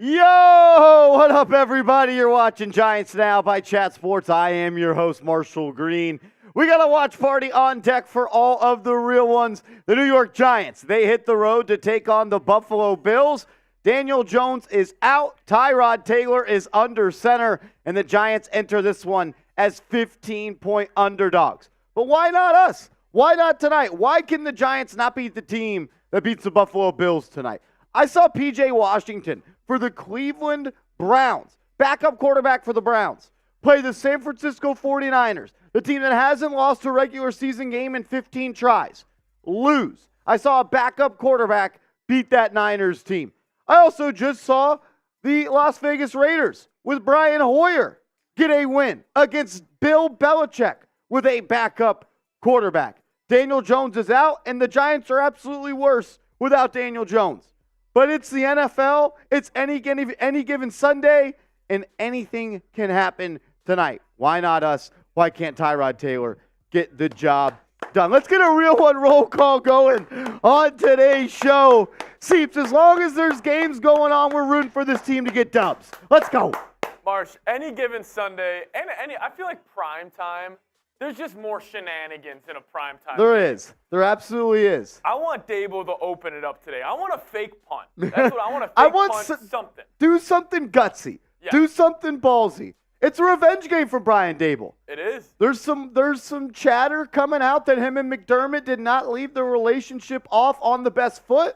Yo, what up, everybody? You're watching Giants Now by Chat Sports. I am your host, Marshall Green. We got a watch party on deck for all of the real ones. The New York Giants, they hit the road to take on the Buffalo Bills. Daniel Jones is out. Tyrod Taylor is under center, and the Giants enter this one as 15-point underdogs. But why not us? Why not tonight? Why can the Giants not beat the team that beats the Buffalo Bills tonight? I saw P.J. Washington for the Cleveland Browns, backup quarterback for the Browns, play the San Francisco 49ers, the team that hasn't lost a regular season game in 15 tries, lose. I saw a backup quarterback beat that Niners team. I also just saw the Las Vegas Raiders with Brian Hoyer get a win against Bill Belichick with a backup quarterback. Daniel Jones is out, and the Giants are absolutely worse without Daniel Jones. But it's the NFL, it's any given Sunday, and anything can happen tonight. Why not us? Why can't Tyrod Taylor get the job done? Let's get a real one roll call going on today's show. Seeps, as long as there's games going on, we're rooting for this team to get dubs. Let's go. Marsh, any given Sunday, and I feel like prime time, there's just more shenanigans in a prime time. There is. There absolutely is. I want Dable to open it up today. I want a fake punt. That's what I want. Punt something. Do something gutsy. Yeah. Do something ballsy. It's a revenge game for Brian Dable. It is. There's some chatter coming out that him and McDermott did not leave their relationship off on the best foot.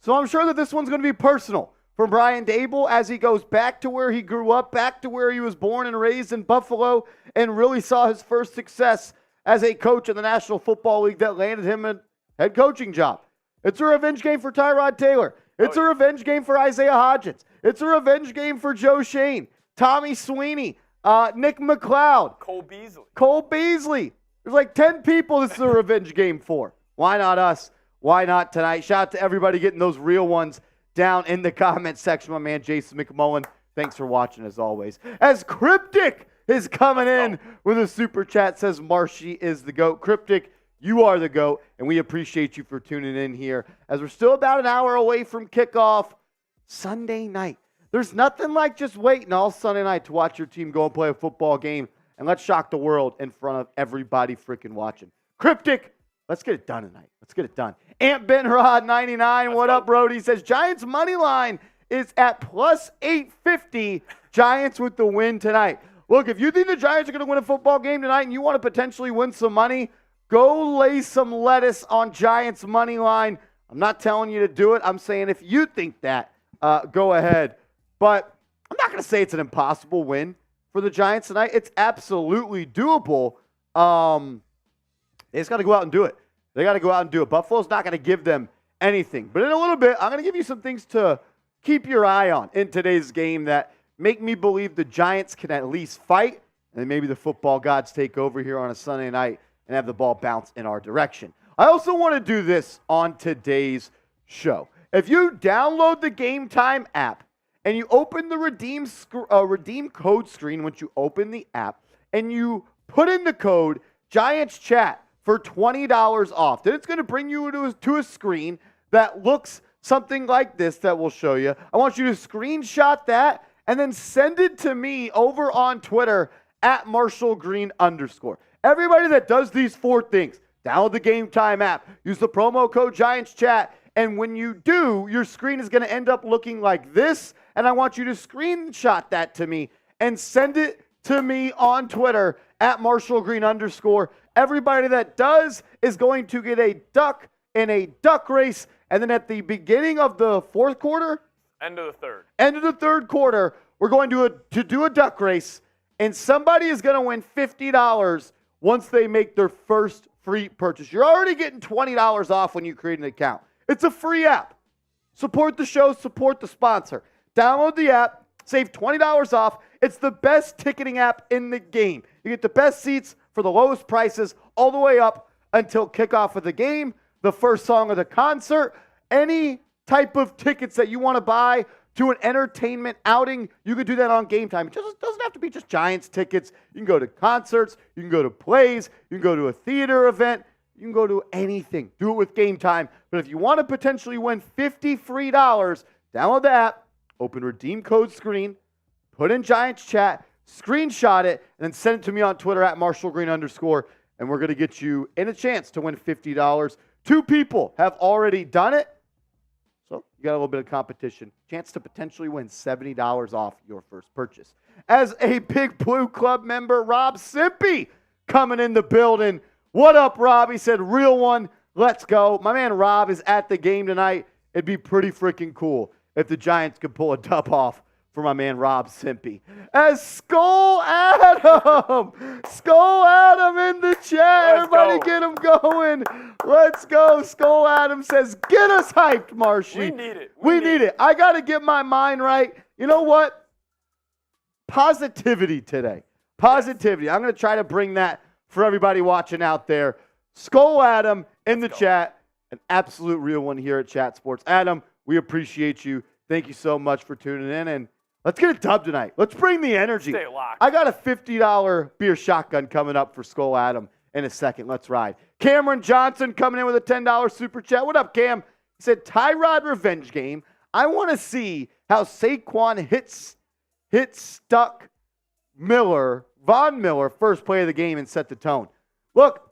So I'm sure that this one's going to be personal for Brian Dable as he goes back to where he grew up, back to where he was born and raised in Buffalo, and really saw his first success as a coach in the National Football League that landed him a head coaching job. It's a revenge game for Tyrod Taylor. It's a revenge game for Isaiah Hodgins. It's a revenge game for Joe Shane, Tommy Sweeney, Nick McLeod. Cole Beasley. There's like 10 people this is a revenge game for. Why not us? Why not tonight? Shout out to everybody getting those real ones down in the comment section. My man Jason McMullen, thanks for watching as always. As Cryptic is coming in with a super chat, says Marshy is the GOAT. Cryptic, you are the GOAT, and we appreciate you for tuning in here as we're still about an hour away from kickoff Sunday night. There's nothing like just waiting all Sunday night to watch your team go and play a football game, and let's shock the world in front of everybody freaking watching. Cryptic, let's get it done tonight. Let's get it done. Ant Benrod 99, what up, bro? He says Giants money line is at plus 850. Giants with the win tonight. Look, if you think the Giants are going to win a football game tonight and you want to potentially win some money, go lay some lettuce on Giants money line. I'm not telling you to do it. I'm saying if you think that, go ahead. But I'm not going to say it's an impossible win for the Giants tonight. It's absolutely doable. They just got to go out and do it. They got to go out and do it. Buffalo's not going to give them anything. But in a little bit, I'm going to give you some things to keep your eye on in today's game that make me believe the Giants can at least fight, and then maybe the football gods take over here on a Sunday night and have the ball bounce in our direction. I also want to do this on today's show. If you download the Game Time app and you open the redeem code screen once you open the app and you put in the code Giants Chat for $20 off, then it's going to bring you to a screen that looks something like this that we'll show you. I want you to screenshot that and then send it to me over on Twitter at @MarshallGreen_. Everybody that does these four things, download the Game Time app, use the promo code Giants Chat, and when you do, your screen is going to end up looking like this, and I want you to screenshot that to me and send it to me on Twitter at @MarshallGreen_. Everybody that does is going to get a duck in a duck race, and then at the beginning of the fourth quarter, end of the third quarter, we're going to do a duck race, and somebody is going to win $50 once they make their first free purchase. You're already getting $20 off when you create an account. It's a free app. Support the show, support the sponsor. Download the app, save $20 off. It's the best ticketing app in the game. You get the best seats for the lowest prices all the way up until kickoff of the game, the first song of the concert, any type of tickets that you want to buy to an entertainment outing, you can do that on Game Time. It just doesn't have to be just Giants tickets. You can go to concerts, you can go to plays, you can go to a theater event, you can go to anything. Do it with Game Time. But if you want to potentially win $50 free, download the app, open redeem code screen, put in Giants chat, screenshot it, and then send it to me on Twitter at @MarshallGreen_, and we're going to get you in a chance to win $50. 2 people have already done it. So you got a little bit of competition. Chance to potentially win $70 off your first purchase. As a Big Blue Club member, Rob Simpy coming in the building. What up, Rob? He said, real one, let's go. My man Rob is at the game tonight. It'd be pretty freaking cool if the Giants could pull a dub off for my man Rob Simpy. As Skull Adam in the chat. Everybody get him going. Let's go. Skull Adam says, get us hyped, Marshy. We need it. We need it. I got to get my mind right. You know what? Positivity today. Positivity. I'm going to try to bring that for everybody watching out there. Skull Adam in the chat. An absolute real one here at Chat Sports. Adam, we appreciate you. Thank you so much for tuning in. And let's get a dub tonight. Let's bring the energy. Stay locked. I got a $50 beer shotgun coming up for Skull Adam in a second. Let's ride. Cameron Johnson coming in with a $10 super chat. What up, Cam? He said, Tyrod revenge game. I want to see how Saquon hits Von Miller, first play of the game, and set the tone. Look,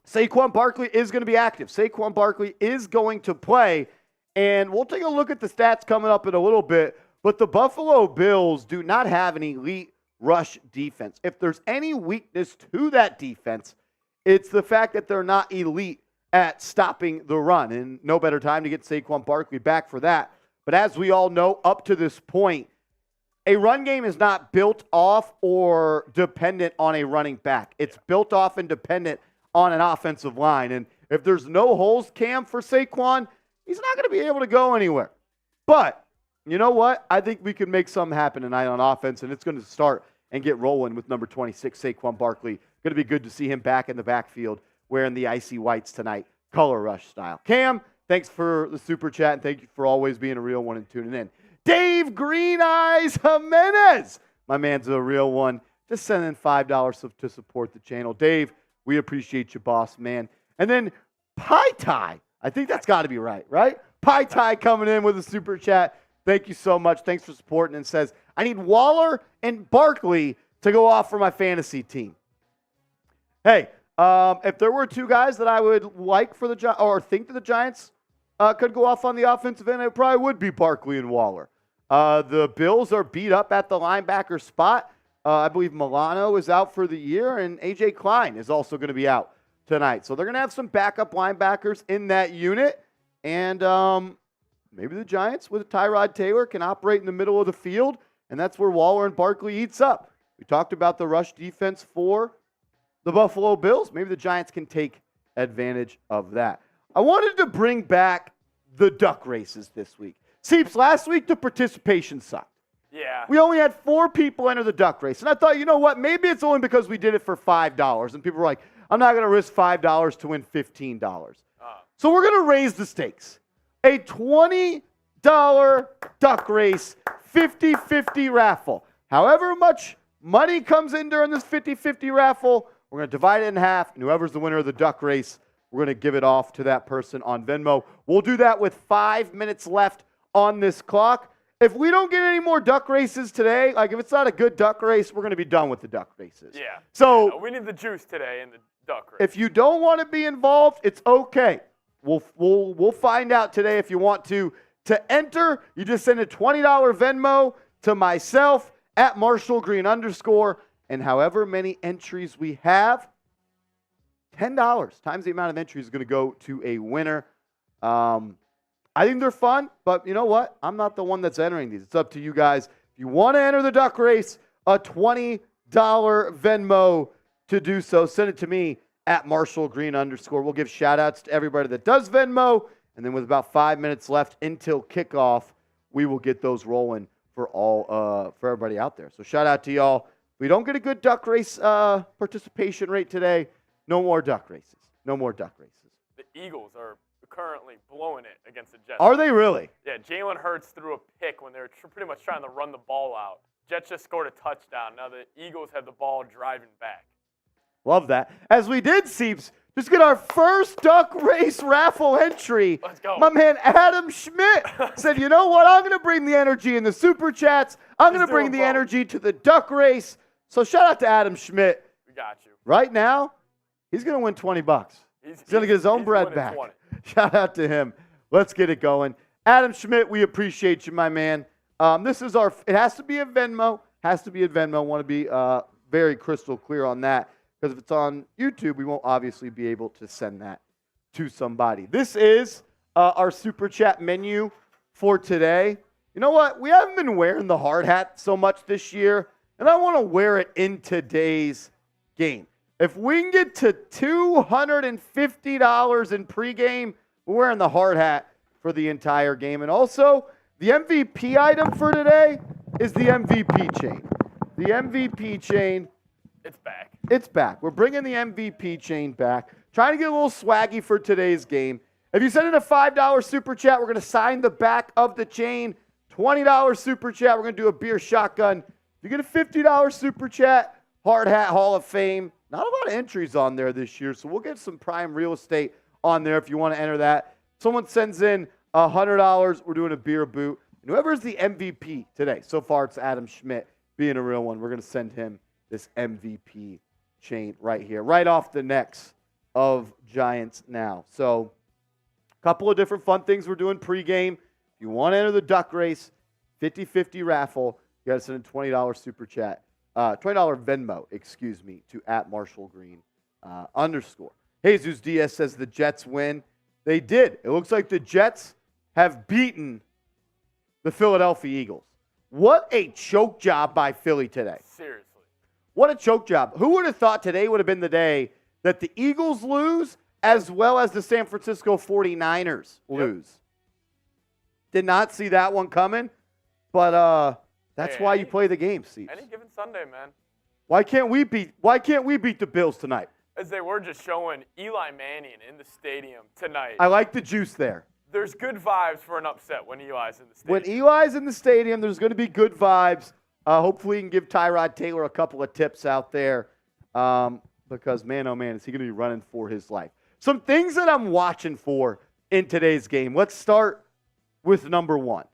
Saquon Barkley is going to be active. Saquon Barkley is going to play, and we'll take a look at the stats coming up in a little bit, but the Buffalo Bills do not have an elite rush defense. If there's any weakness to that defense, it's the fact that they're not elite at stopping the run, and no better time to get Saquon Barkley back for that. But as we all know, up to this point, a run game is not built off or dependent on a running back. It's built off and dependent on an offensive line. And if there's no holes, Cam, for Saquon, he's not going to be able to go anywhere. But you know what? I think we can make something happen tonight on offense, and it's going to start and get rolling with number 26, Saquon Barkley. Going to be good to see him back in the backfield wearing the icy whites tonight, color rush style. Cam, thanks for the super chat, and thank you for always being a real one and tuning in. Dave Green Eyes Jimenez, my man's a real one. Just send in $5 to support the channel. Dave, we appreciate you, boss, man. And then Pie Tie, I think that's got to be right? Pie Tie coming in with a super chat. Thank you so much. Thanks for supporting, and says, I need Waller and Barkley to go off for my fantasy team. Hey, if there were 2 guys that I would like for the Giants, or think that the Giants could go off on the offensive end, it probably would be Barkley and Waller. The Bills are beat up at the linebacker spot. I believe Milano is out for the year, and A.J. Klein is also going to be out tonight. So they're going to have some backup linebackers in that unit, and maybe the Giants with Tyrod Taylor can operate in the middle of the field, and that's where Waller and Barkley eats up. We talked about the rush defense for the Buffalo Bills. Maybe the Giants can take advantage of that. I wanted to bring back the duck races this week. Seeps, last week the participation sucked. Yeah. We only had 4 people enter the duck race. And I thought, you know what? Maybe it's only because we did it for $5. And people were like, I'm not going to risk $5 to win $15. So we're going to raise the stakes. A $20 duck race, 50-50 raffle. However much money comes in during this 50-50 raffle, we're going to divide it in half. And whoever's the winner of the duck race, we're going to give it off to that person on Venmo. We'll do that with 5 minutes left on this clock. If we don't get any more duck races today, like if it's not a good duck race, we're going to be done with the duck races. Yeah. So we need the juice today in the duck race. If you don't want to be involved, it's okay. We'll find out today if you want to. To enter, you just send a $20 Venmo to myself at @MarshallGreen_, and however many entries we have, $10 times the amount of entries is going to go to a winner. I think they're fun, but you know what? I'm not the one that's entering these. It's up to you guys. If you want to enter the duck race, a $20 Venmo to do so. Send it to me at @MarshallGreen_. We'll give shout-outs to everybody that does Venmo, and then with about 5 minutes left until kickoff, we will get those rolling for everybody out there. So shout out to y'all. If we don't get a good duck race participation rate today, no more duck races. No more duck races. The Eagles are currently blowing it against the Jets. Are they really? Yeah, Jalen Hurts threw a pick when they were pretty much trying to run the ball out. Jets just scored a touchdown. Now the Eagles have the ball driving back. Love that. As we did, Seeps, just get our first duck race raffle entry. Let's go. My man Adam Schmidt said, you know what? I'm going to bring the energy in the super chats. I'm going to bring the energy to the duck race. So shout out to Adam Schmidt. We got you. Right now, he's going to win $20. He's going to get his own bread back. 20. Shout out to him. Let's get it going. Adam Schmidt, we appreciate you, my man. This is it has to be a Venmo. Has to be a Venmo. I want to be very crystal clear on that. Because if it's on YouTube, we won't obviously be able to send that to somebody. This is our Super Chat menu for today. You know what? We haven't been wearing the hard hat so much this year, and I want to wear it in today's game. If we can get to $250 in pregame, we're wearing the hard hat for the entire game. And also, the MVP item for today is the MVP chain. The MVP chain. It's back. It's back. We're bringing the MVP chain back. Trying to get a little swaggy for today's game. If you send in a $5 super chat, we're going to sign the back of the chain. $20 super chat, we're going to do a beer shotgun. If you get a $50 super chat, hard hat Hall of Fame. Not a lot of entries on there this year, so we'll get some prime real estate on there if you want to enter that. Someone sends in $100, we're doing a beer boot. And whoever's the MVP today, so far it's Adam Schmidt being a real one. We're going to send him this MVP chain right here, right off the necks of Giants now. So a couple of different fun things we're doing pregame. If you want to enter the duck race, 50-50 raffle, you got to send a $20 super chat, $20 Venmo, to @MarshallGreen _ Jesus Diaz says the Jets win. They did. It looks like the Jets have beaten the Philadelphia Eagles. What a choke job by Philly today. Seriously. What a choke job. Who would have thought today would have been the day that the Eagles lose as well as the San Francisco 49ers lose? Yep. Did not see that one coming, but that's why you play the game, Steve. Any given Sunday, man. Why can't we beat the Bills tonight? As they were just showing Eli Manning in the stadium tonight. I like the juice there. There's good vibes for an upset when Eli's in the stadium. When Eli's in the stadium, there's going to be good vibes. Hopefully, you can give Tyrod Taylor a couple of tips out there because, man, oh, man, is he going to be running for his life. Some things that I'm watching for in today's game. Let's start with number one.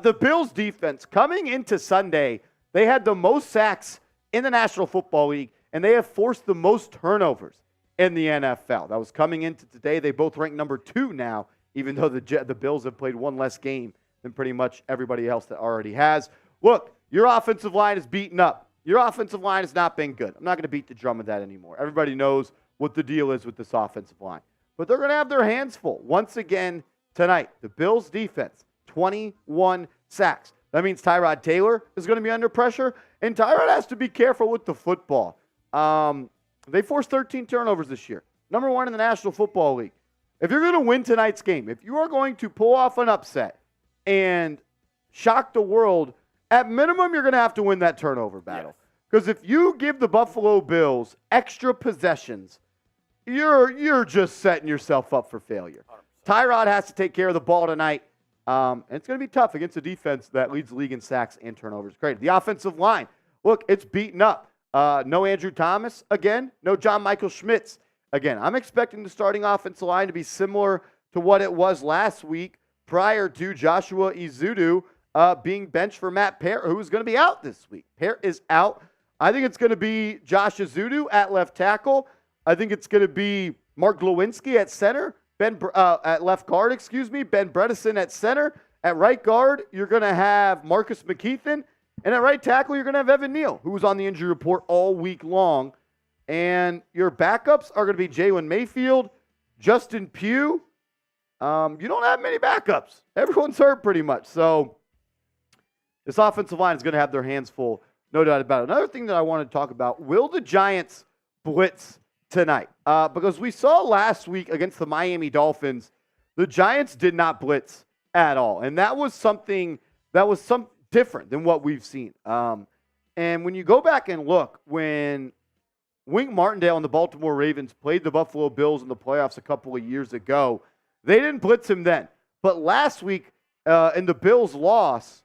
The Bills' defense, coming into Sunday, they had the most sacks in the National Football League, and they have forced the most turnovers in the NFL. That was coming into today. They both rank number 2 now, even though the Bills have played one less game than pretty much everybody else that already has. Look, your offensive line is beaten up. Your offensive line has not been good. I'm not going to beat the drum of that anymore. Everybody knows what the deal is with this offensive line. But they're going to have their hands full once again tonight. The Bills' defense, 21 sacks. That means Tyrod Taylor is going to be under pressure, and Tyrod has to be careful with the football. They forced 13 turnovers this year. Number 1 in the National Football League. If you're going to win tonight's game, if you are going to pull off an upset and shock the world, at minimum, you're going to have to win that turnover battle. Because if you give the Buffalo Bills extra possessions, you're just setting yourself up for failure. 100%. Tyrod has to take care of the ball tonight. And it's going to be tough against a defense that leads the league in sacks and turnovers. Great. The offensive line, look, it's beaten up. No Andrew Thomas again. No John Michael Schmitz again. I'm expecting the starting offensive line to be similar to what it was last week prior to Joshua Ezeudu being benched for Matt Peart, who is going to be out this week. Peart is out. I think it's going to be Josh Ezeudu at left tackle. I think it's going to be Mark Glowinski at center. At left guard, Ben Bredesen at center. At right guard, you're going to have Marcus McKeithen. And at right tackle, you're going to have Evan Neal, who was on the injury report all week long. And your backups are going to be Jalen Mayfield, Justin Pugh. You don't have many backups. Everyone's hurt pretty much. So this offensive line is going to have their hands full, no doubt about it. Another thing that I want to talk about, will the Giants blitz tonight? Because we saw last week against the Miami Dolphins, the Giants did not blitz at all. And that was something different than what we've seen. And when you go back and look, when Wink Martindale and the Baltimore Ravens played the Buffalo Bills in the playoffs a couple of years ago, they didn't blitz him then. But last week in the Bills' loss,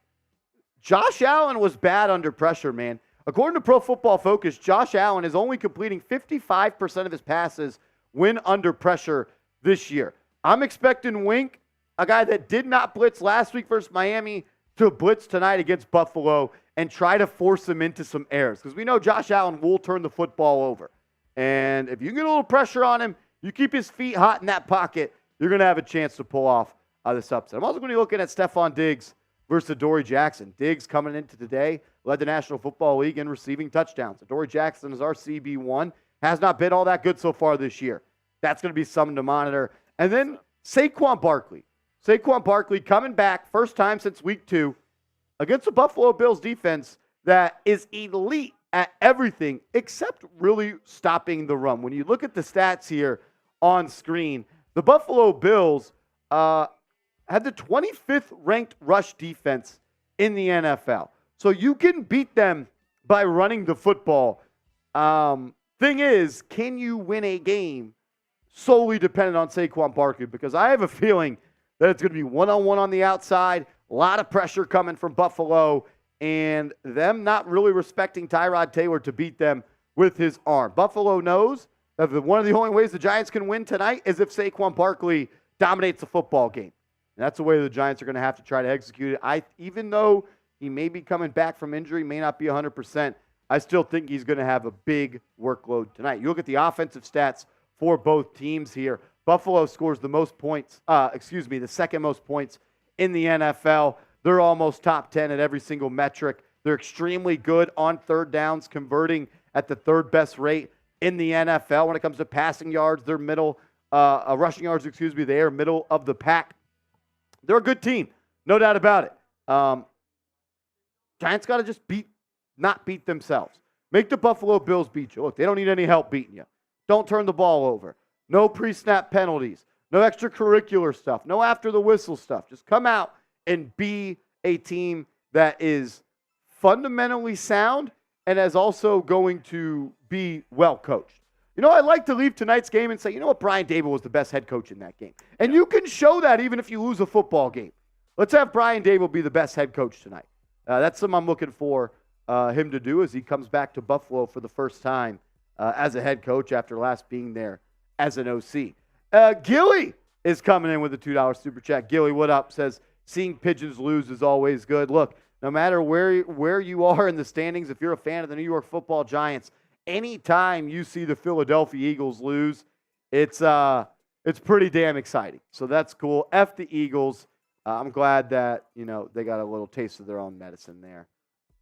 Josh Allen was bad under pressure, man. According to Pro Football Focus, Josh Allen is only completing 55% of his passes win under pressure this year. I'm expecting Wink, a guy that did not blitz last week versus Miami, to blitz tonight against Buffalo and try to force him into some errors. Because we know Josh Allen will turn the football over. And if you get a little pressure on him, you keep his feet hot in that pocket, you're going to have a chance to pull off this upset. I'm also going to be looking at Stephon Diggs versus Adoree Jackson. Diggs coming into today led the National Football League in receiving touchdowns. Adoree Jackson is our CB1. Has not been all that good so far this year. That's going to be something to monitor. And then Saquon Barkley. Saquon Barkley coming back, first time since week 2, against the Buffalo Bills defense that is elite at everything except really stopping the run. When you look at the stats here on screen, the Buffalo Bills had the 25th ranked rush defense in the NFL. So you can beat them by running the football. Thing is, can you win a game solely dependent on Saquon Barkley? Because I have a feeling that it's going to be one-on-one on the outside, a lot of pressure coming from Buffalo, and them not really respecting Tyrod Taylor to beat them with his arm. Buffalo knows that one of the only ways the Giants can win tonight is if Saquon Barkley dominates the football game. And that's the way the Giants are going to have to try to execute it. Even though he may be coming back from injury, may not be 100%, I still think he's going to have a big workload tonight. You look at the offensive stats for both teams here. Buffalo scores the most points, the second most points in the NFL. They're almost top 10 at every single metric. They're extremely good on third downs, converting at the third best rate in the NFL. When it comes to passing yards, they're rushing yards, they are middle of the pack. They're a good team, no doubt about it. Giants got to just not beat themselves. Make the Buffalo Bills beat you. Look, they don't need any help beating you. Don't turn the ball over. No pre-snap penalties. No extracurricular stuff. No after-the-whistle stuff. Just come out and be a team that is fundamentally sound and is also going to be well coached. I'd like to leave tonight's game and say, you know what, Brian Daboll was the best head coach in that game. And you can show that even if you lose a football game. Let's have Brian Daboll be the best head coach tonight. That's something I'm looking for him to do as he comes back to Buffalo for the first time as a head coach after last being there as an OC. Gilly is coming in with a $2 super chat. Gilly, what up? Says, seeing Pigeons lose is always good. Look, no matter where you are in the standings, if you're a fan of the New York Football Giants, anytime you see the Philadelphia Eagles lose, it's pretty damn exciting. So that's cool. F the Eagles. I'm glad that, they got a little taste of their own medicine there.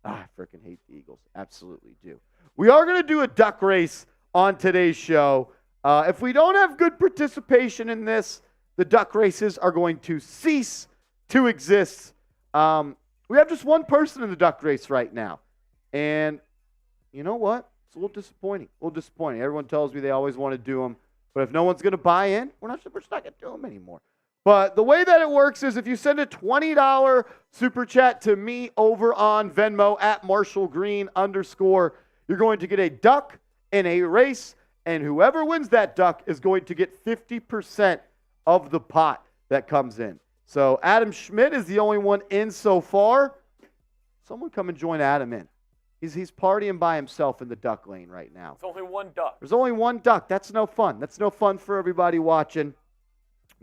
I freaking hate the Eagles. Absolutely do. We are going to do a duck race on today's show. If we don't have good participation in this, the duck races are going to cease to exist. We have just one person in the duck race right now. And you know what? It's a little disappointing. Everyone tells me they always want to do them. But if no one's going to buy in, we're just not going to do them anymore. But the way that it works is if you send a $20 super chat to me over on Venmo at @MarshallGreen_, you're going to get a duck in a race. And whoever wins that duck is going to get 50% of the pot that comes in. So Adam Schmidt is the only one in so far. Someone come and join Adam in. He's partying by himself in the duck lane right now. There's only one duck. There's only one duck. That's no fun. That's no fun for everybody watching.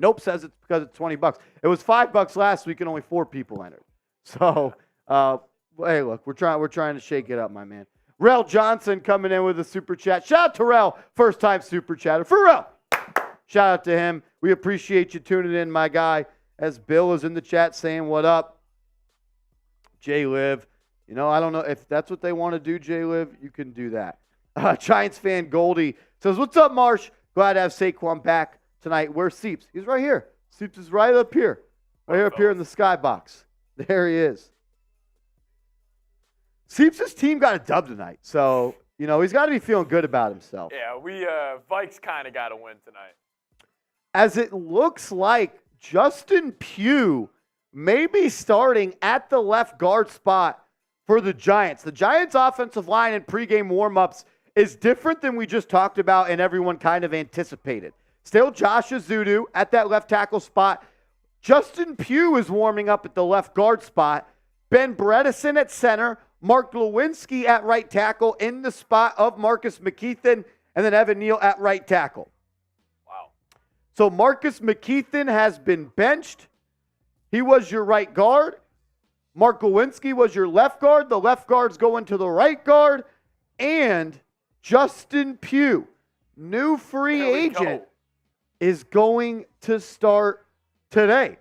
Nope says it's because it's $20. It was $5 last week and only 4 people entered. So, hey, look, we're trying to shake it up, my man. Rel Johnson coming in with a super chat. Shout out to Rel, first time super chatter. For Rel, shout out to him. We appreciate you tuning in, my guy. As Bill is in the chat saying what up. Jay Liv. I don't know if that's what they want to do, Jay Liv. You can do that. Giants fan Goldie says, what's up, Marsh? Glad to have Saquon back tonight. Where's Seeps? He's right here. Seeps is right up here. Right up here in the skybox. There he is. Seeps' team got a dub tonight. So, he's got to be feeling good about himself. Yeah, Vikes kind of got to win tonight. As it looks like Justin Pugh may be starting at the left guard spot for the Giants. The Giants' offensive line in pregame warmups is different than we just talked about and everyone kind of anticipated. Still Josh Azudu at that left tackle spot. Justin Pugh is warming up at the left guard spot. Ben Bredesen at center. Mark Lewinsky at right tackle in the spot of Marcus McKeithen. And then Evan Neal at right tackle. So Marcus McKeithen has been benched. He was your right guard. Mark Lewinsky was your left guard. The left guard's going to the right guard. And Justin Pugh, new free agent, is going to start today.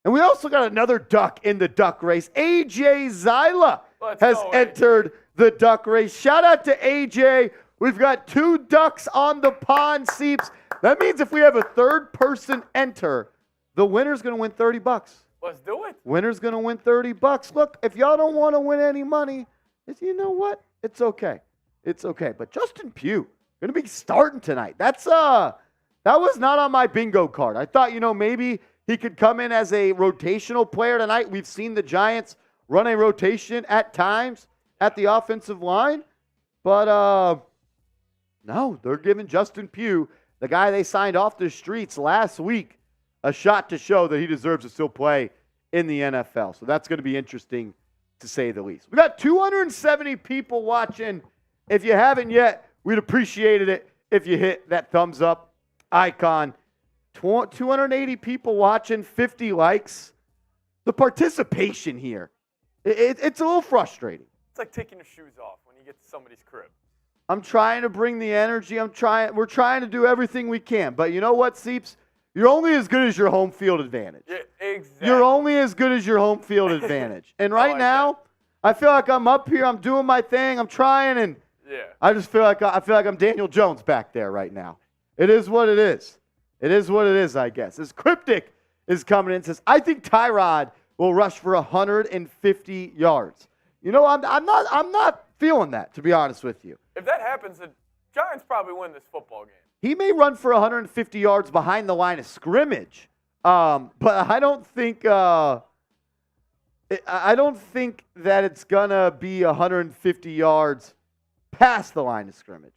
And we also got another duck in the duck race. AJ Zyla has entered the duck race. Shout out to AJ. We've got 2 ducks on the pond, Seeps. That means if we have a third person enter, the winner's going to win $30. Let's do it. Winner's going to win $30. Look, if y'all don't want to win any money, you know what? It's okay. It's okay. But Justin Pugh going to be starting tonight. That was not on my bingo card. I thought, maybe he could come in as a rotational player tonight. We've seen the Giants run a rotation at times at the offensive line. But no, they're giving Justin Pugh, the guy they signed off the streets last week, a shot to show that he deserves to still play in the NFL. So that's going to be interesting, to say the least. We got 270 people watching. If you haven't yet, we'd appreciate it if you hit that thumbs up icon. 280 people watching, 50 likes. The participation here, it's a little frustrating. It's like taking your shoes off when you get to somebody's crib. I'm trying to bring the energy. We're trying to do everything we can. But you know what, Seeps? You're only as good as your home field advantage. Yeah, exactly. You're only as good as your home field advantage. And right now, I feel like I'm up here. I'm doing my thing. I'm trying, and I just feel like I'm Daniel Jones back there right now. It is what it is. It is what it is, I guess. As Cryptic is coming in and says, I think Tyrod will rush for 150 yards. I'm not feeling that, to be honest with you. If that happens, the Giants probably win this football game. He may run for 150 yards behind the line of scrimmage, but I don't think that it's gonna be 150 yards past the line of scrimmage.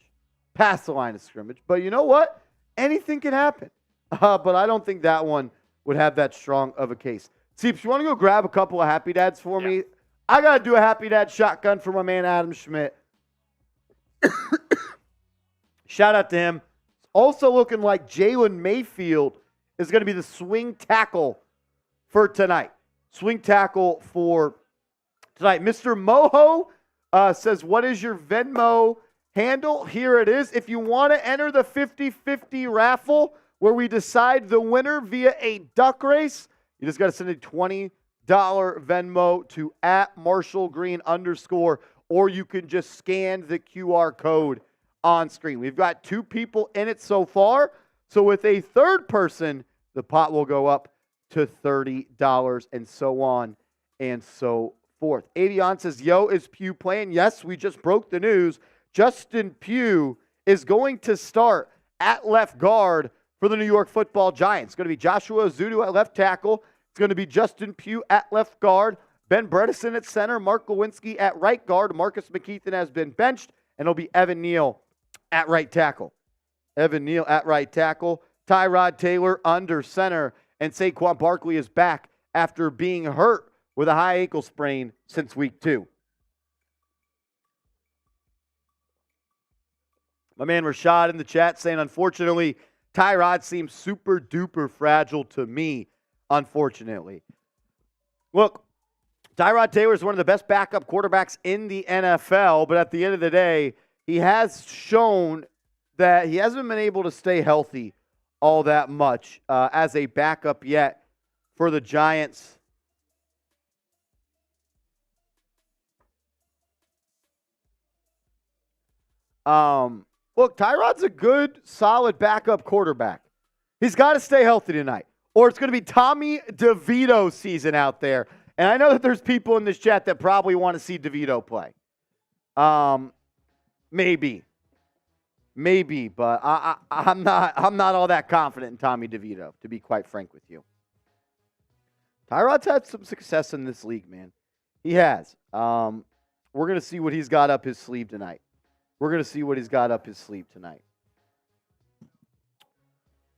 But you know what? Anything can happen. But I don't think that one would have that strong of a case. Seeps, you want to go grab a couple of Happy Dads for me? I got to do a Happy Dad shotgun for my man Adam Schmidt. Shout out to him. Also looking like Jalen Mayfield is going to be the swing tackle for tonight. Swing tackle for tonight. Mr. Moho says, what is your Venmo handle? Here it is. If you want to enter the 50-50 raffle where we decide the winner via a duck race, you just got to send a $20 Venmo to @MarshallGreen_, or you can just scan the QR code on screen. We've got 2 people in it so far. So with a third person, the pot will go up to $30 and so on and so forth. Avion says, yo, is Pugh playing? Yes, we just broke the news. Justin Pugh is going to start at left guard for the New York Football Giants. It's going to be Joshua Ezeudu at left tackle. It's going to be Justin Pugh at left guard. Ben Bredesen at center. Mark Lewinsky at right guard. Marcus McKeithen has been benched. And it'll be Evan Neal at right tackle. Tyrod Taylor under center. And Saquon Barkley is back after being hurt with a high ankle sprain since week 2. My man Rashad in the chat saying, unfortunately, Tyrod seems super duper fragile to me, unfortunately. Look, Tyrod Taylor is one of the best backup quarterbacks in the NFL, but at the end of the day, he has shown that he hasn't been able to stay healthy all that much as a backup yet for the Giants. Look, Tyrod's a good, solid backup quarterback. He's got to stay healthy tonight, or it's going to be Tommy DeVito season out there. And I know that there's people in this chat that probably want to see DeVito play. Maybe, but I'm not all that confident in Tommy DeVito, to be quite frank with you. Tyrod's had some success in this league, man. He has. We're going to see what he's got up his sleeve tonight.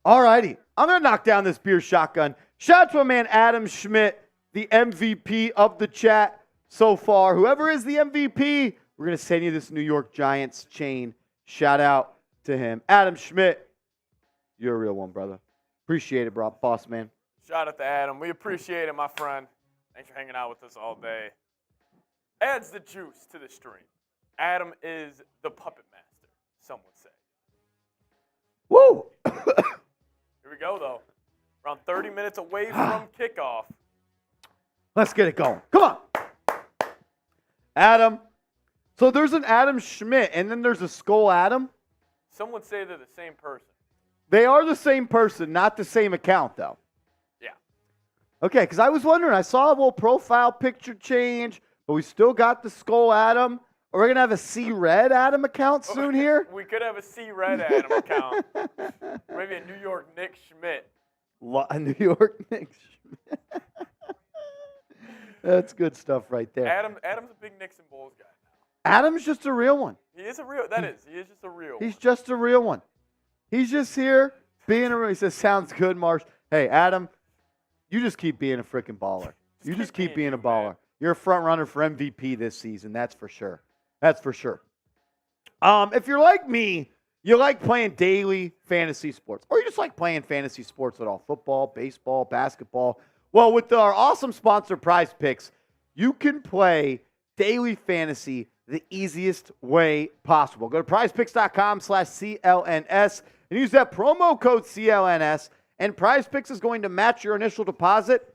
All righty. I'm going to knock down this beer shotgun. Shout out to my man Adam Schmidt, the MVP of the chat so far. Whoever is the MVP, we're going to send you this New York Giants chain. Shout out to him. Adam Schmidt, you're a real one, brother. Appreciate it, bro. Boss man. Shout out to Adam. We appreciate it, my friend. Thanks for hanging out with us all day. Adds the juice to the stream. Adam is the puppet master, some would say. Woo! Here we go, though. Around 30 minutes away from kickoff. Let's get it going. Come on. Adam. So there's an Adam Schmidt, and then there's a Skull Adam. Some would say they're the same person. They are the same person, not the same account, though. Yeah. Okay, because I was wondering, I saw a little profile picture change, but we still got the Skull Adam. Are we going to have a C-Red Adam account soon here? We could have a C-Red Adam account. Maybe a New York Nick Schmidt. A New York Nick Schmidt. That's good stuff right there. Adam's a big Knicks and Bulls guy now. Adam's just a real one. He is a real, he is just a real He's one. just a real one. He's just here being a real. He says, sounds good, Marsh. Hey, Adam, you just keep being a freaking baller. You just keep being a baller. Man. You're a front runner for MVP this season. That's for sure. That's for sure. If you're like me, you like playing daily fantasy sports, or you just like playing fantasy sports at all, football, baseball, basketball. Well, with our awesome sponsor, Prize Picks, you can play daily fantasy the easiest way possible. Go to prizepicks.com/CLNS and use that promo code CLNS, and Prize Picks is going to match your initial deposit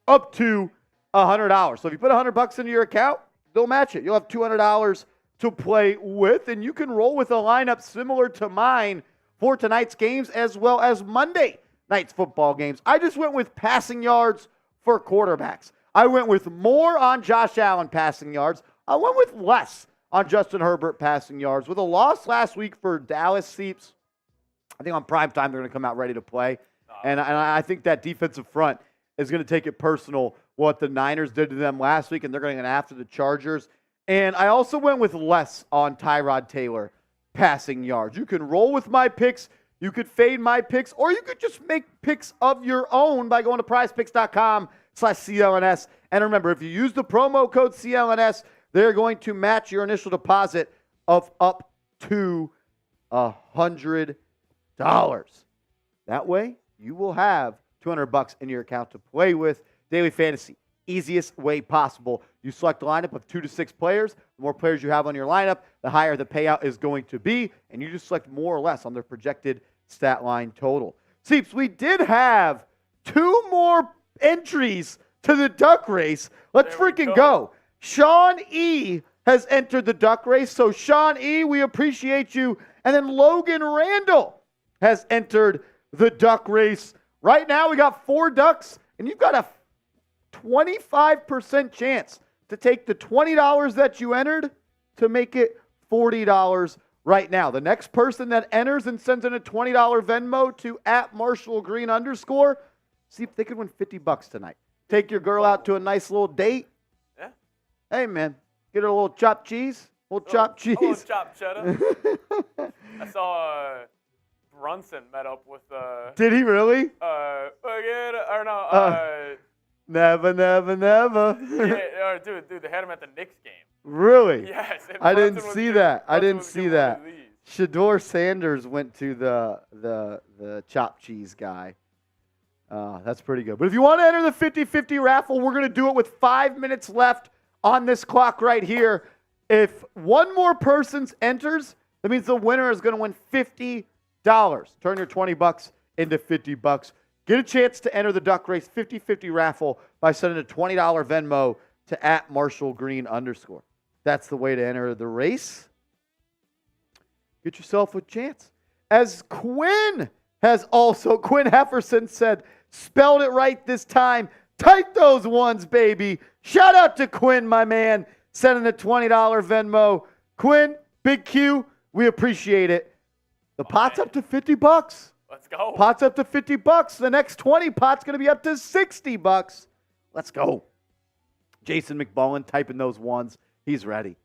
up to $100. So if you put $100 into your account, they'll match it. You'll have $200 to play with, and you can roll with a lineup similar to mine for tonight's games as well as Monday night's football games. I just went with passing yards for quarterbacks. I went with more on Josh Allen passing yards. I went with less on Justin Herbert passing yards. With a loss last week for Dallas Seeps, I think on primetime they're going to come out ready to play. And I think that defensive front is going to take it personal what the Niners did to them last week, and they're going to get after the Chargers. And I also went with less on Tyrod Taylor passing yards. You can roll with my picks. You could fade my picks, or you could just make picks of your own by going to prizepicks.com/CLNS. And remember, if you use the promo code CLNS, they're going to match your initial deposit of up to $100. That way, you will have $200 in your account to play with. Daily fantasy, easiest way possible. You select a lineup of 2 to 6 players. The more players you have on your lineup, the higher the payout is going to be, and you just select more or less on their projected stat line total. Seeps, we did have 2 more entries to the duck race. Let's freaking go. Sean E. has entered the duck race. So, Sean E., we appreciate you. And then Logan Randall has entered the duck race. Right now, we got 4 ducks, and you've got a 25% chance to take the $20 that you entered to make it $40 right now. The next person that enters and sends in a $20 Venmo to @MarshallGreen_, see if they could win $50 tonight. Take your girl out to a nice little date. Yeah. Hey, man, get her a little chopped cheese. A little chopped cheese. A little chopped cheddar. I saw Brunson met up with. Did he really? Never. Yeah, dude, they had him at the Knicks game. Really? Yes. I didn't see that. Shador Sanders went to the chopped cheese guy. That's pretty good. But if you want to enter the 50-50 raffle, we're going to do it with 5 minutes left on this clock right here. If one more person enters, that means the winner is going to win $50. Turn your $20 into $50. Get a chance to enter the duck race 50-50 raffle by sending a $20 Venmo to @MarshallGreen_. That's the way to enter the race. Get yourself a chance. As Quinn Hefferson said, spelled it right this time. Type those ones, baby. Shout out to Quinn, my man, sending a $20 Venmo. Quinn, Big Q, we appreciate it. The pot's up to $50. Let's go. Pot's up to $50. The next 20 pot's going to be up to $60. Let's go. Jason McMullen typing those ones. He's ready.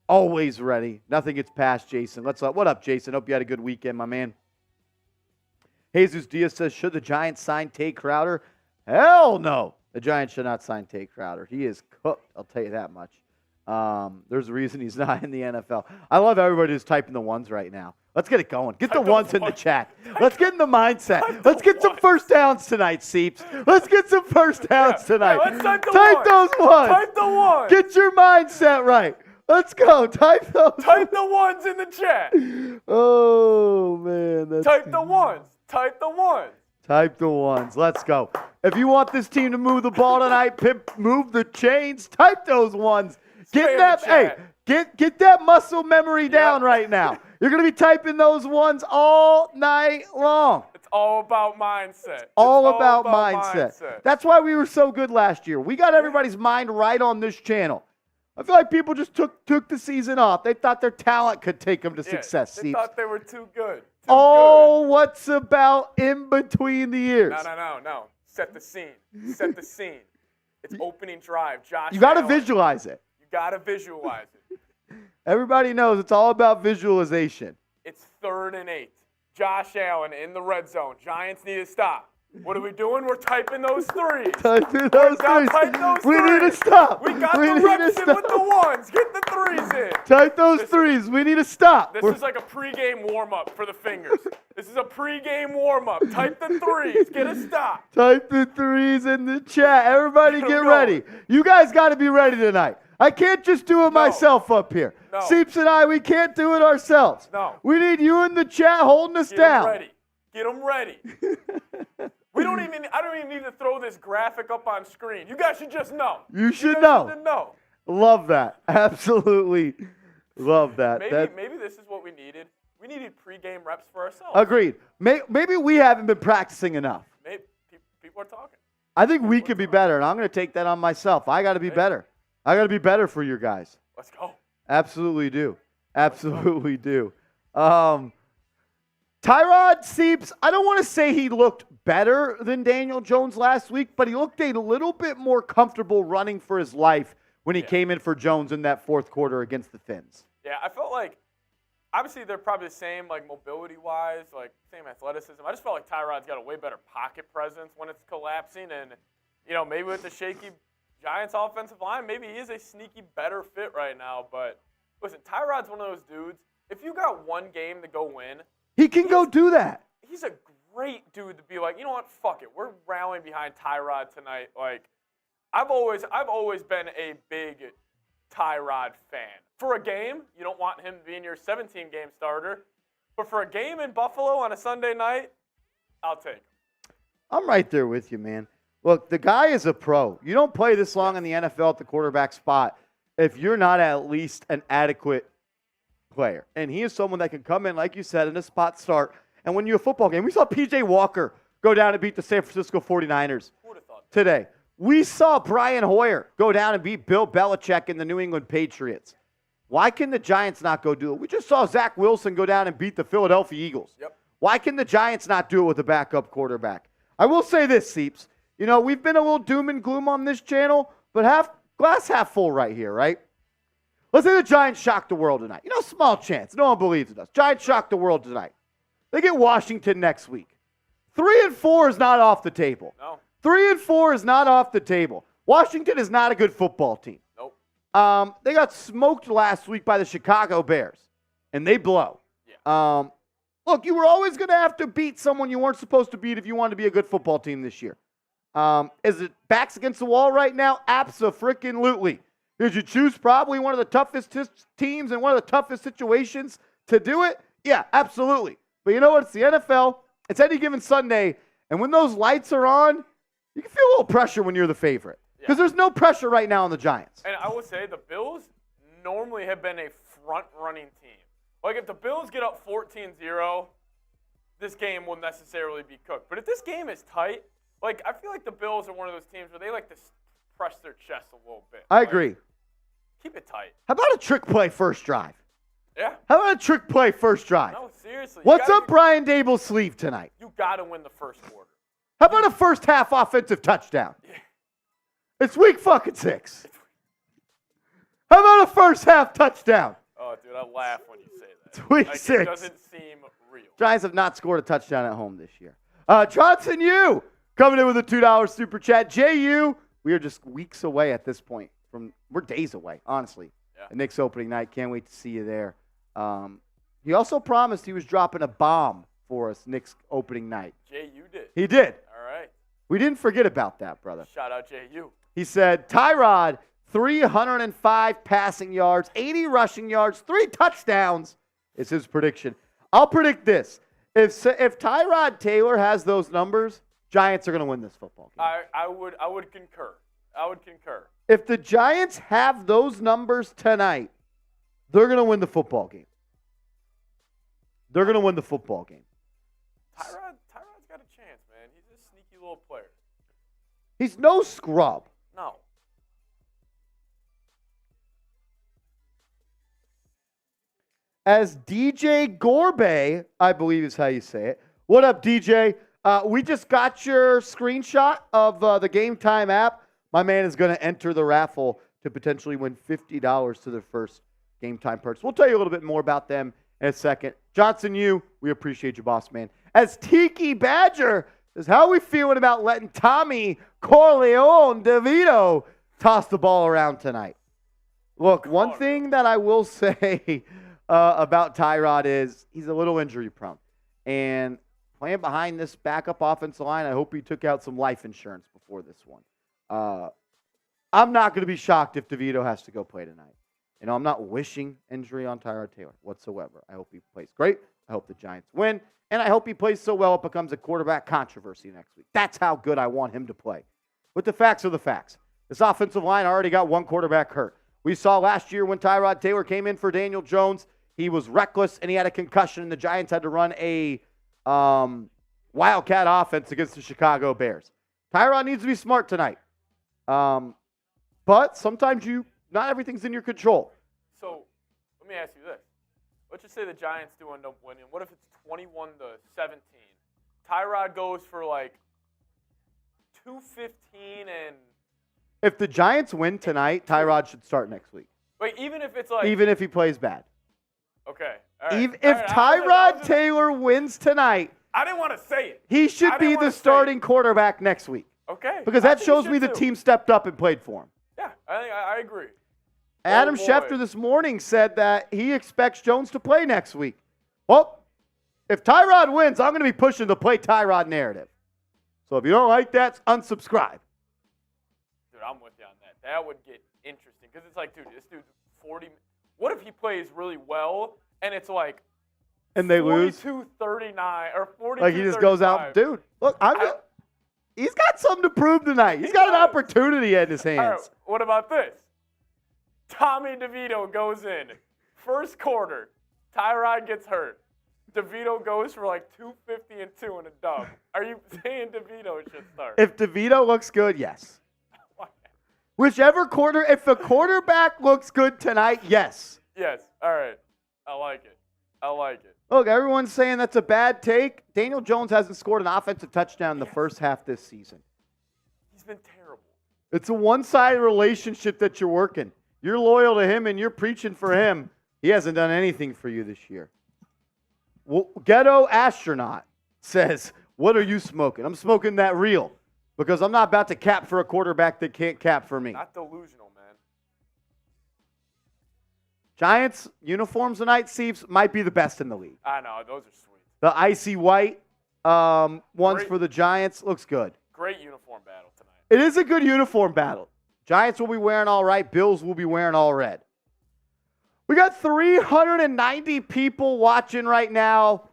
Always ready. Nothing gets past Jason. What up, Jason? Hope you had a good weekend, my man. Jesus Diaz says, should the Giants sign Tay Crowder? Hell no. The Giants should not sign Tay Crowder. He is cooked. I'll tell you that much. There's a reason he's not in the NFL. I love everybody who's typing the ones right now. Let's get it going. Get the Type ones those in the ones. chat. Let's get in the mindset. Type Let's those get some ones. first downs tonight, Seeps. Let's get some first downs tonight. Let's type the Type ones. those ones. Type the ones. Get your mindset right. Let's go. Type those. Type the ones in the chat. Oh, man. That's Type the ones. Type the ones. Type the ones. Let's go. If you want this team to move the ball tonight, move the chains. Type those ones. Get Stay that. in the chat. Hey, get that muscle memory down right now. You're gonna be typing those ones all night long. It's all about mindset. It's All about mindset. That's why we were so good last year. We got everybody's mind right on this channel. I feel like people just took the season off. They thought their talent could take them to success. They thought they were too good. What's about in between the years? No. Set the scene. Set the scene. It's opening drive. Josh You got to Allen. visualize it. You got to visualize it. Everybody knows it's all about visualization. It's 3rd and 8. Josh Allen in the red zone. Giants need to stop. What are we doing? We're typing those threes. Typing those Type threes. those We need to threes. stop. We got We the need to reps in stop. with the ones. Get the threes in. Type those threes. We need to stop. This is like a pregame warm-up for the fingers. This is a pregame warm-up. Type the threes. Get a stop. Type the threes in the chat. Everybody Get 'em get going. ready. You guys got to be ready tonight. I can't just do it myself up here. No. Seeps and I, we can't do it ourselves. No. We need you in the chat holding us Get 'em down. ready. Get them ready. I don't even need to throw this graphic up on screen. You guys should just know. You should guys know. should know. Love that. Absolutely love that. Maybe this is what we needed. We needed pregame reps for ourselves. Agreed. Maybe we haven't been practicing enough. Maybe people are talking. I think we could be better, and I'm going to take that on myself. I got to be better. I got to be better for you guys. Let's go. Absolutely do. Absolutely do. Tyrod Seeps, I don't want to say he looked better than Daniel Jones last week, but he looked a little bit more comfortable running for his life when he came in for Jones in that fourth quarter against the Finns. Yeah, I felt like, obviously they're probably the same, like mobility-wise, like same athleticism. I just felt like Tyrod's got a way better pocket presence when it's collapsing, and maybe with the shaky Giants offensive line, maybe he is a sneaky better fit right now. But listen, Tyrod's one of those dudes. If you got one game to go win, he can go do that. He's a great dude to be like, you know what, fuck it, we're rallying behind Tyrod tonight. Like, I've always been a big Tyrod fan. For a game, you don't want him being your 17-game starter, but for a game in Buffalo on a Sunday night, I'll take him. I'm right there with you, man. Look, the guy is a pro. You don't play this long in the NFL at the quarterback spot if you're not at least an adequate player. And he is someone that can come in, like you said, in a spot start and win you a football game. We saw P.J. Walker go down and beat the San Francisco 49ers today. We saw Brian Hoyer go down and beat Bill Belichick and the New England Patriots. Why can the Giants not go do it? We just saw Zach Wilson go down and beat the Philadelphia Eagles. Yep. Why can the Giants not do it with a backup quarterback? I will say this, Seeps. We've been a little doom and gloom on this channel, but glass half full right here, right? Let's say the Giants shock the world tonight. Small chance. No one believes in us. Giants shock the world tonight. They get Washington next week. 3-4 is not off the table. No. 3-4 is not off the table. Washington is not a good football team. Nope. They got smoked last week by the Chicago Bears, and they blow. Yeah. Look, you were always going to have to beat someone you weren't supposed to beat if you wanted to be a good football team this year. Is it backs against the wall right now? Abso-freaking-lutely. Did you choose probably one of the toughest teams and one of the toughest situations to do it? Yeah, absolutely. But you know what? It's the NFL. It's any given Sunday. And when those lights are on, you can feel a little pressure when you're the favorite. Because there's no pressure right now on the Giants. And I will say the Bills normally have been a front-running team. Like, if the Bills get up 14-0, this game will necessarily be cooked. But if this game is tight, like, I feel like the Bills are one of those teams where they like to press their chest a little bit. I agree. Keep it tight. How about a trick play first drive? Yeah. How about a trick play first drive? No, seriously. What's up Brian Dable's sleeve tonight? You got to win the first quarter. How about a first half offensive touchdown? Yeah. It's week fucking 6. How about a first half touchdown? Oh, dude, I laugh when you say that. It's week like, 6. It doesn't seem real. Giants have not scored a touchdown at home this year. Johnson U coming in with a $2 super chat. JU, we are just weeks away at this point. We're days away, honestly. Yeah. Nick's opening night. Can't wait to see you there. He also promised he was dropping a bomb for us Nick's opening night. JU did. He did. All right. We didn't forget about that, brother. Shout out JU. He said, Tyrod, 305 passing yards, 80 rushing yards, 3 touchdowns is his prediction. I'll predict this. If Tyrod Taylor has those numbers, Giants are going to win this football game. I would concur. I would concur. If the Giants have those numbers tonight, they're going to win the football game. They're going to win the football game. Tyrod's got a chance, man. He's a sneaky little player. He's no scrub. No. As DJ Gorbey, I believe is how you say it. What up, DJ? We just got your screenshot of the Game Time app. My man is going to enter the raffle to potentially win $50 to their first Game Time purchase. We'll tell you a little bit more about them in a second. Johnson, we appreciate you, boss man. As Tiki Badger says, how are we feeling about letting Tommy Corleone DeVito toss the ball around tonight? Look, one thing that I will say about Tyrod is he's a little injury prone. And playing behind this backup offensive line, I hope he took out some life insurance before this one. I'm not going to be shocked if DeVito has to go play tonight. I'm not wishing injury on Tyrod Taylor whatsoever. I hope he plays great. I hope the Giants win. And I hope he plays so well it becomes a quarterback controversy next week. That's how good I want him to play. But the facts are the facts. This offensive line already got one quarterback hurt. We saw last year when Tyrod Taylor came in for Daniel Jones, he was reckless and he had a concussion, and the Giants had to run a wildcat offense against the Chicago Bears. Tyrod needs to be smart tonight. But sometimes not everything's in your control. So let me ask you this. Let's just say the Giants do end up winning. What if it's 21-17? Tyrod goes for like 215 and... If the Giants win tonight, Tyrod should start next week. Wait, even if it's like... Even if he plays bad. Okay. All right. If Tyrod Taylor wins tonight... I didn't want to say it. He should be the starting quarterback next week. Okay. Because that shows me the team stepped up and played for him. Yeah, I agree. Adam Schefter this morning said that he expects Jones to play next week. Well, if Tyrod wins, I'm going to be pushing the play Tyrod narrative. So if you don't like that, unsubscribe. Dude, I'm with you on that. That would get interesting. Because it's like, dude, this dude's 40. What if he plays really well and it's like and they lose 42-39 or 42-35? Like he just goes out, dude. Look, he's got something to prove tonight. He's got an opportunity in his hands. All right, what about this? Tommy DeVito goes in. First quarter, Tyrod gets hurt. DeVito goes for like 250 and 2 in a dub. Are you saying DeVito should start? If DeVito looks good, yes. Whichever quarter, if the quarterback looks good tonight, yes. Yes. All right. I like it. Look, everyone's saying that's a bad take. Daniel Jones hasn't scored an offensive touchdown in the first half this season. He's been terrible. It's a one-sided relationship that you're working. You're loyal to him and you're preaching for him. He hasn't done anything for you this year. Well, Ghetto Astronaut says, what are you smoking? I'm smoking that real because I'm not about to cap for a quarterback that can't cap for me. Not delusional, man. Giants uniforms tonight, Steve, might be the best in the league. I know. Those are sweet. The icy white ones for the Giants looks good. Great uniform battle tonight. It is a good uniform battle. Giants will be wearing all right. Bills will be wearing all red. We got 390 people watching right now.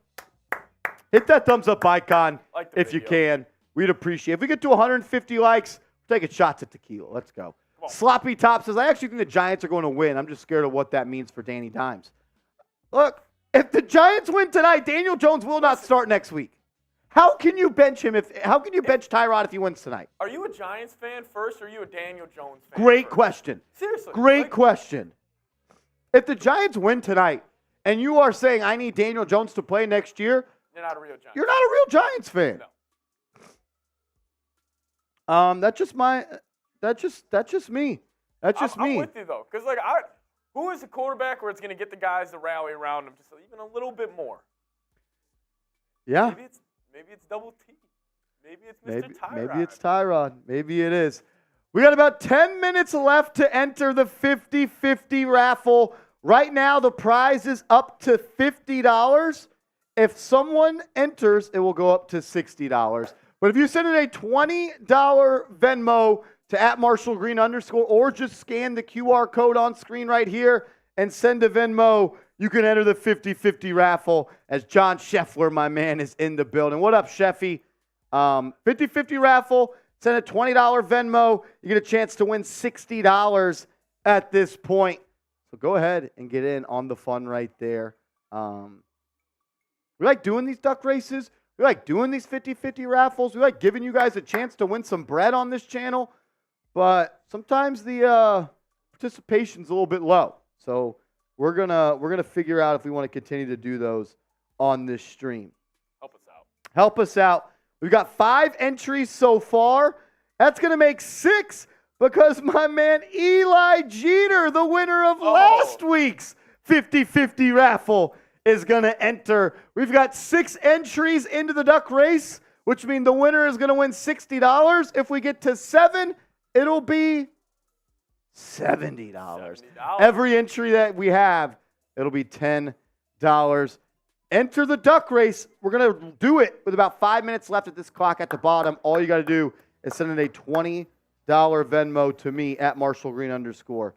Hit that thumbs up icon if you can. We'd appreciate it. If we get to 150 likes, we're taking shots at tequila. Let's go. Sloppy Top says, I actually think the Giants are going to win. I'm just scared of what that means for Danny Dimes. Look, if the Giants win tonight, Daniel Jones will not start next week. How can you bench him? How can you bench Tyrod if he wins tonight? Are you a Giants fan first or are you a Daniel Jones fan Great first? Question. Seriously. Great question. If the Giants win tonight and you are saying I need Daniel Jones to play next year, you're not a real Giants. You're not a real Giants fan. No. That's just me. That's just me. I'm with you though, because who is a quarterback where it's going to get the guys to rally around him just even a little bit more? Yeah. Maybe it's Double T. Maybe it's Mr. Tyrod. Maybe it's Tyrod. Maybe it is. We got about 10 minutes left to enter the 50-50 raffle. Right now, the prize is up to $50. If someone enters, it will go up to $60. But if you send in a $20 Venmo to @MarshallGreen_ or just scan the QR code on screen right here and send a Venmo, you can enter the 50-50 raffle as John Scheffler, my man, is in the building. What up, Sheffy? 50-50 raffle. Send a $20 Venmo. You get a chance to win $60 at this point. So go ahead and get in on the fun right there. We like doing these duck races. We like doing these 50-50 raffles. We like giving you guys a chance to win some bread on this channel. But sometimes the participation's a little bit low. So we're gonna figure out if we want to continue to do those on this stream. Help us out. Help us out. We've got 5 entries so far. That's going to make 6 because my man Eli Jeter, the winner of last week's 50-50 raffle, is going to enter. We've got 6 entries into the duck race, which means the winner is going to win $60. If we get to 7, it'll be $70. Every entry that we have, it'll be $10. Enter the duck race. We're going to do it with about 5 minutes left at this clock at the bottom. All you got to do is send in a $20 Venmo to me @MarshallGreen_.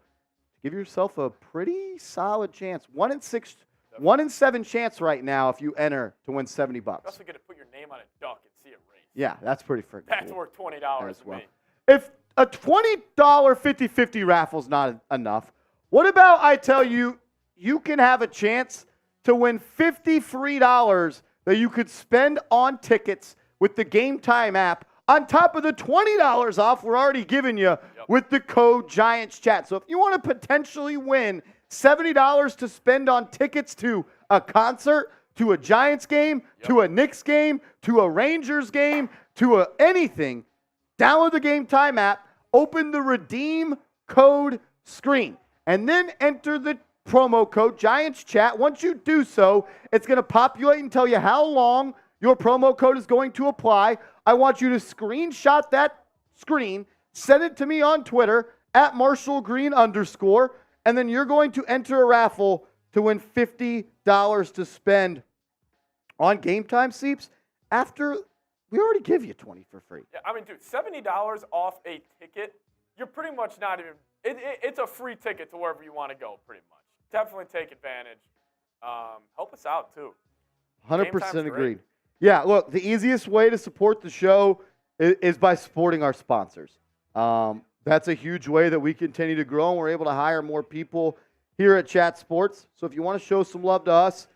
Give yourself a pretty solid chance. 1 in 7 chance right now if you enter to win $70. You also get to put your name on a duck and see it race. Yeah, that's pretty freaking That's cool. worth $20 to me. If a $20 50-50 raffle is not enough, what about I tell you, you can have a chance to win $50 free that you could spend on tickets with the Game Time app on top of the $20 off we're already giving you with the code GIANTSCHAT. So if you want to potentially win $70 to spend on tickets to a concert, to a Giants game, to a Knicks game, to a Rangers game, to anything, download the Game Time app, open the redeem code screen, and then enter the promo code GIANTSCHAT. Once you do so, it's going to populate and tell you how long your promo code is going to apply. I want you to screenshot that screen, send it to me on Twitter @MarshallGreen_, and then you're going to enter a raffle to win $50 to spend on Game Time seats after we already give you 20 for free. Yeah, I mean, dude, $70 off a ticket, you're pretty much not even it's a free ticket to wherever you want to go, pretty much. Definitely take advantage. Help us out, too. 100% agreed. Yeah, look, the easiest way to support the show is by supporting our sponsors. That's a huge way that we continue to grow, and we're able to hire more people here at Chat Sports. So if you want to show some love to us,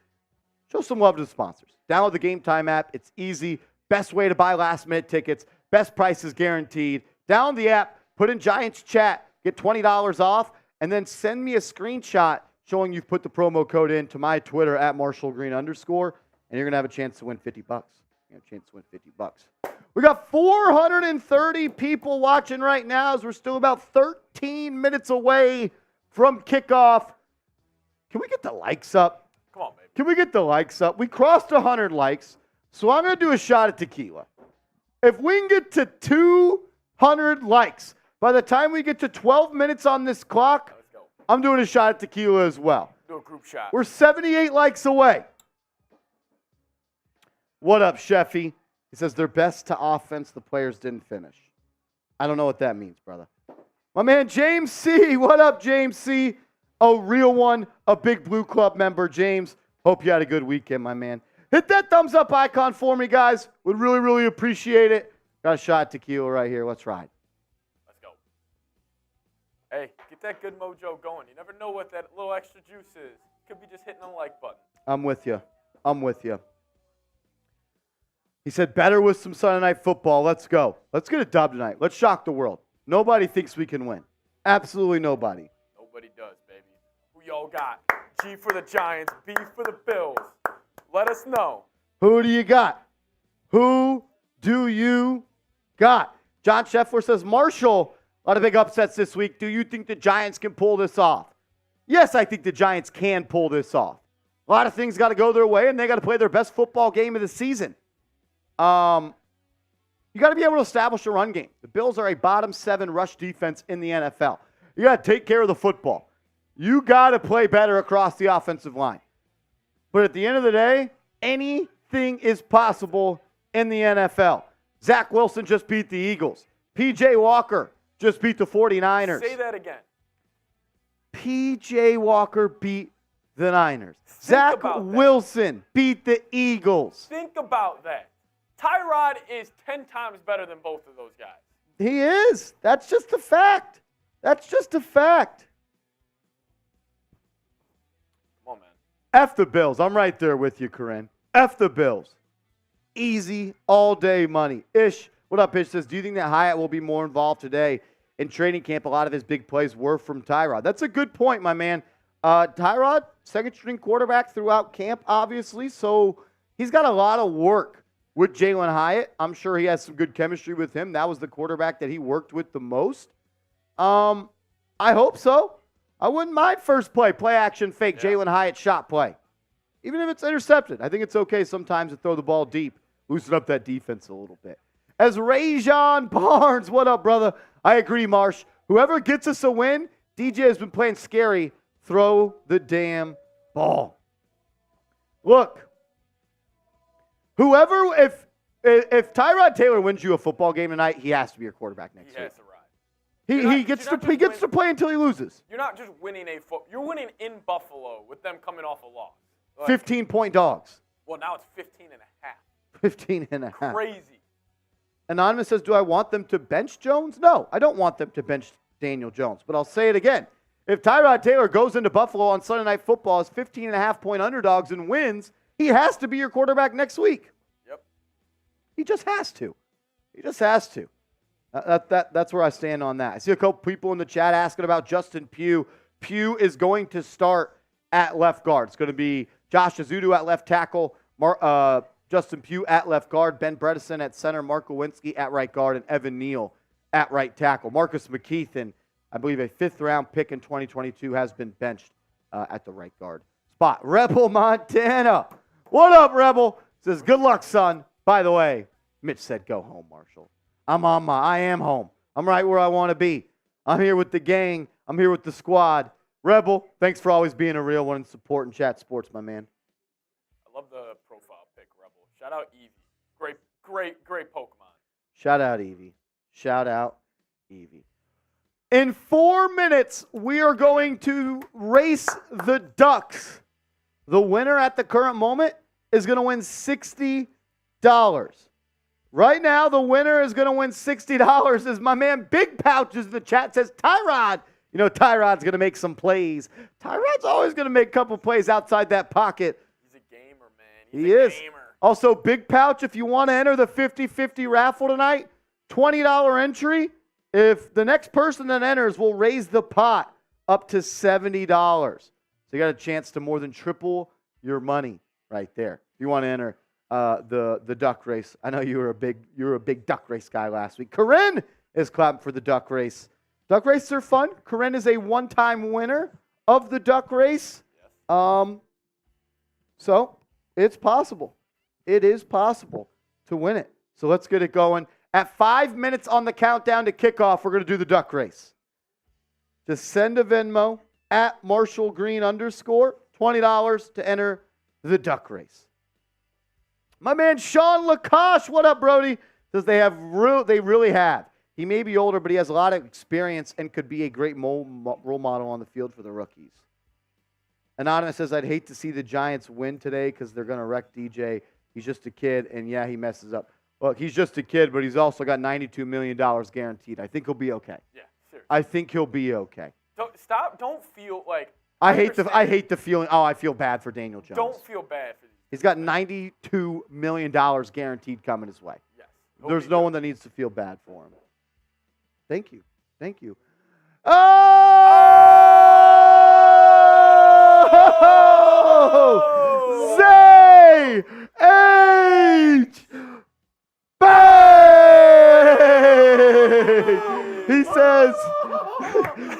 show some love to the sponsors. Download the Game Time app. It's easy. Best way to buy last-minute tickets. Best prices guaranteed. Download the app. Put in Giants Chat. Get $20 off. And then send me a screenshot showing you've put the promo code in to my Twitter @MarshallGreen_, and you're going to have a chance to win $50. You have a chance to win $50. We got 430 people watching right now as we're still about 13 minutes away from kickoff. Can we get the likes up? Come on, baby. Can we get the likes up? We crossed 100 likes, so I'm going to do a shot at tequila. If we can get to 200 likes, by the time we get to 12 minutes on this clock, Let's go. I'm doing a shot at tequila as well. Do a group shot. We're 78 likes away. What up, Sheffy? He says they're best to offense. The players didn't finish. I don't know what that means, brother. My man, James C. What up, James C.? A real one, a big Blue Club member, James. Hope you had a good weekend, my man. Hit that thumbs up icon for me, guys. Would really, really appreciate it. Got a shot at tequila right here. Let's ride. Let's go. Hey, get that good mojo going. You never know what that little extra juice is. Could be just hitting the like button. I'm with you. I'm with you. He said, better with some Sunday Night Football. Let's go. Let's get a dub tonight. Let's shock the world. Nobody thinks we can win. Absolutely nobody. Nobody does, baby. Who y'all got? G for the Giants, B for the Bills. Let us know. Who do you got? Who do you got? John Scheffler says, Marshall, a lot of big upsets this week. Do you think the Giants can pull this off? Yes, I think the Giants can pull this off. A lot of things got to go their way, and they got to play their best football game of the season. You got to be able to establish a run game. The Bills are a bottom 7 rush defense in the NFL. You got to take care of the football. You got to play better across the offensive line. But at the end of the day, anything is possible in the NFL. Zach Wilson just beat the Eagles. P.J. Walker just beat the 49ers. Say that again. P.J. Walker beat the Niners. Zach Wilson beat the Eagles. Think about that. Tyrod is 10 times better than both of those guys. He is. That's just a fact. That's just a fact. Come on, man. F the Bills. I'm right there with you, Corinne. F the Bills. Easy, all-day money. Ish, what up, Ish? Says, do you think that Hyatt will be more involved today? In training camp, a lot of his big plays were from Tyrod. That's a good point, my man. Tyrod, second-string quarterback throughout camp, obviously, so he's got a lot of work with Jalen Hyatt. I'm sure he has some good chemistry with him. That was the quarterback that he worked with the most. I hope so. I wouldn't mind first play action, fake, Jalen Hyatt shot play. Even if it's intercepted, I think it's okay sometimes to throw the ball deep, loosen up that defense a little bit. As Rajon Barnes, what up, brother? I agree, Marsh. Whoever gets us a win, DJ has been playing scary. Throw the damn ball. Look, whoever, if Tyrod Taylor wins you a football game tonight, he has to be your quarterback next year. He has to ride. He gets to play until he loses. You're not just winning you're winning in Buffalo with them coming off a loss. 15-point dogs. Well, now it's 15 and a half. 15 and a half. Crazy. Anonymous says, do I want them to bench Jones? No, I don't want them to bench Daniel Jones. But I'll say it again. If Tyrod Taylor goes into Buffalo on Sunday Night Football as 15.5-point underdogs and wins, he has to be your quarterback next week. Yep. He just has to. He just has to. That's where I stand on that. I see a couple people in the chat asking about Justin Pugh. Pugh is going to start at left guard. It's going to be Josh Azudu at left tackle, Justin Pugh at left guard, Ben Bredesen at center, Mark Lewinsky at right guard, and Evan Neal at right tackle. Marcus McKeithen, I believe a fifth-round pick in 2022, has been benched at the right guard spot. Rebel Montana. What up, Rebel? Says, good luck, son. By the way, Mitch said, go home, Marshall. I am home. I'm right where I want to be. I'm here with the gang. I'm here with the squad. Rebel, thanks for always being a real one and supporting Chat Sports, my man. I love the profile pic, Rebel. Shout out Evie. Great Pokemon. Shout out Evie. Shout out Evie. In 4 minutes, we are going to race the Ducks. The winner at the current moment is going to win $60. Right now, the winner is going to win $60 as my man Big Pouches in the chat says, Tyrod. You know, Tyrod's going to make some plays. Tyrod's always going to make a couple plays outside that pocket. He's a gamer, man. He is. Also, Big Pouch, if you want to enter the 50-50 raffle tonight, $20 entry. If the next person that enters will raise the pot up to $70. So you got a chance to more than triple your money right there. If you want to enter the duck race. I know you were a big duck race guy last week. Corinne is clapping for the duck race. Duck races are fun. Corinne is a one-time winner of the duck race. So it's possible. It is possible to win it. So let's get it going. At 5 minutes on the countdown to kickoff, we're going to do the duck race. Just send a Venmo at Marshall Green _ $20 to enter the duck race. My man Sean Lacoste, what up, Brody? Says they really have. He may be older, but he has a lot of experience and could be a great role model on the field for the rookies. Anonymous says, I'd hate to see the Giants win today because they're going to wreck DJ. He's just a kid, and yeah, he messes up. Look, he's just a kid, but he's also got $92 million guaranteed. I think he'll be okay. Yeah, seriously. I think he'll be okay. Don't feel like... I hate the feeling, I feel bad for Daniel Jones. Don't feel bad for these. He's got $92 million guaranteed coming his way. Yes. There's no one that needs to feel bad for him. Thank you. Thank you. Oh! Zay H. Bang! He says,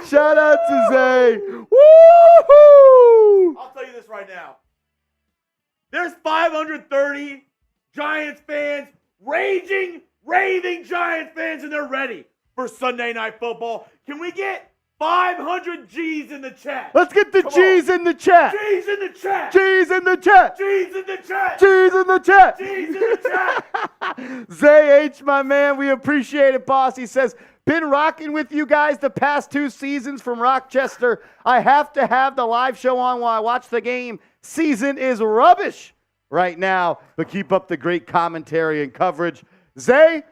shout out to Zay. Woo-hoo! I'll tell you this right now. There's 530 Giants fans, raving Giants fans, and they're ready for Sunday Night Football. Can we get 500 G's in the chat. Let's get the G's in the chat. G's in the chat. G's in the chat. G's in the chat. G's in the chat. G's in the chat. Zay H, my man, we appreciate it, boss. He says, been rocking with you guys the past 2 seasons from Rochester. I have to have the live show on while I watch the game. Season is rubbish right now, but keep up the great commentary and coverage. Zay,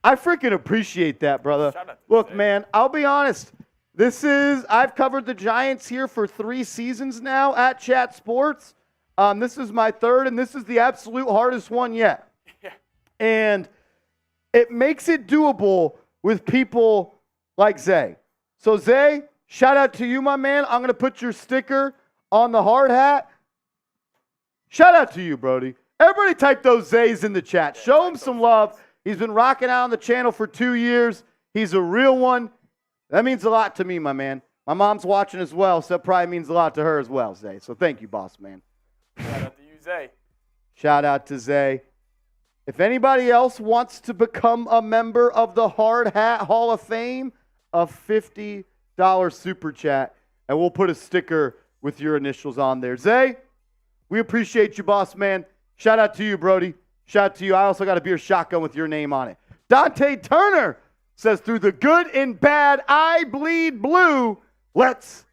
I freaking appreciate that, brother. Look, man, I'll be honest. I've covered the Giants here for 3 seasons now at Chat Sports. This is my 3rd, and this is the absolute hardest one yet. Yeah. And it makes it doable with people like Zay. So, Zay, shout out to you, my man. I'm going to put your sticker on the hard hat. Shout out to you, Brody. Everybody type those Zays in the chat. Show him some love. He's been rocking out on the channel for 2 years. He's a real one. That means a lot to me, my man. My mom's watching as well, so that probably means a lot to her as well, Zay. So thank you, boss man. Shout out to you, Zay. Shout out to Zay. If anybody else wants to become a member of the Hard Hat Hall of Fame, a $50 super chat, and we'll put a sticker with your initials on there. Zay, we appreciate you, boss man. Shout out to you, Brody. Shout out to you. I also got a beer shotgun with your name on it. Dante Turner says, through the good and bad, I bleed blue. Let's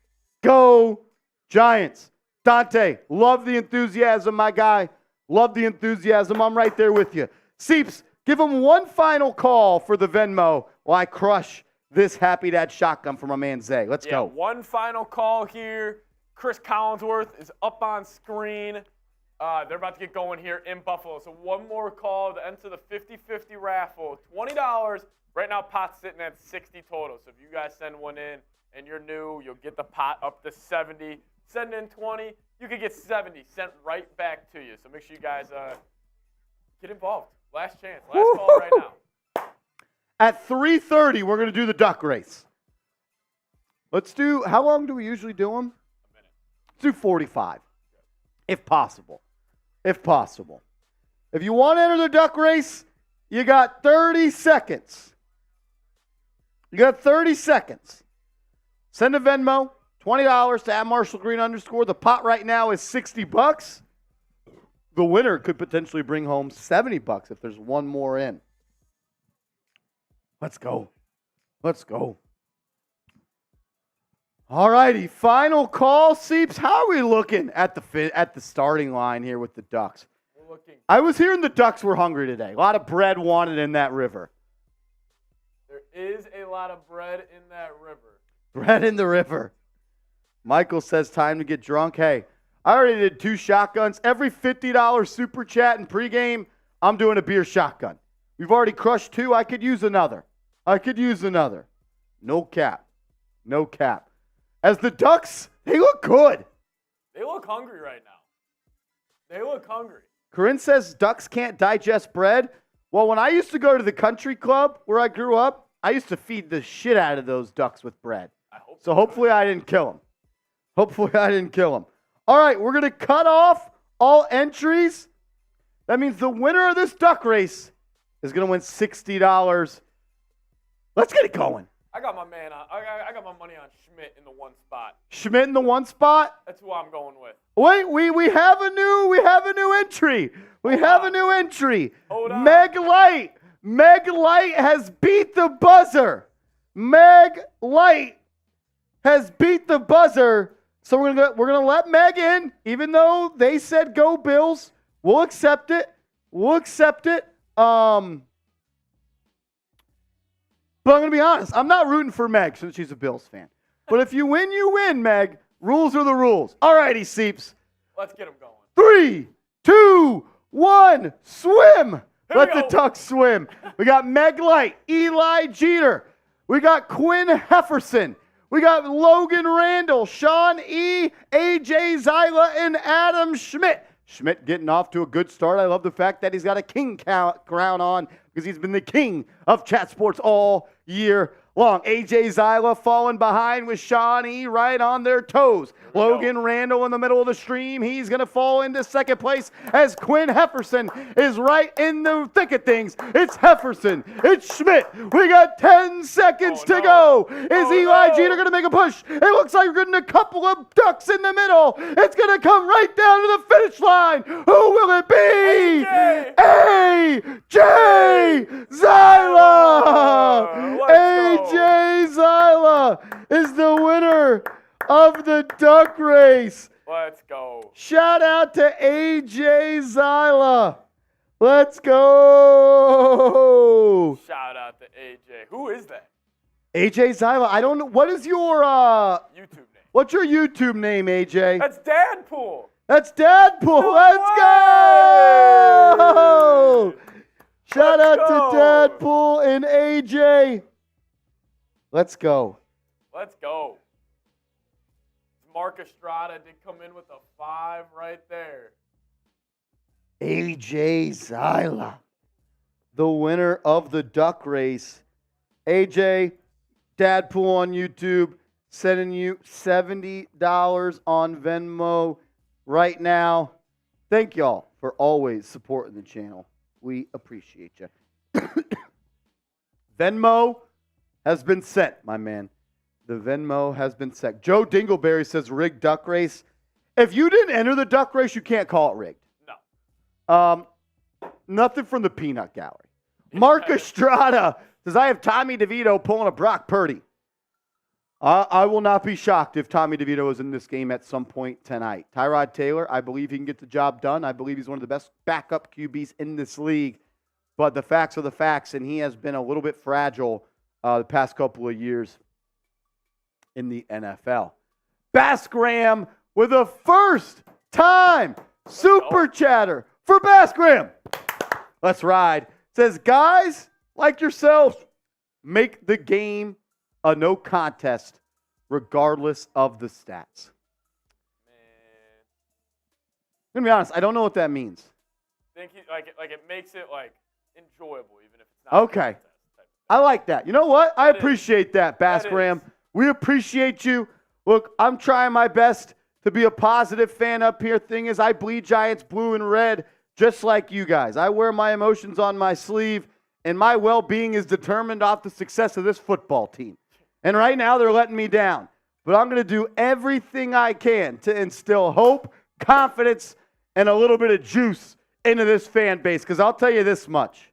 go, Giants. Dante, love the enthusiasm, my guy. Love the enthusiasm. I'm right there with you. Seeps, give him one final call for the Venmo while I crush this Happy Dad shotgun for my man Zay. Let's go. One final call here. Chris Collinsworth is up on screen. They're about to get going here in Buffalo. So one more call to enter the 50-50 raffle. $20. Right now, pot's sitting at 60 total. So if you guys send one in and you're new, you'll get the pot up to 70. Send in 20, you could get 70 sent right back to you. So make sure you guys get involved. Last chance. Last call right now. At 3:30, we're going to do the duck race. Let's do, how long do we usually do them? A minute. Let's do 45, if possible. If possible. If you want to enter the duck race, you got 30 seconds. You got 30 seconds. Send a Venmo, $20 to @MarshallGreen _. The pot right now is $60. The winner could potentially bring home $70 if there's one more in. Let's go. Let's go. All righty, final call, Seeps. How are we looking at the starting line here with the Ducks? We're looking. I was hearing the Ducks were hungry today. A lot of bread wanted in that river. There is a lot of bread in that river. Bread in the river. Michael says time to get drunk. Hey, I already did 2 shotguns. Every $50 super chat and pregame, I'm doing a beer shotgun. We've already crushed 2. I could use another. No cap. No cap. As the Ducks, they look good. They look hungry right now. They look hungry. Corinne says Ducks can't digest bread. Well, when I used to go to the country club where I grew up, I used to feed the shit out of those ducks with bread. So hopefully I didn't kill them. All right, we're going to cut off all entries. That means the winner of this duck race is going to win $60. Let's get it going. I got my man on. I got my money on Schmidt in the one spot. Schmidt in the one spot? That's who I'm going with. Wait, we have a new entry. Hold on. Meg Light has beat the buzzer. Meg Light has beat the buzzer. So we're gonna let Meg in, even though they said go Bills. We'll accept it. But I'm gonna be honest. I'm not rooting for Meg since she's a Bills fan. But if you win, you win, Meg. Rules are the rules. All righty, Seeps. Let's get them going. 3, 2, 1, swim. Let we the go. Ducks swim. We got Meg Light, Eli Jeter. We got Quinn Hefferson. We got Logan Randall, Sean E., AJ Zyla, and Adam Schmidt. Schmidt getting off to a good start. I love the fact that he's got a king crown on because he's been the king of chat sports all year long. A.J. Zyla falling behind with Shawnee right on their toes. Logan Randall in the middle of the stream. He's going to fall into second place as Quinn Hefferson is right in the thick of things. It's Hefferson. It's Schmidt. We got 10 seconds to go. Is Eli Jeter going to make a push? It looks like we're getting a couple of ducks in the middle. It's going to come right down to the finish line. Who will it be? A.J. Zyla. A.J. Zyla is the winner of the duck race. Let's go. Shout out to A.J. Zyla. Let's go. Shout out to AJ. Who is that? A.J. Zyla. I don't know. What is your YouTube name. What's your YouTube name, A.J.? That's Dadpool. That's Dadpool. No Let's go. Shout out to Dadpool and A.J. Let's go. Let's go. Mark Estrada did come in with a 5 right there. A.J. Zyla, the winner of the duck race. A.J., Dadpool on YouTube, sending you $70 on Venmo right now. Thank y'all for always supporting the channel. We appreciate you. Venmo has been sent, my man. The Venmo has been sent. Joe Dingleberry says rigged duck race. If you didn't enter the duck race, you can't call it rigged. No. Nothing from the peanut gallery. Mark Estrada says, I have Tommy DeVito pulling a Brock Purdy. I will not be shocked if Tommy DeVito is in this game at some point tonight. Tyrod Taylor, I believe he can get the job done. I believe he's one of the best backup QBs in this league. But the facts are the facts, and he has been a little bit fragile the past couple of years in the NFL. Bass Graham with a first-time super chatter for Bass Graham. Let's ride. Says, guys like yourselves, make the game a no contest regardless of the stats. I'm going to be honest, I don't know what that means. I think it makes it enjoyable even if it's not. Okay. I like that. You know what? I appreciate that, Bass Graham. We appreciate you. Look, I'm trying my best to be a positive fan up here. Thing is, I bleed Giants blue and red just like you guys. I wear my emotions on my sleeve, and my well-being is determined off the success of this football team. And right now, they're letting me down. But I'm going to do everything I can to instill hope, confidence, and a little bit of juice into this fan base. Because I'll tell you this much.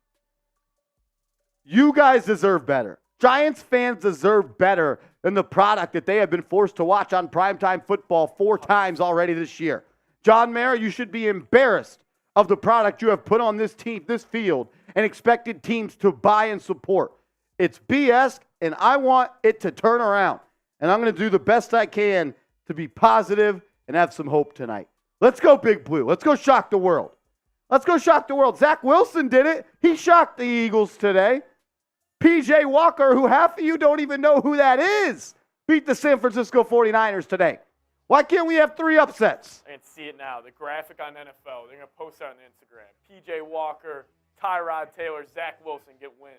You guys deserve better. Giants fans deserve better than the product that they have been forced to watch on primetime football 4 times already this year. John Mara, you should be embarrassed of the product you have put on this team, this field, and expected teams to buy and support. It's BS, and I want it to turn around. And I'm going to do the best I can to be positive and have some hope tonight. Let's go, Big Blue. Let's go shock the world. Let's go shock the world. Zach Wilson did it. He shocked the Eagles today. P.J. Walker, who half of you don't even know who that is, beat the San Francisco 49ers today. Why can't we have 3 upsets? I can see it now. The graphic on NFL. They're going to post it on Instagram. P.J. Walker, Tyrod Taylor, Zach Wilson get wins.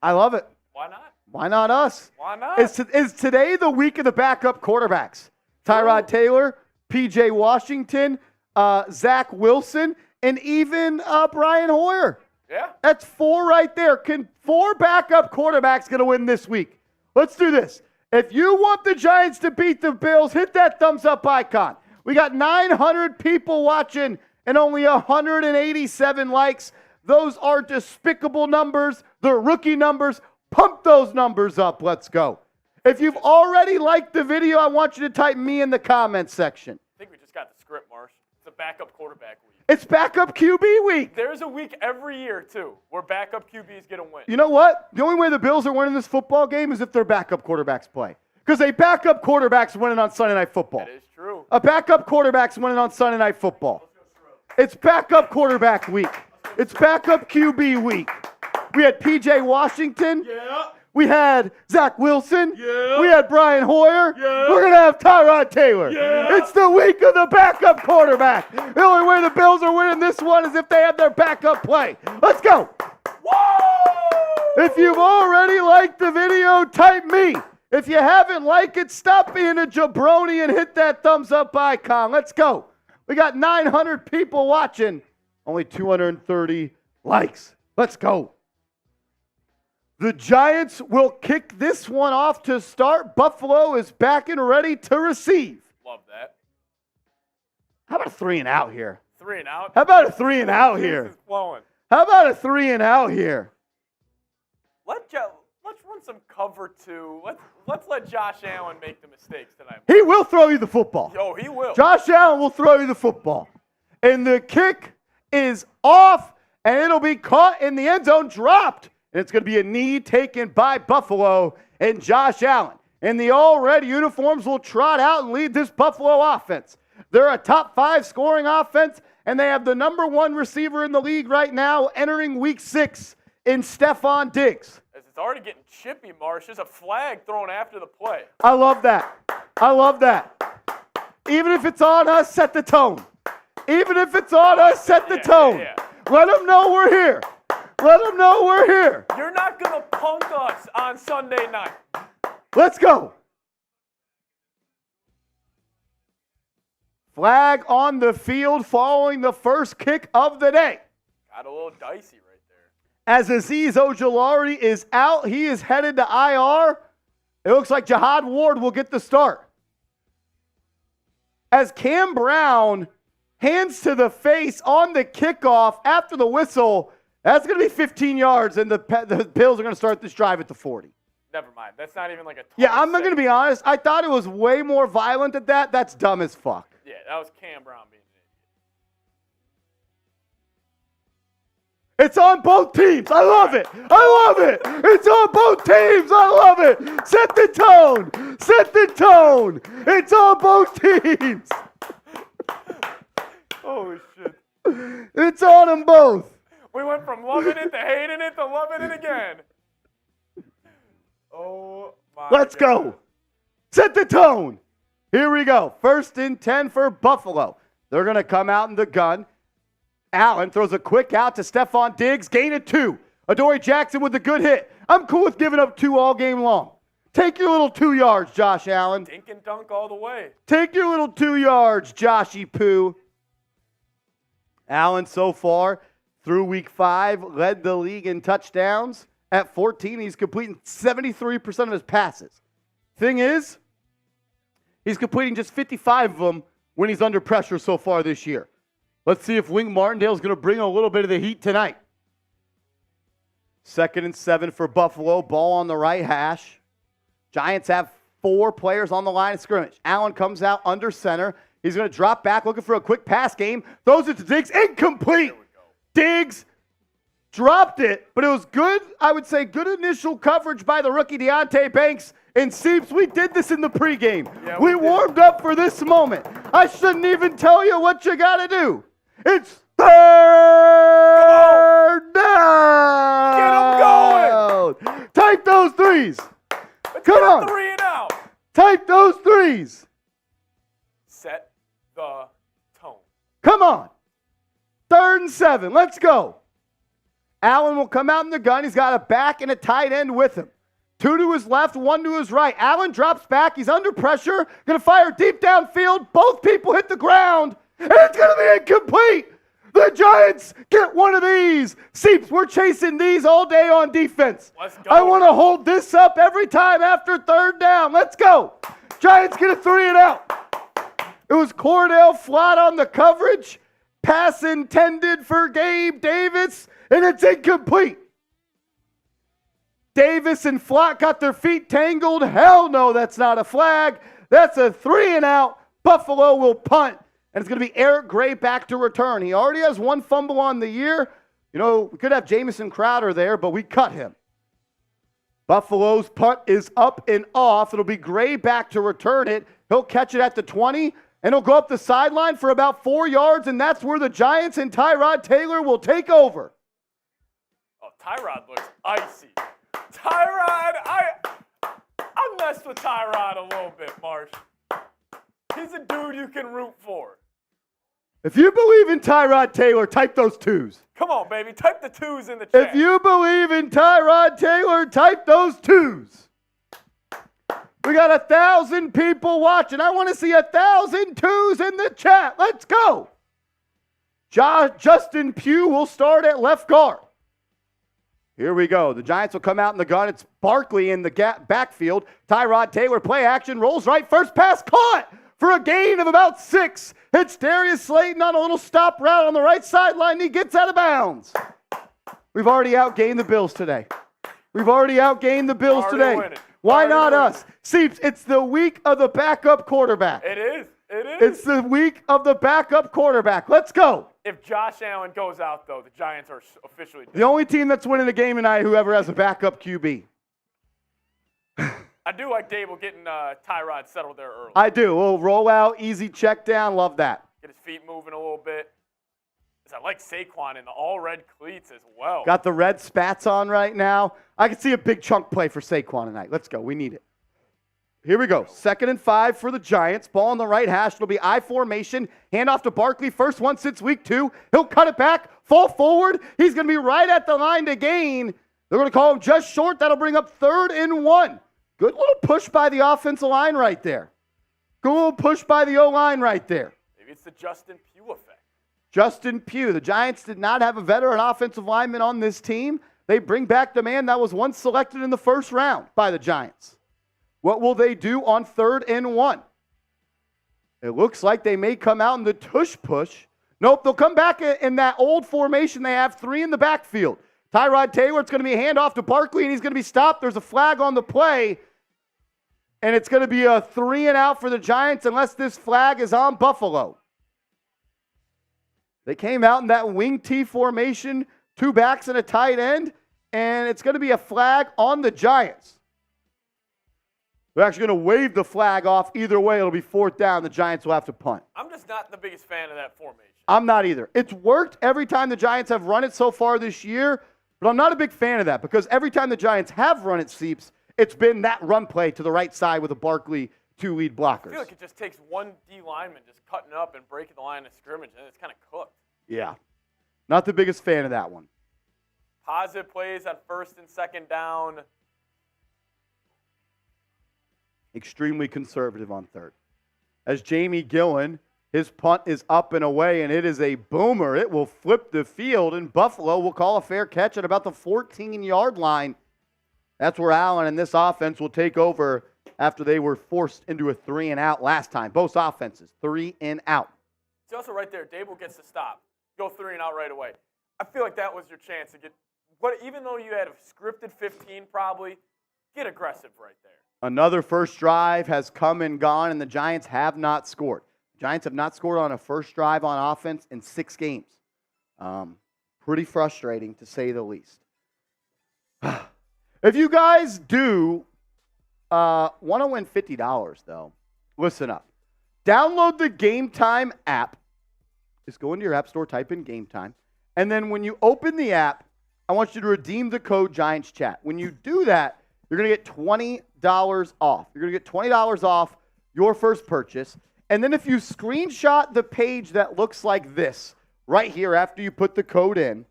I love it. Why not? Why not us? Why not? Is today the week of the backup quarterbacks? Tyrod Taylor, P.J. Washington, Zach Wilson, and even Brian Hoyer. Yeah. That's 4 right there. Can 4 backup quarterbacks going to win this week? Let's do this. If you want the Giants to beat the Bills, hit that thumbs up icon. We got 900 people watching and only 187 likes. Those are despicable numbers. They're rookie numbers. Pump those numbers up. Let's go. If you've already liked the video, I want you to type me in the comments section. I think we just got the script, Marsh. It's a backup quarterback week. It's backup QB week. There's a week every year, too, where backup QBs get a win. You know what? The only way the Bills are winning this football game is if their backup quarterbacks play. Because a backup quarterback's winning on Sunday Night Football. That is true. A backup quarterback's winning on Sunday Night Football. It's backup quarterback week. It's backup QB week. We had P.J. Washington. Yeah. We had Zach Wilson. Yeah. We had Brian Hoyer. Yeah. We're going to have Tyrod Taylor. Yeah. It's the week of the backup quarterback. The only way the Bills are winning this one is if they have their backup play. Let's go. Whoa! If you've already liked the video, type me. If you haven't liked it, stop being a jabroni and hit that thumbs up icon. Let's go. We got 900 people watching, only 230 likes. Let's go. The Giants will kick this one off to start. Buffalo is back and ready to receive. Love that. How about a 3 and out here? 3 and out. How about a 3 and out Juice here? is flowing. How about a 3 and out here? Let's run some cover 2. Let's let Josh Allen make the mistakes tonight. He will throw you the football. Yo, he will. Josh Allen will throw you the football. And the kick is off, and it'll be caught in the end zone, dropped. And it's going to be a knee taken by Buffalo and Josh Allen. And the all-red uniforms will trot out and lead this Buffalo offense. They're a top 5 scoring offense, and they have the number 1 receiver in the league right now entering week 6 in Stephon Diggs. As it's already getting chippy, Marsh. There's a flag thrown after the play. I love that. I love that. Even if it's on us, set the tone. Even if it's on us, set the tone. Yeah. Let them know we're here. Let them know we're here. You're not going to punk us on Sunday night. Let's go. Flag on the field following the first kick of the day. Got a little dicey right there. As Azeez Ojulari is out, he is headed to IR. It looks like Jihad Ward will get the start. As Cam Brown hands to the face on the kickoff after the whistle, that's going to be 15 yards, and the Bills are going to start this drive at the 40. Never mind. That's not even like a 20 Yeah, I'm going to be honest. I thought it was way more violent than that. That's dumb as fuck. Yeah, that was Cam Brown being an idiot. It's on both teams. I love it. I love it. It's on both teams. I love it. Set the tone. Set the tone. It's on both teams. Holy shit. It's on them both. We went from loving it to hating it to loving it again. Oh, my Let's God. go. Set the tone. Here we go. 1st and 10 for Buffalo. They're going to come out in the gun. Allen throws a quick out to Stephon Diggs. Gain of 2. Adoree Jackson with a good hit. I'm cool with giving up 2 all game long. Take your little 2 yards, Josh Allen. Dink and dunk all the way. Take your little 2 yards, Joshy Poo. Allen so far through week 5 led the league in touchdowns. At 14, he's completing 73% of his passes. Thing is, he's completing just 55 of them when he's under pressure so far this year. Let's see if Wing Martindale's going to bring a little bit of the heat tonight. 2nd and 7 for Buffalo. Ball on the right hash. Giants have 4 players on the line of scrimmage. Allen comes out under center. He's going to drop back looking for a quick pass game. Throws it to Diggs. Incomplete. Diggs dropped it, but it was good, I would say, good initial coverage by the rookie Deonte Banks. And Seeps, we did this in the pregame. Yeah, we warmed up for this moment. I shouldn't even tell you what you got to do. It's 3rd down. Get him going. Type those 3s. Let's Come get on. 3 and out. Type those 3s. Set the tone. Come on. 3rd and 7. Let's go. Allen will come out in the gun. He's got a back and a tight end with him. 2 to his left, 1 to his right. Allen drops back. He's under pressure. Going to fire deep downfield. Both people hit the ground. And it's going to be incomplete. The Giants get one of these. Seeps, we're chasing these all day on defense. Let's go. I want to hold this up every time after 3rd down. Let's go. Giants get a 3 and out. It was Cordell flat on the coverage. Pass intended for Gabe Davis, and it's incomplete. Davis and Flott got their feet tangled. Hell no, that's not a flag. That's a 3 and out. Buffalo will punt, and it's going to be Eric Gray back to return. He already has 1 fumble on the year. You know, we could have Jamison Crowder there, but we cut him. Buffalo's punt is up and off. It'll be Gray back to return it. He'll catch it at the 20, and he'll go up the sideline for about 4 yards, and that's where the Giants and Tyrod Taylor will take over. Oh, Tyrod looks icy. Tyrod, I messed with Tyrod a little bit, Marsh. He's a dude you can root for. If you believe in Tyrod Taylor, type those twos. Come on, baby. Type the twos in the chat. If you believe in Tyrod Taylor, type those twos. We got 1,000 people watching. I want to see 1,000 twos in the chat. Let's go. Justin Pugh will start at left guard. Here we go. The Giants will come out in the gun. It's Barkley in the backfield. Tyrod Taylor, play action, rolls right. First pass caught for a gain of about 6. It's Darius Slayton on a little stop route on the right sideline. He gets out of bounds. We've already outgained the Bills today. Winning. Why not us? Seeps, it's the week of the backup quarterback. It is. It's the week of the backup quarterback. Let's go. If Josh Allen goes out, though, the Giants are officially dead. The only team that's winning the game tonight, whoever has a backup QB. I do like Dable getting Tyrod settled there early. I do. A little rollout, easy check down. Love that. Get his feet moving a little bit. I like Saquon in the all-red cleats as well. Got the red spats on right now. I can see a big chunk play for Saquon tonight. Let's go. We need it. Here we go. 2nd and 5 for the Giants. Ball on the right hash. It'll be I formation. Hand off to Barkley. First one since week 2. He'll cut it back. Fall forward. He's going to be right at the line to gain. They're going to call him just short. That'll bring up 3rd and 1. Good little push by the offensive line right there. Good little push by the O-line right there. Maybe it's the Justin Pugh effect. Justin Pugh. The Giants did not have a veteran offensive lineman on this team. They bring back the man that was once selected in the 1st round by the Giants. What will they do on 3rd and 1? It looks like they may come out in the tush push. Nope, they'll come back in that old formation. They have 3 in the backfield. Tyrod Taylor, it's going to be a handoff to Barkley, and he's going to be stopped. There's a flag on the play, and it's going to be a 3 and out for the Giants unless this flag is on Buffalo. They came out in that wing T formation, 2 backs and a tight end, and it's going to be a flag on the Giants. They're actually going to wave the flag off. Either way, it'll be 4th down. The Giants will have to punt. I'm just not the biggest fan of that formation. I'm not either. It's worked every time the Giants have run it so far this year, but I'm not a big fan of that because every time the Giants have run it, Seeps, it's been that run play to the right side with a Barkley 2 lead blockers. I feel like it just takes one D lineman just cutting up and breaking the line of scrimmage, and it's kind of cooked. Yeah. Not the biggest fan of that one. Positive plays on 1st and 2nd down. Extremely conservative on 3rd. As Jamie Gillen, his punt is up and away, and it is a boomer. It will flip the field, and Buffalo will call a fair catch at about the 14-yard line. That's where Allen and this offense will take over after they were forced into a 3 and out last time. Both offenses, 3 and out. See, also right there, Dable gets to stop. Go 3 and out right away. I feel like that was your chance to get, even though you had a scripted 15 probably, get aggressive right there. Another first drive has come and gone, and the Giants have not scored. Giants have not scored on a first drive on offense in 6 games. Pretty frustrating, to say the least. If you guys do want to win $50, though, listen up. Download the Game Time app. Just go into your app store, type in Game Time. And then when you open the app, I want you to redeem the code Giants Chat. When you do that, you're going to get $20 off. You're going to get $20 off your first purchase. And then if you screenshot the page that looks like this right here after you put the code in,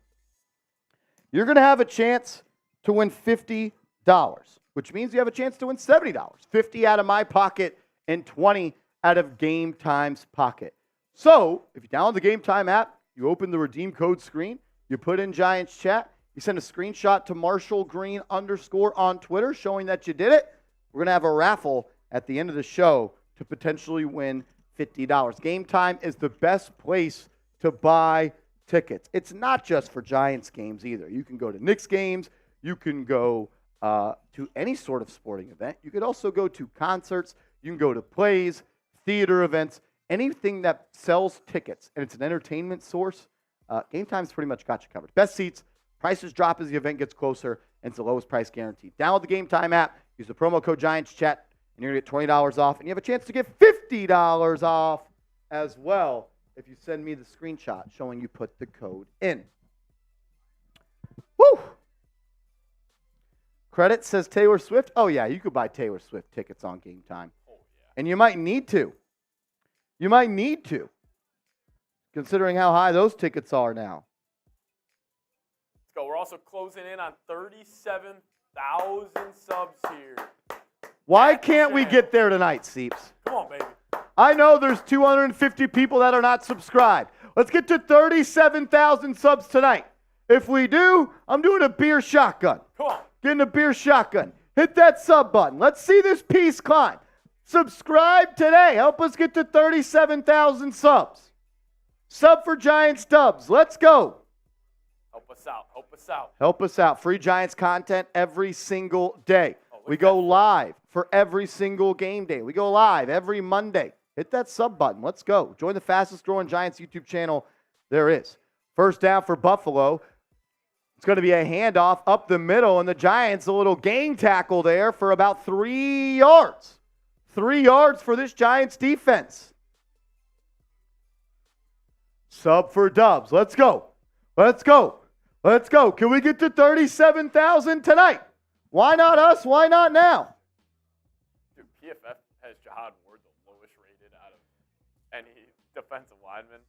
you're going to have a chance to win $50, which means you have a chance to win $70. $50 out of my pocket and $20 out of Game Time's pocket. So if you download the Game Time app, you open the redeem code screen, you put in Giants Chat, you send a screenshot to _Green_ on Twitter showing that you did it. We're going to have a raffle at the end of the show to potentially win $50. Game Time is the best place to buy tickets. It's not just for Giants games either. You can go to Knicks games. You can go to any sort of sporting event. You could also go to concerts. You can go to plays, theater events, anything that sells tickets, and it's an entertainment source. Game Time's pretty much got you covered. Best seats. Prices drop as the event gets closer, and it's the lowest price guaranteed. Download the Game Time app, use the promo code GiantsChat, and you're going to get $20 off, and you have a chance to get $50 off as well if you send me the screenshot showing you put the code in. Woo! Credit says Taylor Swift. Oh, yeah, you could buy Taylor Swift tickets on Game Time. Oh, yeah. And you might need to. You might need to. considering how high those tickets are now. Let's go. We're also closing in on 37,000 subs here. Why can't we get there tonight, Seeps? Come on, baby. I know there's 250 people that are not subscribed. Let's get to 37,000 subs tonight. If we do, I'm doing a beer shotgun. Come on. Getting a beer shotgun. Hit that sub button. Let's see this piece climb. Subscribe today. Help us get to 37,000 subs. Sub for Giants Dubs. Let's go. Help us out. Help us out. Help us out. Free Giants content every single day. We go live for every single game day. We go live every Monday. Hit that sub button. Let's go. Join the fastest growing Giants YouTube channel there is. First down for Buffalo. It's going to be a handoff up the middle, and the Giants a little gang tackle there for about 3 yards. 3 yards for this Giants defense. Sub for Dubs. Let's go. Let's go. Let's go. Can we get to 37,000 tonight? Why not us? Why not now? Dude, PFF has Jahad Ward the lowest rated out of any defensive lineman.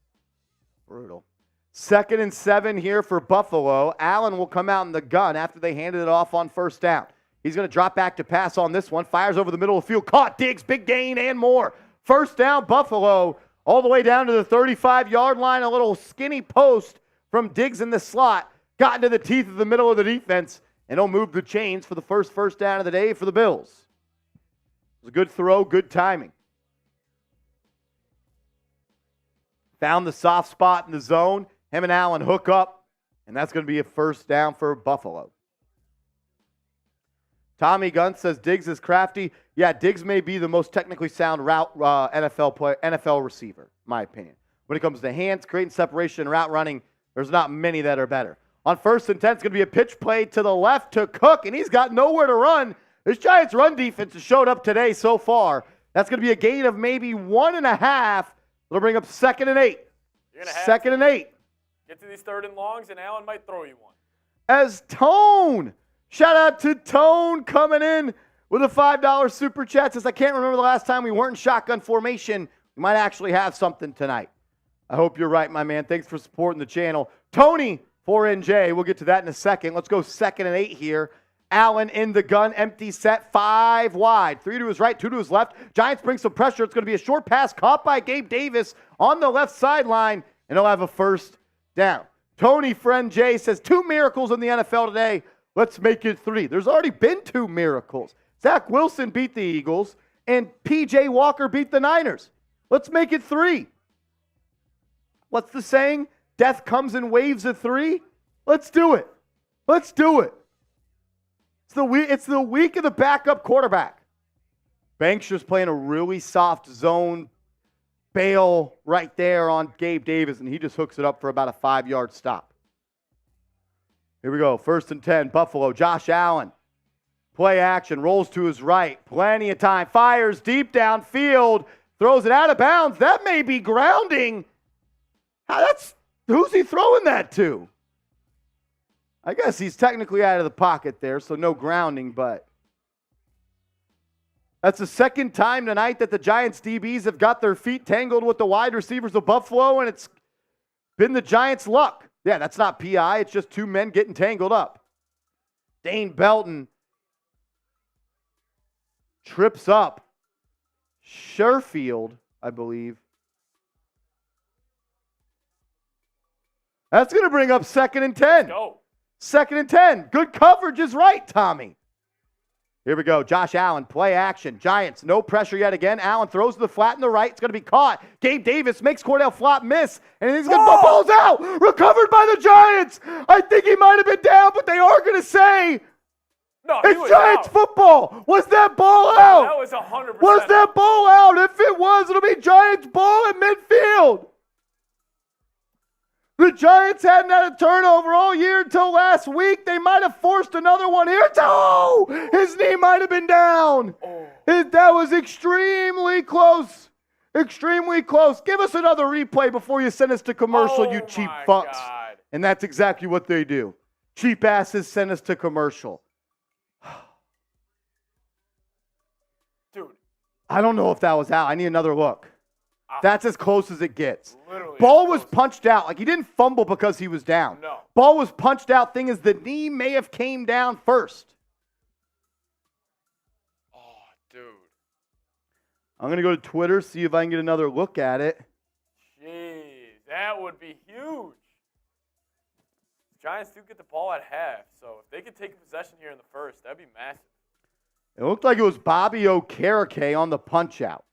Brutal. 2nd and 7 here for Buffalo. Allen will come out in the gun after they handed it off on first down. He's going to drop back to pass on this one. Fires over the middle of the field. Caught. Diggs. Big gain and more. First down, Buffalo. All the way down to the 35-yard line. A little skinny post from Diggs in the slot. Got into the teeth of the middle of the defense. And he'll move the chains for the first down of the day for the Bills. It was a good throw, good timing. Found the soft spot in the zone. Him and Allen hook up, and that's going to be a first down for Buffalo. Tommy Gunn says Diggs is crafty. Yeah, Diggs may be the most technically sound route NFL receiver, in my opinion. When it comes to hands, creating separation, and route running, there's not many that are better. On 1st and 10, it's going to be a pitch play to the left to Cook, and he's got nowhere to run. This Giants run defense has showed up today so far. That's going to be a gain of maybe 1.5. It'll bring up 2nd and 8. 2nd and 8. Get to these 3rd and longs, and Allen might throw you one. As Tone, shout out to Tone coming in with a $5 super chat. Says, I can't remember the last time we weren't in shotgun formation. We might actually have something tonight. I hope you're right, my man. Thanks for supporting the channel. Tony, 4NJ. We'll get to that in a second. Let's go 2nd and 8 here. Allen in the gun, empty set, 5 wide. 3 to his right, 2 to his left. Giants bring some pressure. It's going to be a short pass caught by Gabe Davis on the left sideline, and he'll have a first down. Tony, friend Jay, says 2 miracles in the NFL today. Let's make it 3. There's already been 2 miracles. Zach Wilson beat the Eagles, and P.J. Walker beat the Niners. Let's make it 3. What's the saying? Death comes in waves of 3. Let's do it. Let's do it. It's the week of the backup quarterback. Banks just playing a really soft zone bail right there on Gabe Davis, and he just hooks it up for about a 5-yard stop. Here we go. 1st and 10, Buffalo. Josh Allen. Play action. Rolls to his right. Plenty of time. Fires deep downfield. Throws it out of bounds. That may be grounding. Who's he throwing that to? I guess he's technically out of the pocket there, so no grounding, but that's the 2nd time tonight that the Giants DBs have got their feet tangled with the wide receivers of Buffalo, and it's been the Giants' luck. Yeah, that's not PI. It's just 2 men getting tangled up. Dane Belton trips up Sherfield, I believe. That's going to bring up 2nd and 10. Go. 2nd and 10. Good coverage is right, Tommy. Here we go. Josh Allen, play action. Giants, no pressure yet again. Allen throws to the flat in the right. It's going to be caught. Gabe Davis makes Cordell Flott miss, and he's going to balls out. Recovered by the Giants. I think he might have been down, but they are going to say No, it's Giants football. Was that ball out? That was 100%. Was that ball out? If it was, it'll be Giants ball at midfield. The Giants hadn't had a turnover all year until last week. They might have forced another one here. Oh, his knee might have been down. Oh. That was extremely close. Extremely close. Give us another replay before you send us to commercial, you cheap fucks. God. And that's exactly what they do. Cheap asses send us to commercial. Dude. I don't know if that was out. I need another look. That's as close as it gets. Literally. really Ball was close. punched out. Like, he didn't fumble because he was down. No. Ball was punched out. Thing is, the knee may have came down first. Oh, dude. I'm going to go to Twitter, see if I can get another look at it. Jeez, that would be huge. Giants do get the ball at half, so if they could take possession here in the first, that'd be massive. It looked like it was Bobby Okereke on the punch-out.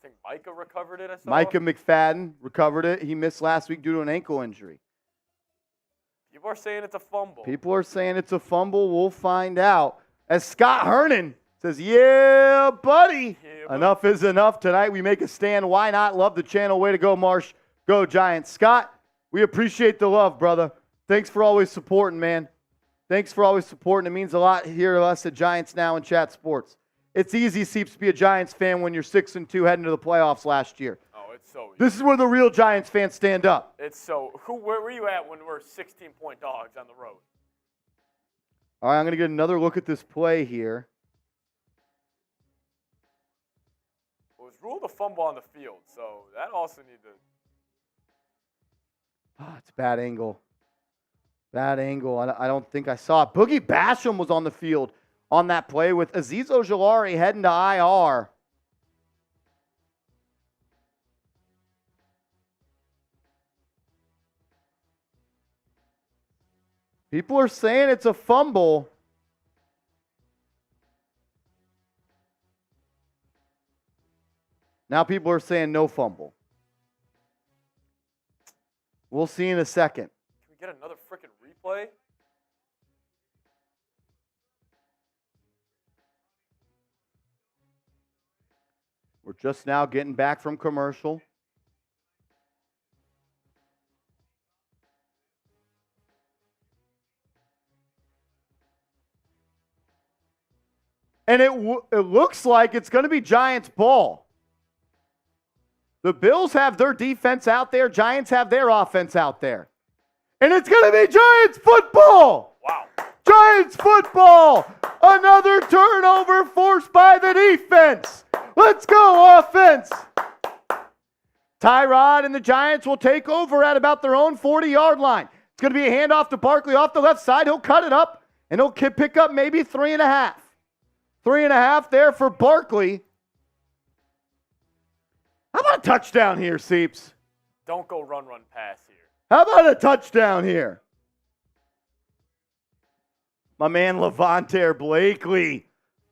I think Micah recovered it, I saw. Micah McFadden recovered it. He missed last week due to an ankle injury. People are saying it's a fumble. People are saying it's a fumble. We'll find out. As Scott Hernan says, yeah, buddy. Yeah, buddy. Enough is enough. Tonight we make a stand. Why not? Love the channel. Way to go, Marsh. Go, Giants. Scott, we appreciate the love, brother. Thanks for always supporting, man. Thanks for always supporting. It means a lot here to us at Giants Now and Chat Sports. It's easy, Seeps, to be a Giants fan when you're 6-2 heading to the playoffs last year. Oh, it's so easy. This is where the real Giants fans stand up. It's so. Where were you at when we're 16-point dogs on the road? All right, I'm going to get another look at this play here. It was ruled a fumble on the field, so that also needed to. Oh, it's a bad angle. Bad angle. I don't think I saw it. Boogie Basham was on the field on that play with Azeez Ojulari heading to IR. People are saying it's a fumble. Now people are saying no fumble. We'll see in a second. Can we get another freaking replay? We're just now getting back from commercial. And it looks like it's going to be Giants ball. The Bills have their defense out there. Giants have their offense out there. And it's going to be Giants football. Wow. Giants football. Another turnover forced by the defense. Let's go, offense. Tyrod and the Giants will take over at about their own 40-yard line. It's going to be a handoff to Barkley off the left side. He'll cut it up, and he'll pick up maybe 3.5. 3.5 there for Barkley. How about a touchdown here, Seeps? Don't go run pass here. How about a touchdown here? My man Levante Blakely,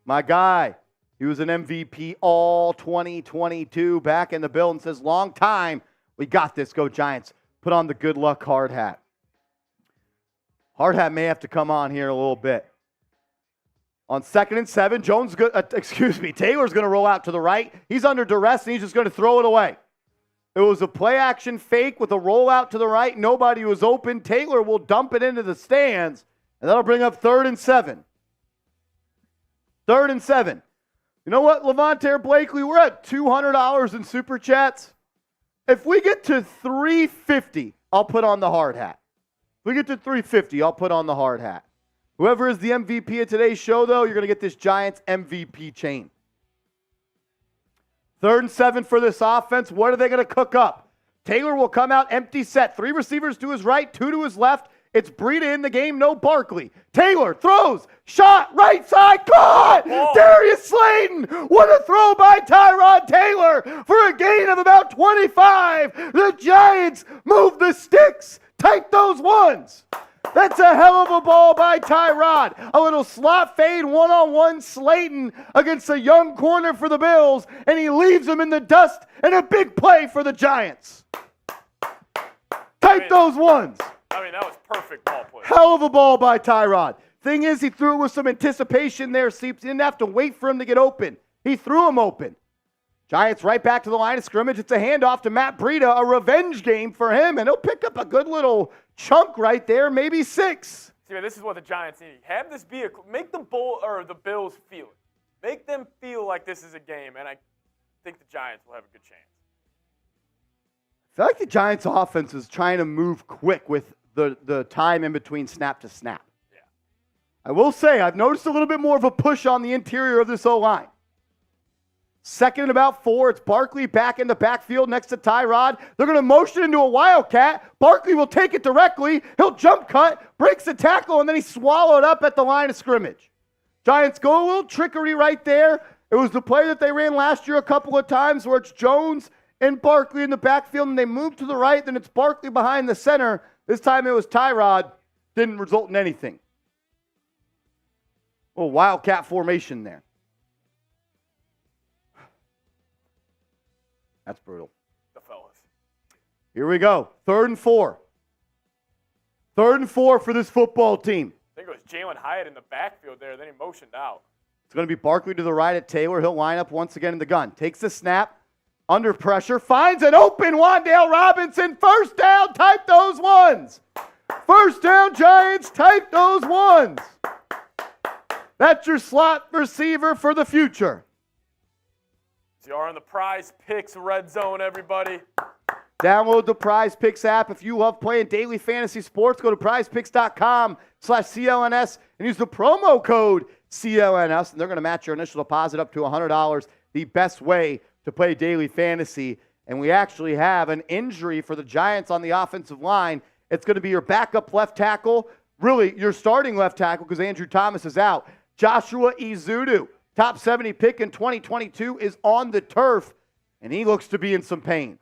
my guy. He was an MVP all 2022 back in the building. Says, long time. We got this. Go Giants. Put on the good luck hard hat. Hard hat may have to come on here a little bit. On 2nd and 7, Taylor's going to roll out to the right. He's under duress, and he's just going to throw it away. It was a play-action fake with a rollout to the right. Nobody was open. Taylor will dump it into the stands, and that'll bring up 3rd and 7. 3rd and 7. You know what, Levante Blakely? We're at $200 in Super Chats. If we get to 350, I'll put on the hard hat. If we get to 350, I'll put on the hard hat. Whoever is the MVP of today's show, though, you're going to get this Giants MVP chain. 3rd and 7 for this offense. What are they going to cook up? Taylor will come out empty set. 3 receivers to his right, 2 to his left. It's Breida in the game, no Barkley. Taylor throws, shot, right side, caught! Oh. Darius Slayton! What a throw by Tyrod Taylor for a gain of about 25. The Giants move the sticks. Type those ones. That's a hell of a ball by Tyrod. A little slot fade, one-on-one Slayton against a young corner for the Bills, and he leaves him in the dust, and a big play for the Giants. Type those ones. I mean, that was perfect ball play. Hell of a ball by Tyrod. Thing is, he threw it with some anticipation there, Seeps. He didn't have to wait for him to get open. He threw him open. Giants right back to the line of scrimmage. It's a handoff to Matt Breida, a revenge game for him, and he'll pick up a good little chunk right there, maybe 6. See, man, this is what the Giants need. Have this be make the Bills feel it. Make them feel like this is a game, and I think the Giants will have a good chance. I feel like the Giants' offense is trying to move quick with the time in between snap to snap. Yeah. I will say, I've noticed a little bit more of a push on the interior of this O-line. Second and about 4. It's Barkley back in the backfield next to Tyrod. They're going to motion into a Wildcat. Barkley will take it directly. He'll jump cut, breaks the tackle, and then he's swallowed up at the line of scrimmage. Giants go a little trickery right there. It was the play that they ran last year a couple of times where it's Jones and Barkley in the backfield, and they move to the right. Then it's Barkley behind the center. This time it was Tyrod. Didn't result in anything. A little Wildcat formation there. That's brutal. The fellas. Here we go. 3rd and 4. 3rd and 4 for this football team. I think it was Jalen Hyatt in the backfield there. Then he motioned out. It's going to be Barkley to the right at Taylor. He'll line up once again in the gun. Takes the snap. Under pressure. Finds an open Wan'Dale Robinson. First down. Type those ones. First down, Giants. Type those ones. That's your slot receiver for the future. You are on the Prize Picks red zone, everybody. Download the Prize Picks app. If you love playing daily fantasy sports, go to prizepicks.com/CLNS and use the promo code CLNS, and they're going to match your initial deposit up to $100, the best way to play daily fantasy. And we actually have an injury for the Giants on the offensive line. It's going to be your backup left tackle, really your starting left tackle because Andrew Thomas is out. Joshua Ezeudu. Top 70 pick in 2022 is on the turf, and he looks to be in some pain.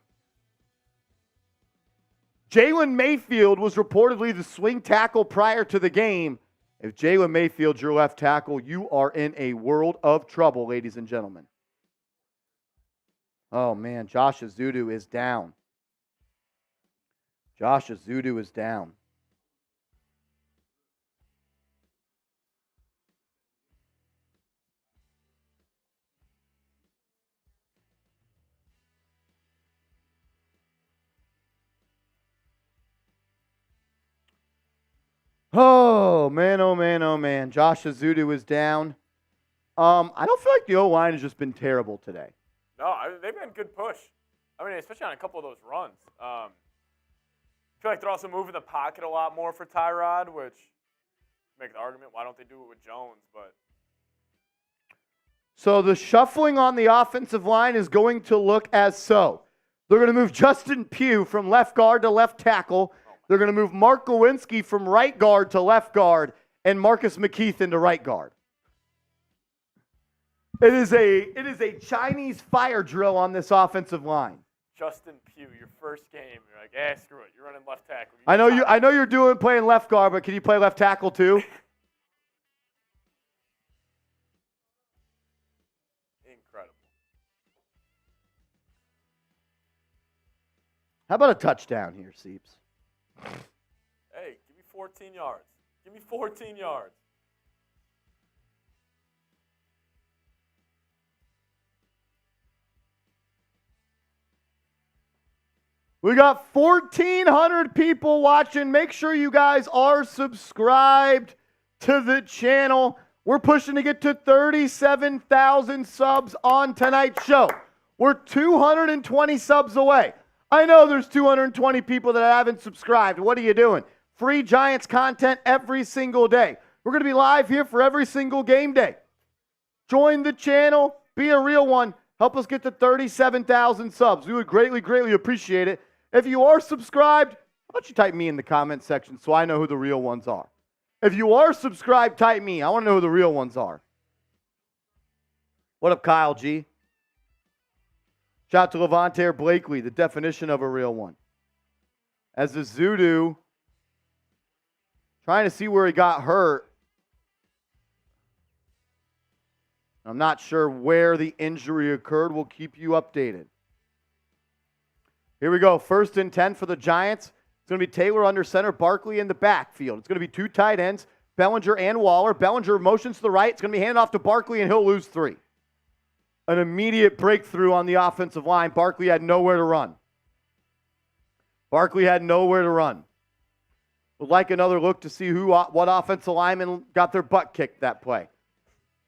Jalen Mayfield was reportedly the swing tackle prior to the game. If Jalen Mayfield's your left tackle, you are in a world of trouble, ladies and gentlemen. Oh, man, Josh Ezeudu is down. Josh Ezeudu is down. Oh, man, oh, man, oh, man. Josh Ezeudu is down. I don't feel like the O-line has just been terrible today. No, they've been good push. I mean, especially on a couple of those runs. I feel like they're also moving the pocket a lot more for Tyrod, which make the argument, why don't they do it with Jones? But so the shuffling on the offensive line is going to look as so. They're going to move Justin Pugh from left guard to left tackle. They're going to move Mark Glowinski from right guard to left guard and Marcus McKeith into right guard. It is a Chinese fire drill on this offensive line. Justin Pugh, your first game, you're like, screw it, you're running left tackle. I know you're playing left guard, but can you play left tackle too? Incredible. How about a touchdown here, Seeps? Hey, give me 14 yards. Give me 14 yards. We got 1,400 people watching. Make sure you guys are subscribed to the channel. We're pushing to get to 37,000 subs on tonight's show. We're 220 subs away. I know there's 220 people that haven't subscribed. What are you doing? Free Giants content every single day. We're going to be live here for every single game day. Join the channel. Be a real one. Help us get to 37,000 subs. We would greatly, greatly appreciate it. If you are subscribed, how about you type me in the comment section so I know who the real ones are. If you are subscribed, type me. I want to know who the real ones are. What up, Kyle G? Shout out to Levante Blakely, the definition of a real one. As the Ezeudu, trying to see where he got hurt. I'm not sure where the injury occurred. We'll keep you updated. Here we go. 1st and 10 for the Giants. It's going to be Taylor under center, Barkley in the backfield. It's going to be 2 tight ends, Bellinger and Waller. Bellinger motions to the right. It's going to be handed off to Barkley, and he'll lose 3. An immediate breakthrough on the offensive line. Barkley had nowhere to run. Barkley had nowhere to run. Would like another look to see what offensive lineman got their butt kicked that play.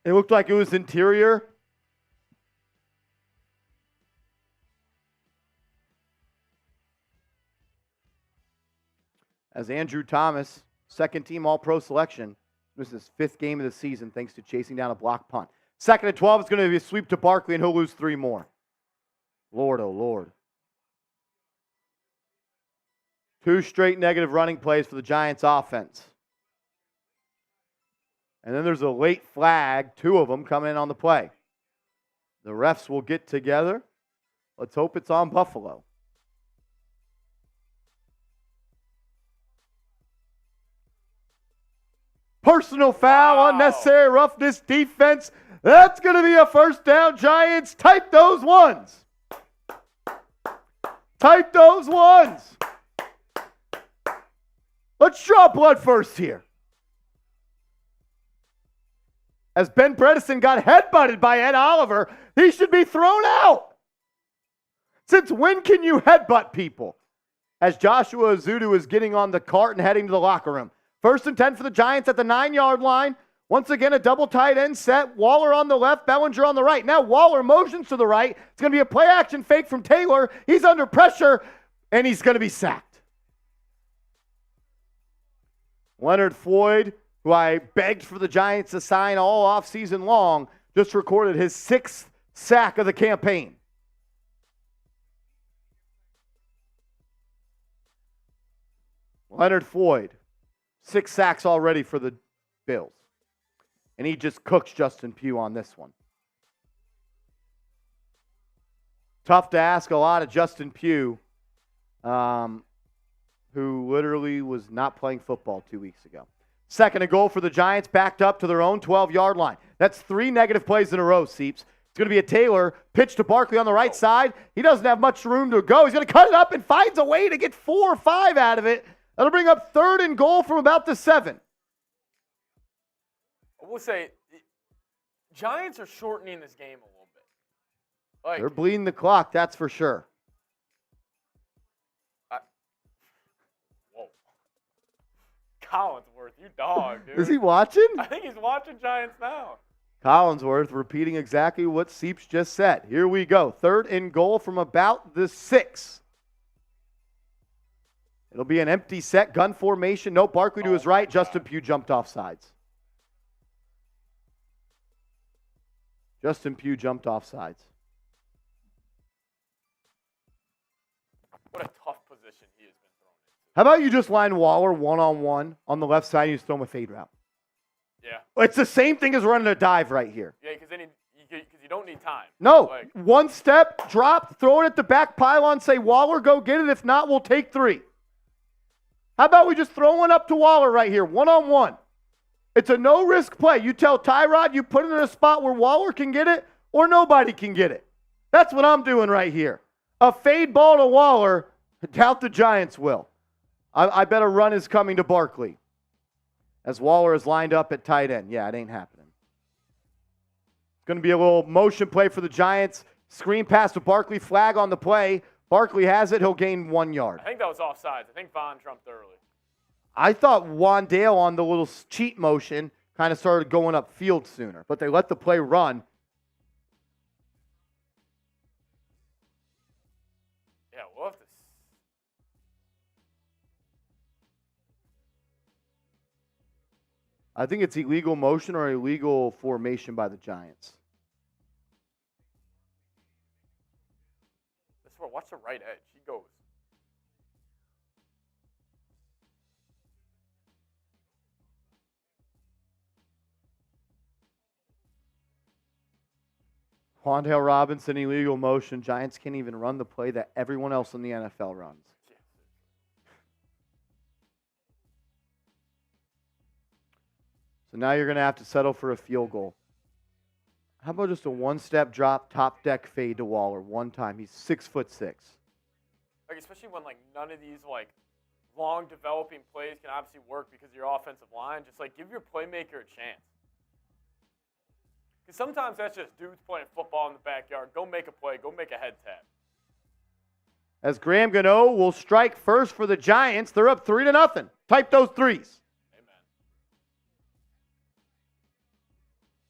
It looked like it was interior. As Andrew Thomas, second team All-Pro selection, this is his 5th game of the season thanks to chasing down a block punt. 2nd and 12, it's going to be a sweep to Barkley, and he'll lose 3 more. Lord, oh Lord. 2 straight negative running plays for the Giants offense. And then there's a late flag, 2 of them coming in on the play. The refs will get together. Let's hope it's on Buffalo. Personal foul, unnecessary roughness, defense. That's going to be a first down, Giants. Type those ones. Type those ones. Let's draw blood first here. As Ben Bredesen got headbutted by Ed Oliver, he should be thrown out. Since when can you headbutt people? As Joshua Azudu is getting on the cart and heading to the locker room. 1st and 10 for the Giants at the 9-yard line. Once again, a double tight end set. Waller on the left, Bellinger on the right. Now Waller motions to the right. It's going to be a play action fake from Taylor. He's under pressure, and he's going to be sacked. Leonard Floyd, who I begged for the Giants to sign all offseason long, just recorded his 6th sack of the campaign. Leonard Floyd, 6 sacks already for the Bills. And he just cooks Justin Pugh on this one. Tough to ask a lot of Justin Pugh, who literally was not playing football 2 weeks ago. 2nd and goal for the Giants, backed up to their own 12-yard line. That's 3 negative plays in a row, Seeps. It's going to be a Taylor pitch to Barkley on the right side. He doesn't have much room to go. He's going to cut it up and finds a way to get 4 or 5 out of it. That'll bring up 3rd and goal from about the 7. I will say, Giants are shortening this game a little bit. Like, they're bleeding the clock, that's for sure. Whoa. Collinsworth, you dog, dude. Is he watching? I think he's watching Giants now. Collinsworth repeating exactly what Seeps just said. Here we go. 3rd and goal from about the 6. It'll be an empty set, gun formation. No, Barkley to his right. Justin Pugh jumped off sides. Justin Pugh jumped off sides. What a tough position he has been thrown into. How about you just line Waller one-on-one on the left side and you just throw him a fade route? Yeah. It's the same thing as running a dive right here. Yeah, because then you don't need time. No, Like, 1 step, drop, throw it at the back pylon, say, Waller, go get it. If not, we'll take 3. How about we just throw one up to Waller right here, one-on-one? It's a no-risk play. You tell Tyrod you put it in a spot where Waller can get it or nobody can get it. That's what I'm doing right here. A fade ball to Waller, I doubt the Giants will. I bet a run is coming to Barkley as Waller is lined up at tight end. Yeah, it ain't happening. It's going to be a little motion play for the Giants. Screen pass to Barkley, flag on the play. Barkley has it. He'll gain 1 yard. I think that was offsides. I think Vaughn jumped early. I thought Wandale on the little cheat motion kind of started going upfield sooner, but they let the play run. Yeah, we'll have to. I think it's illegal motion or illegal formation by the Giants. Watch the right edge. He goes. Wandale Robinson, illegal motion. Giants can't even run the play that everyone else in the NFL runs. So now you're going to have to settle for a field goal. How about just a 1-step drop, top deck fade to Waller one time? He's 6'6". Like, especially when none of these long developing plays can obviously work because of your offensive line. Just give your playmaker a chance. Because sometimes that's just dudes playing football in the backyard. Go make a play. Go make a head tap. As Graham Gano will strike first for the Giants. They're up 3-0. Type those 3s.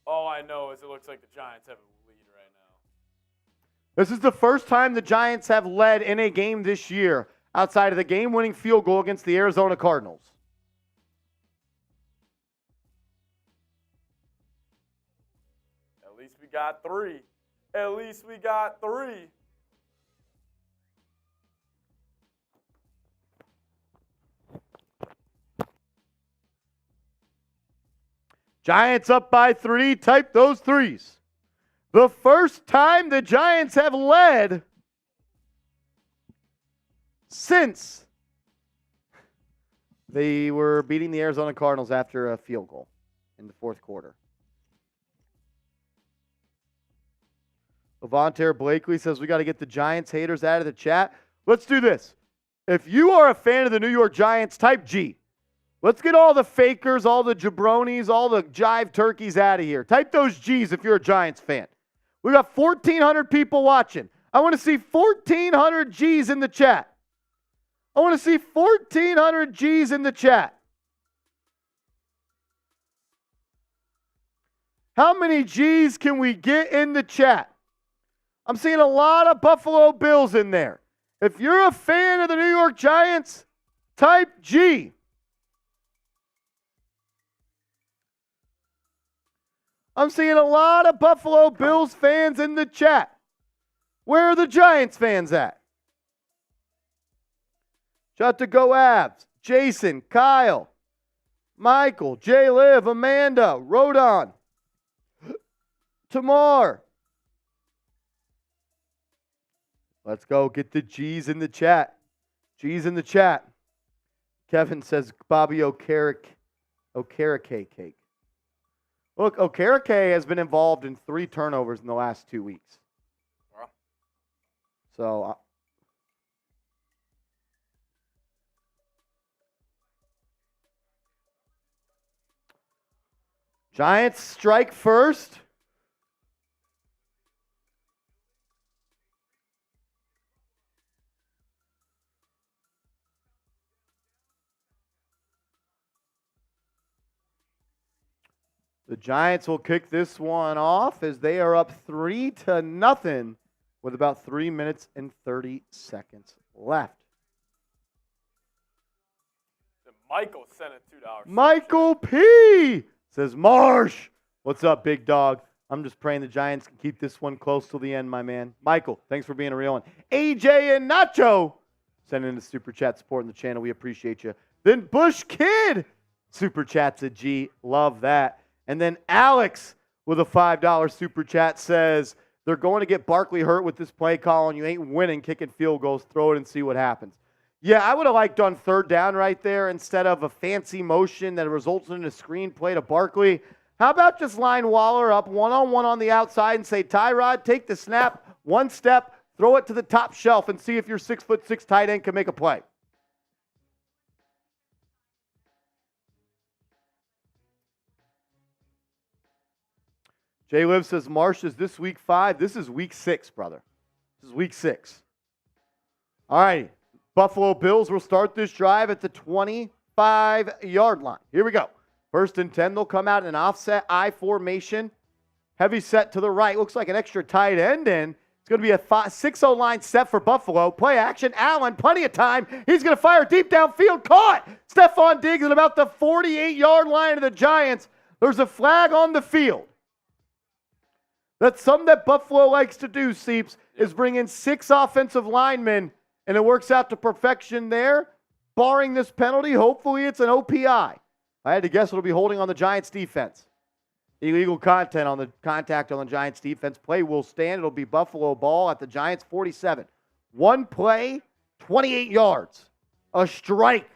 All I know is it looks like the Giants have a lead right now. This is the first time the Giants have led in a game this year outside of the game-winning field goal against the Arizona Cardinals. At got 3. At least we got 3. Giants up by 3. Type those 3s. The first time the Giants have led since they were beating the Arizona Cardinals after a field goal in the fourth quarter. Levontaire Blakely says we got to get the Giants haters out of the chat. Let's do this. If you are a fan of the New York Giants, type G. Let's get all the fakers, all the jabronis, all the jive turkeys out of here. Type those G's if you're a Giants fan. We got 1,400 people watching. I want to see 1,400 G's in the chat. I want to see 1,400 G's in the chat. How many G's can we get in the chat? I'm seeing a lot of Buffalo Bills in there. If you're a fan of the New York Giants, type G. I'm seeing a lot of Buffalo Bills fans in the chat. Where are the Giants fans at? Shout out to Go Abs, Jason, Kyle, Michael, J. Liv, Amanda, Rodon, Tamar. Let's go get the G's in the chat. G's in the chat. Kevin says Bobby Okereke cake. Look, Okereke has been involved in 3 turnovers in the last 2 weeks. Wow. So, Giants strike first. The Giants will kick this one off as they are up 3-0 with about 3 minutes and 30 seconds left. Michael sent it $2. Michael P. says, Marsh, what's up, big dog? I'm just praying the Giants can keep this one close till the end, my man. Michael, thanks for being a real one. AJ and Nacho sending in the super chat supporting the channel. We appreciate you. Then Bush Kid super chats a G. Love that. And then Alex with a $5 super chat says, they're going to get Barkley hurt with this play call, and you ain't winning kicking field goals. Throw it and see what happens. Yeah, I would have liked on 3rd down right there instead of a fancy motion that results in a screen play to Barkley. How about just line Waller up one-on-one on the outside and say, Tyrod, take the snap, 1 step, throw it to the top shelf and see if your 6'6" tight end can make a play. Jay Liv says, Marsh, is this week 5? This is week 6, brother. This is week 6. All right. Buffalo Bills will start this drive at the 25-yard line. Here we go. 1st and 10. They'll come out in an offset I formation. Heavy set to the right. Looks like an extra tight end in. It's going to be a 6-0 line set for Buffalo. Play action. Allen, plenty of time. He's going to fire deep downfield. Caught. Stephon Diggs at about the 48-yard line of the Giants. There's a flag on the field. That's something that Buffalo likes to do, Seeps, is bring in 6 offensive linemen, and it works out to perfection there. Barring this penalty, hopefully it's an OPI. If I had to guess, it'll be holding on the Giants' defense. Illegal contact on the Giants' defense. Play will stand. It'll be Buffalo ball at the Giants' 47. 1 play, 28 yards. A strike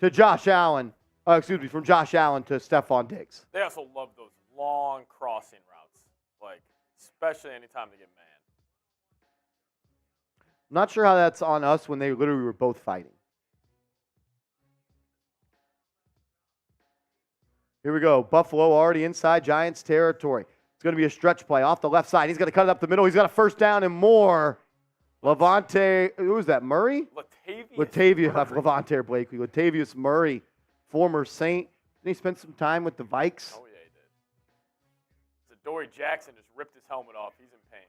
to Josh Allen. From Josh Allen to Stephon Diggs. They also love those long crossing routes, especially anytime they get man. I'm not sure how that's on us when they literally were both fighting. Here we go. Buffalo already inside Giants territory. It's going to be a stretch play off the left side. He's going to cut it up the middle. He's got a 1st down and more. Levante, who was that, Murray? Levante Blakely. Latavius Murray, former Saint. Didn't he spend some time with the Vikes? Oh, yeah, he did. So Dory Jackson just ripped his helmet off. He's in pain.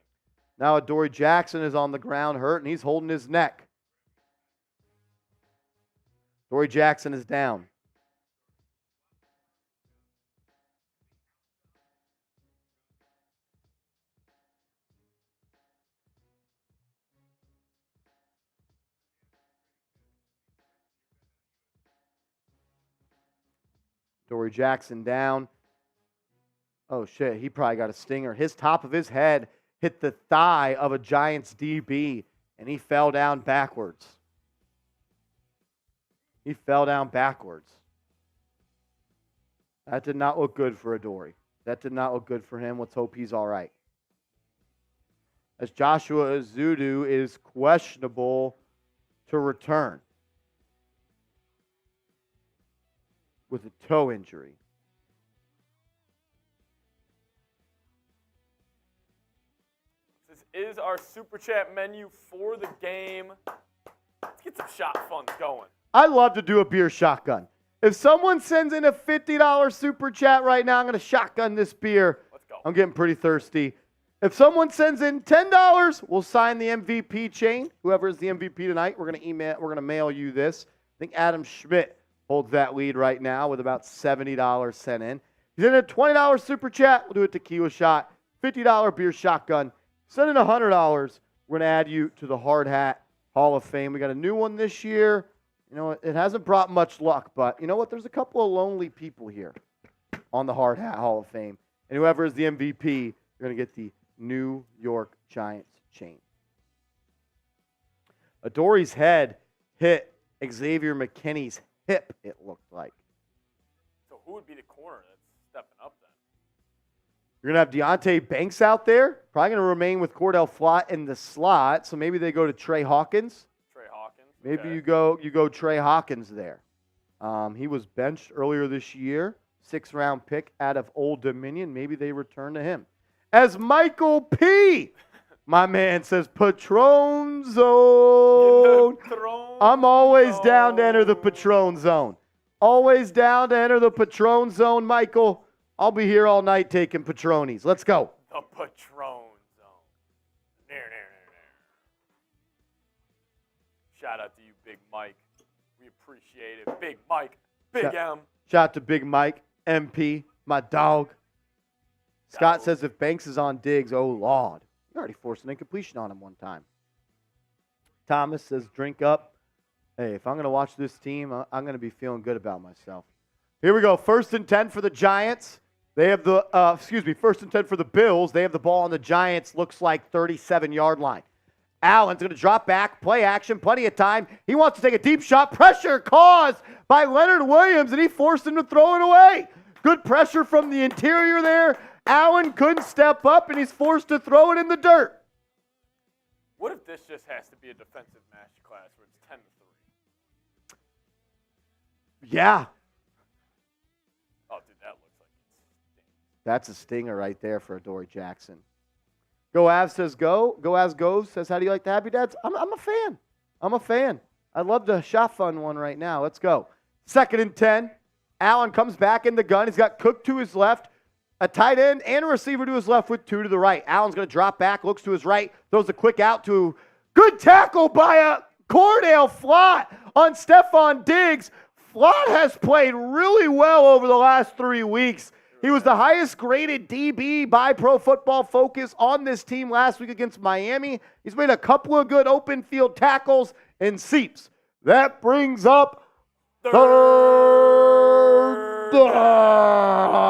Now Dory Jackson is on the ground hurt, and he's holding his neck. Dory Jackson is down. Dory Jackson down. Oh, shit. He probably got a stinger. His top of his head hit the thigh of a Giants DB, and he fell down backwards. He fell down backwards. That did not look good for Adoree. That did not look good for him. Let's hope he's all right. As Joshua Azudu is questionable to return with a toe injury. This is our Super Chat menu for the game. Let's get some shot funds going. I love to do a beer shotgun. If someone sends in a $50 Super Chat right now, I'm going to shotgun this beer. Let's go. I'm getting pretty thirsty. If someone sends in $10, we'll sign the MVP chain. Whoever is the MVP tonight, we're going to mail you this. I think Adam Schmidt holds that lead right now with about $70 sent in. He's in a $20 Super Chat. We'll do a tequila shot. $50 beer shotgun. Send in $100. We're going to add you to the Hard Hat Hall of Fame. We got a new one this year. You know, it hasn't brought much luck, but you know what? There's a couple of lonely people here on the Hard Hat Hall of Fame. And whoever is the MVP, you're going to get the New York Giants chain. Adoree's head hit Xavier McKinney's hip, it looked like. So who would be the corner that's stepping up then? You're going to have Deonte Banks out there. Probably going to remain with Cordell Flott in the slot. So maybe they go to Trey Hawkins. Trey Hawkins. Maybe okay. you go Trey Hawkins there. He was benched earlier this year. 6th-round pick out of Old Dominion. Maybe they return to him. As Michael P., my man says, Patron Zone. I'm always down to enter the Patron Zone. Always down to enter the Patron Zone, Michael. I'll be here all night taking Patronies. Let's go. The Patron Zone. Shout out to you, Big Mike. We appreciate it. Big Mike. Big M. Shout out to Big Mike, MP, my dog. Scott says if Banks is on Diggs, oh, Lord. You already forced an incompletion on him one time. Thomas says drink up. Hey, if I'm going to watch this team, I'm going to be feeling good about myself. Here we go. 1st and 10 for the Giants. They have the, 1st and 10 for the Bills. They have the ball on the Giants, looks like 37-yard line. Allen's going to drop back, play action, plenty of time. He wants to take a deep shot. Pressure caused by Leonard Williams, and he forced him to throw it away. Good pressure from the interior there. Allen couldn't step up, and he's forced to throw it in the dirt. What if this just has to be a defensive masterclass where it's 10-3? Yeah. Oh, dude, that looks like it stinks. That's a stinger right there for Adoree Jackson. Go Avs says go. Go Avs goes says, how do you like the Happy Dads? I'm a fan. I'm a fan. I'd love to shot fund one right now. Let's go. 2nd and 10. Allen comes back in the gun. He's got Cook to his left, a tight end and a receiver to his left with 2 to the right. Allen's going to drop back, looks to his right, throws a quick out to good tackle by a Cordell Flott on Stephon Diggs. Flott has played really well over the last 3 weeks. He was the highest graded DB by Pro Football Focus on this team last week against Miami. He's made a couple of good open field tackles and seeps. That brings up third down.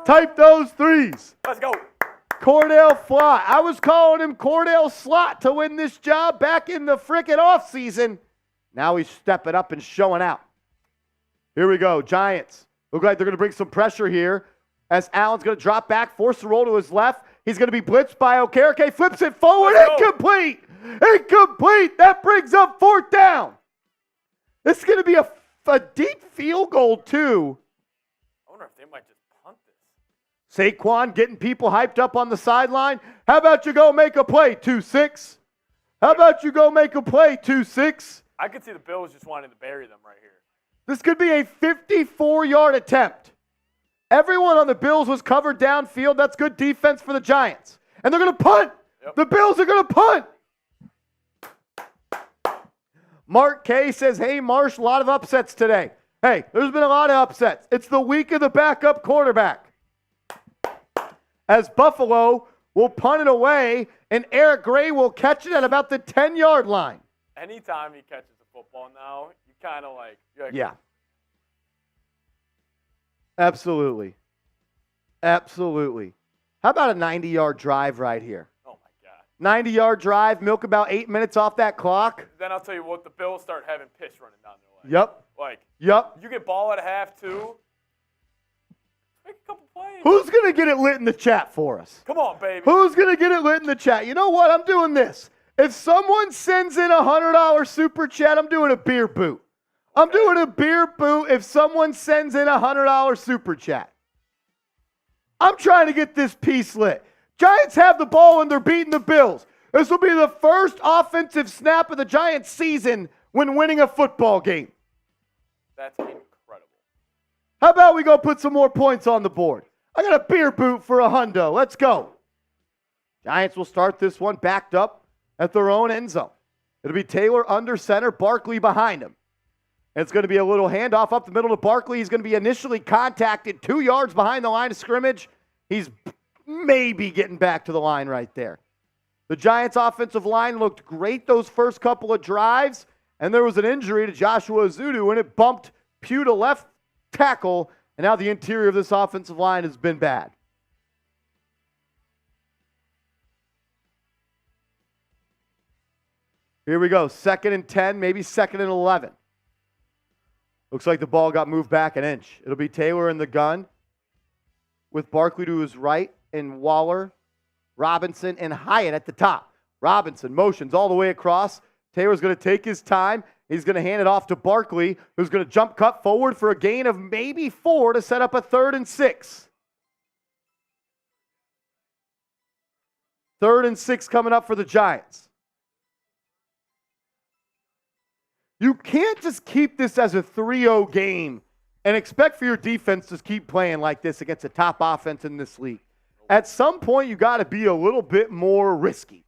Type those threes. Let's go. Cordell Flott. I was calling him Cordell Slot to win this job back in the frickin' offseason. Now he's stepping up and showing out. Here we go, Giants. Look like they're going to bring some pressure here as Allen's going to drop back, force the roll to his left. He's going to be blitzed by Okereke, flips it forward, incomplete! Incomplete! That brings up 4th down. This is going to be a deep field goal, too. I wonder if they might just punt this. Saquon getting people hyped up on the sideline. How about you go make a play, 2-6? How about you go make a play, 2-6? I could see the Bills just wanting to bury them right here. This could be a 54-yard attempt. Everyone on the Bills was covered downfield. That's good defense for the Giants. And they're going to punt. Yep. The Bills are going to punt. Mark K says, hey, Marsh, a lot of upsets today. Hey, there's been a lot of upsets. It's the week of the backup quarterback. As Buffalo will punt it away, and Eric Gray will catch it at about the 10-yard line. Anytime he catches the football now, you kind of like, Yeah. Absolutely. Absolutely. How about a 90-yard drive right here? Oh, my God. 90-yard drive, milk about 8 minutes off that clock. Then I'll tell you what, the Bills start having piss running down their legs. Yep. Like, Yep. you get ball at a half, too. Make a couple plays. Who's going to get it lit in the chat for us? Come on, baby. Who's going to get it lit in the chat? You know what? I'm doing this. If someone sends in a $100 super chat, I'm doing a beer boot. I'm doing a beer boot if someone sends in a $100 super chat. I'm trying to get this piece lit. Giants have the ball and they're beating the Bills. This will be the first offensive snap of the Giants season when winning a football game. That's incredible. How about we go put some more points on the board? I got a beer boot for a hundo. Let's go. Giants will start this one backed up at their own end zone. It'll be Taylor under center, Barkley behind him. It's going to be a little handoff up the middle to Barkley. He's going to be initially contacted 2 yards behind the line of scrimmage. He's maybe getting back to the line right there. The Giants' offensive line looked great those first couple of drives, and there was an injury to Joshua Azudu, and it bumped Pugh to left tackle, and now the interior of this offensive line has been bad. Here we go, 2nd and 10, maybe 2nd and 11. Looks like the ball got moved back an inch. It'll be Taylor in the gun with Barkley to his right and Waller, Robinson, and Hyatt at the top. Robinson motions all the way across. Taylor's going to take his time. He's going to hand it off to Barkley, who's going to jump cut forward for a gain of maybe 4 to set up a 3rd and 6. 3rd and 6 coming up for the Giants. You can't just keep this as a 3-0 game and expect for your defense to keep playing like this against a top offense in this league. At some point, you got to be a little bit more risky.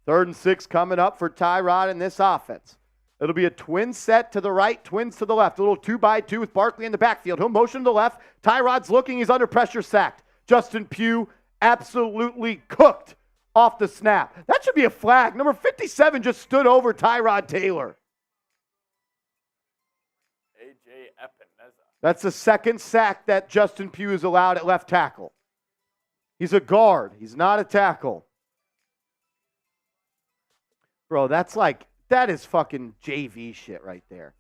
3rd and 6 coming up for Tyrod in this offense. It'll be a twin set to the right, twins to the left. A little 2x2 with Barkley in the backfield. He'll motion to the left. Tyrod's looking. He's under pressure, sacked. Justin Pugh absolutely cooked off the snap. That should be a flag. Number 57 just stood over Tyrod Taylor. A.J. Epineza. That's the 2nd sack that Justin Pugh has allowed at left tackle. He's a guard. He's not a tackle. Bro, that is fucking JV shit right there.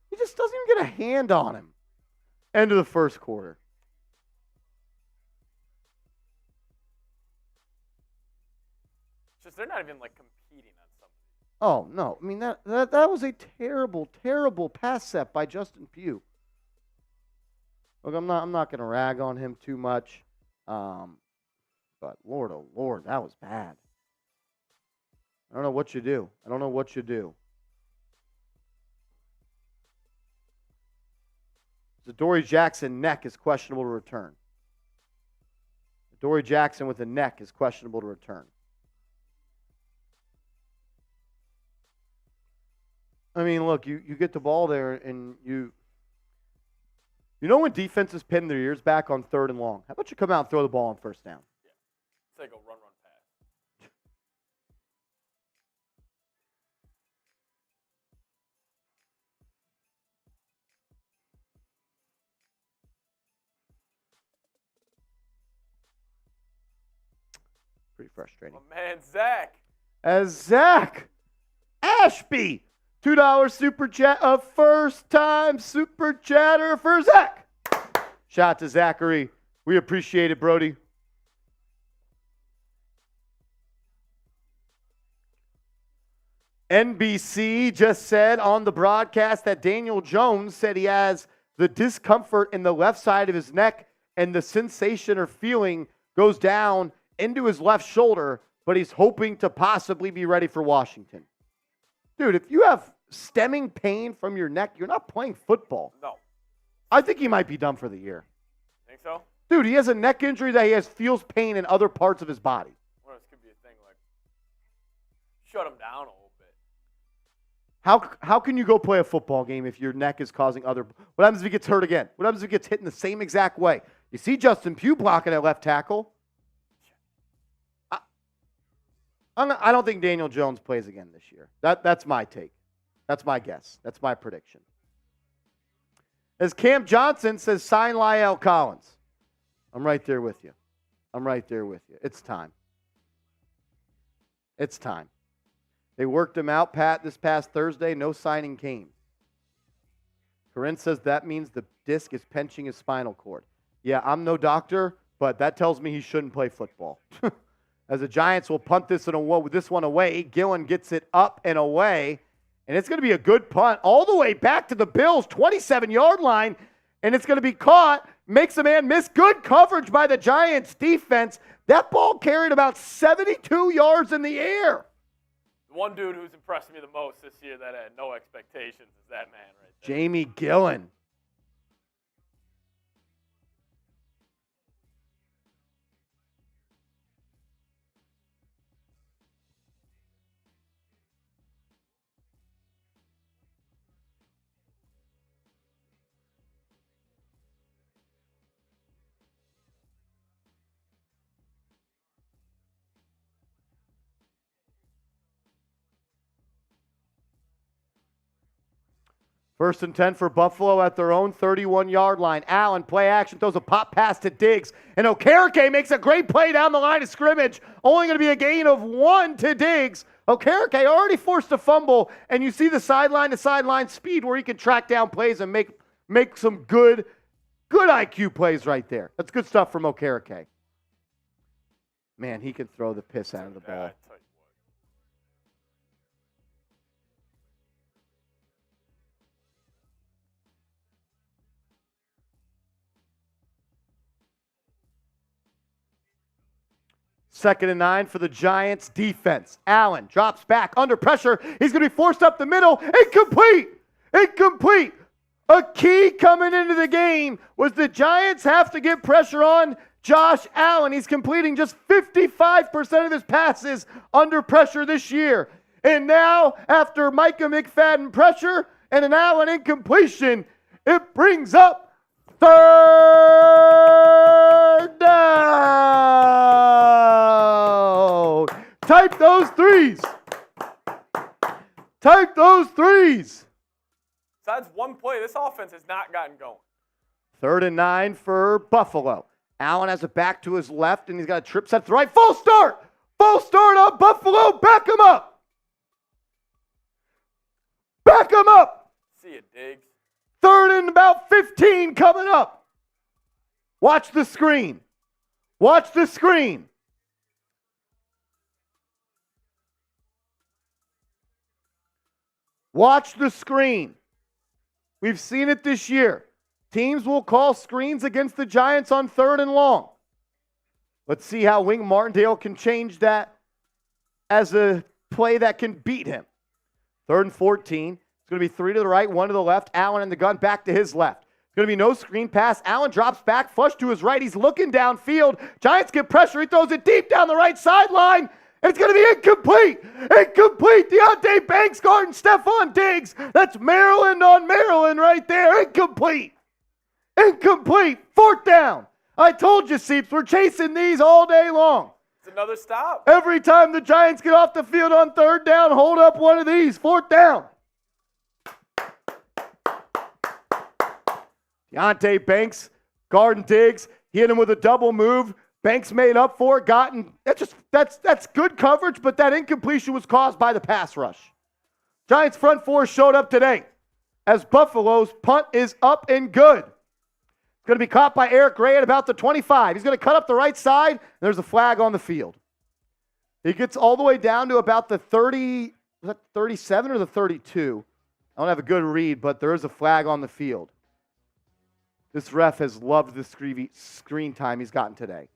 He just doesn't even get a hand on him. End of the first quarter. They're not even like competing on something. Oh no! I mean that was a terrible, terrible pass set by Justin Pugh. Look, I'm not going to rag on him too much, but Lord, oh Lord, that was bad. I don't know what you do. Dory Jackson neck is questionable to return. Dory Jackson with a neck is questionable to return. I mean, look, you get the ball there, and you know when defenses pin their ears back on 3rd and long? How about you come out and throw the ball on 1st down? Yeah. It's like a run pass. Pretty frustrating. My man, Zach. As Zach Ashby, $2 super chat, a first-time super chatter for Zach. Shout out to Zachary. We appreciate it, Brody. NBC just said on the broadcast that Daniel Jones said he has the discomfort in the left side of his neck, and the sensation or feeling goes down into his left shoulder, but he's hoping to possibly be ready for Washington. Dude, if you have stemming pain from your neck, you're not playing football. No. I think he might be done for the year. Think so? Dude, he has a neck injury that he feels pain in other parts of his body. Well, this could be a thing like shut him down a little bit. How can you go play a football game if your neck is causing other... What happens if he gets hurt again? What happens if he gets hit in the same exact way? You see Justin Pugh blocking at left tackle. I don't think Daniel Jones plays again this year. That's my take. That's my guess. That's my prediction. As Cam Johnson says, sign Lyle Collins. I'm right there with you. It's time. It's time. They worked him out, Pat, this past Thursday. No signing came. Corinne says that means the disc is pinching his spinal cord. Yeah, I'm no doctor, but that tells me he shouldn't play football. As the Giants will punt this one away, Gillen gets it up and away, and it's going to be a good punt all the way back to the Bills' 27-yard line, and it's going to be caught, makes a man miss. Good coverage by the Giants defense. That ball carried about 72 yards in the air. The one dude who's impressed me the most this year that had no expectations is that man right there. Jamie Gillen. First and 10 for Buffalo at their own 31-yard line. Allen, play action, throws a pop pass to Diggs. And Okereke makes a great play down the line of scrimmage. Only going to be a gain of 1 to Diggs. Okereke already forced a fumble, and you see the sideline-to-sideline speed where he can track down plays and make some good IQ plays right there. That's good stuff from Okereke. Man, he can throw the piss out of the ball. Second and 9 for the Giants defense. Allen drops back under pressure. He's going to be forced up the middle. Incomplete. A key coming into the game was the Giants have to get pressure on Josh Allen. He's completing just 55% of his passes under pressure this year. And now, after Micah McFadden pressure and an Allen incompletion, it brings up third down. Type those threes. Besides one play, this offense has not gotten going. Third and 9 for Buffalo. Allen has it back to his left, and he's got a trip set to the right. Full start on Buffalo. Back him up. See you, Diggs. Third and about 15 coming up. Watch the screen. We've seen it this year. Teams will call screens against the Giants on third and long. Let's see how Wing Martindale can change that as a play that can beat him. Third and 14. It's going to be 3 to the right, 1 to the left. Allen in the gun, back to his left. It's going to be no screen pass. Allen drops back, flush to his right. He's looking downfield. Giants get pressure. He throws it deep down the right sideline. And it's going to be incomplete. Deontay Banks guarding Stephon Diggs. That's Maryland on Maryland right there. Incomplete. Fourth down. I told you, Seeps, we're chasing these all day long. It's another stop. Every time the Giants get off the field on third down, hold up one of these. Fourth down. Deontay Banks, guarding Diggs, hit him with a double move. Banks made up for it, that's good coverage, but that incompletion was caused by the pass rush. Giants front four showed up today as Buffalo's punt is up and good. It's going to be caught by Eric Gray at about the 25. He's going to cut up the right side, and there's a flag on the field. He gets all the way down to about the 30, was that 37 or the 32? I don't have a good read, but there is a flag on the field. This ref has loved the screen time he's gotten today.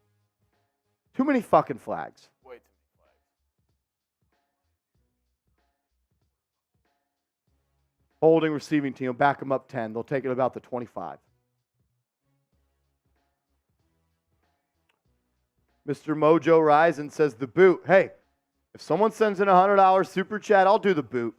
Too many fucking flags. Way too many flags. Holding receiving team will back them up 10. They'll take it about the 25. Mr. Mojo Rising says the boot. Hey, if someone sends in a $100 super chat, I'll do the boot.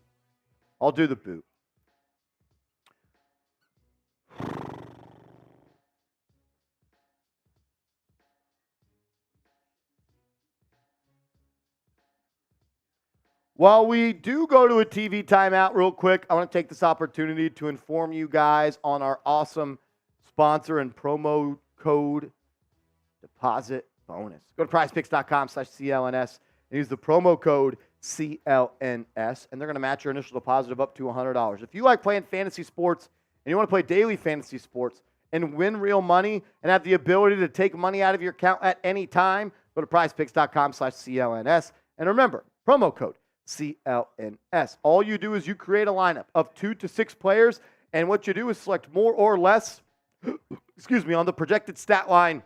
While we do go to a TV timeout real quick, I want to take this opportunity to inform you guys on our awesome sponsor and promo code deposit bonus. Go to prizepicks.com/CLNS and use the promo code CLNS, and they're going to match your initial deposit of up to $100. If you like playing fantasy sports and you want to play daily fantasy sports and win real money and have the ability to take money out of your account at any time, go to prizepicks.com/CLNS. And remember, promo code CLNS. All you do is you create a lineup of 2 to 6 players, and what you do is select more or less, on the projected stat line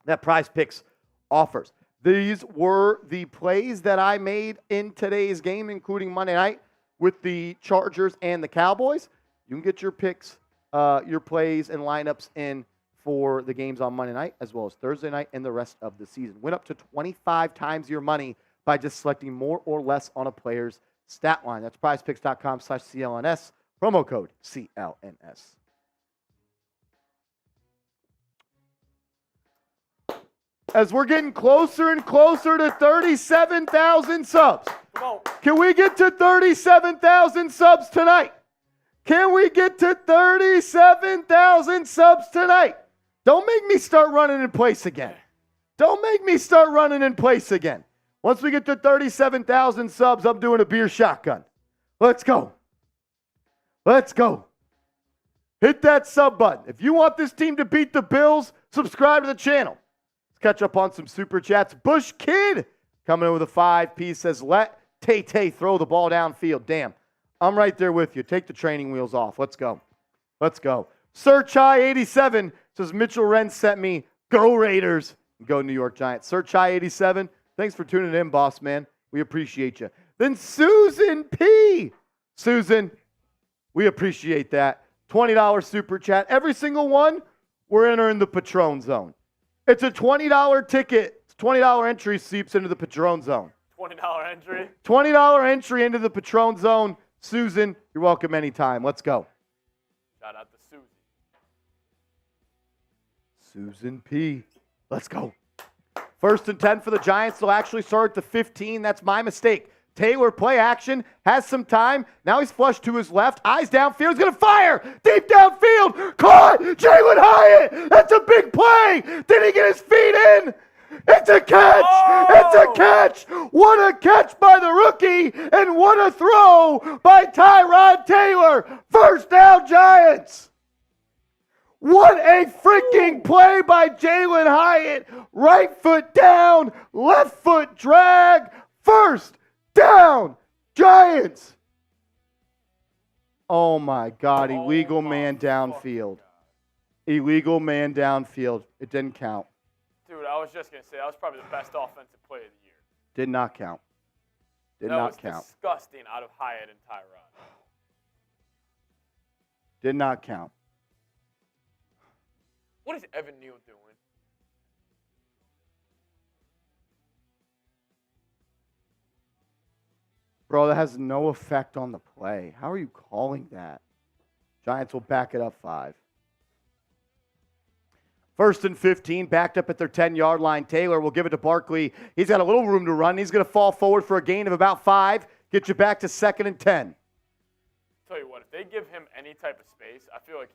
that Prize Picks offers. These were the plays that I made in today's game, including Monday night with the Chargers and the Cowboys. You can get your picks, your plays and lineups in for the games on Monday night as well as Thursday night and the rest of the season. Win up to 25 times your money by just selecting more or less on a player's stat line. That's prizepicks.com/CLNS, promo code CLNS. As we're getting closer and closer to 37,000 subs. Come on. Can we get to 37,000 subs tonight? Can we get to 37,000 subs tonight? Don't make me start running in place again. Don't make me start running in place again. Once we get to 37,000 subs, I'm doing a beer shotgun. Let's go. Let's go. Hit that sub button. If you want this team to beat the Bills, subscribe to the channel. Let's catch up on some super chats. Bush Kid coming in with a 5-piece says, let Tay-Tay throw the ball downfield. Damn, I'm right there with you. Take the training wheels off. Let's go. Let's go. Search High 87 says, Mitchell Wren sent me. Go Raiders. Go New York Giants. Search High 87. Thanks for tuning in, boss man. We appreciate you. Then Susan P. Susan, we appreciate that. $20 super chat. Every single one, we're entering the Patron zone. It's a $20 ticket. It's $20 entry seeps into the Patron zone. $20 entry. $20 entry into the Patron zone. Susan, you're welcome anytime. Let's go. Shout out to Susie. Susan P. Let's go. 1st and 10 for the Giants. They'll actually start at the 15. That's my mistake. Taylor, play action, has some time. Now he's flushed to his left. Eyes downfield. He's going to fire. Deep downfield. Caught. Jalen Hyatt. That's a big play. Did he get his feet in? It's a catch. Oh! It's a catch. What a catch by the rookie. And what a throw by Tyrod Taylor. First down, Giants. What a freaking play by Jalen Hyatt. Right foot down, left foot drag. First down, Giants. Oh my God, illegal man downfield. Illegal man downfield. It didn't count. Dude, I was just going to say, that was probably the best offensive play of the year. Did not count. Did that not was count. Disgusting out of Hyatt and Tyrod. Did not count. What is Evan Neal doing? Bro, that has no effect on the play. How are you calling that? Giants will back it up 5. 1st and 15, backed up at their 10-yard line. Taylor will give it to Barkley. He's got a little room to run. He's going to fall forward for a gain of about 5. Get you back to 2nd and 10. Tell you what, if they give him any type of space, I feel like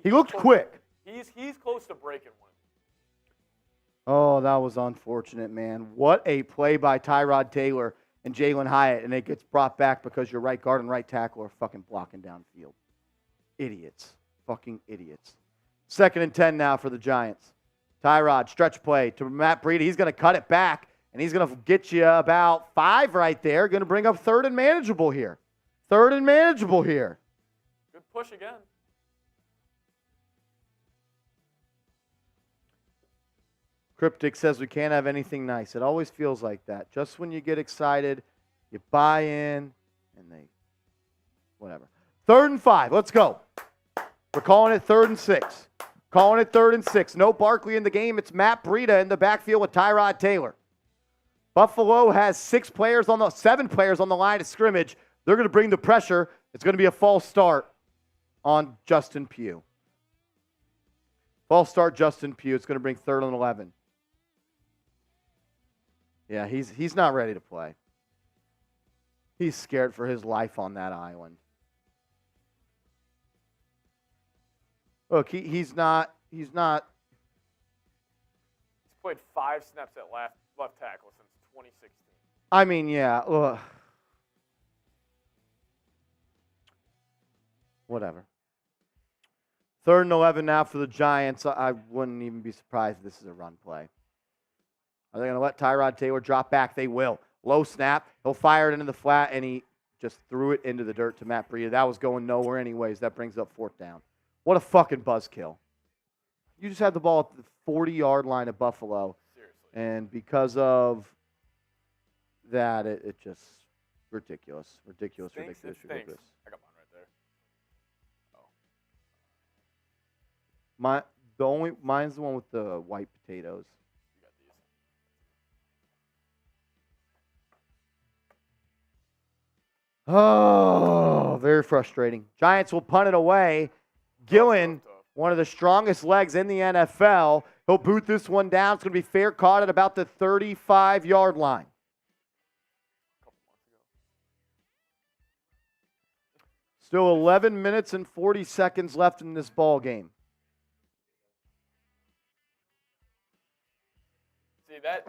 He looked quick. He's close to breaking one. Oh, that was unfortunate, man. What a play by Tyrod Taylor and Jalen Hyatt, and it gets brought back because your right guard and right tackle are fucking blocking downfield. Idiots. Fucking idiots. 2nd and 10 now for the Giants. Tyrod, stretch play to Matt Breida. He's going to cut it back, and he's going to get you about 5 right there. Going to bring up 3rd and manageable here. 3rd and manageable here. Good push again. Cryptic says we can't have anything nice. It always feels like that. Just when you get excited, you buy in, and they, whatever. 3rd and 5. Let's go. We're calling it 3rd and 6. Calling it 3rd and 6. No Barkley in the game. It's Matt Breida in the backfield with Tyrod Taylor. Buffalo has 7 players on the line of scrimmage. They're going to bring the pressure. It's going to be a false start on Justin Pugh. False start, Justin Pugh. It's going to bring 3rd and 11. Yeah, he's not ready to play. He's scared for his life on that island. Look, he's not. He's played 5 snaps at left tackle since 2016. I mean, yeah. Ugh. Whatever. 3rd and 11 now for the Giants. I wouldn't even be surprised if this is a run play. Are they going to let Tyrod Taylor drop back? They will. Low snap. He'll fire it into the flat, and he just threw it into the dirt to Matt Breida. That was going nowhere anyways. That brings up 4th down. What a fucking buzzkill. You just had the ball at the 40-yard line of Buffalo. Seriously. And because of that, it just ridiculous. Ridiculous. I got mine right there. Oh. Mine's the one with the white potatoes. You got these. Oh, very frustrating. Giants will punt it away. Gillen, one of the strongest legs in the NFL. He'll boot this one down. It's going to be fair caught at about the 35-yard line. Still 11 minutes and 40 seconds left in this ball game. See that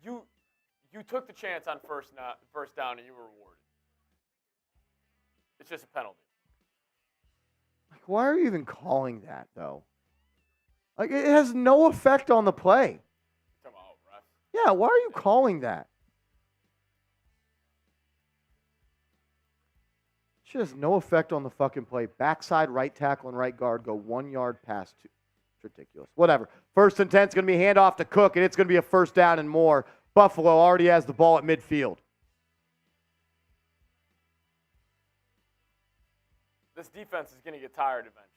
you took the chance on first down and you were rewarded. It's just a penalty. Like, why are you even calling that though? Like, it has no effect on the play. Come on, ref. Yeah, why are you calling that? It has no effect on the fucking play. Backside right tackle and right guard go 1 yard past 2. It's ridiculous. Whatever. 1st and 10 is going to be handoff to Cook, and it's going to be a 1st down and more. Buffalo already has the ball at midfield. This defense is going to get tired eventually.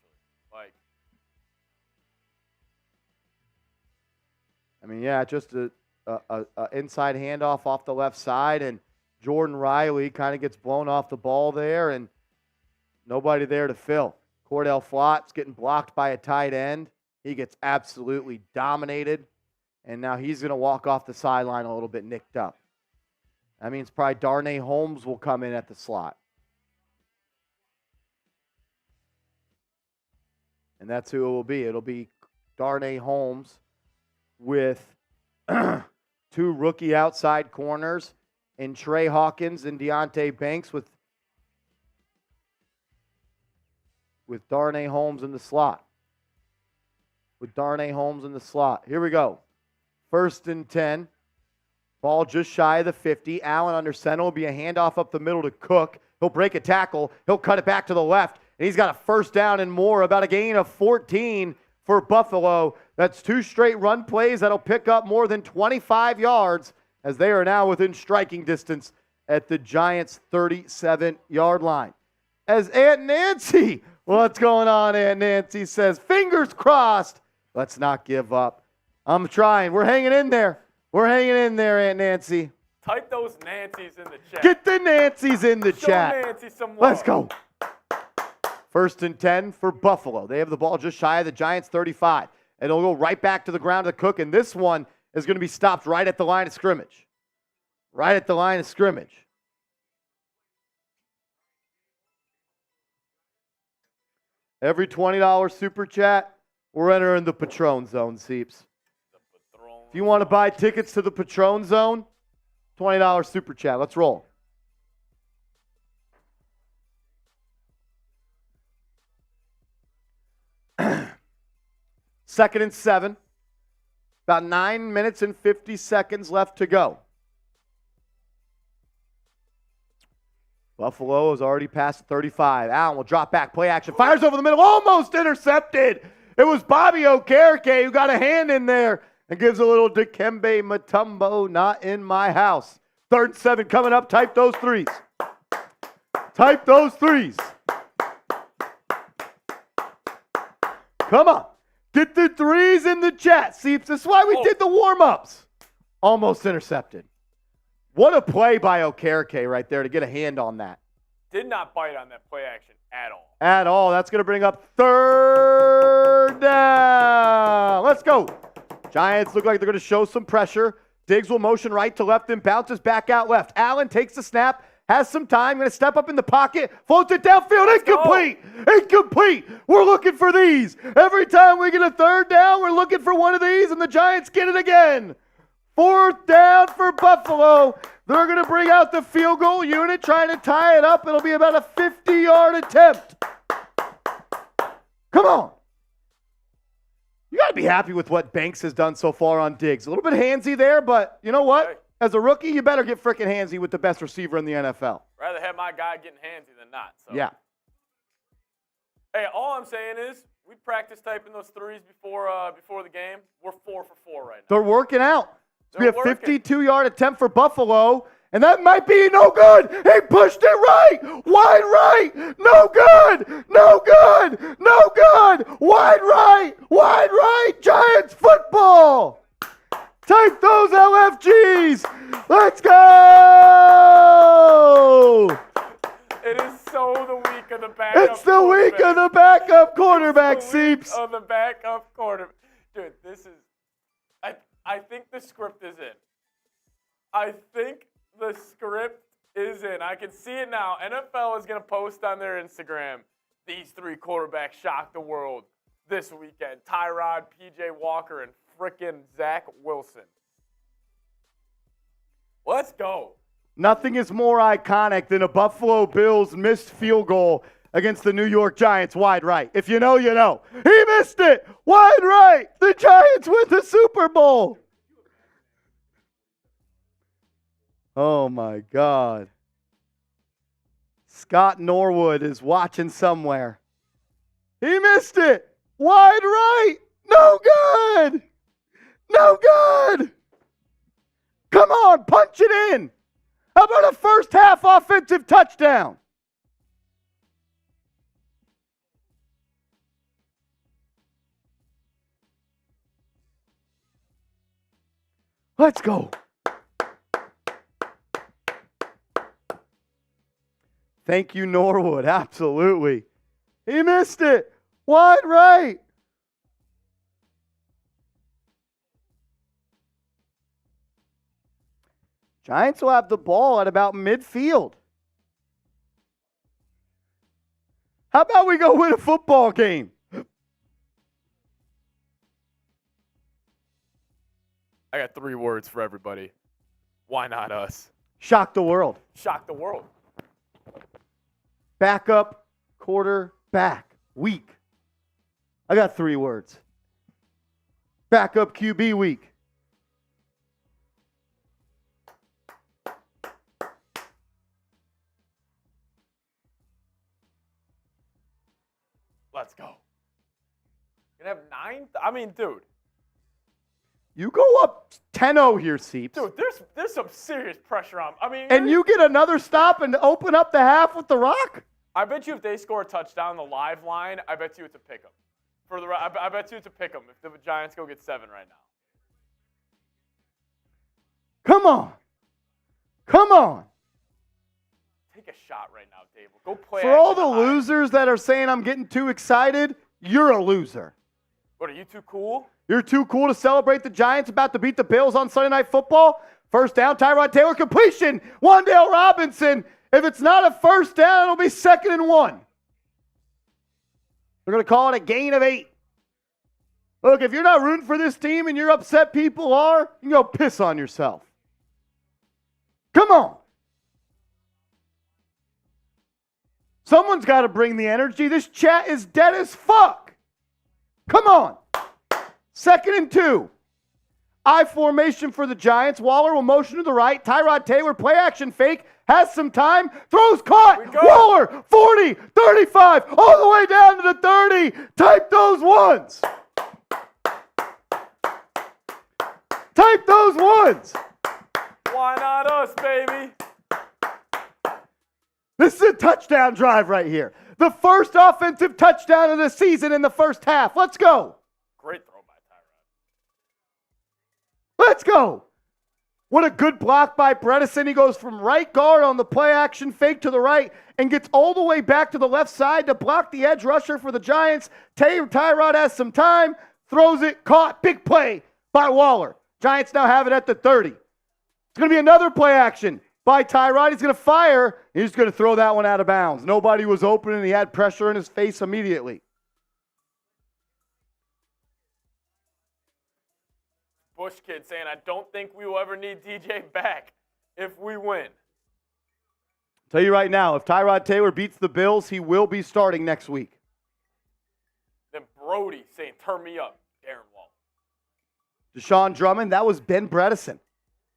I mean, yeah, just a inside handoff off the left side, and Jordan Riley kind of gets blown off the ball there, and nobody there to fill. Cordell Flott's getting blocked by a tight end. He gets absolutely dominated, and now he's going to walk off the sideline a little bit nicked up. That means probably Darnay Holmes will come in at the slot. And that's who it will be. It'll be Darnay Holmes with 2 rookie outside corners and Trey Hawkins and Deontay Banks with Darnay Holmes in the slot. Here we go. 1st and 10. Ball just shy of the 50. Allen under center. Will be a handoff up the middle to Cook. He'll break a tackle. He'll cut it back to the left. And he's got a 1st down and more. About a gain of 14 for Buffalo. That's 2 straight run plays that'll pick up more than 25 yards as they are now within striking distance at the Giants' 37-yard line. As Aunt Nancy, what's going on, Aunt Nancy, says, fingers crossed. Let's not give up. I'm trying. We're hanging in there. Aunt Nancy. Type those Nancys in the chat. Get the Nancys in the chat. Show Nancy some love. Let's go. 1st and 10 for Buffalo. They have the ball just shy of the Giants' 35. And it'll go right back to the ground to Cook, and this one is going to be stopped right at the line of scrimmage. Every $20 super chat, we're entering the Patron Zone, Seeps. If you want to buy tickets to the Patron Zone, $20 super chat. Let's roll. Second and 7. About 9 minutes and 50 seconds left to go. Buffalo has already passed 35. Allen will drop back, play action, fires over the middle, almost intercepted. It was Bobby Okereke who got a hand in there and gives a little Dikembe Mutombo, not in my house. 3rd and 7 coming up. Type those threes. Come on. Get the threes in the chat, Seeps. That's why we did the warm-ups. Almost intercepted. What a play by Okereke right there to get a hand on that. Did not bite on that play action at all. That's going to bring up 3rd down. Let's go. Giants look like they're going to show some pressure. Diggs will motion right to left and bounces back out left. Allen takes the snap, has some time, going to step up in the pocket, floats it downfield, incomplete. Incomplete. We're looking for these. Every time we get a third down, we're looking for one of these, and the Giants get it again. Fourth down for Buffalo. They're going to bring out the field goal unit, trying to tie it up. It'll be about a 50-yard attempt. Come on. You got to be happy with what Banks has done so far on Diggs. A little bit handsy there, but you know what? As a rookie, you better get freaking handsy with the best receiver in the NFL. Rather have my guy getting handsy than not. So. Yeah. Hey, all I'm saying is we practice typing those threes before the game. We're 4 for 4 right now. They're working out. They're It's going to be a 52-yard attempt for Buffalo, and that might be no good. He pushed it right. Wide right. No good. No good. No good. Wide right. Wide right. Giants football. Take those LFGs. Let's go. It is so the week of the backup. It's the week of the backup quarterback, Seeps. Of the backup quarterback. Dude, this is I think the script is in. I think the script is in. I can see it now. NFL is going to post on their Instagram, these 3 quarterbacks shocked the world this weekend. Tyrod, P.J. Walker, and frickin' Zach Wilson. Let's go. Nothing is more iconic than a Buffalo Bills missed field goal against the New York Giants wide right. If you know, you know. He missed it. Wide right. The Giants win the Super Bowl. Oh, my God. Scott Norwood is watching somewhere. He missed it. Wide right. No good. No good. Come on, punch it in. How about a first half offensive touchdown? Let's go. Thank you, Norwood. Absolutely. He missed it. Wide right. Giants will have the ball at about midfield. How about we go win a football game? I got 3 words for everybody. Why not us? Shock the world. Shock the world. Backup quarterback week. I got 3 words. Backup QB week. Let's go. Gonna have 9. I mean, dude. You go up 10-0 here, Seeps. Dude, there's some serious pressure on. I mean, And you get another stop and open up the half with the rock? I bet you if they score a touchdown on the live line, I bet you it's a pick 'em. I bet you it's a pick 'em if the Giants go get 7 right now. Come on. Come on. Take a shot right now, Dave. Go play. For all action the high. losers that are saying I'm getting too excited, you're a loser. What, are you too cool? You're too cool to celebrate the Giants about to beat the Bills on Sunday Night Football. First down, Tyrod Taylor completion. Wan'Dale Robinson. If it's not a first down, it'll be 2nd and 1. They're going to call it a gain of 8. Look, if you're not rooting for this team and you're upset people are, you can go piss on yourself. Come on. Someone's got to bring the energy. This chat is dead as fuck. Come on. 2nd and 2. I formation for the Giants. Waller will motion to the right. Tyrod Taylor, play action fake, has some time, throws caught. Waller, 40, 35, all the way down to the 30. Type those ones. Type those ones. Why not us, baby? This is a touchdown drive right here. The first offensive touchdown of the season in the first half. Let's go. Great throw by Tyrod. Let's go. What a good block by Bredesen. He goes from right guard on the play action fake to the right and gets all the way back to the left side to block the edge rusher for the Giants. Tyrod has some time, throws it, caught. Big play by Waller. Giants now have it at the 30. It's going to be another play action by Tyrod. He's going to fire. He's going to throw that one out of bounds. Nobody was open, and he had pressure in his face immediately. Bush kid saying, I don't think we will ever need DJ back if we win. Tell you right now, if Tyrod Taylor beats the Bills, he will be starting next week. Then Brody saying, turn me up, Darren Wall. Deshaun Drummond, that was Ben Bredesen.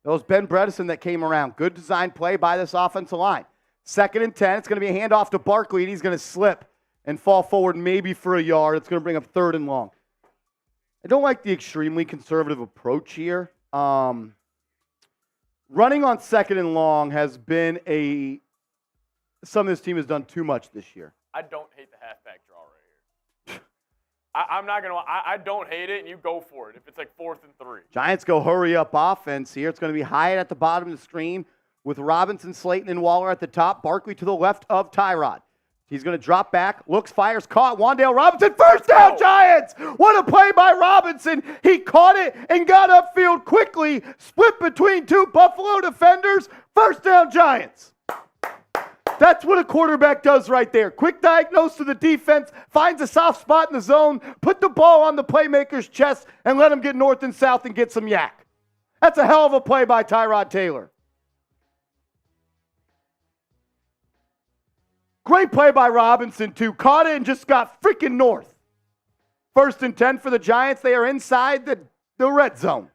That was Ben Bredesen that came around. Good design play by this offensive line. 2nd and 10. It's going to be a handoff to Barkley, and he's going to slip and fall forward maybe for a yard. It's going to bring up 3rd and long. I don't like the extremely conservative approach here. Running on 2nd and long has been some of this team has done too much this year. I don't hate the halfback draw right here. I'm not going to – I don't hate it, and you go for it if it's like 4th and 3. Giants go hurry-up offense here. It's going to be Hyatt at the bottom of the screen with Robinson, Slayton, and Waller at the top. Barkley to the left of Tyrod. He's going to drop back, looks, fires, caught. Wan'Dale Robinson, first down, Giants! What a play by Robinson. He caught it and got upfield quickly, split between 2 Buffalo defenders. First down, Giants. That's what a quarterback does right there. Quick diagnose to the defense, finds a soft spot in the zone, put the ball on the playmaker's chest, and let him get north and south and get some yak. That's a hell of a play by Tyrod Taylor. Great play by Robinson, too. Caught it and just got freaking north. 1st and 10 for the Giants. They are inside the red zone.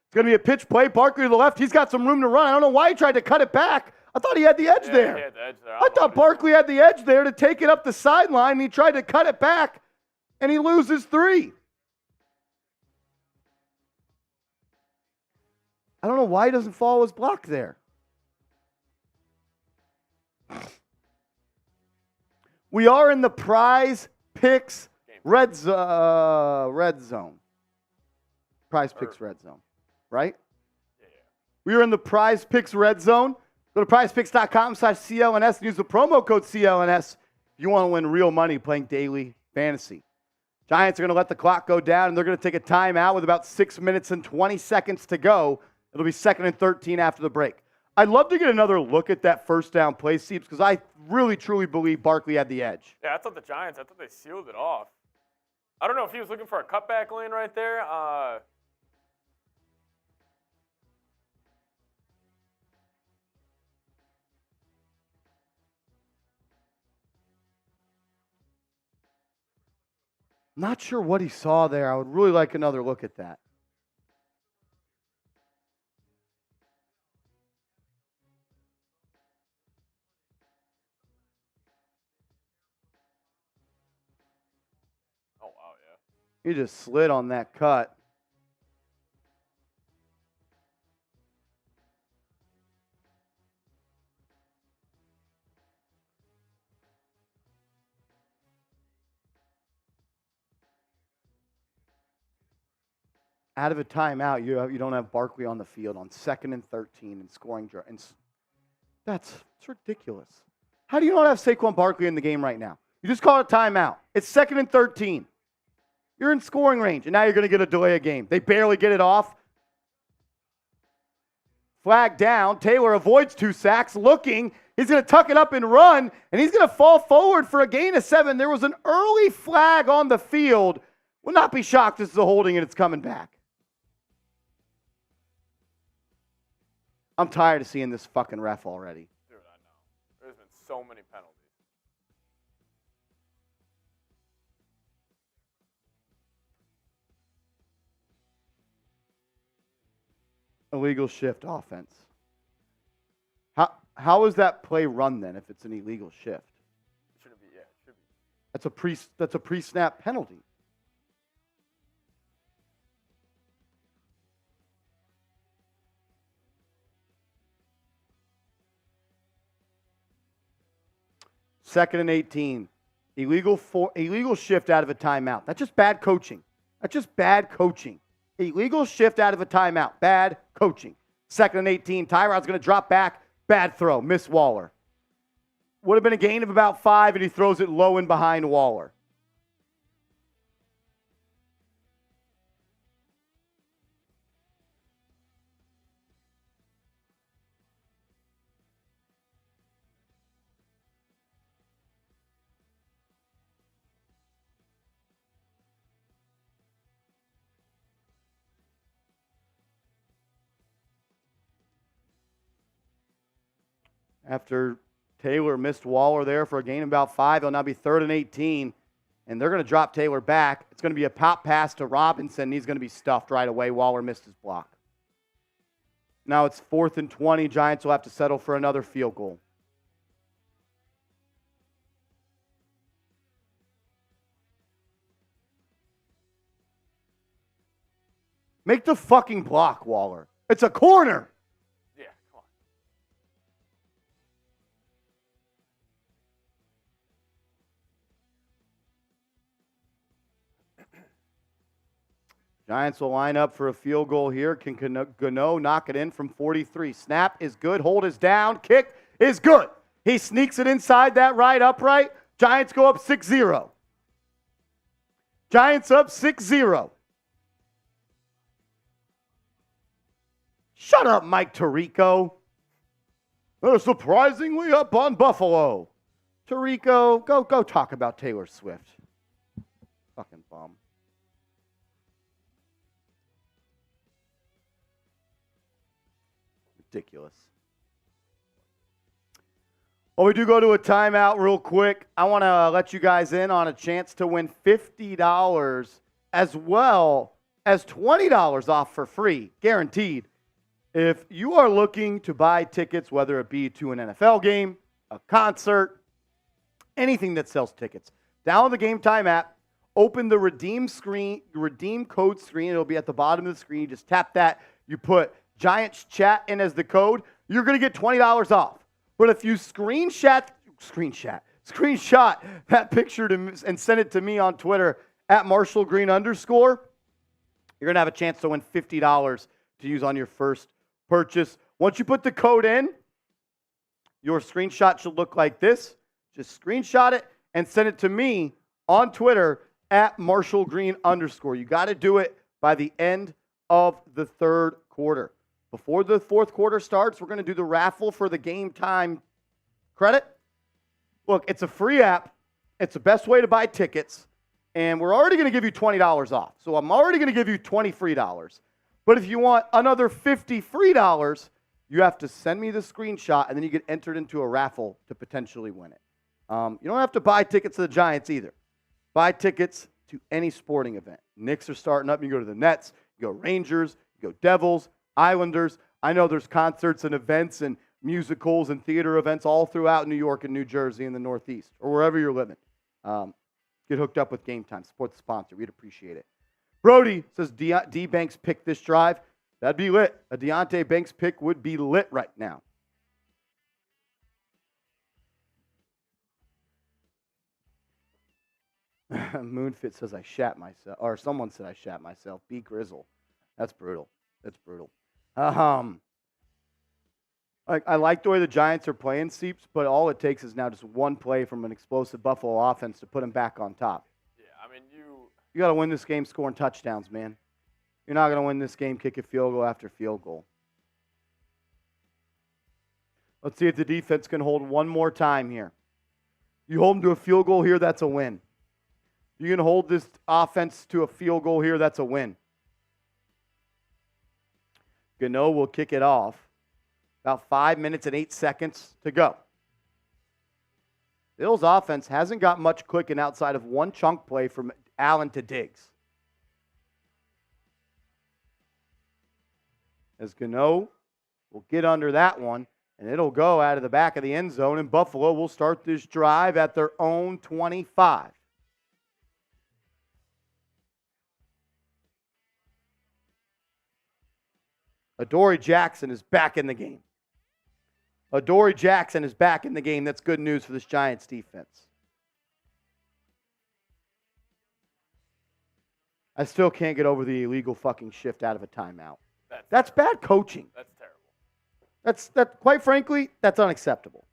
It's going to be a pitch play. Barkley to the left. He's got some room to run. I don't know why he tried to cut it back. I thought he had the edge there. He had the edge there. I thought Barkley had the edge there to take it up the sideline, and he tried to cut it back, and he loses 3. I don't know why he doesn't follow his block there. We are in the Prize Picks red zone. Prize Picks red zone, right? Yeah. We are in the Prize Picks red zone. Go to prizepicks.com/CLNS and use the promo code CLNS if you want to win real money playing daily fantasy. Giants are going to let the clock go down, and they're going to take a timeout with about 6 minutes and 20 seconds to go. It'll be 2nd and 13 after the break. I'd love to get another look at that first down play, Seeps, because I really, truly believe Barkley had the edge. Yeah, I thought they sealed it off. I don't know if he was looking for a cutback lane right there. Not sure what he saw there. I would really like another look at that. Oh, wow, yeah. He just slid on that cut. Out of a timeout, you don't have Barkley on the field on 2nd and 13 and scoring. And it's ridiculous. How do you not have Saquon Barkley in the game right now? You just call it a timeout. It's 2nd and 13. You're in scoring range, and now you're going to get a delay of game. They barely get it off. Flag down. Taylor avoids 2 sacks, looking. He's going to tuck it up and run, and he's going to fall forward for a gain of 7. There was an early flag on the field. Will not be shocked this is a holding and it's coming back. I'm tired of seeing this fucking ref already. Dude, I know. There's been so many penalties. Illegal shift offense. How is that play run then if it's an illegal shift? It shouldn't be, yeah, it should be. That's a pre-snap penalty. Second and 18. Illegal shift out of a timeout. That's just bad coaching. Illegal shift out of a timeout. Bad coaching. 2nd and 18. Tyrod's going to drop back. Bad throw. Miss Waller. Would have been a gain of about 5, and he throws it low and behind Waller. After Taylor missed Waller there for a gain of about 5, he'll now be 3rd and 18. And they're going to drop Taylor back. It's going to be a pop pass to Robinson. And he's going to be stuffed right away. Waller missed his block. Now it's 4th and 20. Giants will have to settle for another field goal. Make the fucking block, Waller. It's a corner. Yeah, come on. Giants will line up for a field goal here. Can Gano knock it in from 43? Snap is good. Hold is down. Kick is good. He sneaks it inside that right upright. Giants go up 6-0. Giants up 6-0. Shut up, Mike Tirico. They're surprisingly up on Buffalo. Tirico, go talk about Taylor Swift. Fucking bum. Ridiculous. Well, we do go to a timeout real quick. I want to let you guys in on a chance to win $50 as well as $20 off for free, guaranteed. If you are looking to buy tickets, whether it be to an NFL game, a concert, anything that sells tickets, download the Game Time app, open the redeem code screen. It'll be at the bottom of the screen. You just tap that. You put Giants Chat in as the code. You're going to get $20 off. But if you screenshot that picture and send it to me on Twitter at @MarshallGreen_, you're going to have a chance to win $50 to use on your first purchase. Once you put the code in, your screenshot should look like this. Just screenshot it and send it to me on Twitter at @MarshallGreen_. You got to do it by the end of the 3rd quarter. Before the 4th quarter starts, we're going to do the raffle for the Game Time credit. Look, it's a free app. It's the best way to buy tickets. And we're already going to give you $20 off. So I'm already going to give you $20 free. But if you want another $50 free, you have to send me the screenshot, and then you get entered into a raffle to potentially win it. You don't have to buy tickets to the Giants either. Buy tickets to any sporting event. Knicks are starting up. You go to the Nets, you go Rangers, you go Devils, Islanders. I know there's concerts and events and musicals and theater events all throughout New York and New Jersey and the Northeast or wherever you're living. Get hooked up with Game Time. Support the sponsor. We'd appreciate it. Brody says D Banks pick this drive. That'd be lit. A Deontay Banks pick would be lit right now. Moonfit says I shat myself, or someone said I shat myself. B Grizzle. That's brutal. That's brutal. I like the way the Giants are playing, Seeps, but all it takes is now just one play from an explosive Buffalo offense to put them back on top. Yeah, I mean, You got to win this game scoring touchdowns, man. You're not going to win this game kicking field goal after field goal. Let's see if the defense can hold one more time here. You hold them to a field goal here, that's a win. You can hold this offense to a field goal here, that's a win. Gano will kick it off. About 5 minutes and 8 seconds to go. Bills' offense hasn't got much clicking outside of one chunk play from Allen to Diggs. As Gano will get under that one, and it'll go out of the back of the end zone, and Buffalo will start this drive at their own 25. Adoree Jackson is back in the game. Adoree Jackson is back in the game. That's good news for this Giants defense. I still can't get over the illegal fucking shift out of a timeout. That's bad coaching. That's terrible. That quite frankly, that's unacceptable.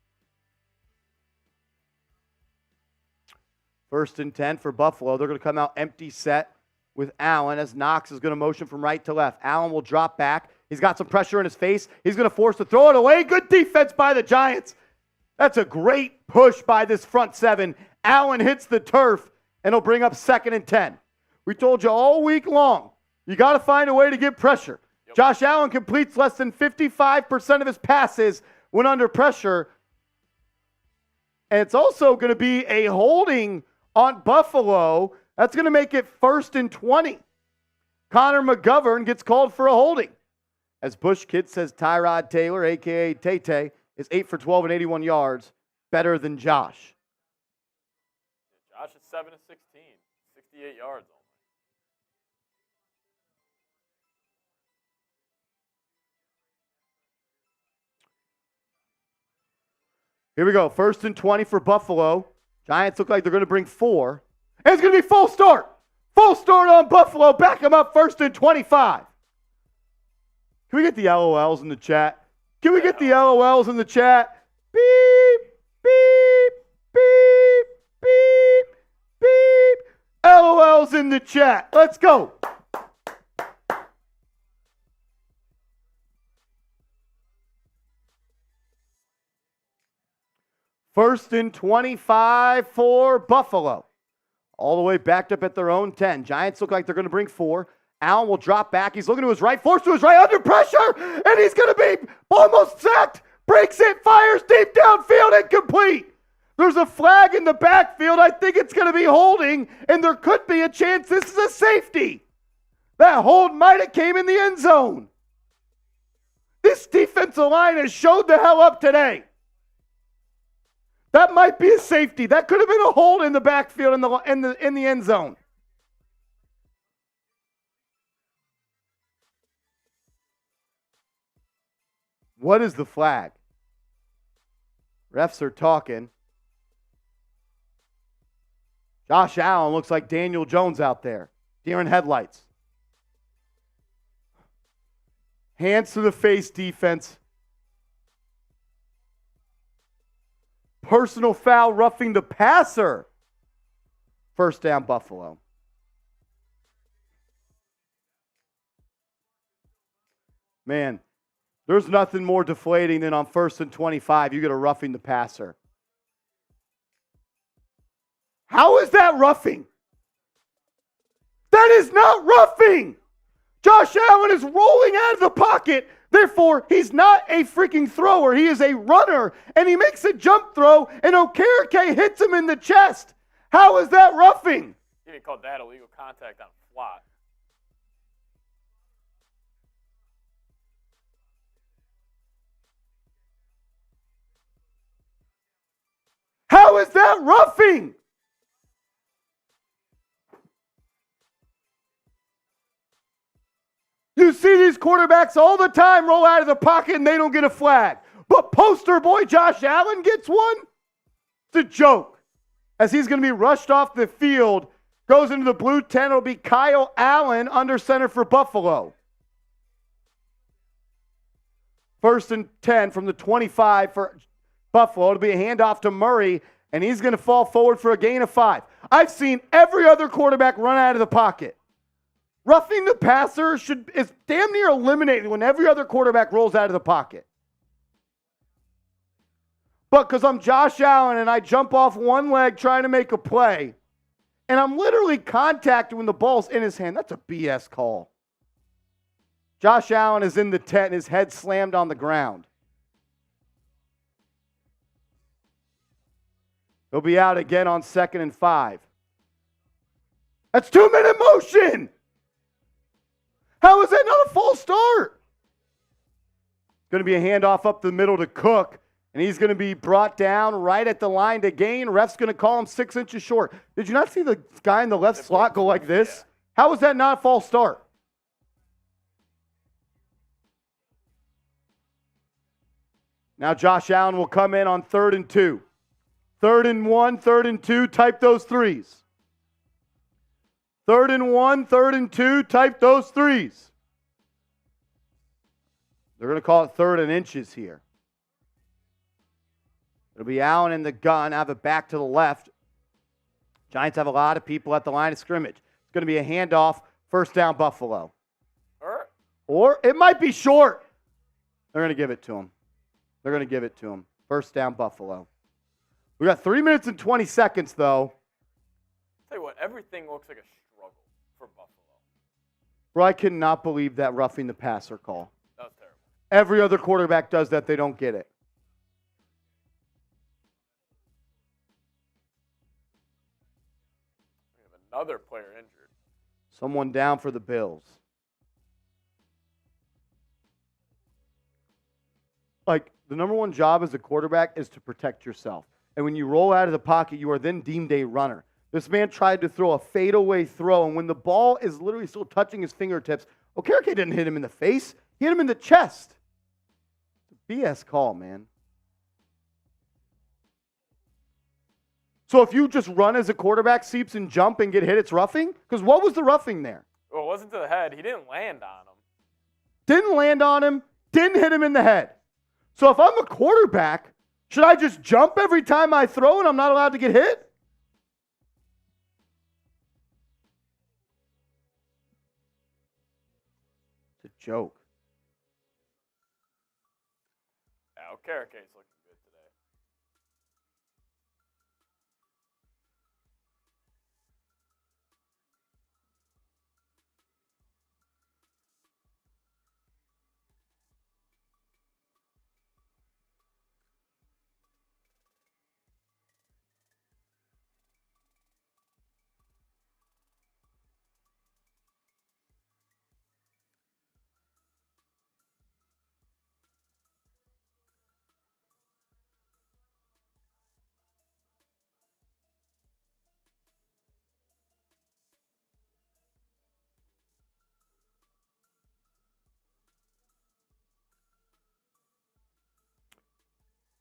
1st and 10 for Buffalo. They're going to come out empty set with Allen as Knox is going to motion from right to left. Allen will drop back. He's got some pressure in his face. He's going to force to throw it away. Good defense by the Giants. That's a great push by this front seven. Allen hits the turf, and he'll bring up 2nd and 10. We told you all week long, you got to find a way to get pressure. Yep. Josh Allen completes less than 55% of his passes when under pressure. And it's also going to be a holding on Buffalo. That's going to make it 1st and 20. Connor McGovern gets called for a holding. As Bush Kid says, Tyrod Taylor, a.k.a. Tay-Tay, is 8 for 12 and 81 yards, better than Josh. Josh is 7 of 16, 68 yards only. Here we go. 1st and 20 for Buffalo. Giants look like they're going to bring 4. And it's going to be full start. Full start on Buffalo. Back them up 1st and 25. Can we get the LOLs in the chat? Can we get the LOLs in the chat? Beep, beep, beep, beep, beep. LOLs in the chat. Let's go. First and 25 for Buffalo. All the way backed up at their own 10. Giants look like they're going to bring 4. Allen will drop back. He's looking to his right, forced to his right, under pressure, and he's going to be almost sacked. Breaks it, fires deep downfield, incomplete. There's a flag in the backfield. I think it's going to be holding, and there could be a chance this is a safety. That hold might have came in the end zone. This defensive line has showed the hell up today. That might be a safety. That could have been a hold in the backfield in the end zone. What is the flag? Refs are talking. Josh Allen looks like Daniel Jones out there. Deer in headlights. Hands to the face defense. Personal foul, roughing the passer. 1st down, Buffalo. Man, there's nothing more deflating than on 1st and 25, you get a roughing the passer. How is that roughing? That is not roughing. Josh Allen is rolling out of the pocket. Therefore, he's not a freaking thrower. He is a runner, and he makes a jump throw, and Okereke hits him in the chest. How is that roughing? You even called that illegal contact on a flat. How is that roughing? You see these quarterbacks all the time roll out of the pocket and they don't get a flag. But poster boy Josh Allen gets one? It's a joke. As he's going to be rushed off the field, goes into the blue tent. It'll be Kyle Allen under center for Buffalo. 1st and 10 from the 25 for Buffalo. It'll be a handoff to Murray, and he's going to fall forward for a gain of 5. I've seen every other quarterback run out of the pocket. Roughing the passer is damn near eliminated when every other quarterback rolls out of the pocket. But because I'm Josh Allen and I jump off one leg trying to make a play, and I'm literally contacted when the ball's in his hand, that's a BS call. Josh Allen is in the tent and his head slammed on the ground. He'll be out again on 2nd and 5. That's 2-minute motion. How is that not a false start? It's going to be a handoff up the middle to Cook, and he's going to be brought down right at the line to gain. Ref's going to call him 6 inches short. Did you not see the guy in the left slot go like this? How is that not a false start? Now Josh Allen will come in on 3rd and 2. 3rd and 1, 3rd and 2, type those threes. 3rd and 1, 3rd and 2, type those threes. They're going to call it 3rd and inches here. It'll be Allen in the gun, have it back to the left. Giants have a lot of people at the line of scrimmage. It's going to be a handoff, 1st down Buffalo. Or it might be short. They're going to give it to him. They're going to give it to him. 1st down Buffalo. We got 3 minutes and 20 seconds, though. Tell you what, everything looks like a struggle for Buffalo. Bro, I cannot believe that roughing the passer call. That was terrible. Every other quarterback does that. They don't get it. Another player injured. Someone down for the Bills. Like, the number one job as a quarterback is to protect yourself. And when you roll out of the pocket, you are then deemed a runner. This man tried to throw a fadeaway throw, and when the ball is literally still touching his fingertips, Okereke didn't hit him in the face. He hit him in the chest. It's a BS call, man. So if you just run as a quarterback, seeps and jump and get hit, it's roughing? Because what was the roughing there? Well, it wasn't to the head. He didn't land on him. Didn't land on him, didn't hit him in the head. So if I'm a quarterback, should I just jump every time I throw and I'm not allowed to get hit? It's a joke. Yeah, Okereke's looking good today.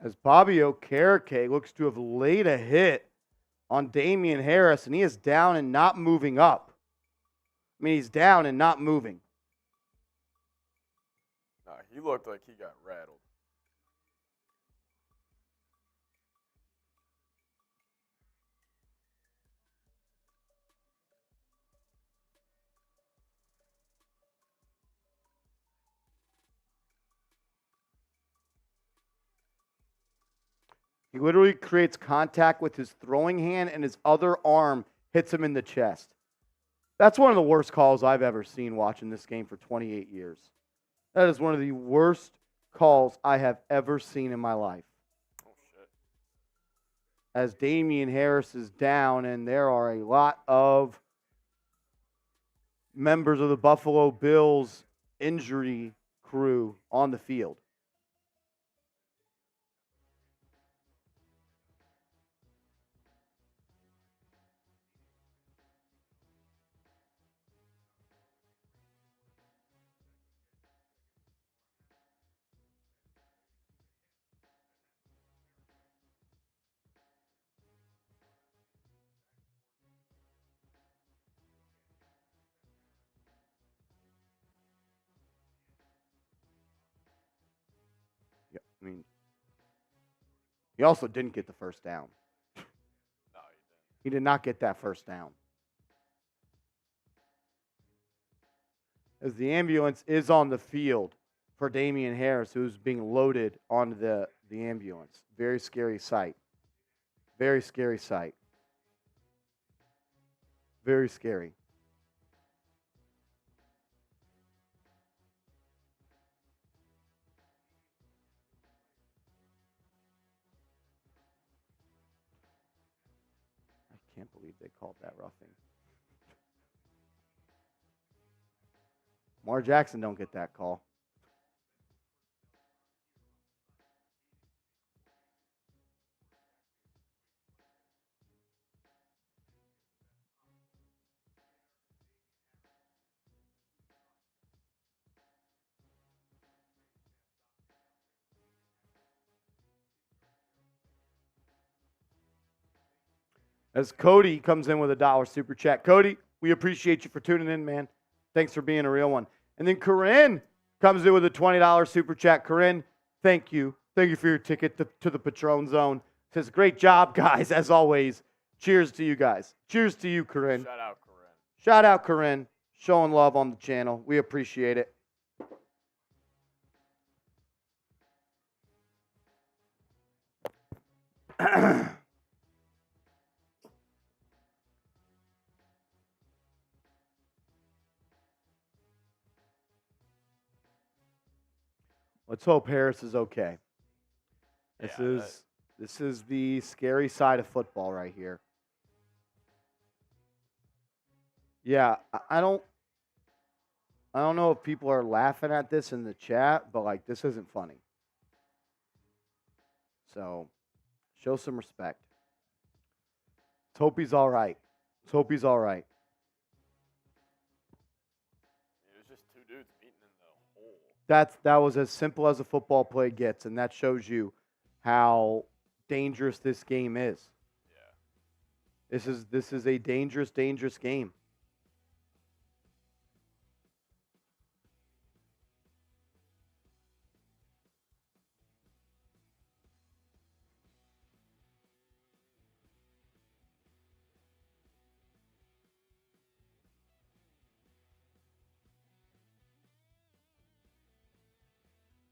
As Bobby Okereke looks to have laid a hit on Damian Harris, and he is down and not moving up. I mean, he's down and not moving. Nah, he looked like he got rattled. He literally creates contact with his throwing hand, and his other arm hits him in the chest. That's one of the worst calls I've ever seen watching this game for 28 years. That is one of the worst calls I have ever seen in my life. Oh, shit. As Damian Harris is down, and there are a lot of members of the Buffalo Bills injury crew on the field. Yeah, I mean, he also didn't get the first down. No, he didn't. He did not get that first down. As the ambulance is on the field for Damian Harris, who's being loaded onto the ambulance. Very scary sight. Very scary sight. Very scary. I can't believe they called that roughing. Mar Jackson don't get that call. As Cody comes in with $1 super chat. Cody, we appreciate you for tuning in, man. Thanks for being a real one. And then Corinne comes in with a $20 super chat. Corinne, thank you. Thank you for your ticket to the Patron Zone. Says, great job, guys, as always. Cheers to you guys. Cheers to you, Corinne. Shout out, Corinne. Shout out, Corinne. Showing love on the channel. We appreciate it. Let's hope Harris is okay. This is the scary side of football right here. Yeah, I don't know if people are laughing at this in the chat, but like this isn't funny. So, show some respect. Let's hope he's all right. Let's hope he's all right. It was just two dudes meeting in the hole. That was as simple as a football play gets, and that shows you how dangerous this game is. Yeah. This is a dangerous game.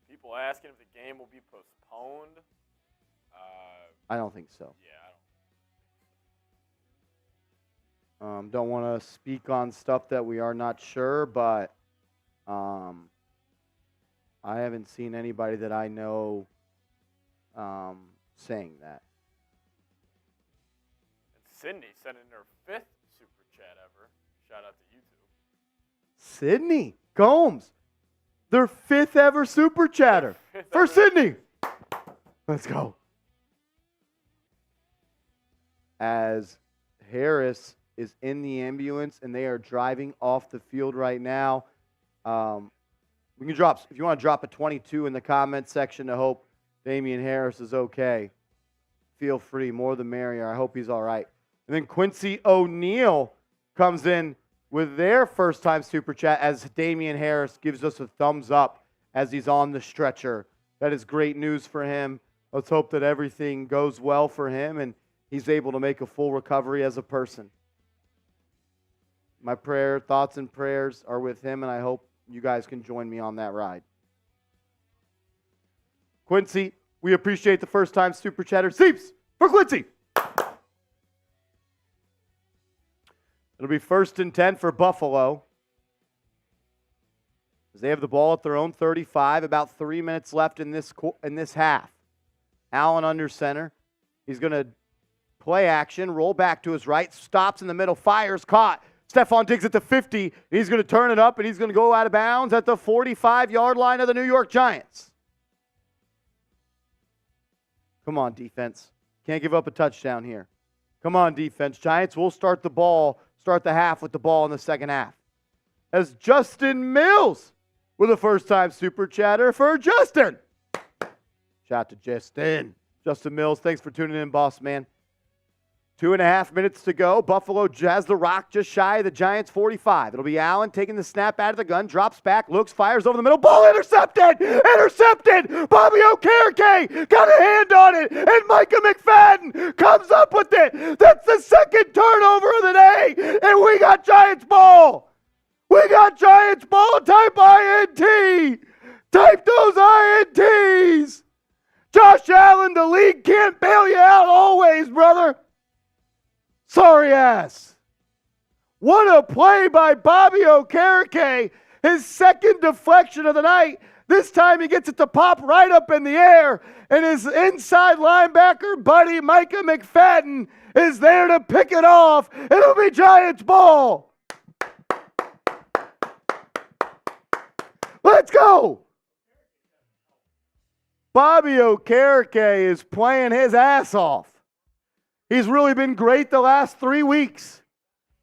People asking if the game will be postponed. I don't think so. Yeah, I don't. Don't want to speak on stuff that we are not sure, but I haven't seen anybody that I know saying that. And Sydney sent in her 5th super chat ever. Shout out to YouTube. Sydney Combs, their 5th ever super chatter for Sydney. Let's go. As Harris is in the ambulance and they are driving off the field right now. We can drop, if you want to drop a 22 in the comment section to hope Damian Harris is okay. Feel free, more the merrier. I hope he's all right. And then Quincy O'Neill comes in with their first time super chat as Damian Harris gives us a thumbs up as he's on the stretcher. That is great news for him. Let's hope that everything goes well for him and he's able to make a full recovery as a person. My thoughts and prayers are with him, and I hope you guys can join me on that ride. Quincy, we appreciate the first time super chatter. Seeps for Quincy. It'll be 1st and 10 for Buffalo. As they have the ball at their own 35, about 3 minutes left in this half. Allen under center. He's going to play action, roll back to his right, stops in the middle, fires, caught. Stephon Diggs at the 50. He's going to turn it up, and he's going to go out of bounds at the 45-yard line of the New York Giants. Come on, defense. Can't give up a touchdown here. Come on, defense. Giants will start the half with the ball in the second half. As Justin Mills with a first-time super chatter for Justin. Shout out to Justin. Justin Mills, thanks for tuning in, boss man. 2.5 minutes to go. Buffalo has the rock just shy of the Giants' 45. It'll be Allen taking the snap out of the gun, drops back, looks, fires over the middle. Ball intercepted! Intercepted! Bobby Okereke got a hand on it, and Micah McFadden comes up with it. That's the second turnover of the day, and we got Giants ball. We got Giants ball. Type INT. Type those INTs. Josh Allen, the league can't bail you out always, brother. Sorry ass. What a play by Bobby Okereke. His second deflection of the night. This time he gets it to pop right up in the air. And his inside linebacker buddy, Micah McFadden, is there to pick it off. It'll be Giants ball. Let's go. Bobby Okereke is playing his ass off. He's really been great the last 3 weeks.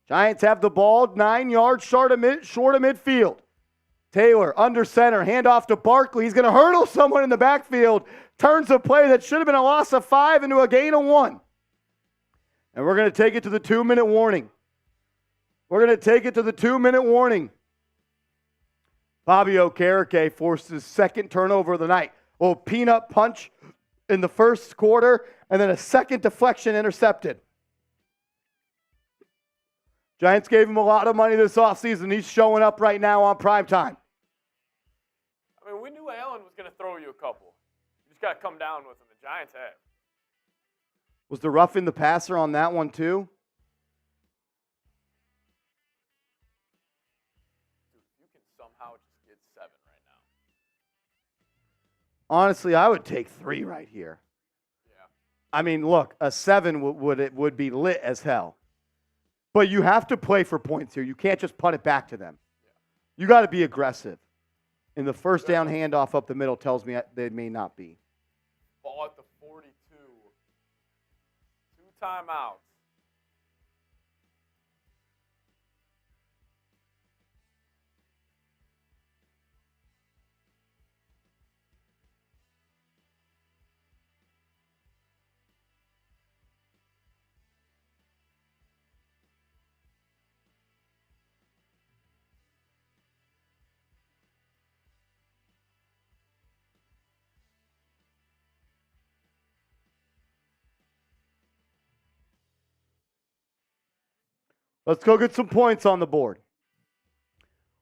Giants have the ball 9 yards short of midfield. Taylor under center, handoff to Barkley. He's going to hurdle someone in the backfield. Turns a play that should have been a loss of 5 into a gain of 1. And we're going to take it to the 2-minute warning. We're going to take it to the 2-minute warning. Bobby Okereke forced his second turnover of the night. A little peanut punch in the first quarter, and then a second deflection intercepted. Giants gave him a lot of money this offseason. He's showing up right now on primetime. I mean, we knew Allen was going to throw you a couple. You just got to come down with him. The Giants have. Was the roughing the passer on that one too? Dude, you can somehow just get 7 right now. Honestly, I would take 3 right here. Yeah. I mean, look, a 7 would be lit as hell. But you have to play for points here. You can't just punt it back to them. You got to be aggressive. And the first down handoff up the middle tells me they may not be. Ball at the 42. 2 timeouts. Let's go get some points on the board.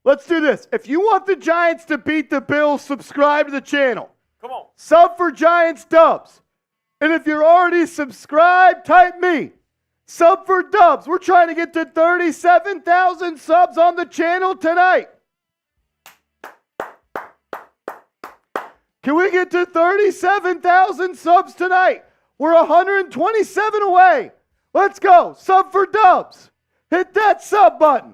Let's do this. If you want the Giants to beat the Bills, subscribe to the channel. Come on. Sub for Giants Dubs. And if you're already subscribed, type me. Sub for Dubs. We're trying to get to 37,000 subs on the channel tonight. Can we get to 37,000 subs tonight? We're 127 away. Let's go. Sub for Dubs. Hit that sub button.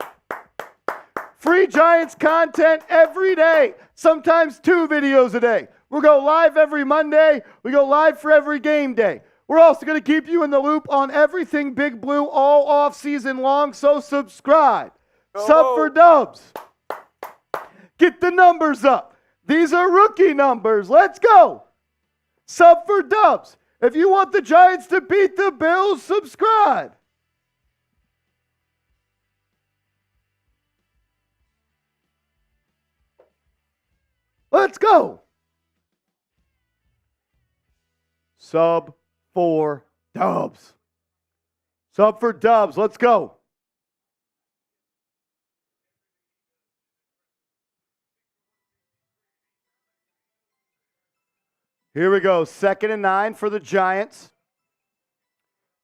Free Giants content every day, sometimes 2 videos a day. We'll go live every Monday. We go live for every game day. We're also going to keep you in the loop on everything Big Blue all off season long, so subscribe. Sub for Dubs. Get the numbers up. These are rookie numbers. Let's go. Sub for Dubs. If you want the Giants to beat the Bills, subscribe. Let's go. Sub for Dubs. Sub for Dubs. Let's go. Here we go. 2nd and 9 for the Giants.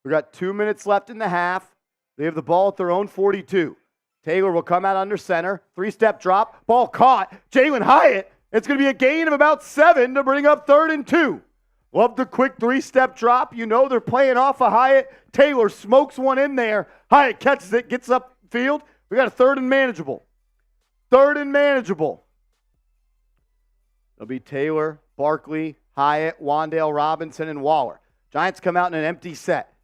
We got 2 minutes left in the half. They have the ball at their own 42. Taylor will come out under center. 3-step drop. Ball caught. Jalen Hyatt. It's going to be a gain of about 7 to bring up 3rd and 2. Love the quick 3-step drop. You know they're playing off of Hyatt. Taylor smokes one in there. Hyatt catches it, gets upfield. We got a 3rd and manageable. 3rd and manageable. It'll be Taylor, Barkley, Hyatt, Wandale Robinson, and Waller. Giants come out in an empty set.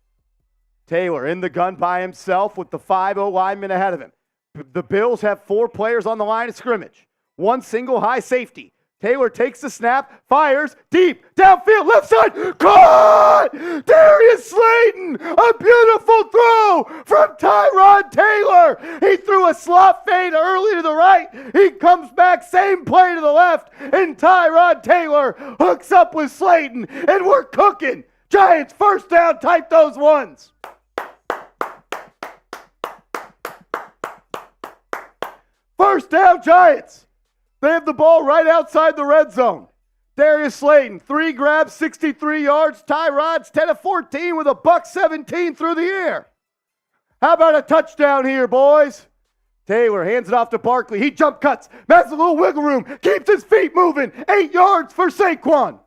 Taylor in the gun by himself with the 5-0 lineman ahead of him. The Bills have 4 players on the line of scrimmage. 1 single high safety. Taylor takes the snap, fires, deep, downfield, left side, caught! Darius Slayton, a beautiful throw from Tyrod Taylor. He threw a slot fade early to the right. He comes back, same play to the left, and Tyrod Taylor hooks up with Slayton, and we're cooking. Giants, first down, type those ones. First down, Giants. They have the ball right outside the red zone. Darius Slayton, 3 grabs, 63 yards. Tyrod's 10 of 14 with a $117 through the air. How about a touchdown here, boys? Taylor hands it off to Barkley. He jump cuts, has a little wiggle room, keeps his feet moving. 8 yards for Saquon.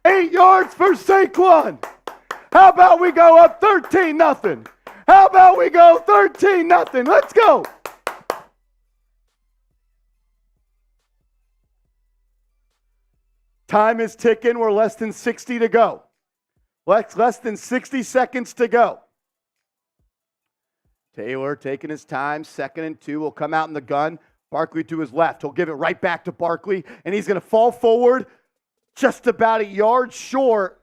8 yards for Saquon. How about we go up 13-0? How about we go 13-0? Let's go. Time is ticking. We're less than 60 to go. Less than 60 seconds to go. Taylor taking his time. 2nd and 2 will come out in the gun. Barkley to his left. He'll give it right back to Barkley, and he's going to fall forward just about a yard short.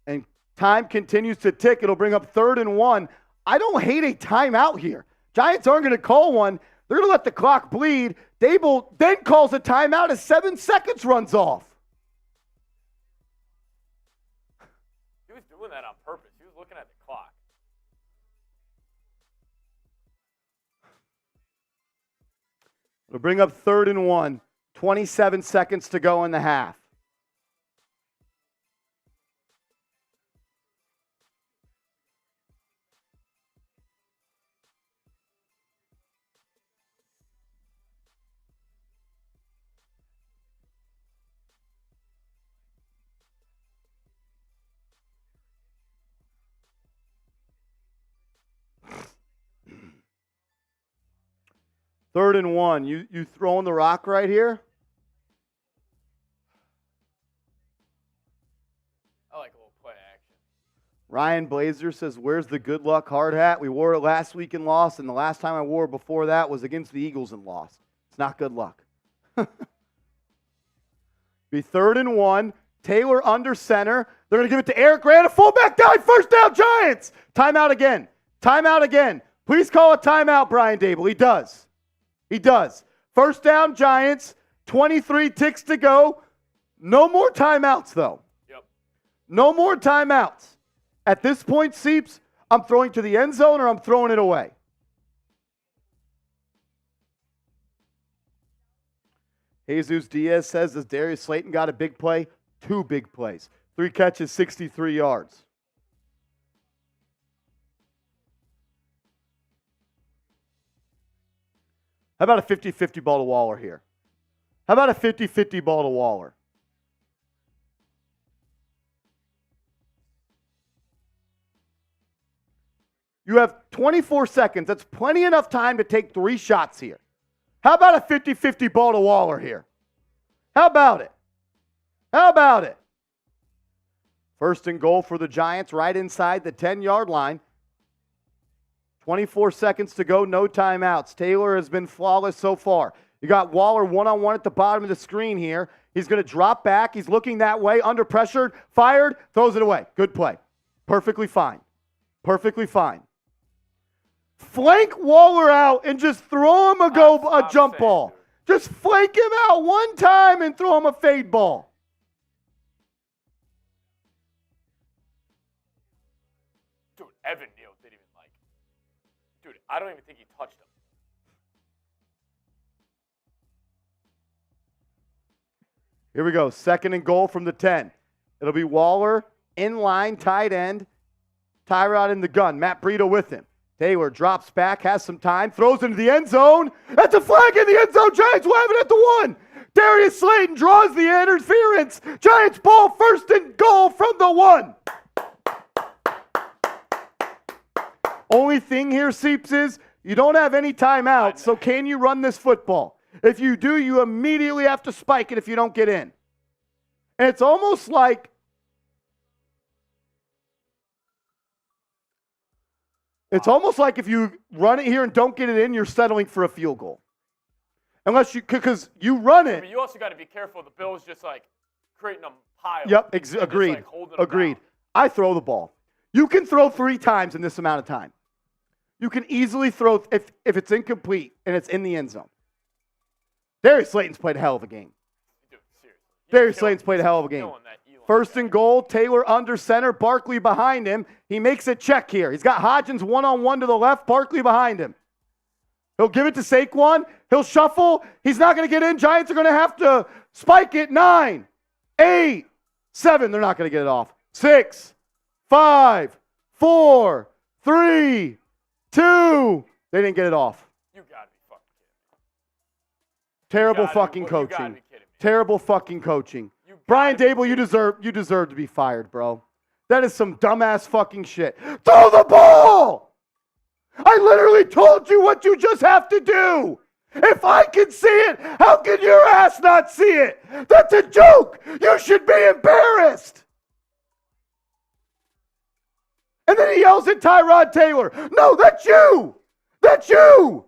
And time continues to tick. It'll bring up 3rd and 1. I don't hate a timeout here. Giants aren't going to call one. They're going to let the clock bleed. Dable then calls a timeout as 7 seconds runs off. He was doing that on purpose. He was looking at the clock. We'll bring up 3rd and 1. 27 seconds to go in the half. 3rd and 1. You throwing the rock right here? I like a little play action. Ryan Blazer says, where's the good luck hard hat? We wore it last week and lost, and the last time I wore it before that was against the Eagles and lost. It's not good luck. Be 3rd and 1. Taylor under center. They're going to give it to Eric Grant. A fullback dive. First down, Giants. Timeout again. Timeout again. Please call a timeout, Brian Dable. He does. He does. First down, Giants. 23 ticks to go. No more timeouts, though. Yep. No more timeouts. At this point, Seeps, I'm throwing to the end zone or I'm throwing it away. Jesus Diaz says, as Darius Slayton got a big play? 2 big plays. 3 catches, 63 yards. How about a 50-50 ball to Waller here? How about a 50-50 ball to Waller? You have 24 seconds. That's plenty enough time to take 3 shots here. How about a 50-50 ball to Waller here? How about it? How about it? 1st and goal for the Giants right inside the 10-yard line. 24 seconds to go, no timeouts. Taylor has been flawless so far. You got Waller one-on-one at the bottom of the screen here. He's going to drop back. He's looking that way, under pressure, fired, throws it away. Good play. Perfectly fine. Perfectly fine. Flank Waller out and just throw him a jump ball. Just flank him out one time and throw him a fade ball. Dude, Evan Neal didn't even like. Dude, I don't even think he touched him. Here we go. 2nd and goal from the 10. It'll be Waller, in line, tight end. Tyrod in the gun. Matt Breida with him. Taylor drops back, has some time, throws into the end zone. That's a flag in the end zone. Giants will have it at the 1. Darius Slayton draws the interference. Giants ball, 1st and goal from the 1. Only thing here, Seeps, is you don't have any timeouts, so can you run this football? If you do, you immediately have to spike it if you don't get in. And it's almost like if you run it here and don't get it in, you're settling for a field goal. Unless because you run it. I mean, you also got to be careful. The Bills just like creating a pile. Yep, agreed. Just, like, agreed. I throw the ball. You can throw 3 times in this amount of time. You can easily throw if it's incomplete and it's in the end zone. Darius Slayton's played a hell of a game. Dude, seriously. Darius Slayton's played a hell of a game. 1st and goal, Taylor under center, Barkley behind him. He makes a check here. He's got Hodgins one-on-one to the left, Barkley behind him. He'll give it to Saquon. He'll shuffle. He's not going to get in. Giants are going to have to spike it. 9, 8, 7. They're not going to get it off. 6, 5, 4, 3, 2. They didn't get it off. You got to be fucking kidding me. Terrible fucking coaching. Terrible fucking coaching. Brian Dable, you deserve to be fired, bro. That is some dumbass fucking shit. Throw the ball! I literally told you what you just have to do. If I can see it, how can your ass not see it? That's a joke. You should be embarrassed. And then he yells at Tyrod Taylor. No, that's you. That's you.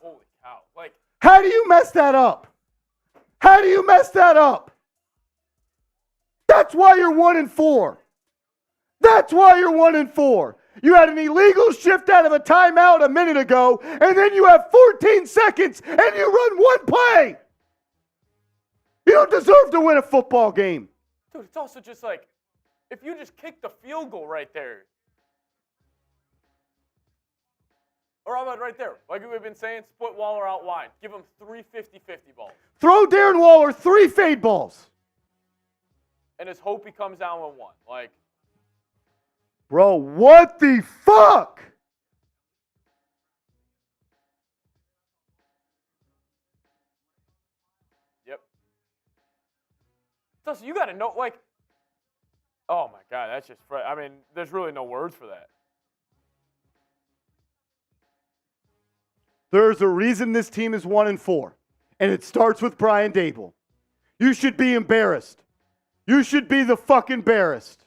Holy cow. Like, how do you mess that up? How do you mess that up? That's why you're 1-4. That's why you're 1-4. You had an illegal shift out of a timeout a minute ago, and then you have 14 seconds, and you run one play. You don't deserve to win a football game. dude, it's also just like, if you just kick the field goal right there, or how about right there? Like we've been saying, split Waller out wide. Give him 3 50-50 balls. Throw Darren Waller 3 fade balls. And just hope he comes down with 1. Like, bro, what the fuck? So you got to know, like, oh my God, that's just, I mean, there's really no words for that. There's a reason this team is 1-4, and it starts with Brian Dable. You should be embarrassed. You should be the fucking embarrassed.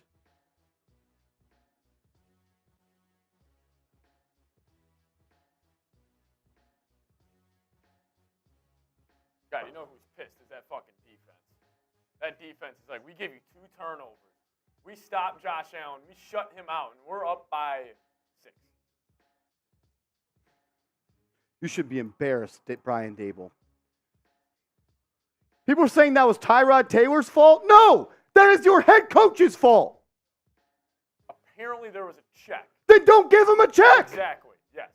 God, you know who's pissed is that fucking defense. That defense is like, we give you 2 turnovers. We stopped Josh Allen. We shut him out, and we're up by 6. You should be embarrassed at Brian Dable. People are saying that was Tyrod Taylor's fault. No, that is your head coach's fault. Apparently there was a check. Then don't give him a check. Exactly, yes.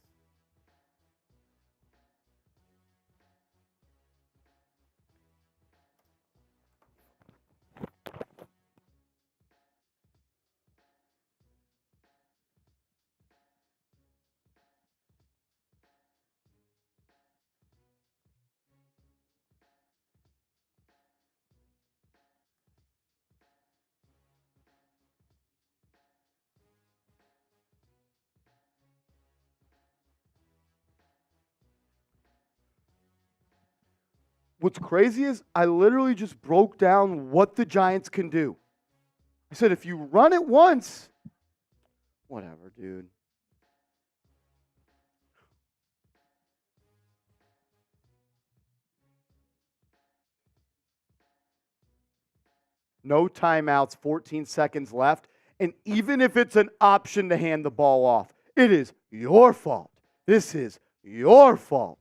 What's crazy is I literally just broke down what the Giants can do. I said, if you run it once, whatever, dude. No timeouts, 14 seconds left. And even if it's an option to hand the ball off, it is your fault. This is your fault.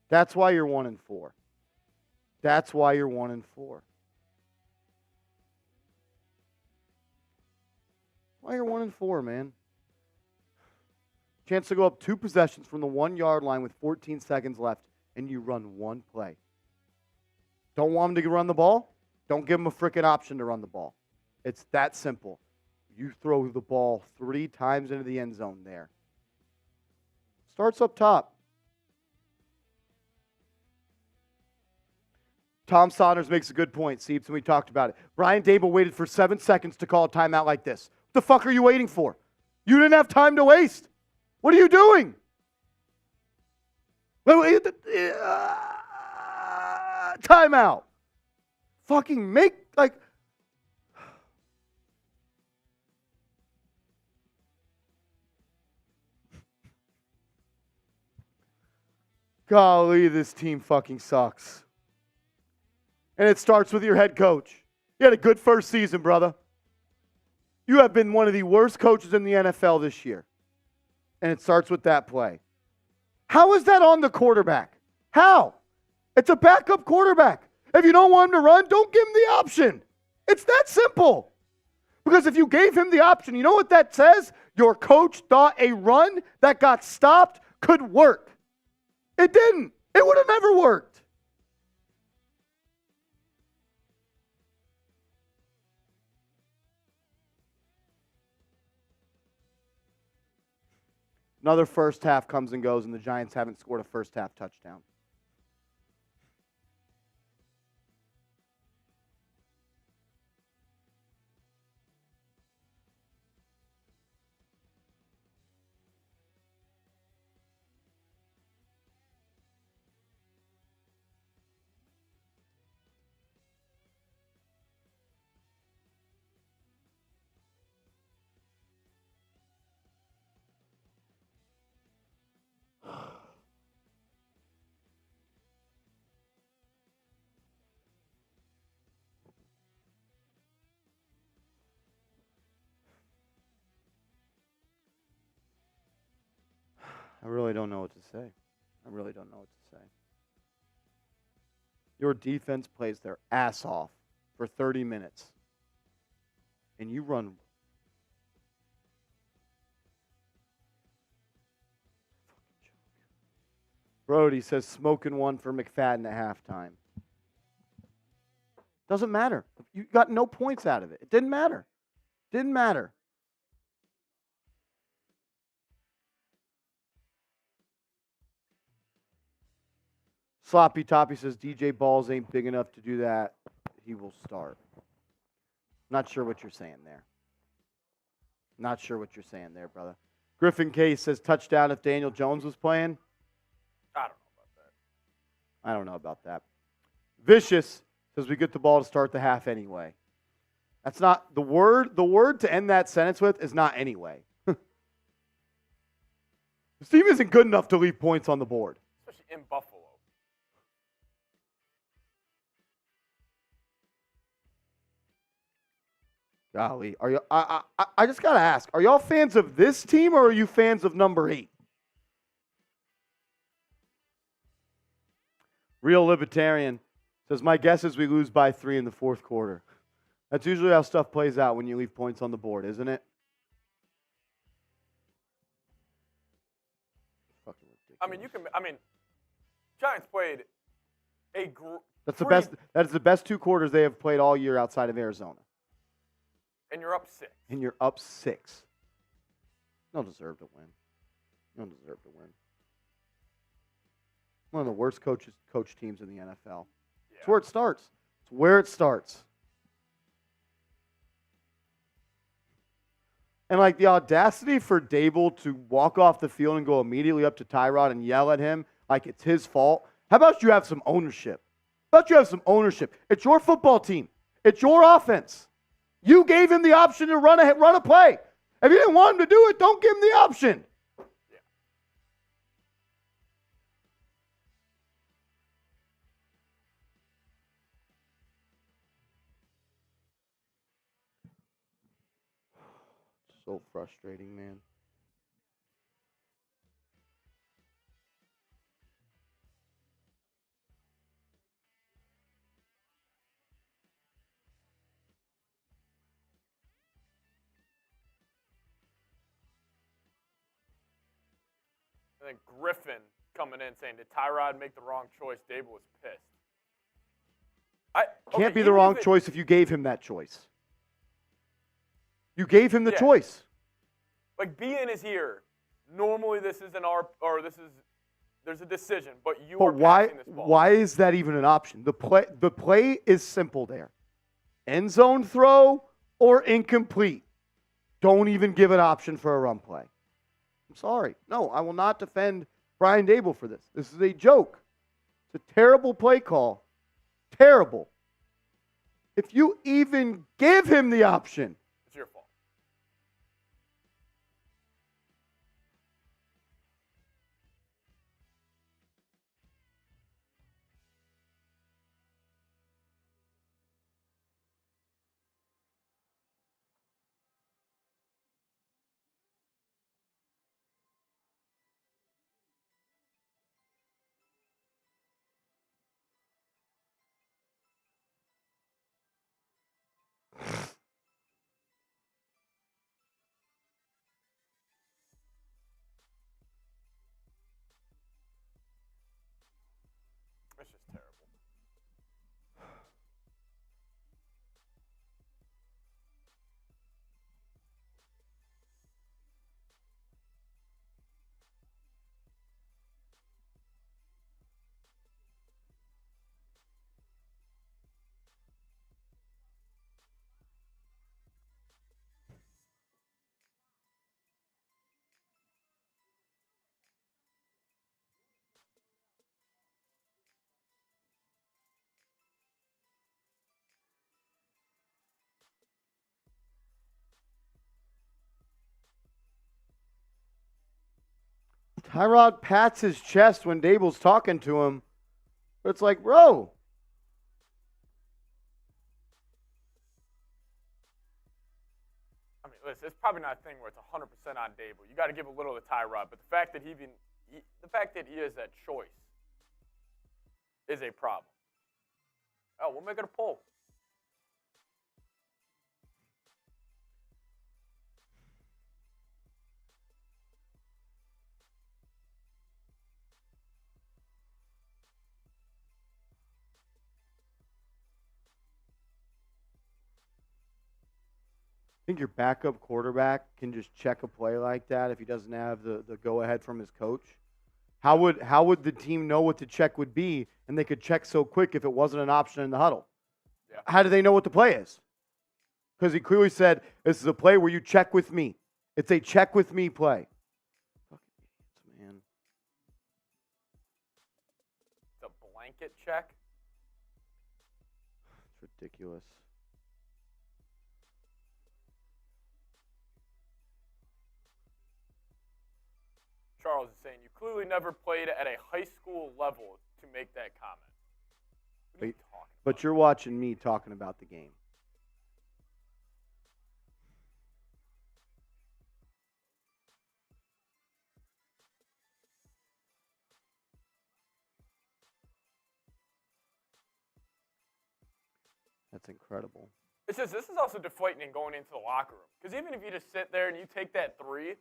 That's why you're 1-4. That's why you're 1-4. Why you're 1-4, man. Chance to go up 2 possessions from the 1-yard line with 14 seconds left, and you run 1 play. Don't want him to run the ball? Don't give him a freaking option to run the ball. It's that simple. You throw the ball 3 times into the end zone there. Starts up top. Tom Saunders makes a good point, Seeps, and we talked about it. Brian Dable waited for 7 seconds to call a timeout like this. What the fuck are you waiting for? You didn't have time to waste. What are you doing? Timeout. Fucking make, like... Golly, this team fucking sucks. And it starts with your head coach. You had a good first season, brother. You have been one of the worst coaches in the NFL this year. And it starts with that play. How is that on the quarterback? How? It's a backup quarterback. If you don't want him to run, don't give him the option. It's that simple. Because if you gave him the option, you know what that says? Your coach thought a run that got stopped could work. It didn't. It would have never worked. Another first half comes and goes, and the Giants haven't scored a first half touchdown. I really don't know what to say. I really don't know what to say. Your defense plays their ass off for 30 minutes. And you run. Brody says smoking one for McFadden at halftime. Doesn't matter. You got no points out of it. It didn't matter. Didn't matter. Sloppy Toppy says DJ Balls ain't big enough to do that. He will start. Not sure what you're saying there. Not sure what you're saying there, brother. Griffin Case says touchdown if Daniel Jones was playing. I don't know about that. Vicious says we get the ball to start the half anyway. That's not the word. The word to end that sentence with is not anyway. This team isn't good enough to leave points on the board. Especially in Buffalo. Golly, are you? I just gotta ask: are y'all fans of this team or are you fans of number 8? Real Libertarian says my guess is we lose by 3 in the fourth quarter. That's usually how stuff plays out when you leave points on the board, isn't it? Fucking ridiculous. Giants played That's the best. That is the best 2 quarters they have played all year outside of Arizona. And you're up 6. And you're up 6. You don't deserve to win. You don't deserve to win. One of the worst coach teams in the NFL. Yeah. It's where it starts. It's where it starts. And like the audacity for Dable to walk off the field and go immediately up to Tyrod and yell at him like it's his fault. How about you have some ownership? How about you have some ownership? It's your football team. It's your offense. You gave him the option to run a play. If you didn't want him to do it, don't give him the option. Yeah. So frustrating, man. And then Griffin coming in saying, did Tyrod make the wrong choice? Dable was pissed. Can't be the wrong choice if you gave him that choice. You gave him the choice. Like, be in his ear. Normally this is there's a decision, but you are passing this ball. Why is that even an option? The play is simple there. End zone throw or incomplete. Don't even give an option for a run play. I'm sorry. No, I will not defend Brian Dable for this. This is a joke. It's a terrible play call. Terrible. If you even give him the option, It's your fault. It's just terrible. Tyrod pats his chest when Dable's talking to him. But it's like, bro. I mean, listen, it's probably not a thing where it's 100% on Dable. You got to give a little to Tyrod, but the fact that he even the fact that he has that choice is a problem. Oh, we'll make it a poll. I think your backup quarterback can just check a play like that if he doesn't have the go-ahead from his coach. How would the team know what the check would be, and they could check so quick if it wasn't an option in the huddle? Yeah. How do they know what the play is? Because he clearly said, this is a play where you check with me. It's a check with me play. Man. It's a blanket check. It's ridiculous. Charles is saying you clearly never played at a high school level to make that comment. What are you talking about? But you're watching me talking about the game. That's incredible. It's just this is also deflating going into the locker room. Because even if you just sit there and you take that 3,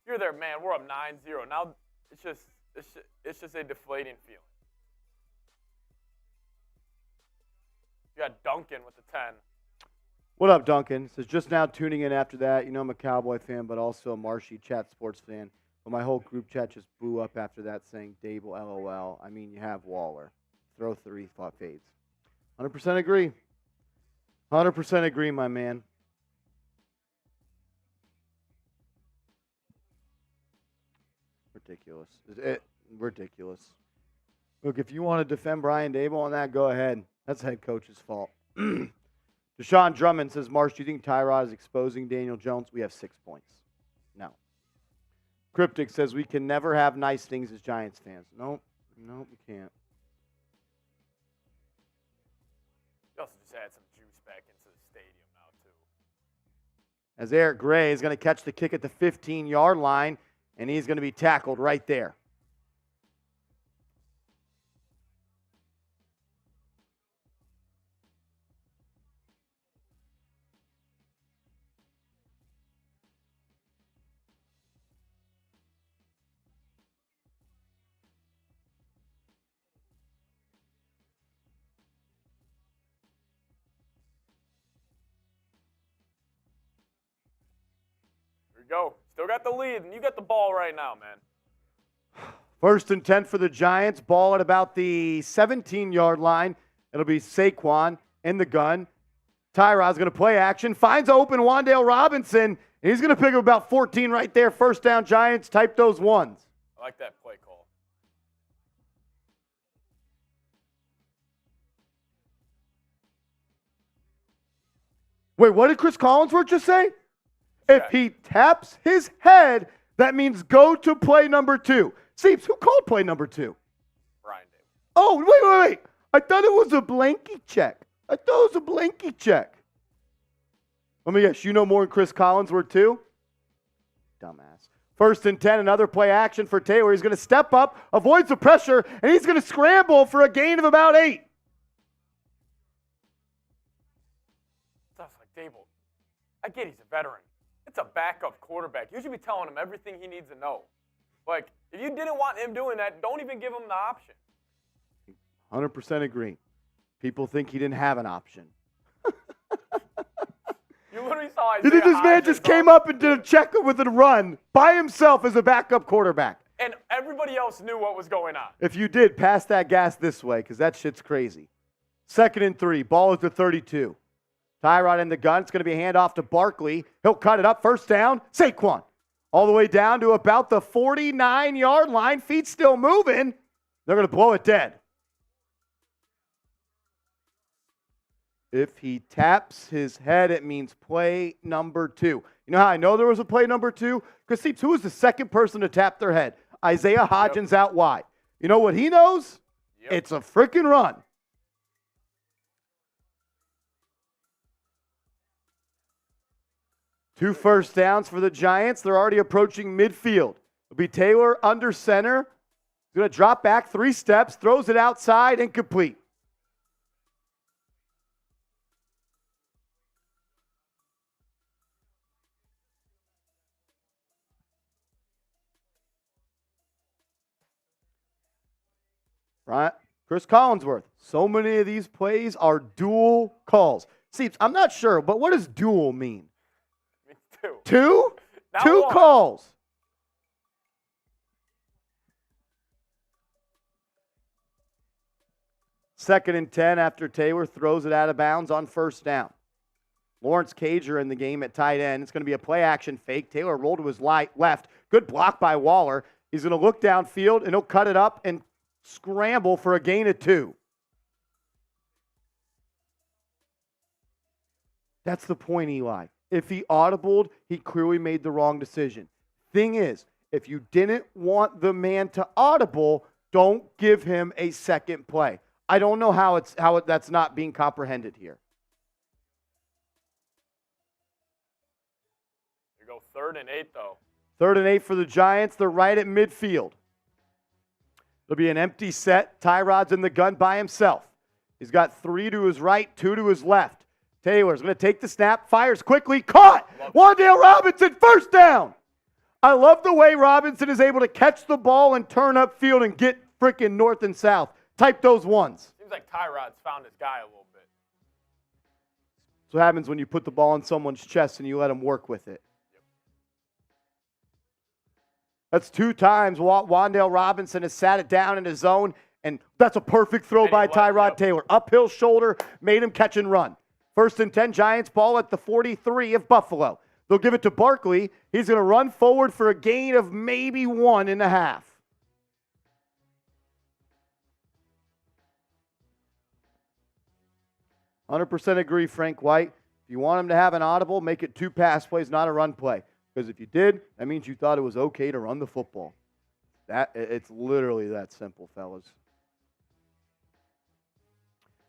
you're there, man, we're up 9-0. Now it's just a deflating feeling. You got Duncan with the 10. What up, Duncan? Says just now tuning in after that. You know I'm a Cowboy fan, but also a Marshy Chat Sports fan. But my whole group chat just blew up after that saying, Dable, LOL. I mean, you have Waller. Throw 3 fades. 100% agree. 100% agree, my man. Ridiculous. Ridiculous. Look, if you want to defend Brian Dable on that, go ahead. That's the head coach's fault. Deshaun Drummond says, Marsh, do you think Tyrod is exposing Daniel Jones? We have 6 points. No. Cryptic says, we can never have nice things as Giants fans. Nope, we can't. You also just add some juice back into the stadium now, too. As Eric Gray is going to catch the kick at the 15-yard line, and he's going to be tackled right there. Go. Still got the lead, and you got the ball right now, man. 1st and 10 for the Giants. Ball at about the 17-yard line. It'll be Saquon in the gun. Tyrod's going to play action. Finds open Wan'Dale Robinson. And he's going to pick up about 14 right there. 1st down, Giants. Type those ones. I like that play call. Wait, what did Chris Collinsworth just say? If he taps his head, that means go to play number 2. Seeps, who called play number 2? Brian Dable. Oh, wait. I thought it was a blankie check. Let me guess, you know more than Chris Collinsworth too? Dumbass. 1st and 10, another play action for Taylor. He's going to step up, avoids the pressure, and he's going to scramble for a gain of about 8. Stuff like Dable. I get he's a veteran. It's a backup quarterback. You should be telling him everything he needs to know. Like, if you didn't want him doing that, don't even give him the option. 100% agree. People think he didn't have an option. You literally saw You think this man just came up and did a check with a run by himself as a backup quarterback. And everybody else knew what was going on. If you did, pass that gas this way because that shit's crazy. 2nd and 3. Ball at the 32. Tyrod in the gun. It's going to be a handoff to Barkley. He'll cut it up. 1st down. Saquon. All the way down to about the 49-yard line. Feet still moving. They're going to blow it dead. If he taps his head, it means play number 2. You know how I know there was a play number 2? Because, see, who was the second person to tap their head? Isaiah Hodgins out wide. You know what he knows? Yep. It's a freaking run. 2 first downs for the Giants. They're already approaching midfield. It'll be Taylor under center. He's going to drop back 3 steps, throws it outside, incomplete. Right? Chris Collinsworth. So many of these plays are dual calls. Seeps, I'm not sure, but what does dual mean? Two. Two? Not 2 one. calls. Second and 10 after Taylor throws it out of bounds on first down. Lawrence Cager in the game at tight end. It's going to be a play-action fake. Taylor rolled to his left. Good block by Waller. He's going to look downfield, and he'll cut it up and scramble for a gain of 2. That's the point, Eli. If he audibled, he clearly made the wrong decision. Thing is, if you didn't want the man to audible, don't give him a second play. I don't know how that's not being comprehended here. You go 3rd and 8, though. 3rd and 8 for the Giants. They're right at midfield. It'll be an empty set. Tyrod's in the gun by himself. He's got 3 to his right, 2 to his left. Taylor's going to take the snap, fires quickly, caught! Wan'Dale Robinson, first down! I love the way Robinson is able to catch the ball and turn upfield and get freaking north and south. Type those ones. Seems like Tyrod's found his guy a little bit. That's what happens when you put the ball in someone's chest and you let them work with it. That's 2 times Wan'Dale Robinson has sat it down in his zone, and that's a perfect throw by Tyrod Taylor. Uphill shoulder, made him catch and run. 1st and 10, Giants ball at the 43 of Buffalo. They'll give it to Barkley. He's going to run forward for a gain of maybe 1.5. "100% agree, Frank White. If you want him to have an audible, make it 2 pass plays, not a run play. Because if you did, that means you thought it was okay to run the football. It's literally that simple, fellas.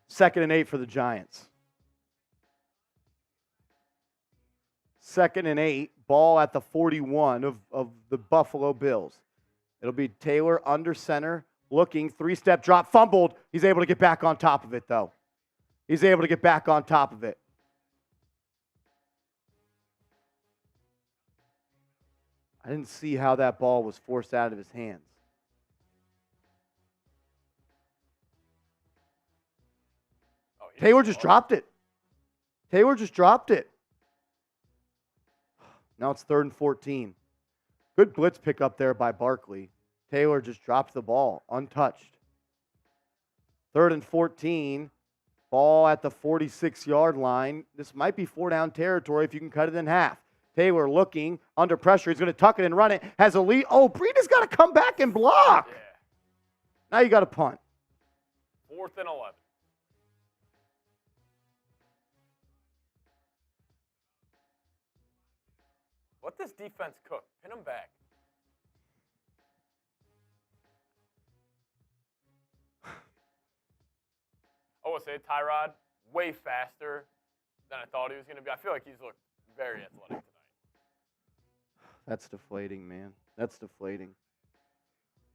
2nd and 8 for the Giants. 2nd and 8, ball at the 41 of the Buffalo Bills. It'll be Taylor under center, looking, 3-step drop, fumbled. He's able to get back on top of it, though. He's able to get back on top of it. I didn't see how that ball was forced out of his hands. Taylor just dropped it. Taylor just dropped it. Now it's 3rd and 14. Good blitz pick up there by Barkley. Taylor just dropped the ball, untouched. 3rd and 14. Ball at the 46-yard line. This might be 4-down territory if you can cut it in half. Taylor looking, under pressure. He's going to tuck it and run it. Has a lead. Oh, Breeda's got to come back and block. Yeah. Now you got to punt. 4th and 11. Let this defense cook. Pin them back. I will say Tyrod, way faster than I thought he was going to be. I feel like he's looked very athletic tonight. That's deflating, man. That's deflating.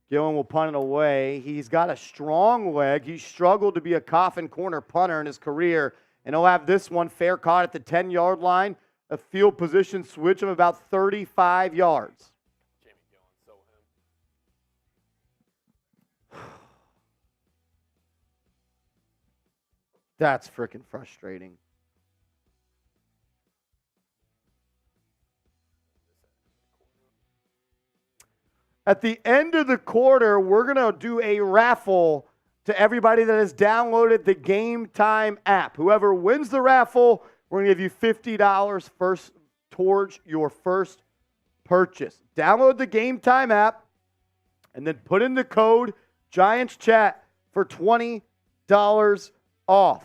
Gillen will punt it away. He's got a strong leg. He struggled to be a coffin corner punter in his career, and he'll have this one fair caught at the 10-yard line, a field position switch of about 35 yards. Jamie Gillen, so him. That's freaking frustrating. At the end of the quarter, we're going to do a raffle to everybody that has downloaded the Game Time app. Whoever wins the raffle, we're going to give you $50 first towards your first purchase. Download the Game Time app and then put in the code Giants Chat for $20 off.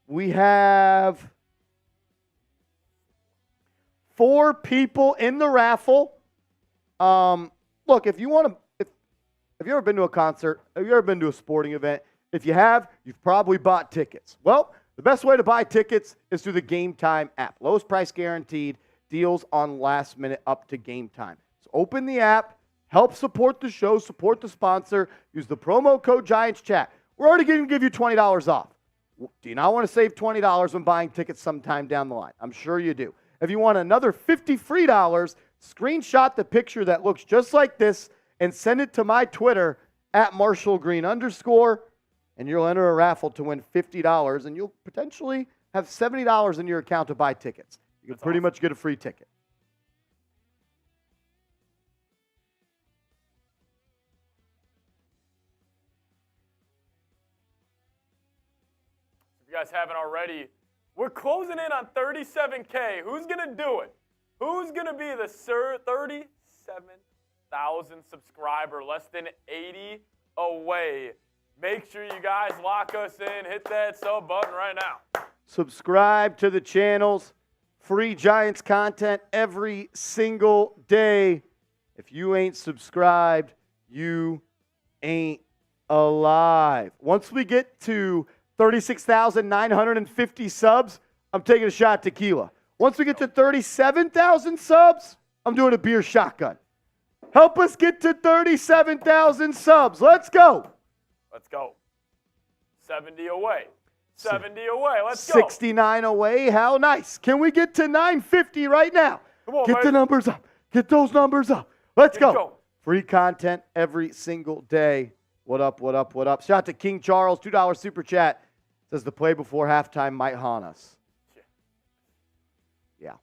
We have 4 people in the raffle. Look, if you want to, if you ever been to a concert, have you ever been to a sporting event? If you have, you've probably bought tickets. Well, the best way to buy tickets is through the Game Time app. Lowest price guaranteed, deals on last minute up to game time. So open the app, Help support the show, support the sponsor. Use the promo code Giants Chat. We're already going to give you $20 off. Do you not want to save $20 when buying tickets sometime down the line? I'm sure you do. If you want another $50 free, screenshot the picture that looks just like this and send it to my Twitter at @MarshallGreen_, and you'll enter a raffle to win $50, and you'll potentially have $70 in your account to buy tickets. You can pretty much get a free ticket. If you guys haven't already, we're closing in on 37K. Who's going to do it? Who's going to be the 37,000 subscriber, less than 80 away? Make sure you guys lock us in. Hit that sub button right now. Subscribe to the channels. Free Giants content every single day. If you ain't subscribed, you ain't alive. Once we get to 36,950 subs, I'm taking a shot at tequila. Once we get to 37,000 subs, I'm doing a beer shotgun. Help us get to 37,000 subs. Let's go. Let's go. 70 away. 70 away. Let's go. 69 away. How nice. Can we get to 950 right now? Come on, get the numbers up. Get those numbers up. Let's go. Free content every single day. What up, what up, what up? Shout out to King Charles, $2 super chat. Says the play before halftime might haunt us. Yeah.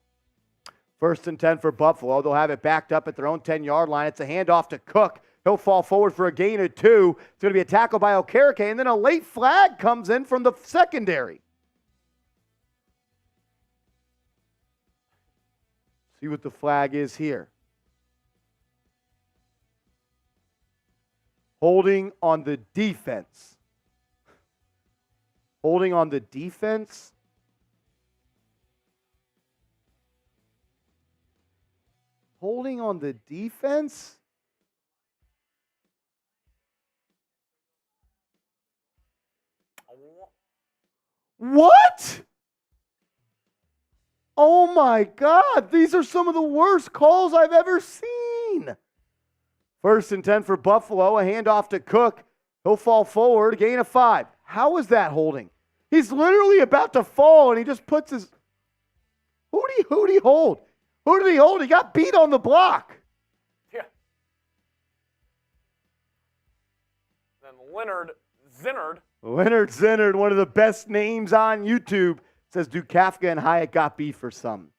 1st and 10 for Buffalo. They'll have it backed up at their own 10-yard line. It's a handoff to Cook. He'll fall forward for a gain of 2. It's going to be a tackle by Okereke, and then a late flag comes in from the secondary. See what the flag is here. Holding on the defense. Holding on the defense. Holding on the defense. What? Oh my God. These are some of the worst calls I've ever seen. 1st and 10 for Buffalo. A handoff to Cook. He'll fall forward. Gain of 5. How is that holding? He's literally about to fall, and he just puts his... Who did he hold? Who did he hold? He got beat on the block. Yeah. Then Leonard Zinard, one of the best names on YouTube, says, do Kafka and Hyatt got beef for some?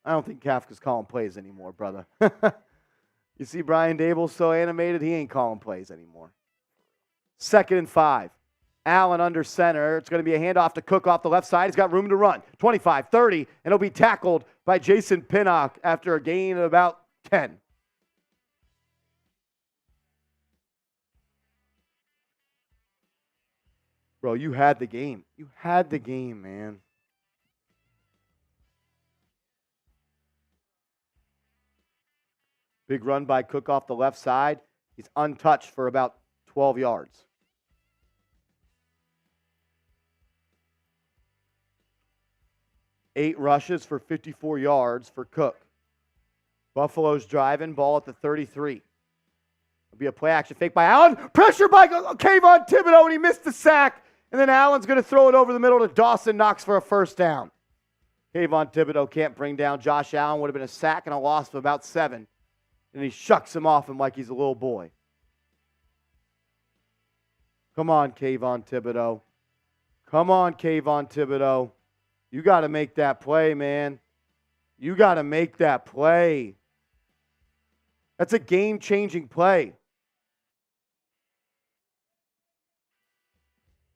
I don't think Kafka's calling plays anymore, brother. You see Brian Dable so animated, he ain't calling plays anymore. 2nd and 5. Allen under center. It's going to be a handoff to Cook off the left side. He's got room to run. 25, 30, and he'll be tackled by Jason Pinnock after a gain of about 10. Bro, you had the game. You had the game, man. Big run by Cook off the left side. He's untouched for about 12 yards. Eight rushes for 54 yards for Cook. Buffalo's driving, ball at the 33. It'll be a play action fake by Allen. Pressure by Kayvon Thibodeau, and he missed the sack. And then Allen's going to throw it over the middle to Dawson Knox for a 1st down. Kayvon Thibodeau can't bring down Josh Allen. Would have been a sack and a loss of about 7. And he shucks him off him like he's a little boy. Come on, Kayvon Thibodeau. Come on, Kayvon Thibodeau. You got to make that play, man. You got to make that play. That's a game-changing play.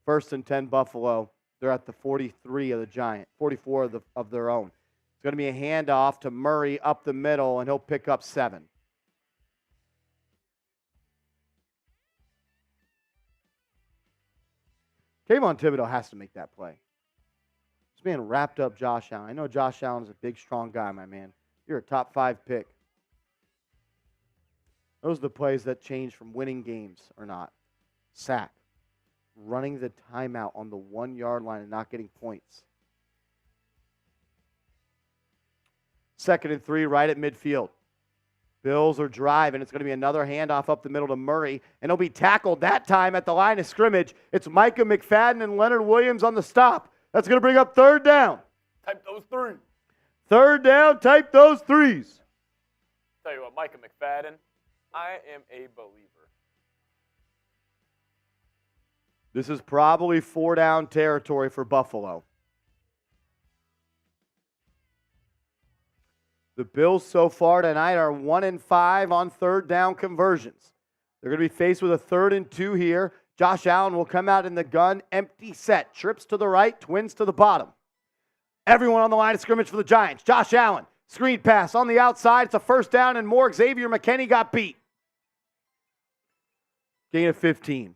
1st and 10 Buffalo. They're at the 43 of the Giants, 44 of their own. It's going to be a handoff to Murray up the middle, and he'll pick up 7. Kayvon Thibodeau has to make that play. This man wrapped up Josh Allen. I know Josh Allen is a big, strong guy, my man. You're a top 5 pick. Those are the plays that change from winning games or not. Sack. Running the timeout on the 1-yard line and not getting points. 2nd and 3 right at midfield. Bills are driving. It's going to be another handoff up the middle to Murray, and he'll be tackled that time at the line of scrimmage. It's Micah McFadden and Leonard Williams on the stop. That's going to bring up third down. Type those threes. Third down, type those threes. Tell you what, Micah McFadden, I am a believer. This is probably 4-down territory for Buffalo. The Bills so far tonight are 1-5 on third down conversions. They're going to be faced with a 3rd and 2 here. Josh Allen will come out in the gun, empty set. Trips to the right, twins to the bottom. Everyone on the line of scrimmage for the Giants. Josh Allen, screen pass on the outside. It's a 1st down and more. Xavier McKinney got beat. Gain of 15.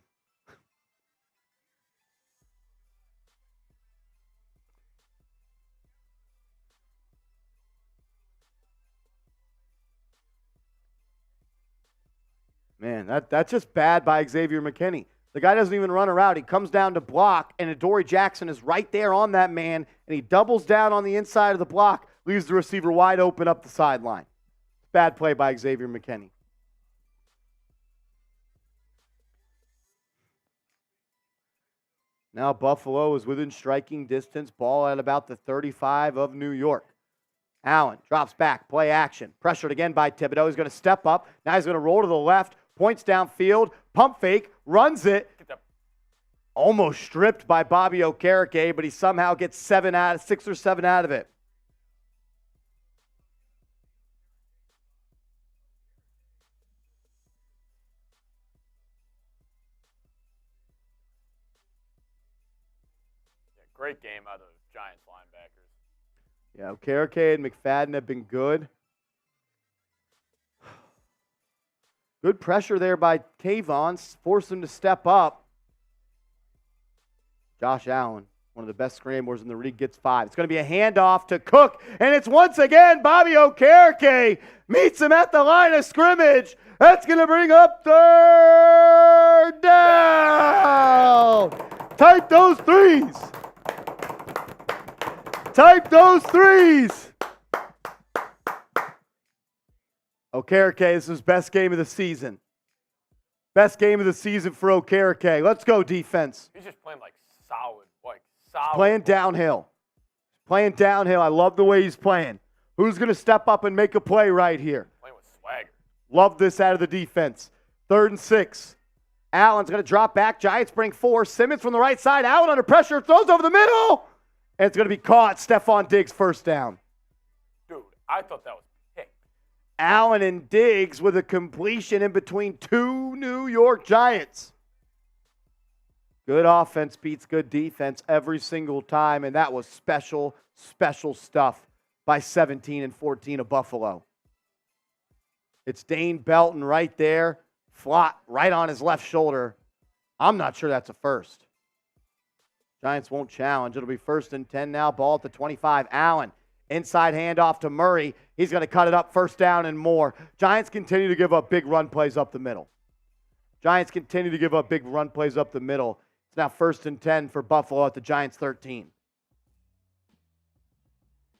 Man, that's just bad by Xavier McKinney. The guy doesn't even run a route. He comes down to block, and Adoree Jackson is right there on that man, and he doubles down on the inside of the block, leaves the receiver wide open up the sideline. Bad play by Xavier McKinney. Now Buffalo is within striking distance. Ball at about the 35 of New York. Allen drops back, play action. Pressured again by Thibodeau. He's going to step up. Now he's going to roll to the left. Points downfield, pump fake, runs it. Almost stripped by Bobby Okereke, but he somehow gets 6 or 7 out of it. Yeah, great game out of the Giants linebackers. Yeah, Okereke and McFadden have been good. Good pressure there by Kayvon, forced him to step up. Josh Allen, one of the best scramblers in the league, gets 5. It's going to be a handoff to Cook, and it's once again Bobby Okereke meets him at the line of scrimmage. That's going to bring up 3rd down. Type those threes. Type those threes. Okereke, this is his best game of the season. Best game of the season for Okereke. Let's go, defense. He's just playing solid. Playing downhill. Playing downhill. I love the way he's playing. Who's going to step up and make a play right here? Playing with swagger. Love this out of the defense. 3rd and 6. Allen's going to drop back. Giants bring 4. Simmons from the right side. Allen under pressure. Throws over the middle. And it's going to be caught. Stephon Diggs, 1st down. Dude, I thought that was picked. Allen and Diggs with a completion in between 2 New York Giants. Good offense beats good defense every single time, and that was special, special stuff by 17 and 14 of Buffalo. It's Dane Belton right there, flat right on his left shoulder. I'm not sure that's a first. Giants won't challenge. It'll be 1st and 10 now. Ball at the 25. Allen, inside handoff to Murray. He's going to cut it up, 1st down and more. Giants continue to give up big run plays up the middle. Giants continue to give up big run plays up the middle. It's now 1st and 10 for Buffalo at the Giants' 13.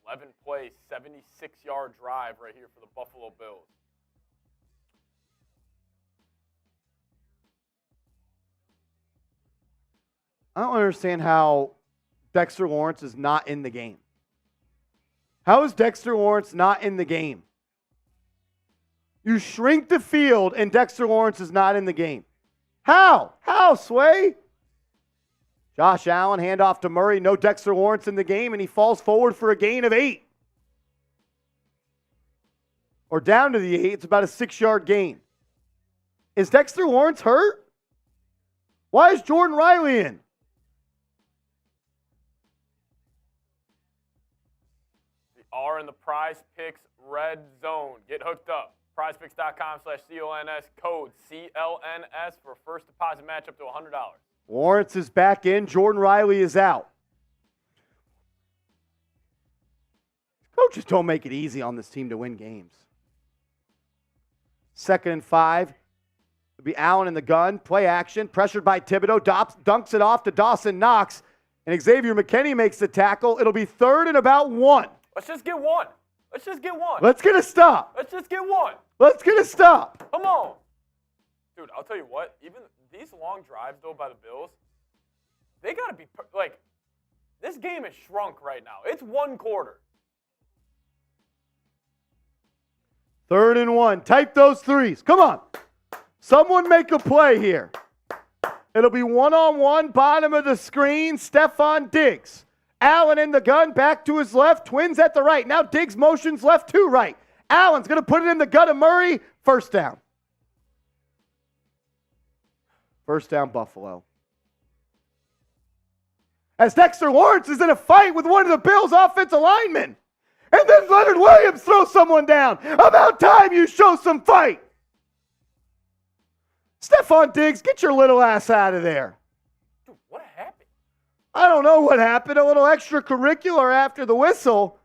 11 play, 76-yard drive right here for the Buffalo Bills. I don't understand how Dexter Lawrence is not in the game. How is Dexter Lawrence not in the game? You shrink the field and Dexter Lawrence is not in the game. How? How, Sway? Josh Allen, handoff to Murray. No Dexter Lawrence in the game, and he falls forward for a gain of 8. Or down to the 8. It's about a 6-yard gain. Is Dexter Lawrence hurt? Why is Jordan Riley in? We are in the Prize Picks red zone. Get hooked up. PrizePicks.com/CLNS, code CLNS for first deposit match up to $100. Lawrence is back in. Jordan Riley is out. Coaches don't make it easy on this team to win games. 2nd and 5. It'll be Allen in the gun. Play action. Pressured by Thibodeau. Dunks it off to Dawson Knox. And Xavier McKinney makes the tackle. It'll be 3rd and about 1. Let's just get one. Let's just get one. Let's get a stop. Let's just get one. Let's get a stop. Come on. Dude, I'll tell you what. Even these long drives, though, by the Bills, they got to be, like, this game is shrunk right now. It's one quarter. 3rd and 1. Type those threes. Come on. Someone make a play here. It'll be one-on-one, bottom of the screen, Stephon Diggs. Allen in the gun, back to his left, Twins at the right. Now Diggs motions left to right. Allen's going to put it in the gut of Murray. First down. First down, Buffalo. As Dexter Lawrence is in a fight with one of the Bills' offensive linemen. And then Leonard Williams throws someone down. About time you show some fight. Stephon Diggs, get your little ass out of there. Dude, what happened? I don't know what happened. A little extracurricular after the whistle.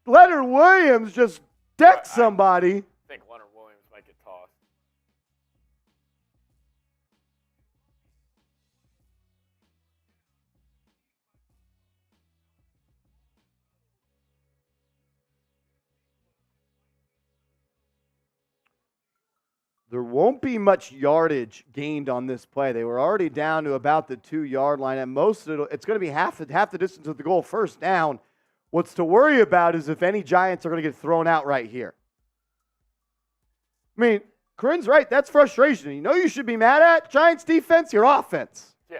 Leonard Williams just decked somebody. I think Leonard Williams might get tossed. There won't be much yardage gained on this play. They were already down to about the 2-yard line. At most, it's going to be half the distance of the goal. First down. What's to worry about is if any Giants are going to get thrown out right here. I mean, Corinne's right. That's frustration. You know you should be mad at Giants defense, your offense. Yeah.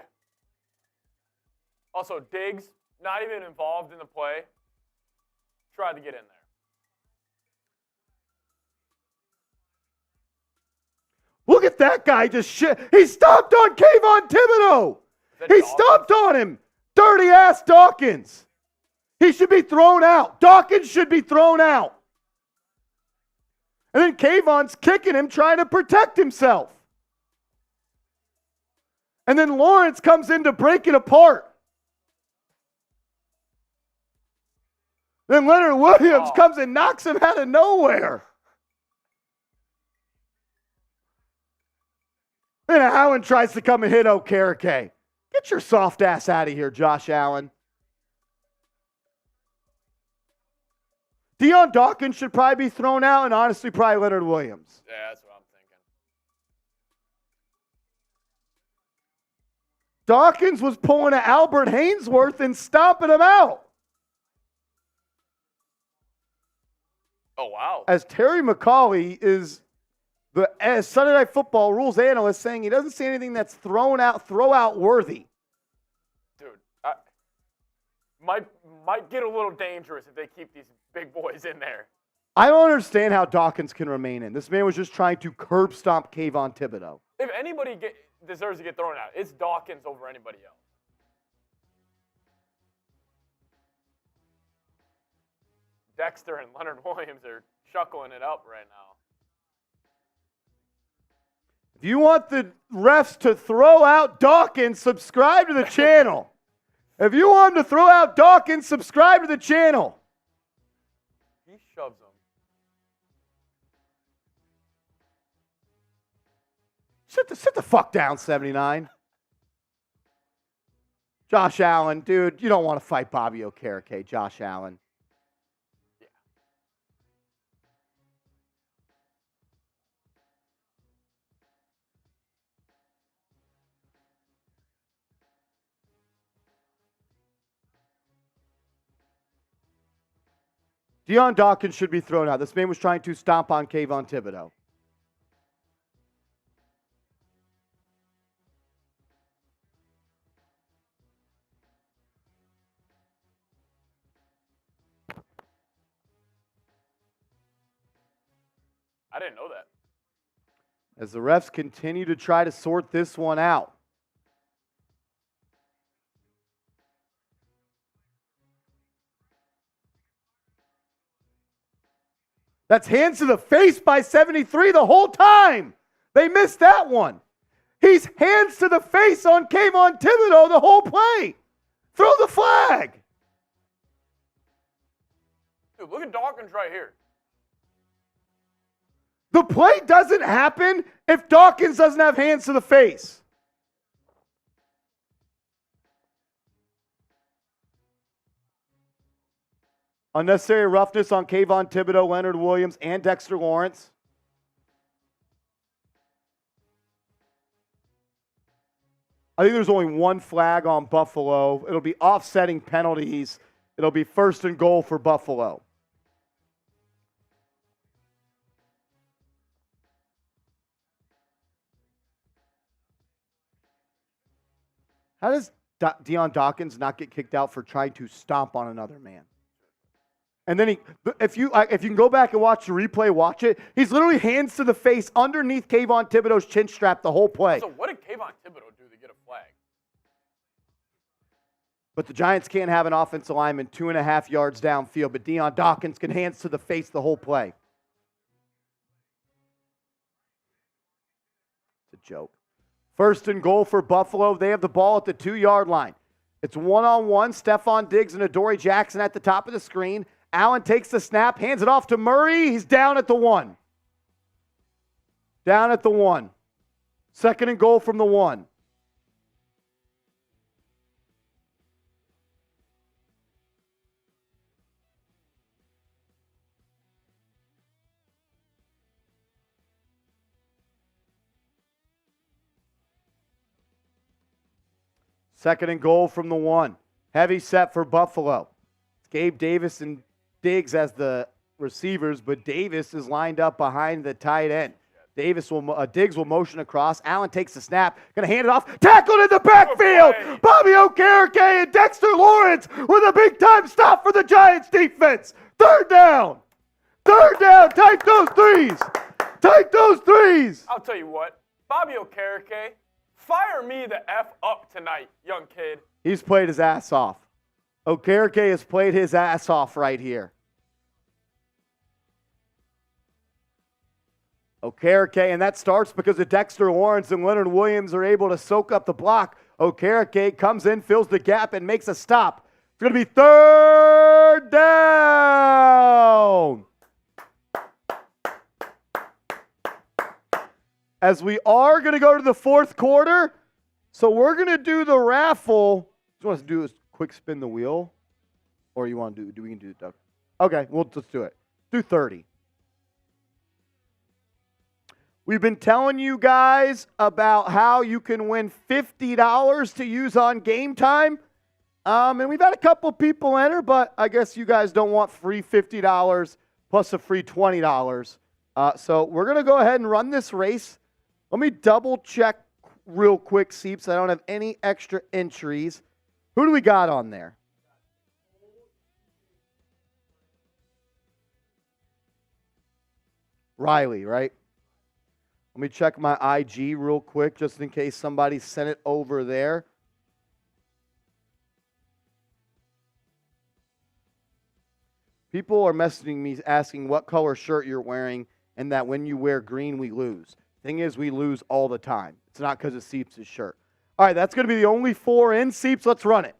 Also, Diggs, not even involved in the play, tried to get in there. Look at that guy just shit. He stomped on Kayvon Thibodeau. He stomped on him. Dirty ass Dawkins. He should be thrown out. Dawkins should be thrown out. And then Kayvon's kicking him, trying to protect himself. And then Lawrence comes in to break it apart. Then Leonard Williams comes and knocks him out of nowhere. Then Allen tries to come and hit Okereke. Get your soft ass out of here, Josh Allen. Deion Dawkins should probably be thrown out, and honestly, probably Leonard Williams. Yeah, that's what I'm thinking. Dawkins was pulling an Albert Hainsworth and stomping him out. Oh, wow. As Terry McCauley is as Sunday Night Football rules analyst saying he doesn't see anything that's throw out worthy. Dude, might get a little dangerous if they keep these big boys in there. I don't understand how Dawkins can remain in. This man was just trying to curb stomp Kayvon Thibodeau. If anybody deserves to get thrown out, it's Dawkins over anybody else. Dexter and Leonard Williams are chuckling it up right now. If you want the refs to throw out Dawkins, subscribe to the channel. If you want them to throw out Dawkins, subscribe to the channel. He shoves him. Sit the fuck down, 79. Josh Allen, dude, you don't want to fight Bobby Okereke, Josh Allen. Deion Dawkins should be thrown out. This man was trying to stomp on Kayvon Thibodeau. I didn't know that. As the refs continue to try to sort this one out. That's hands to the face by 73 the whole time. They missed that one. He's hands to the face on Kayvon Thibodeau the whole play. Throw the flag. Dude, look at Dawkins right here. The play doesn't happen if Dawkins doesn't have hands to the face. Unnecessary roughness on Kayvon Thibodeau, Leonard Williams, and Dexter Lawrence. I think there's only one flag on Buffalo. It'll be offsetting penalties. It'll be 1st and goal for Buffalo. How does Deion Dawkins not get kicked out for trying to stomp on another man? And then if you can go back and watch the replay, watch it. He's literally hands to the face underneath Kayvon Thibodeau's chin strap the whole play. So what did Kayvon Thibodeau do to get a flag? But the Giants can't have an offensive lineman 2.5 yards downfield, but Deion Dawkins can hands to the face the whole play. It's a joke. 1st and goal for Buffalo. They have the ball at the 2-yard line. It's one-on-one. Stephon Diggs and Adoree Jackson at the top of the screen. Allen takes the snap, hands it off to Murray. He's down at the 1. Down at the 1. 2nd and goal from the 1. Second and goal from the 1. Heavy set for Buffalo. It's Gabe Davis and Diggs as the receivers, but Davis is lined up behind the tight end. Diggs will motion across. Allen takes the snap. Going to hand it off. Tackled in the backfield. Bobby Okereke and Dexter Lawrence with a big-time stop for the Giants defense. 3rd down. 3rd down. Take those threes. Take those threes. I'll tell you what. Bobby Okereke, fire me the F up tonight, young kid. He's played his ass off. Okereke has played his ass off right here. Okereke, and that starts because of Dexter Lawrence and Leonard Williams are able to soak up the block. Okereke comes in, fills the gap, and makes a stop. It's going to be 3rd down. As we are going to go to the 4th quarter, so we're going to do the raffle. Do you want us to do a quick spin the wheel? Or you want to we can do it, Doug? Okay, let's do it. Do 30. We've been telling you guys about how you can win $50 to use on Game Time. And we've had a couple people enter, but I guess you guys don't want free $50 plus a free $20. So we're going to go ahead and run this race. Let me double check real quick, Seeps. I don't have any extra entries. Who do we got on there? Riley, right? Let me check my IG real quick just in case somebody sent it over there. People are messaging me asking what color shirt you're wearing and that when you wear green, we lose. Thing is, we lose all the time. It's not because of Seeps' shirt. All right, that's going to be the only 4 in. Seeps, let's run it.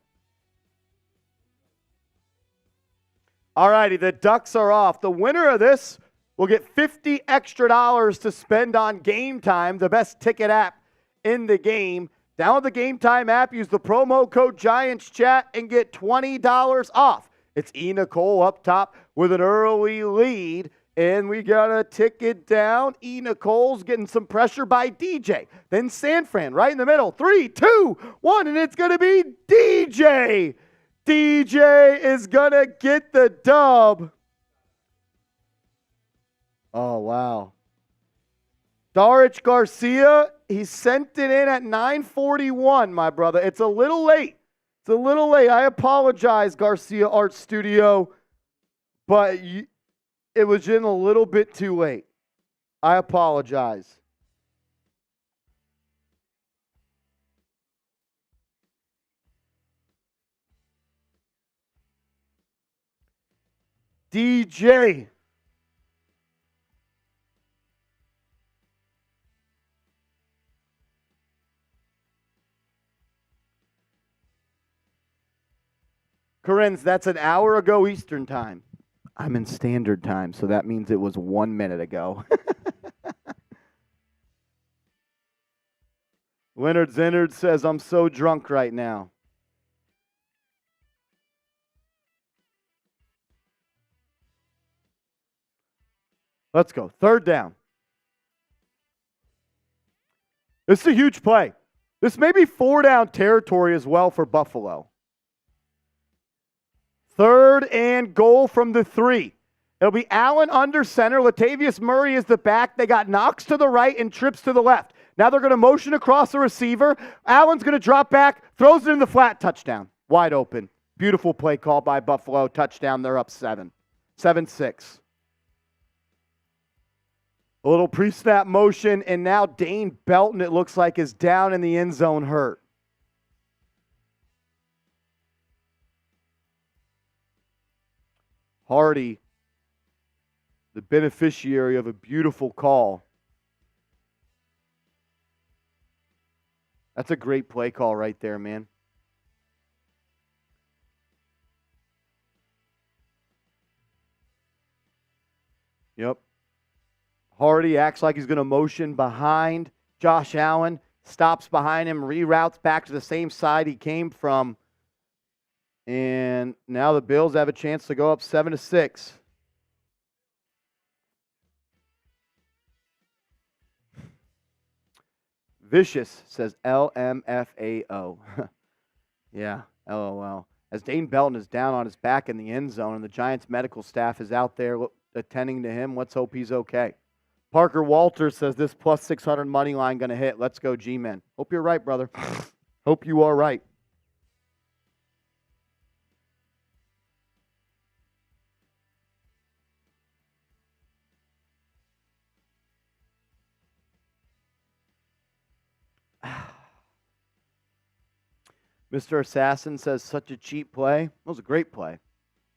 All righty, the Ducks are off. The winner of this will get $50 extra to spend on Game Time, the best ticket app in the game. Download the Game Time app, use the promo code GIANTSCHAT, and get $20 off. It's E. Nicole up top with an early lead, and we got a ticket down. E. Nicole's getting some pressure by DJ. Then San Fran right in the middle. 3, 2, 1, and it's going to be DJ. DJ is going to get the dub. Oh, wow. Darich Garcia, he sent it in at 9:41, my brother. It's a little late. It's a little late. I apologize, Garcia Art Studio, but it was in a little bit too late. I apologize. DJ. Corinne, that's an hour ago Eastern time. I'm in Standard Time, so that means it was 1 minute ago. Leonard Zinard says, I'm so drunk right now. Let's go. 3rd down. This is a huge play. This may be 4-down territory as well for Buffalo. 3rd and goal from the 3. It'll be Allen under center. Latavius Murray is the back. They got Knox to the right and Trips to the left. Now they're going to motion across the receiver. Allen's going to drop back, throws it in the flat, touchdown. Wide open. Beautiful play call by Buffalo. Touchdown. They're up 7. 7-6. A little pre-snap motion, and now Dane Belton, it looks like, is down in the end zone hurt. Hardy, the beneficiary of a beautiful call. That's a great play call right there, man. Yep. Hardy acts like he's going to motion behind Josh Allen, stops behind him, reroutes back to the same side he came from. And now the Bills have a chance to go up 7-6. Vicious says LMFAO. Yeah, LOL. As Dane Belton is down on his back in the end zone and the Giants medical staff is out there attending to him, let's hope he's okay. Parker Walters says this plus 600 money line going to hit. Let's go, G-Men. Hope you're right, brother. Hope you are right. Mr. Assassin says such a cheap play. That was a great play.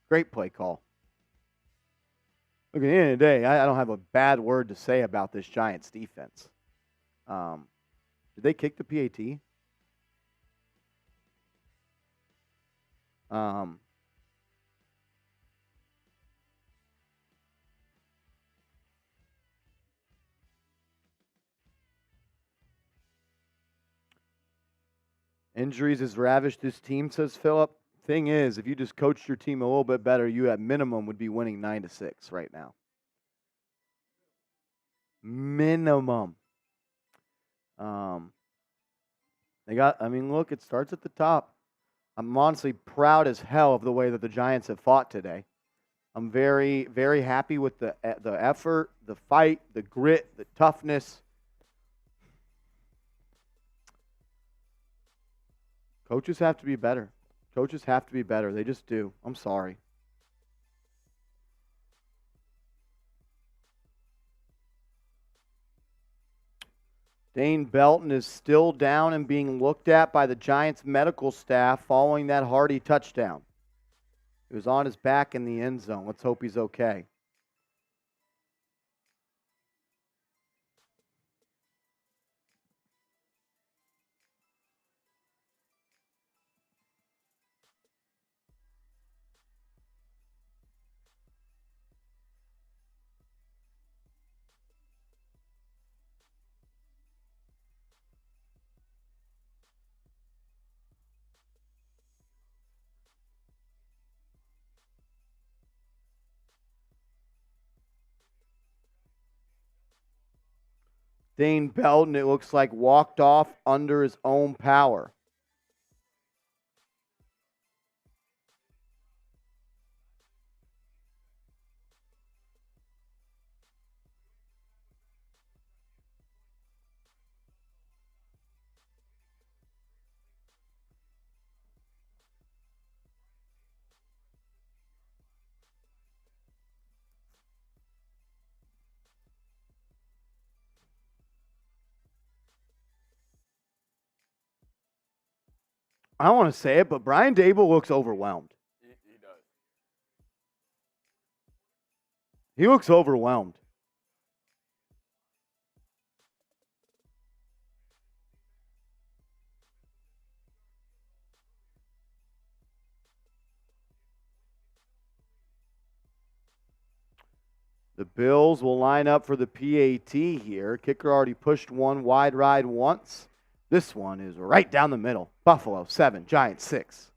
Great play call. Look, at the end of the day, I don't have a bad word to say about this Giants defense. Did they kick the PAT? Injuries has ravished this team, says Philip. Thing is, if you just coached your team a little bit better, you at minimum would be winning 9-6 right now. Minimum. Look, it starts at the top. I'm honestly proud as hell of the way that the Giants have fought today. I'm very, very happy with the effort, the fight, the grit, the toughness. Coaches have to be better. Coaches have to be better. They just do. I'm sorry. Dane Belton is still down and being looked at by the Giants medical staff following that Hardy touchdown. He was on his back in the end zone. Let's hope he's okay. Dane Belton, it looks like, walked off under his own power. I don't want to say it, but Brian Dable looks overwhelmed. He does. He looks overwhelmed. The Bills will line up for the PAT here. Kicker already pushed one wide ride once. This one is right down the middle. Buffalo 7, Giants 6.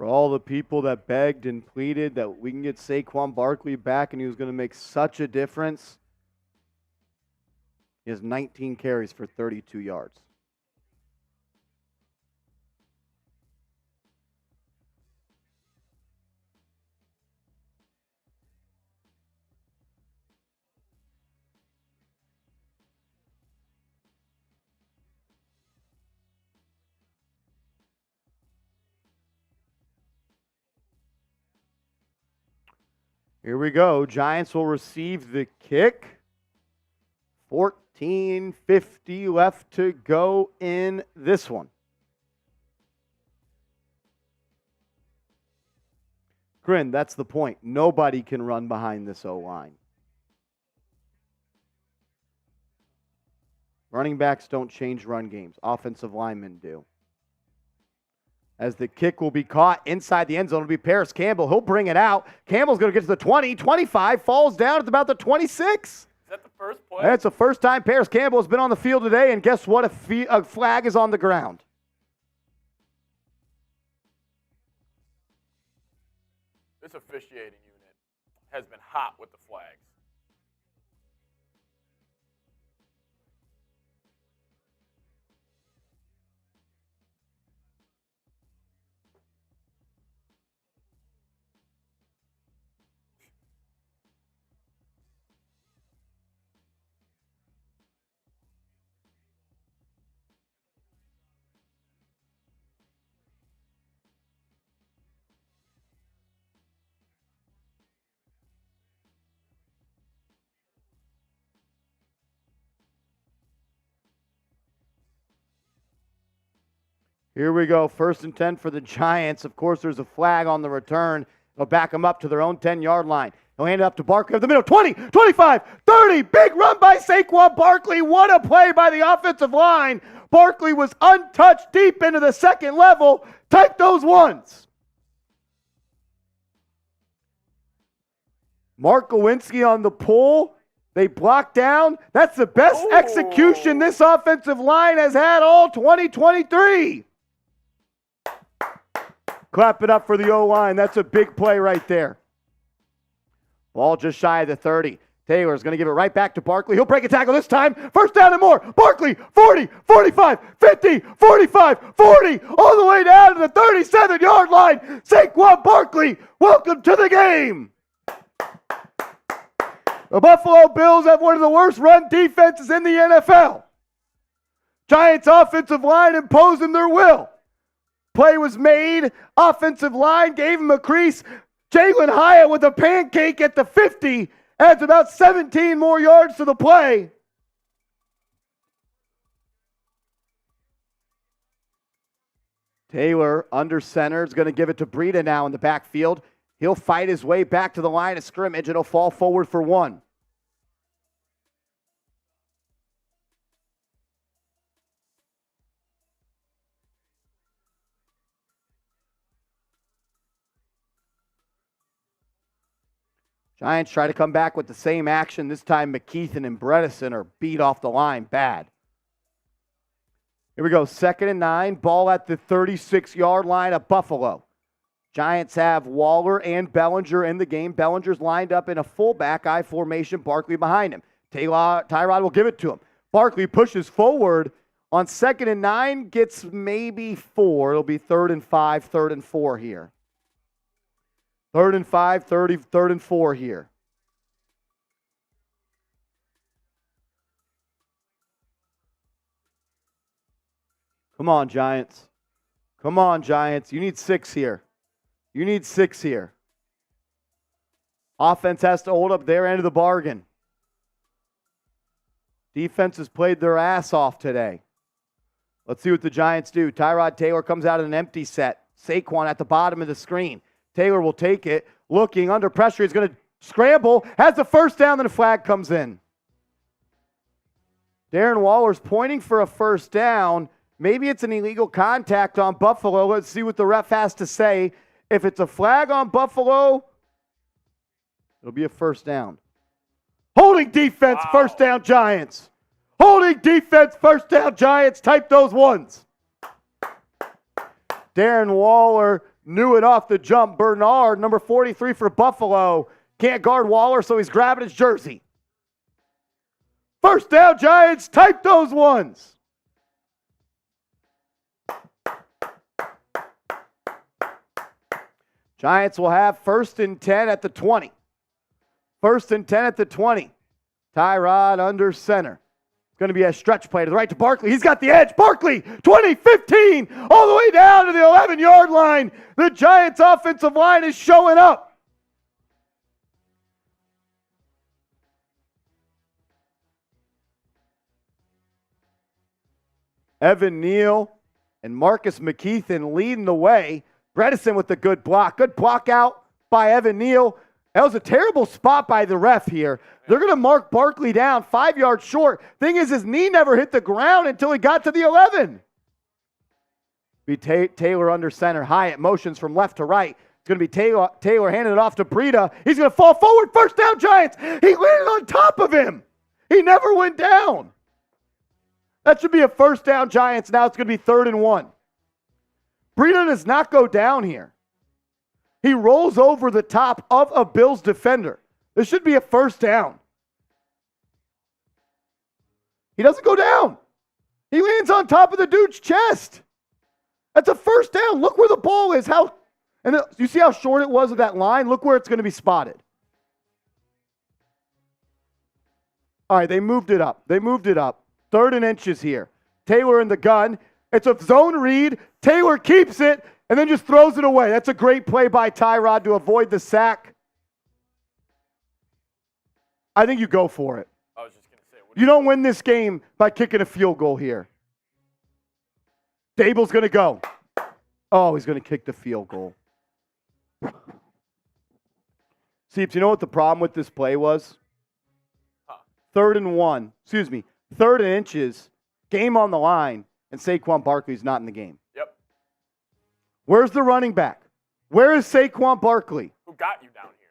For all the people that begged and pleaded that we can get Saquon Barkley back and he was going to make such a difference, he has 19 carries for 32 yards. Here we go. Giants will receive the kick. 14:50 left to go in this one. Grin, that's the point. Nobody can run behind this O-line. Running backs don't change run games. Offensive linemen do. As the kick will be caught inside the end zone, it'll be Paris Campbell. He'll bring it out. Campbell's going to get to the 20, 25, falls down at about the 26. Is that the first play? That's the first time Paris Campbell has been on the field today, and guess what? A flag is on the ground. This officiating unit has been hot with the flags. Here we go. 1st and 10 for the Giants. Of course, there's a flag on the return. They'll back them up to their own 10-yard line. He'll hand it up to Barkley up the middle. 20, 25, 30. Big run by Saquon Barkley. What a play by the offensive line. Barkley was untouched deep into the second level. Type those ones. Mark Lewinsky on the pull. They block down. That's the best execution this offensive line has had all 2023. Clap it up for the O-line. That's a big play right there. Ball just shy of the 30. Taylor's going to give it right back to Barkley. He'll break a tackle this time. 1st down and more. Barkley, 40, 45, 50, 45, 40, all the way down to the 37-yard line. Saquon Barkley, welcome to the game. The Buffalo Bills have one of the worst run defenses in the NFL. Giants offensive line imposing their will. Play was made. Offensive line gave him a crease. Jalen Hyatt with a pancake at the 50 adds about 17 more yards to the play. Taylor under center is going to give it to Breida now in the backfield. He'll fight his way back to the line of scrimmage and he'll fall forward for 1. Giants try to come back with the same action. This time McKeithen and Bredesen are beat off the line bad. Here we go, 2nd and 9. Ball at the 36-yard line of Buffalo. Giants have Waller and Bellinger in the game. Bellinger's lined up in a fullback I formation, Barkley behind him. Tyrod will give it to him. Barkley pushes forward on 2nd and 9, gets maybe 4. It'll be 3rd and 5, 3rd and 4 here. 3rd and 5, 3rd and 4 here. Come on, Giants. Come on, Giants. You need 6 here. You need 6 here. Offense has to hold up their end of the bargain. Defense has played their ass off today. Let's see what the Giants do. Tyrod Taylor comes out in an empty set. Saquon at the bottom of the screen. Taylor will take it. Looking under pressure. He's going to scramble. Has the 1st down, then a flag comes in. Darren Waller's pointing for a 1st down. Maybe it's an illegal contact on Buffalo. Let's see what the ref has to say. If it's a flag on Buffalo, it'll be a 1st down. Holding defense, Wow. 1st down Giants. Holding defense, 1st down Giants. Type those ones. Darren Waller Knew it off the jump. Bernard, number 43 for Buffalo. Can't guard Waller, so he's grabbing his jersey. First down, Giants. Type those ones. Giants will have 1st and 10 at the 20. 1st and 10 at the 20. Tyrod under center. It's going to be a stretch play to the right to Barkley. He's got the edge. Barkley, 20-15, all the way down to the 11-yard line. The Giants' offensive line is showing up. Evan Neal and Marcus McKeithen leading the way. Bredesen with the good block. Good block out by Evan Neal. That was a terrible spot by the ref here. They're going to mark Barkley down 5 yards short. Thing is, his knee never hit the ground until he got to the 11. Be Taylor under center. Hyatt motions from left to right. It's going to be Taylor handing it off to Breida. He's going to fall forward. First down, Giants. He landed on top of him. He never went down. That should be a first down, Giants. Now it's going to be 3rd and 1. Breida does not go down here. He rolls over the top of a Bills defender. This should be a first down. He doesn't go down. He lands on top of the dude's chest. That's a first down. Look where the ball is. You see how short it was of that line? Look where it's going to be spotted. All right, they moved it up. 3rd and inches here. Taylor in the gun. It's a zone read. Taylor keeps it and then just throws it away. That's a great play by Tyrod to avoid the sack. I think you go for it. I was just going to say. You don't win this game by kicking a field goal here. Dable's going to go. Oh, he's going to kick the field goal. See, do you know what the problem with this play was? 3rd and 1. 3rd and inches. Game on the line. And Saquon Barkley's not in the game. Yep. Where's the running back? Where is Saquon Barkley? Who got you down here?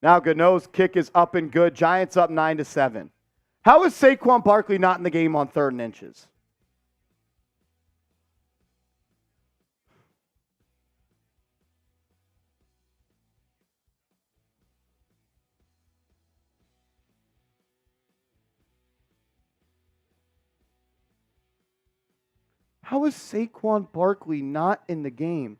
Now Gano's kick is up and good. Giants up 9-7. How is Saquon Barkley not in the game on 3rd and inches? How is Saquon Barkley not in the game?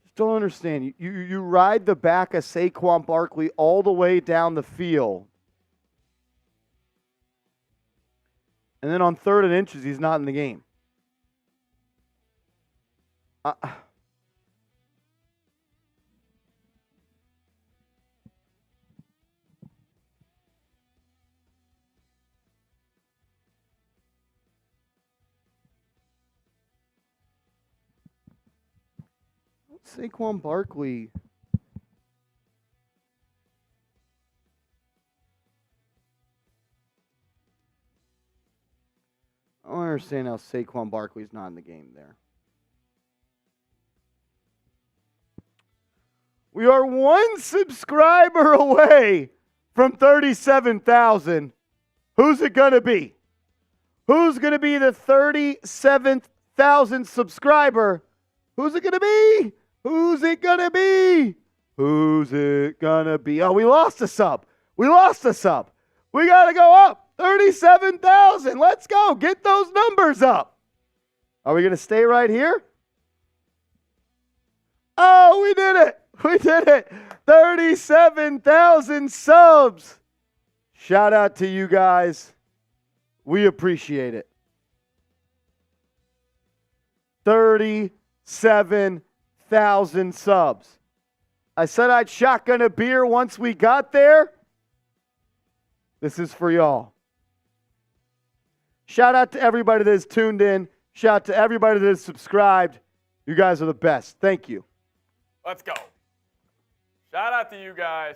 Just don't understand. You ride the back of Saquon Barkley all the way down the field. And then on 3rd and inches, he's not in the game. Saquon Barkley. I don't understand how Saquon Barkley's not in the game there. We are 1 subscriber away from 37,000. Who's it going to be? Who's going to be the 37,000th subscriber? Who's it going to be? Who's it going to be? Who's it going to be? Oh, we lost a sub. We got to go up. 37,000. Let's go. Get those numbers up. Are we going to stay right here? Oh, we did it. 37,000 subs. Shout out to you guys. We appreciate it. 37,000 subs. I said I'd shotgun a beer once we got there. This is for y'all. Shout out to everybody that is tuned in. Shout out to everybody that is subscribed. You guys are the best. Thank you. Let's go. Shout out to you guys.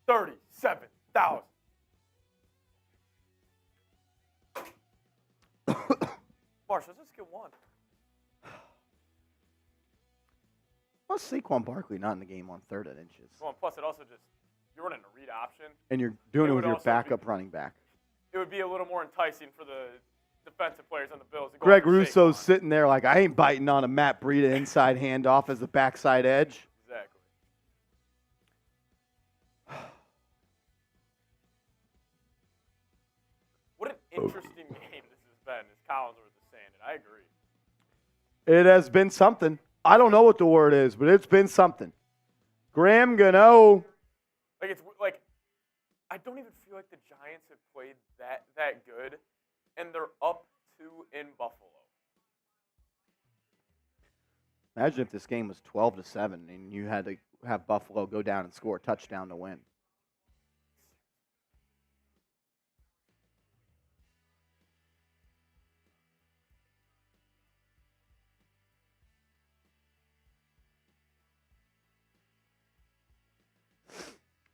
37,000. Marsh, let's just get one. Well, Saquon Barkley not in the game on 3rd and inches. Well, and plus, it also just, you're running a read option. And you're doing It it would with your also be- backup running back. It would be a little more enticing for the defensive players on the Bills. To go Greg after Russo's Saquon. sitting there like, I ain't biting on a Matt Breida inside handoff as the backside edge. Exactly. What an interesting game this has been, as Collinsworth is saying it. I agree. It has been something. I don't know what the word is, but it's been something. Graham Gano. Like, it's like, I don't even feel like the Giants have played that good, and they're up 2 in Buffalo. Imagine if this game was 12-7 and you had to have Buffalo go down and score a touchdown to win.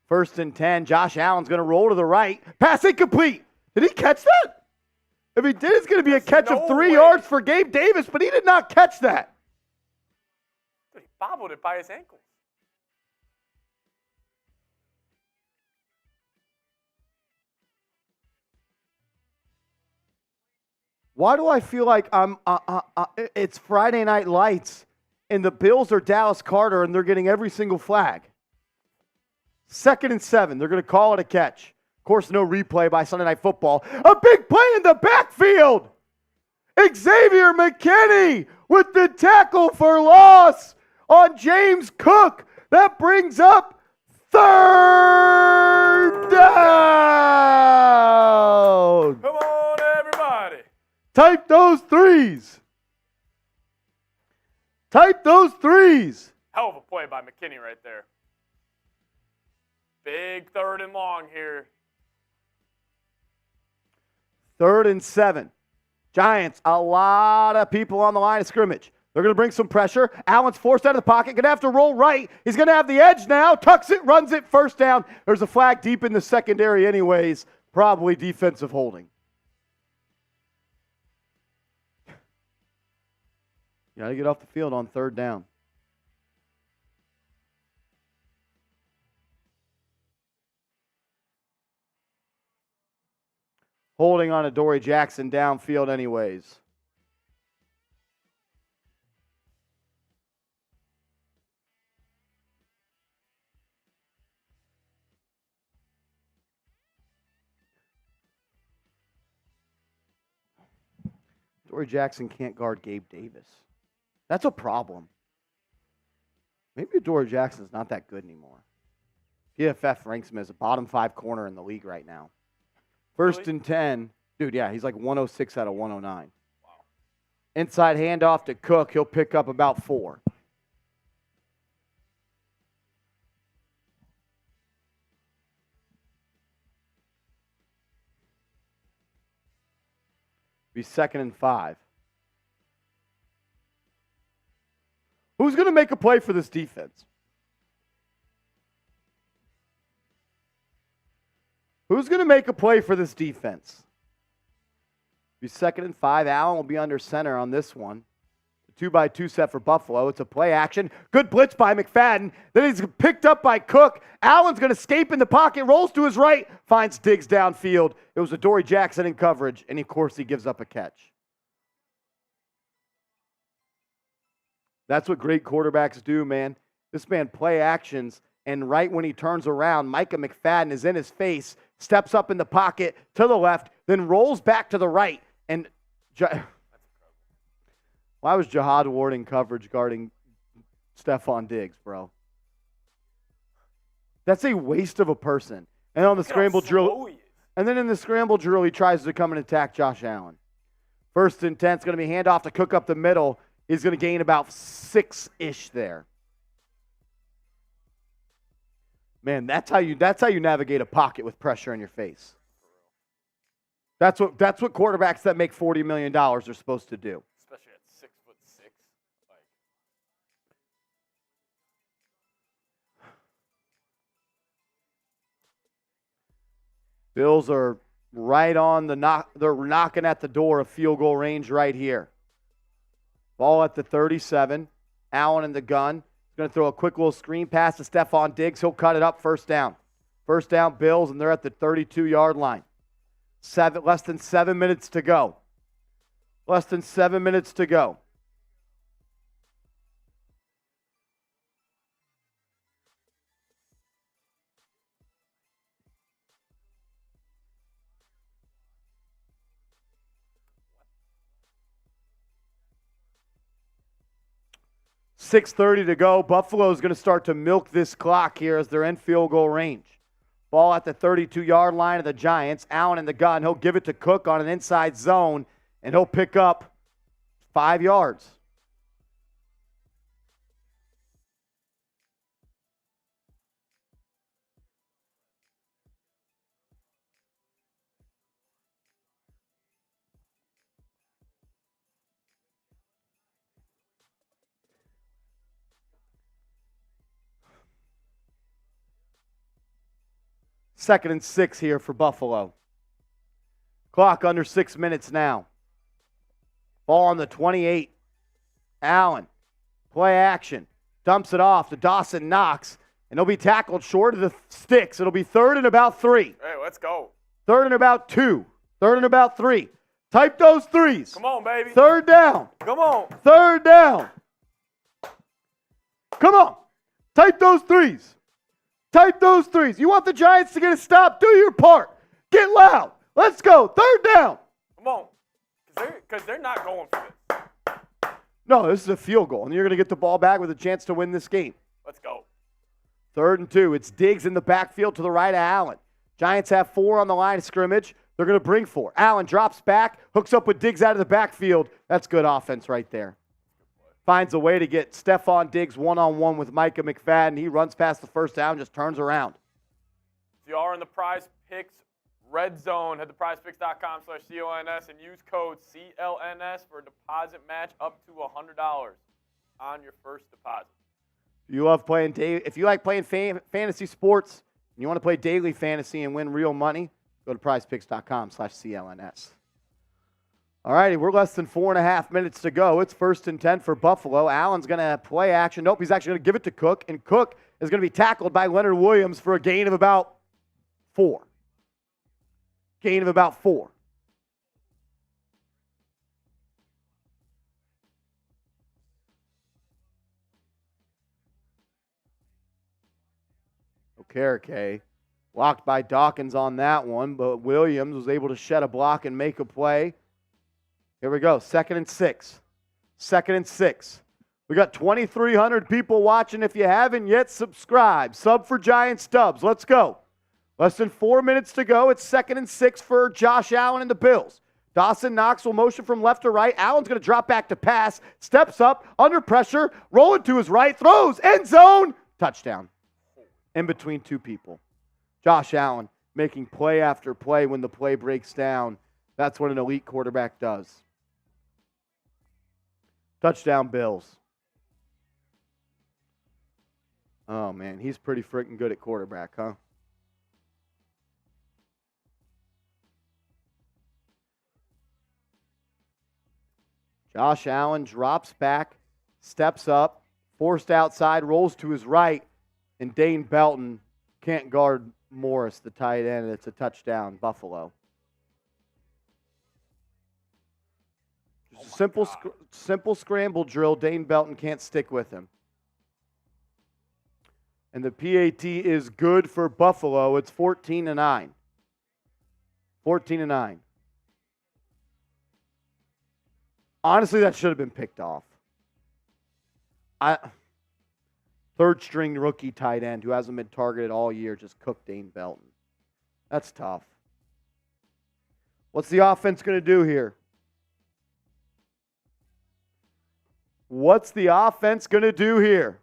First and 10. Josh Allen's going to roll to the right. Pass incomplete. Did he catch that? If he did, it's going to be a catch no of 3 way. yards for Gabe Davis, but he did not catch that. Dude, he bobbled it by his ankles. Why do I feel like it's Friday Night Lights and the Bills are Dallas Carter and they're getting every single flag? 2nd and 7. They're going to call it a catch. Of course, no replay by Sunday Night Football. A big play in the backfield. Xavier McKinney with the tackle for loss on James Cook. That brings up 3rd down. Come on, everybody. Type those threes. Type those threes. Hell of a play by McKinney right there. Big 3rd and long here. 3rd and 7. Giants, a lot of people on the line of scrimmage. They're going to bring some pressure. Allen's forced out of the pocket. Going to have to roll right. He's going to have the edge now. Tucks it, runs it, 1st down. There's a flag deep in the secondary anyways. Probably defensive holding. You got to get off the field on 3rd down. Holding on to Dory Jackson downfield anyways. Dory Jackson can't guard Gabe Davis. That's a problem. Maybe Dory Jackson's not that good anymore. PFF ranks him as a bottom 5 corner in the league right now. 1st and 10. Dude, yeah, he's like 106 out of 109. Wow. Inside handoff to Cook. He'll pick up about 4. Be 2nd and 5. Who's going to make a play for this defense? Who's going to make a play for this defense? Be 2nd and 5. Allen will be under center on this one. 2-by-2 set for Buffalo. It's a play action. Good blitz by McFadden. Then he's picked up by Cook. Allen's going to escape in the pocket, rolls to his right, finds Diggs downfield. It was a Dory Jackson in coverage, and of course he gives up a catch. That's what great quarterbacks do, man. This man play actions, and right when he turns around, Micah McFadden is in his face, steps up in the pocket to the left, then rolls back to the right, and why was Jihad Ward in coverage guarding Stephon Diggs, bro? That's a waste of a person. And on the scramble drill, and then in the scramble drill, he tries to come and attack Josh Allen. 1st and 10 is going to be handoff to Cook up the middle. He's going to gain about 6-ish there. Man, that's how you navigate a pocket with pressure in your face. That's what quarterbacks that make $40 million are supposed to do. Especially at 6'6". Like, Bills are right on the knock. They're knocking at the door of field goal range right here. Ball at the 37. Allen in the gun. He's going to throw a quick little screen pass to Stephon Diggs. He'll cut it up, first down. First down, Bills, and they're at the 32-yard line. Less than 7 minutes to go. Less than 7 minutes to go. .6:30 to go. Buffalo's going to start to milk this clock here as they're in field goal range. Ball at the 32-yard line of the Giants. Allen in the gun. He'll give it to Cook on an inside zone, and he'll pick up 5 yards. Second and 6 here for Buffalo. Clock under 6 minutes now. Ball on the 28. Allen. Play action. Dumps it off to Dawson Knox. And he'll be tackled short of the sticks. It'll be 3rd and about 3. Hey, let's go. 3rd and about 2. 3rd and about 3. Type those threes. Come on, baby. 3rd down. Come on. 3rd down. Come on. Type those threes. Type those threes. You want the Giants to get a stop? Do your part. Get loud. Let's go. 3rd down. Come on. Because they're not going for this. No, this is a field goal, and you're going to get the ball back with a chance to win this game. Let's go. 3rd and 2. It's Diggs in the backfield to the right of Allen. Giants have 4 on the line of scrimmage. They're going to bring 4. Allen drops back, hooks up with Diggs out of the backfield. That's good offense right there. Finds a way to get Stephon Diggs one-on-one with Micah McFadden. He runs past the first down, just turns around. If you are in the Prize Picks red zone, head to prizepicks.com/CLNS and use code CLNS for a deposit match up to $100 on your first deposit. If you like playing fantasy sports and you want to play daily fantasy and win real money, go to prizepicks.com/CLNS. All righty, we're less than 4.5 minutes to go. It's 1st and 10 for Buffalo. Allen's going to play action. Nope, he's actually going to give it to Cook, and Cook is going to be tackled by Leonard Williams for a gain of about 4. Gain of about 4. Okereke blocked by Dawkins on that one, but Williams was able to shed a block and make a play. Here we go, 2nd and 6. 2nd and 6. We got 2,300 people watching. If you haven't yet, subscribe. Sub for Giant Stubs. Let's go. Less than 4 minutes to go. It's 2nd and 6 for Josh Allen and the Bills. Dawson Knox will motion from left to right. Allen's going to drop back to pass. Steps up, under pressure, rolling to his right, throws, end zone. Touchdown. In between 2 people. Josh Allen making play after play when the play breaks down. That's what an elite quarterback does. Touchdown, Bills. Oh, man, he's pretty freaking good at quarterback, huh? Josh Allen drops back, steps up, forced outside, rolls to his right, and Dane Belton can't guard Morris, the tight end, and it's a touchdown, Buffalo. Simple scramble drill. Dane Belton can't stick with him. And the PAT is good for Buffalo. It's 14-9. 14-9. Honestly, that should have been picked off. Third string rookie tight end who hasn't been targeted all year just cooked Dane Belton. That's tough. What's the offense going to do here? What's the offense going to do here?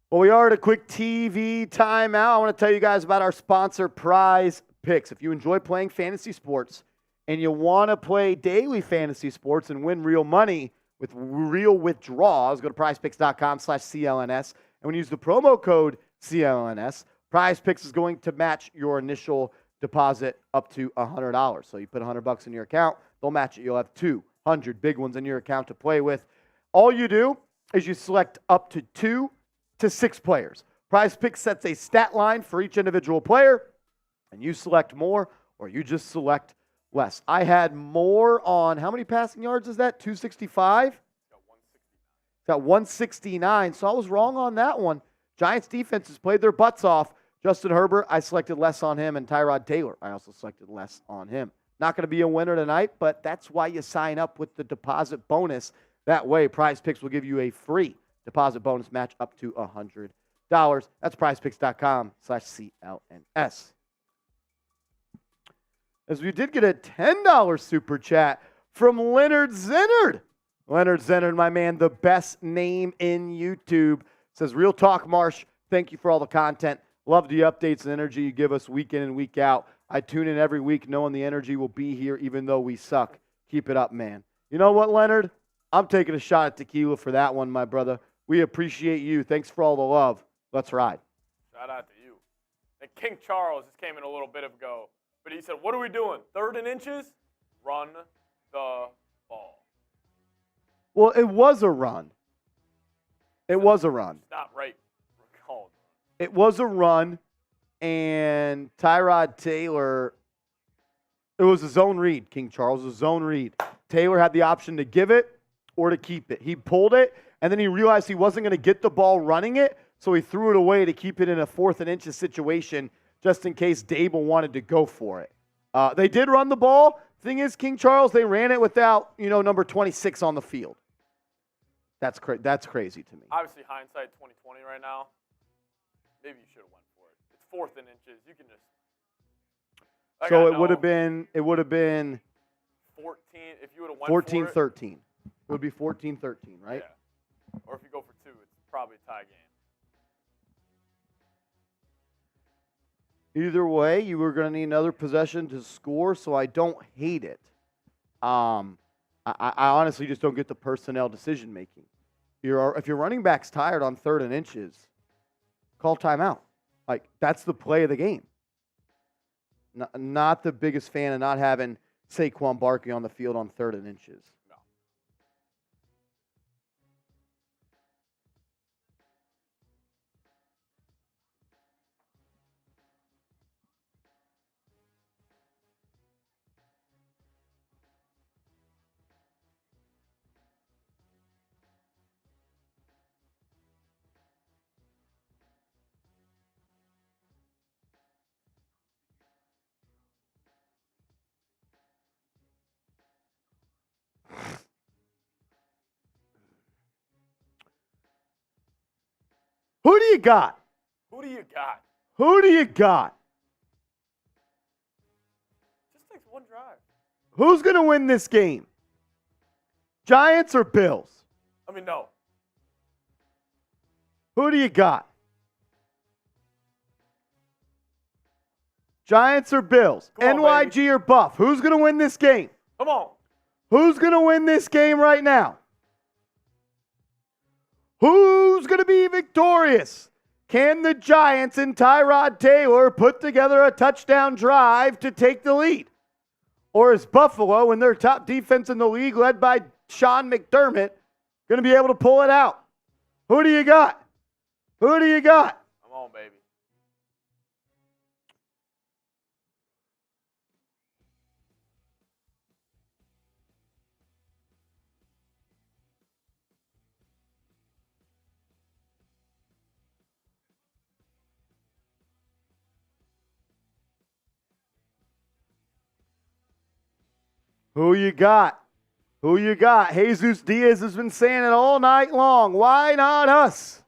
Well, we are at a quick TV timeout. I want to tell you guys about our sponsor, Prize picks. If you enjoy playing fantasy sports and you want to play daily fantasy sports and win real money with real withdrawals, go to prizepicks.com/CLNS. And when you use the promo code CLNS, PrizePicks is going to match your initial deposit up to $100. So you put $100 in your account, they'll match it. You'll have 200 big ones in your account to play with. All you do is you select up to 2 to 6 players. PrizePicks sets a stat line for each individual player, and you select more or you just select less. I had more on, how many passing yards is that? 265? Got 169, so I was wrong on that one. Giants defense has played their butts off. Justin Herbert, I selected less on him, and Tyrod Taylor, I also selected less on him. Not going to be a winner tonight, but that's why you sign up with the deposit bonus. That way, PrizePicks will give you a free deposit bonus match up to $100. That's prizepicks.com/CLNS. As we did get a $10 super chat from Leonard Zenard. Leonard Zenard, my man, the best name in YouTube. Says, Real Talk, Marsh, thank you for all the content. Love the updates and energy you give us week in and week out. I tune in every week knowing the energy will be here even though we suck. Keep it up, man. You know what, Leonard? I'm taking a shot at tequila for that one, my brother. We appreciate you. Thanks for all the love. Let's ride. Shout out to you. And King Charles just came in a little bit ago, but he said, what are we doing? 3rd and inches? Run the ball. Well, it was a run. It was a run. It's not right. Called. It was a run, and Tyrod Taylor, it was a zone read, King Charles, a zone read. Taylor had the option to give it or to keep it. He pulled it, and then he realized he wasn't going to get the ball running it, so he threw it away to keep it in a 4th and inches situation just in case Dable wanted to go for it. They did run the ball. Thing is, King Charles, they ran it without, number 26 on the field. That's crazy to me. Obviously, hindsight 2020 right now. Maybe you should have went for it. It's 4th and inches. You can just. So it would have been 14. If you would have went 14-13. for it. It would be 14-13, right? Yeah. Or if you go for 2, it's probably a tie game. Either way, you were going to need another possession to score, so I don't hate it. I honestly just don't get the personnel decision making. If your running back's tired on 3rd and inches, call timeout. Like, that's the play of the game. Not the biggest fan of not having Saquon Barkley on the field on 3rd and inches. No. Who do you got? Who do you got? Who do you got? Just takes one drive. Who's going to win this game? Giants or Bills? I mean, no. Who do you got? Giants or Bills? Come on, NYG baby. or Buff? Who's going to win this game? Come on. Who's going to win this game right now? Who's going to be victorious? Can the Giants and Tyrod Taylor put together a touchdown drive to take the lead? Or is Buffalo and their top defense in the league, led by Sean McDermott, going to be able to pull it out? Who do you got? Who do you got? Come on, baby. Who you got? Who you got? Jesus Diaz has been saying it all night long. Why not us?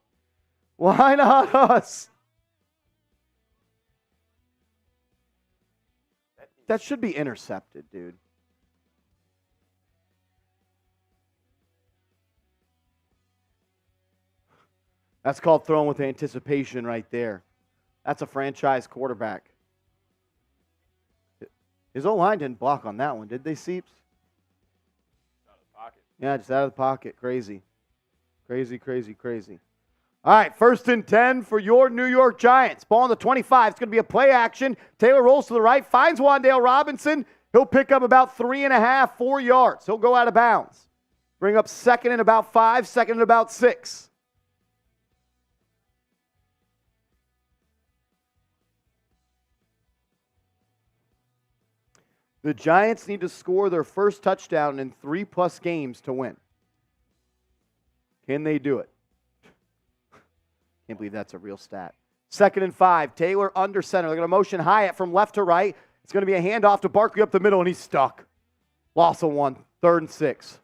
Why not us? That should be intercepted, dude. That's called throwing with anticipation right there. That's a franchise quarterback. His O-line didn't block on that one, did they, Seeps? Out of the pocket. Yeah, just out of the pocket. Crazy. Crazy, crazy, crazy. All right, 1st and 10 for your New York Giants. Ball on the 25. It's going to be a play action. Taylor rolls to the right, finds Wan'Dale Robinson. He'll pick up about 3.5, 4 yards. He'll go out of bounds. Bring up 2nd and about 5, 2nd and about 6. The Giants need to score their first touchdown in 3+ games to win. Can they do it? Can't believe that's a real stat. 2nd and 5. Taylor under center. They're going to motion Hyatt from left to right. It's going to be a handoff to Barkley up the middle, and he's stuck. Loss of 1. 3rd and 6.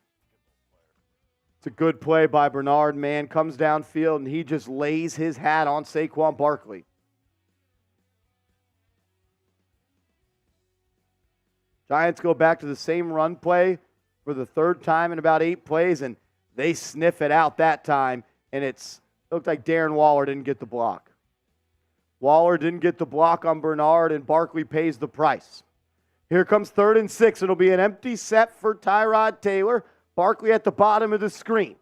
It's a good play by Bernard. Man comes downfield, and he just lays his hat on Saquon Barkley. Giants go back to the same run play for the 3rd time in about 8 plays, and they sniff it out that time, and it looked like Darren Waller didn't get the block. Waller didn't get the block on Bernard, and Barkley pays the price. Here comes 3rd and 6. It'll be an empty set for Tyrod Taylor. Barkley at the bottom of the screen.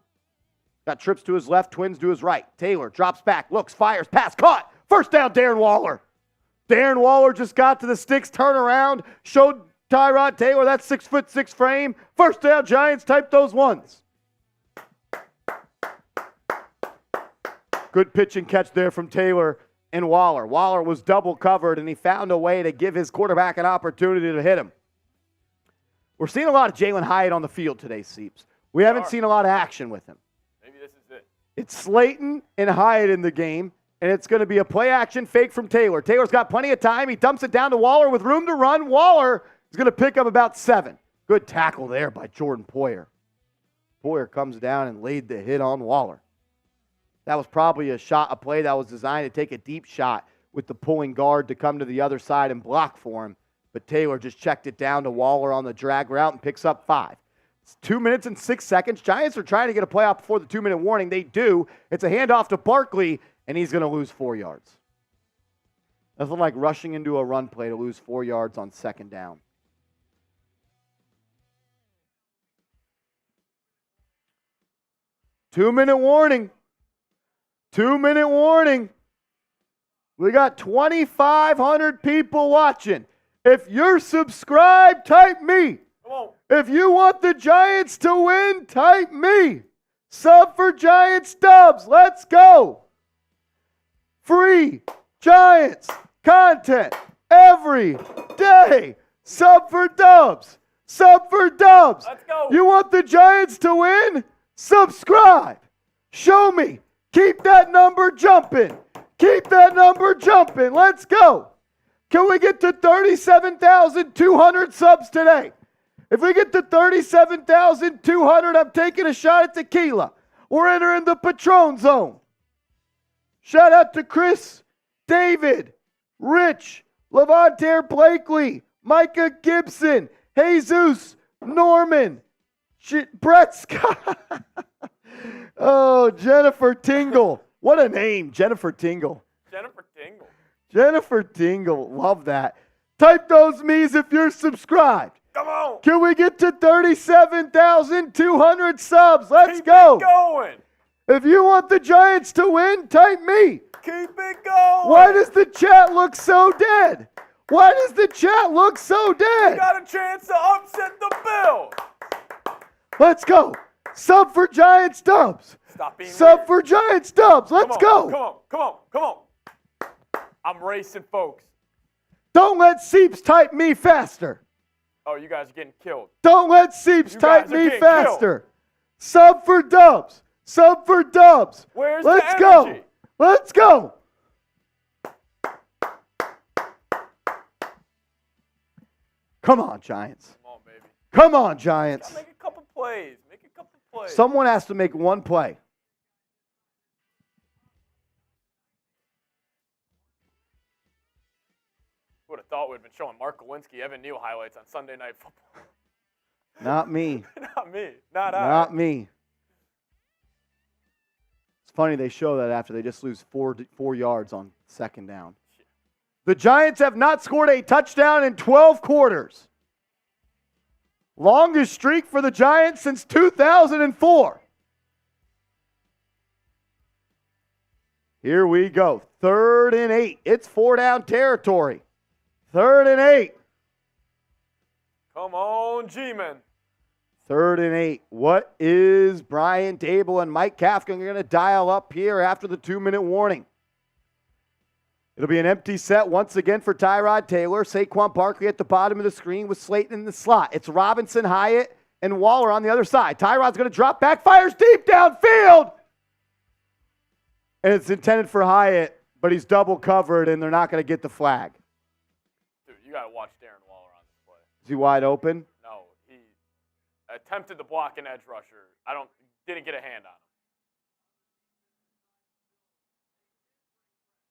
Got trips to his left, twins to his right. Taylor drops back, looks, fires, pass, caught. 1st down, Darren Waller. Darren Waller just got to the sticks, turn around, showed Tyrod Taylor that 6'6" frame. 1st down, Giants, type those ones. Good pitch and catch there from Taylor and Waller. Waller was double covered, and he found a way to give his quarterback an opportunity to hit him. We're seeing a lot of Jalen Hyatt on the field today, Seeps. We haven't seen a lot of action with him. Maybe this is it. It's Slayton and Hyatt in the game, and it's going to be a play-action fake from Taylor. Taylor's got plenty of time. He dumps it down to Waller with room to run. Waller is going to pick up about 7. Good tackle there by Jordan Poyer. Poyer comes down and laid the hit on Waller. That was probably a play that was designed to take a deep shot with the pulling guard to come to the other side and block for him. But Taylor just checked it down to Waller on the drag route and picks up 5. It's 2 minutes and 6 seconds. Giants are trying to get a play out before the 2-minute warning. They do. It's a handoff to Barkley, and he's going to lose 4 yards. Nothing like rushing into a run play to lose 4 yards on 2nd down. Two-minute warning. 2-minute warning. We got 2,500 people watching. If you're subscribed, type me. Come on. If you want the Giants to win, type me. Sub for Giants Dubs. Let's go. Free Giants content every day. Sub for Dubs. Sub for Dubs. Let's go. You want the Giants to win? Subscribe. Show me. Keep that number jumping. Keep that number jumping. Let's go. Can we get to 37,200 subs today? If we get to 37,200, I'm taking a shot at tequila. We're entering the Patron zone. Shout out to Chris, David, Rich, Levantaire Blakely, Micah Gibson, Jesus, Norman, Brett Scott. Oh, Jennifer Tingle. What a name, Jennifer Tingle. Jennifer Tingle. Jennifer Tingle. Love that. Type those me's if you're subscribed. Come on. Can we get to 37,200 subs? Let's go. Keep it going. If you want the Giants to win, type me. Keep it going. Why does the chat look so dead? Why does the chat look so dead? You got a chance to upset the Bills. Let's go. Sub for Giants Dubs. Stop being Sub weird. for Giants Dubs. Let's go. Come on. Come on. Come on. I'm racing, folks. Don't let Seeps type me faster. Oh, you guys are getting killed. Don't let Seeps You type guys are me getting faster. Sub for Dubs. Sub for Dubs. Where's Let's the go. energy? Let's go. Come on, Giants. Come on, baby. Come on, Giants. Gotta make a couple plays. Make a couple plays. Someone has to make one play. Who would have thought we'd been showing Mark Lewinsky, Evan Neal highlights on Sunday Night Football? Not me. Not me. Not I. Not me. It's funny they show that after they just lose 4 yards on 2nd down. The Giants have not scored a touchdown in 12 quarters. Longest streak for the Giants since 2004. Here we go. 3rd and 8. It's 4-down territory. 3rd and 8. Come on, G-Men. 3rd and 8. What is Brian Dable and Mike Kafka going to dial up here after the 2-minute warning? It'll be an empty set once again for Tyrod Taylor. Saquon Barkley at the bottom of the screen with Slayton in the slot. It's Robinson, Hyatt, and Waller on the other side. Tyrod's going to drop back, fires deep downfield. And it's intended for Hyatt, but he's double covered, and they're not going to get the flag. Dude, you got to watch Darren Waller on this play. Is he wide open? No, he attempted to block an edge rusher. Didn't get a hand on him.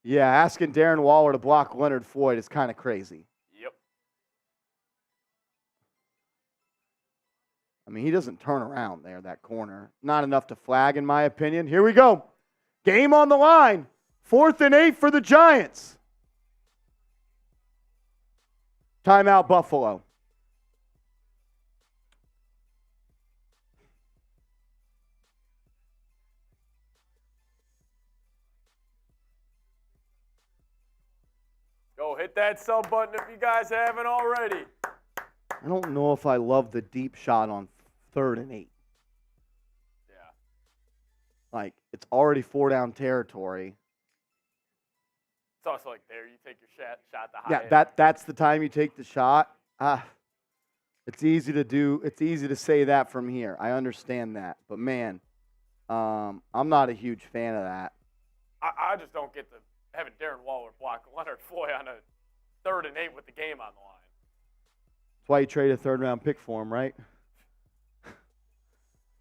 Yeah, asking Darren Waller to block Leonard Floyd is kind of crazy. Yep. I mean, he doesn't turn around there, that corner. Not enough to flag, in my opinion. Here we go. Game on the line. 4th and 8 for the Giants. Timeout, Buffalo. Go hit that sub button if you guys haven't already. I don't know if I love the deep shot on 3rd and 8. Yeah. Like, it's already 4-down territory. It's also like there, you take your shot to Yeah, Hyatt. that's the time you take the shot. It's easy to do. It's easy to say that from here. I understand that. But, man, I'm not a huge fan of that. I just don't get having Darren Waller block Leonard Floyd on a 3rd and 8 with the game on the line. That's why you trade a 3rd-round pick for him, right?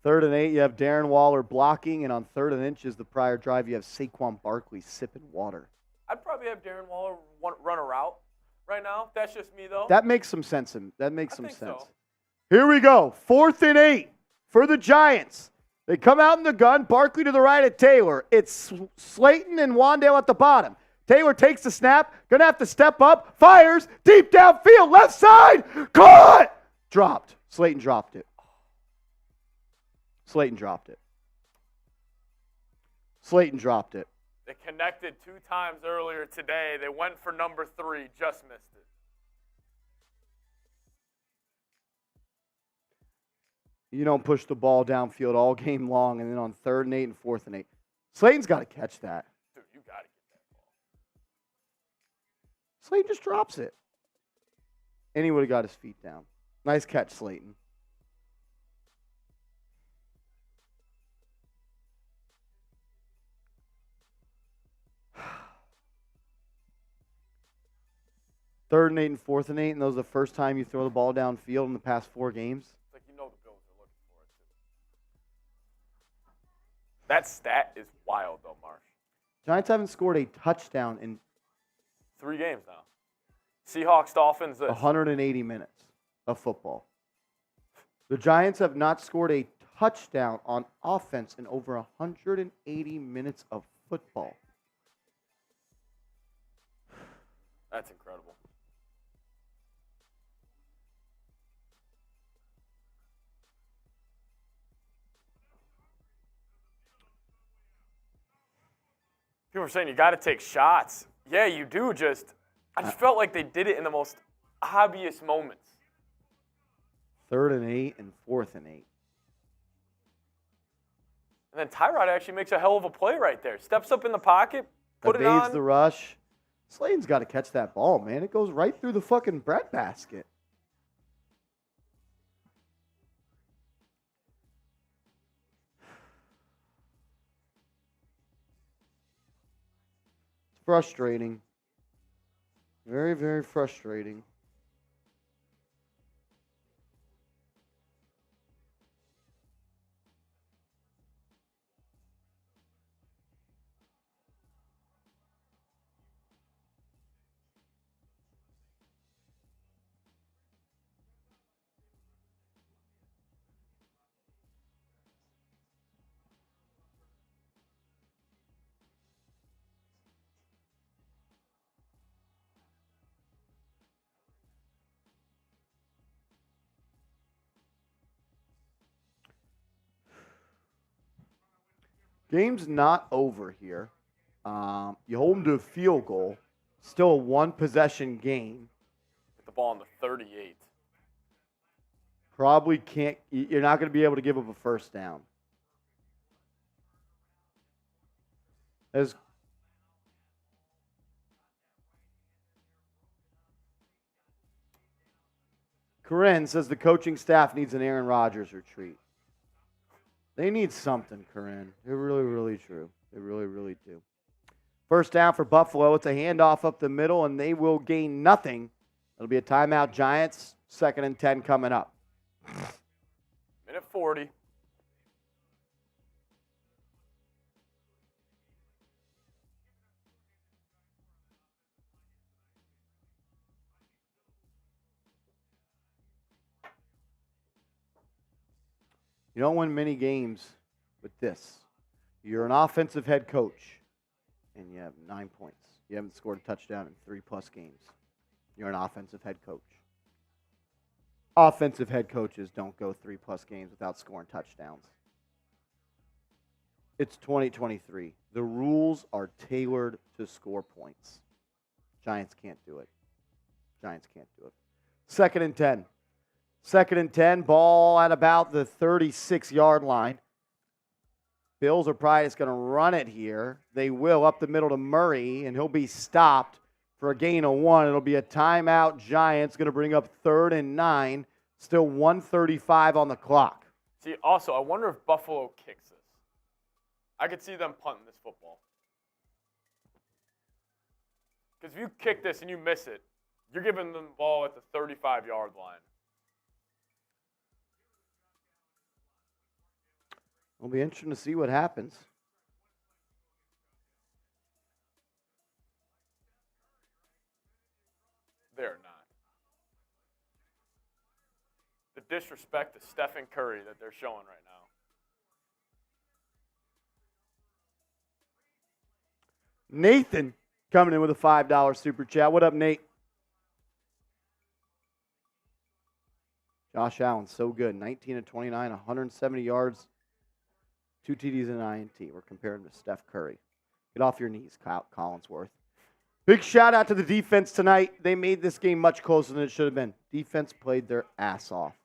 3rd and 8, you have Darren Waller blocking, and on 3rd and inches, the prior drive, you have Saquon Barkley sipping water. I'd probably have Darren Waller run a route right now. That's just me, though. That makes some sense. That makes I some think sense. so. Here we go. 4th and 8 for the Giants. They come out in the gun. Barkley to the right of Taylor. It's Slayton and Wandale at the bottom. Taylor takes the snap. Going to have to step up. Fires. Deep downfield. Left side. Caught. Dropped. Slayton dropped it. Slayton dropped it. Slayton dropped it. They connected 2 times earlier today. They went for number 3. Just missed it. You don't push the ball downfield all game long, and then on 3rd and 8 and 4th and 8. Slayton's got to catch that. Dude, you got to get that ball. Slayton just drops it. And he would have got his feet down. Nice catch, Slayton. Third and 8 and 4th and 8, and those are the first time you throw the ball downfield in the past 4 games. It's like you know the Bills are looking for it, too. That stat is wild, though, Marsh. Giants haven't scored a touchdown in 3 games now. Seahawks, Dolphins, this. 180 minutes of football. The Giants have not scored a touchdown on offense in over 180 minutes of football. That's incredible. People are saying you got to take shots. Yeah, you do. I just felt like they did it in the most obvious moments. 3rd and 8 and 4th and 8. And then Tyrod actually makes a hell of a play right there. Steps up in the pocket, put it Evades on. the rush. Slayton's got to catch that ball, man. It goes right through the fucking breadbasket. It's frustrating. Very, very frustrating. Game's not over here. You hold them to a field goal. Still a one-possession game. Get the ball on the 38. Probably can't. You're not going to be able to give up a first down. As Corinne says the coaching staff needs an Aaron Rodgers retreat. They need something, Corinne. They're really, really true. They really, really do. First down for Buffalo. It's a handoff up the middle, and they will gain nothing. It'll be a timeout, Giants. 2nd and 10 coming up. Minute 40. You don't win many games with this. You're an offensive head coach, and you have 9 points. You haven't scored a touchdown in 3+ games. You're an offensive head coach. Offensive head coaches don't go 3+ games without scoring touchdowns. It's 2023. The rules are tailored to score points. Giants can't do it. Giants can't do it. 2nd and 10. 2nd and 10, ball at about the 36-yard line. Bills are probably just going to run it here. They will up the middle to Murray, and he'll be stopped for a gain of 1. It'll be a timeout. Giants going to bring up 3rd and 9. Still 1:35 on the clock. See, also, I wonder if Buffalo kicks this. I could see them punting this football. Because if you kick this and you miss it, you're giving them the ball at the 35-yard line. It'll be interesting to see what happens. They're not. The disrespect to Stephen Curry that they're showing right now. Nathan coming in with a $5 super chat. What up, Nate? Josh Allen, so good. 19 of 29, 170 yards, 2 TDs and an INT. We're comparing him to Steph Curry. Get off your knees, Kyle Collinsworth. Big shout out to the defense tonight. They made this game much closer than it should have been. Defense played their ass off.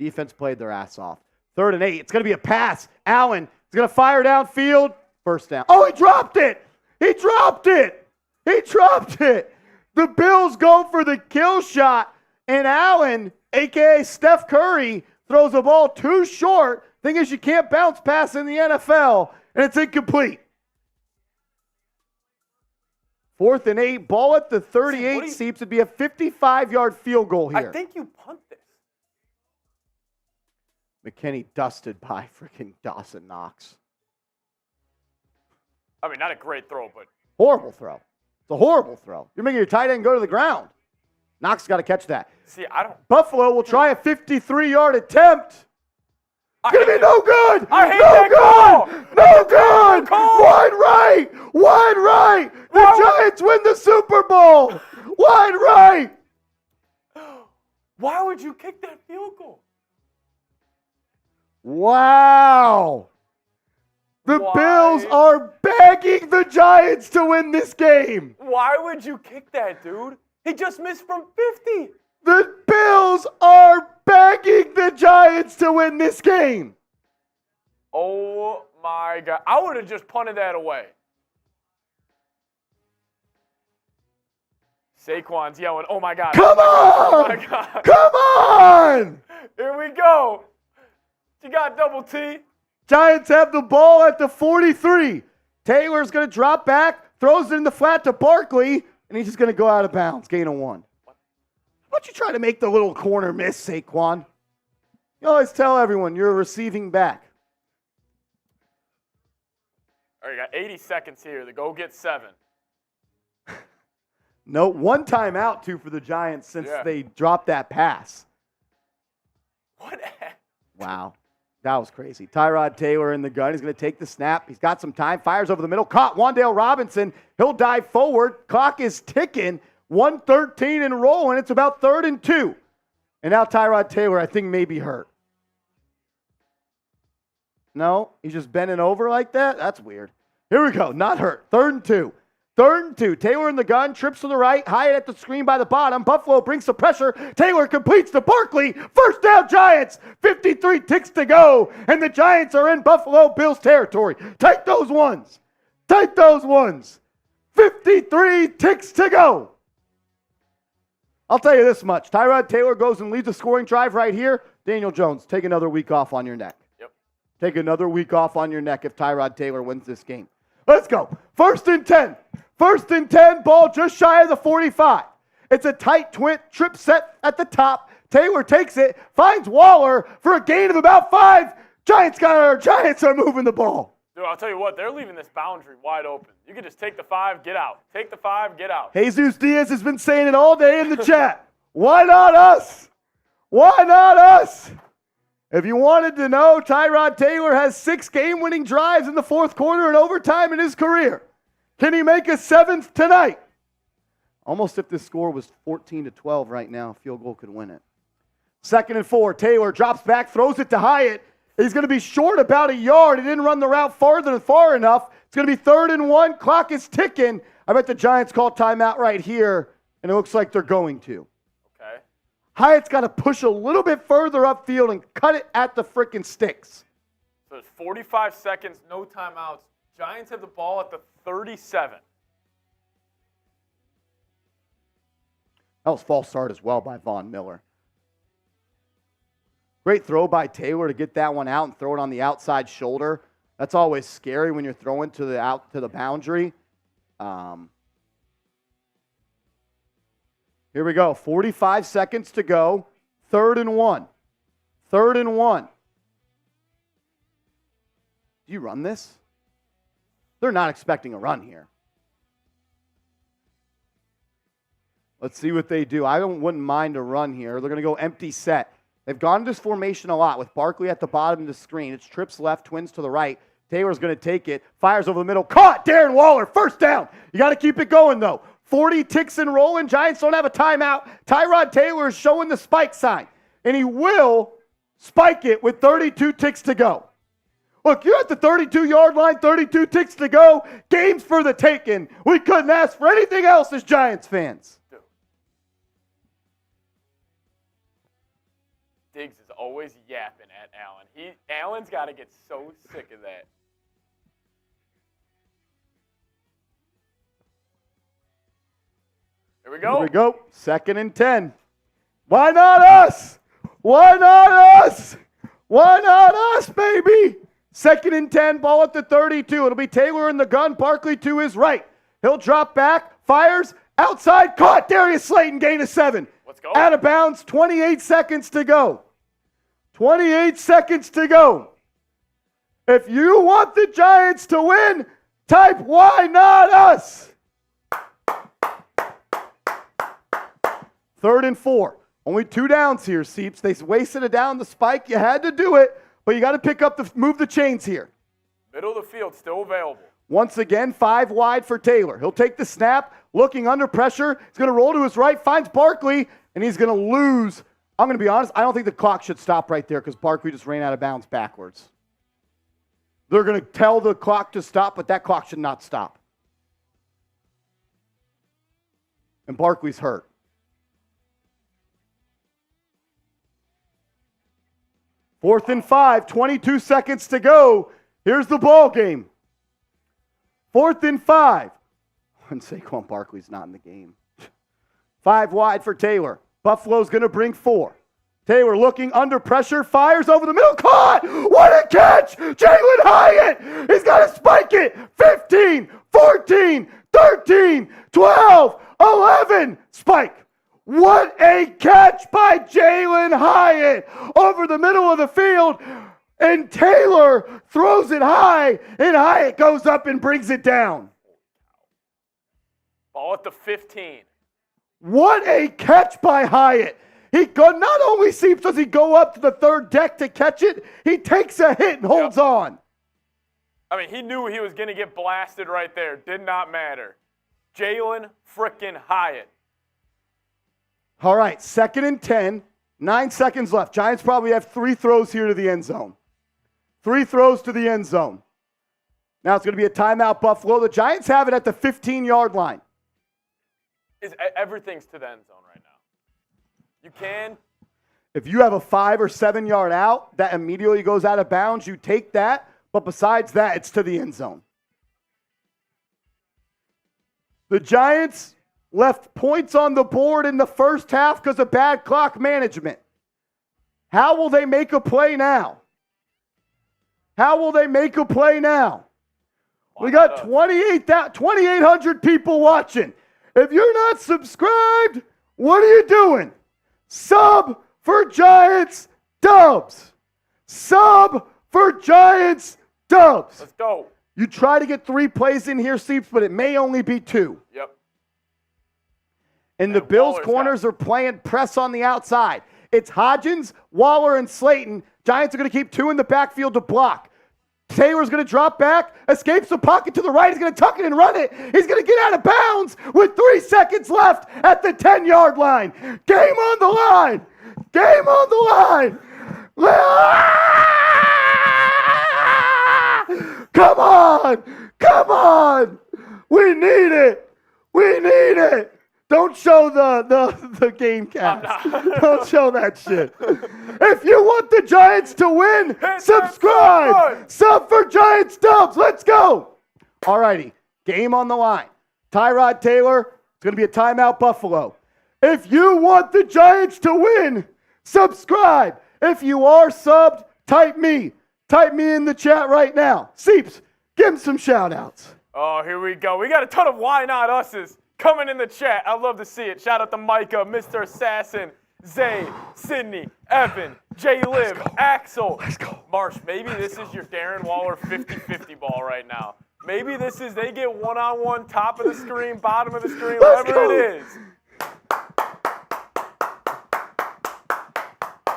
Defense played their ass off. 3rd and 8. It's going to be a pass. Allen is going to fire downfield. First down. Oh, he dropped it. He dropped it. He dropped it. The Bills go for the kill shot, and Allen, a.k.a. Steph Curry, throws the ball too short. Thing is, you can't bounce pass in the NFL, and it's incomplete. 4th and 8, ball at the 38 seems to be a 55-yard field goal here. I think you punt this. McKinney dusted by freaking Dawson Knox. I mean, not a great throw, but Horrible throw. It's a horrible throw. You're making your tight end go to the ground. Knox got to catch that. see, I don't. Buffalo will try a 53-yard attempt. I Gonna be hate no good. I hate no that good. call. No good. call. Wide right. Wide right. The Giants win the Super Bowl. Wide right. Why would you kick that field goal? Wow. The Why? Bills are begging the Giants to win this game. Why would you kick that, dude? He just missed from 50. The Bills are begging the Giants to win this game. Oh, my God. I would have just punted that away. Saquon's yelling, oh, my God. Come oh, on. my God. Come on. Here we go. You got double T. Giants have the ball at the 43. Taylor's going to drop back, throws it in the flat to Barkley, and he's just going to go out of bounds. Gain of 1. Why don't you try to make the little corner miss, Saquon? You always tell everyone you're a receiving back. All right, you got 80 seconds here to go get 7. No, 1 timeout, too, for the Giants since they dropped that pass. What? Wow. That was crazy. Tyrod Taylor in the gun. He's going to take the snap. He's got some time. Fires over the middle. Caught Wan'Dale Robinson. He'll dive forward. Clock is ticking. 1:13 and rolling. It's about 3rd and 2. And now Tyrod Taylor, I think, may be hurt. No, he's just bending over like that? That's weird. Here we go. Not hurt. 3rd and 2. 3rd and 2. Taylor in the gun. Trips to the right. Hyatt at the screen by the bottom. Buffalo brings the pressure. Taylor completes to Barkley. First down, Giants. 53 ticks to go. And the Giants are in Buffalo Bills territory. Take those ones. Take those ones. 53 ticks to go. I'll tell you this much. Tyrod Taylor goes and leads a scoring drive right here. Daniel Jones, take another week off on your neck. Yep. Take another week off on your neck if Tyrod Taylor wins this game. Let's go. 1st and 10. 1st and 10, ball just shy of the 45. It's a tight trip set at the top. Taylor takes it, finds Waller for a gain of about 5. Giants are moving the ball. Dude, I'll tell you what, they're leaving this boundary wide open. You can just take the 5, get out. Take the 5, get out. Jesus Diaz has been saying it all day in the chat. Why not us? Why not us? If you wanted to know, Tyrod Taylor has 6 game-winning drives in the 4th quarter and overtime in his career. Can he make a 7th tonight? Almost if this score was 14-12 right now, a field goal could win it. 2nd and 4. Taylor drops back, throws it to Hyatt. He's going to be short about a yard. He didn't run the route far enough. It's going to be 3rd and 1. Clock is ticking. I bet the Giants call timeout right here, and it looks like they're going to. Okay. Hyatt's got to push a little bit further upfield and cut it at the freaking sticks. So there's 45 seconds, no timeouts. Giants have the ball at the 37. That was false start as well by Von Miller. Great throw by Taylor to get that one out and throw it on the outside shoulder. That's always scary when you're throwing to the boundary. Here we go. 45 seconds to go. 3rd and 1. 3rd and 1. Do you run this? They're not expecting a run here. Let's see what they do. I wouldn't mind a run here. They're going to go empty set. They've gone to this formation a lot with Barkley at the bottom of the screen. It's trips left, twins to the right. Taylor's going to take it. Fires over the middle. Caught! Darren Waller. First down. You got to keep it going, though. 40 ticks and rolling. Giants don't have a timeout. Tyrod Taylor is showing the spike sign. And he will spike it with 32 ticks to go. Look, you're at the 32-yard line, 32 ticks to go. Game's for the taking. We couldn't ask for anything else as Giants fans. Diggs is always yapping at Allen. Allen's got to get so sick of that. Here we go. Here we go. 2nd and 10. Why not us? Why not us? Why not us, baby? 2nd and 10, ball at the 32. It'll be Taylor in the gun, Barkley to his right. He'll drop back, fires, outside, caught. Darius Slayton, gain of 7. Let's go. Out of bounds, 28 seconds to go. 28 seconds to go. If you want the Giants to win, type why not us. 3rd and 4. Only 2 downs here, Seeps. They wasted it down the spike. You had to do it, but you got to pick up move the chains here. Middle of the field, still available. Once again, 5 wide for Taylor. He'll take the snap, looking under pressure. He's going to roll to his right, finds Barkley, and he's going to lose. I'm going to be honest, I don't think the clock should stop right there because Barkley just ran out of bounds backwards. They're going to tell the clock to stop, but that clock should not stop. And Barkley's hurt. Fourth and 5, 22 seconds to go. Here's the ball game. 4th and 5. And Saquon Barkley's not in the game. 5 wide for Taylor. Buffalo's going to bring 4. Taylor looking under pressure, fires over the middle, caught! What a catch! Jalen Hyatt! He's got to spike it! 15, 14, 13, 12, 11, spike! What a catch by Jalen Hyatt over the middle of the field. And Taylor throws it high, and Hyatt goes up and brings it down. Ball at the 15. What a catch by Hyatt. Not only does he go up to the 3rd deck to catch it, he takes a hit and holds on. I mean, he knew he was going to get blasted right there. Did not matter. Jalen frickin' Hyatt. All right, 2nd and 10, 9 seconds left. Giants probably have 3 throws here to the end zone. 3 throws to the end zone. Now it's going to be a timeout, Buffalo. The Giants have it at the 15-yard line. Everything's to the end zone right now. You can. If you have a 5 or 7 yard out that immediately goes out of bounds, you take that. But besides that, it's to the end zone. The Giants left points on the board in the first half because of bad clock management. How will they make a play now? How will they make a play now? We got 2,800 people watching. If you're not subscribed, what are you doing? Sub for Giants Dubs. Sub for Giants Dubs. Let's go. You try to get 3 plays in here, Seeps, but it may only be 2. Yep. And the Bills' corners are playing press on the outside. It's Hodgins, Waller, and Slayton. Giants are going to keep 2 in the backfield to block. Taylor's going to drop back, escapes the pocket to the right. He's going to tuck it and run it. He's going to get out of bounds with 3 seconds left at the 10-yard line. Game on the line. Game on the line. Come on. Come on. We need it. We need it. Don't show the game cast. Don't show that shit. If you want the Giants to win, subscribe. Sub for Giants Dubs. Let's go. All righty. Game on the line. Tyrod Taylor. It's going to be a timeout, Buffalo. If you want the Giants to win, subscribe. If you are subbed, type me. Type me in the chat right now. Seeps, give him some shout-outs. Oh, here we go. We got a ton of Why Not Us's coming in the chat. I'd love to see it. Shout out to Micah, Mr. Assassin, Zay, Sydney, Evan, J Liv, Axel. Let's go. Marsh, maybe this is your Darren Waller 50-50 ball right now. Maybe this is they get one-on-one, top of the screen, bottom of the screen, whatever it is.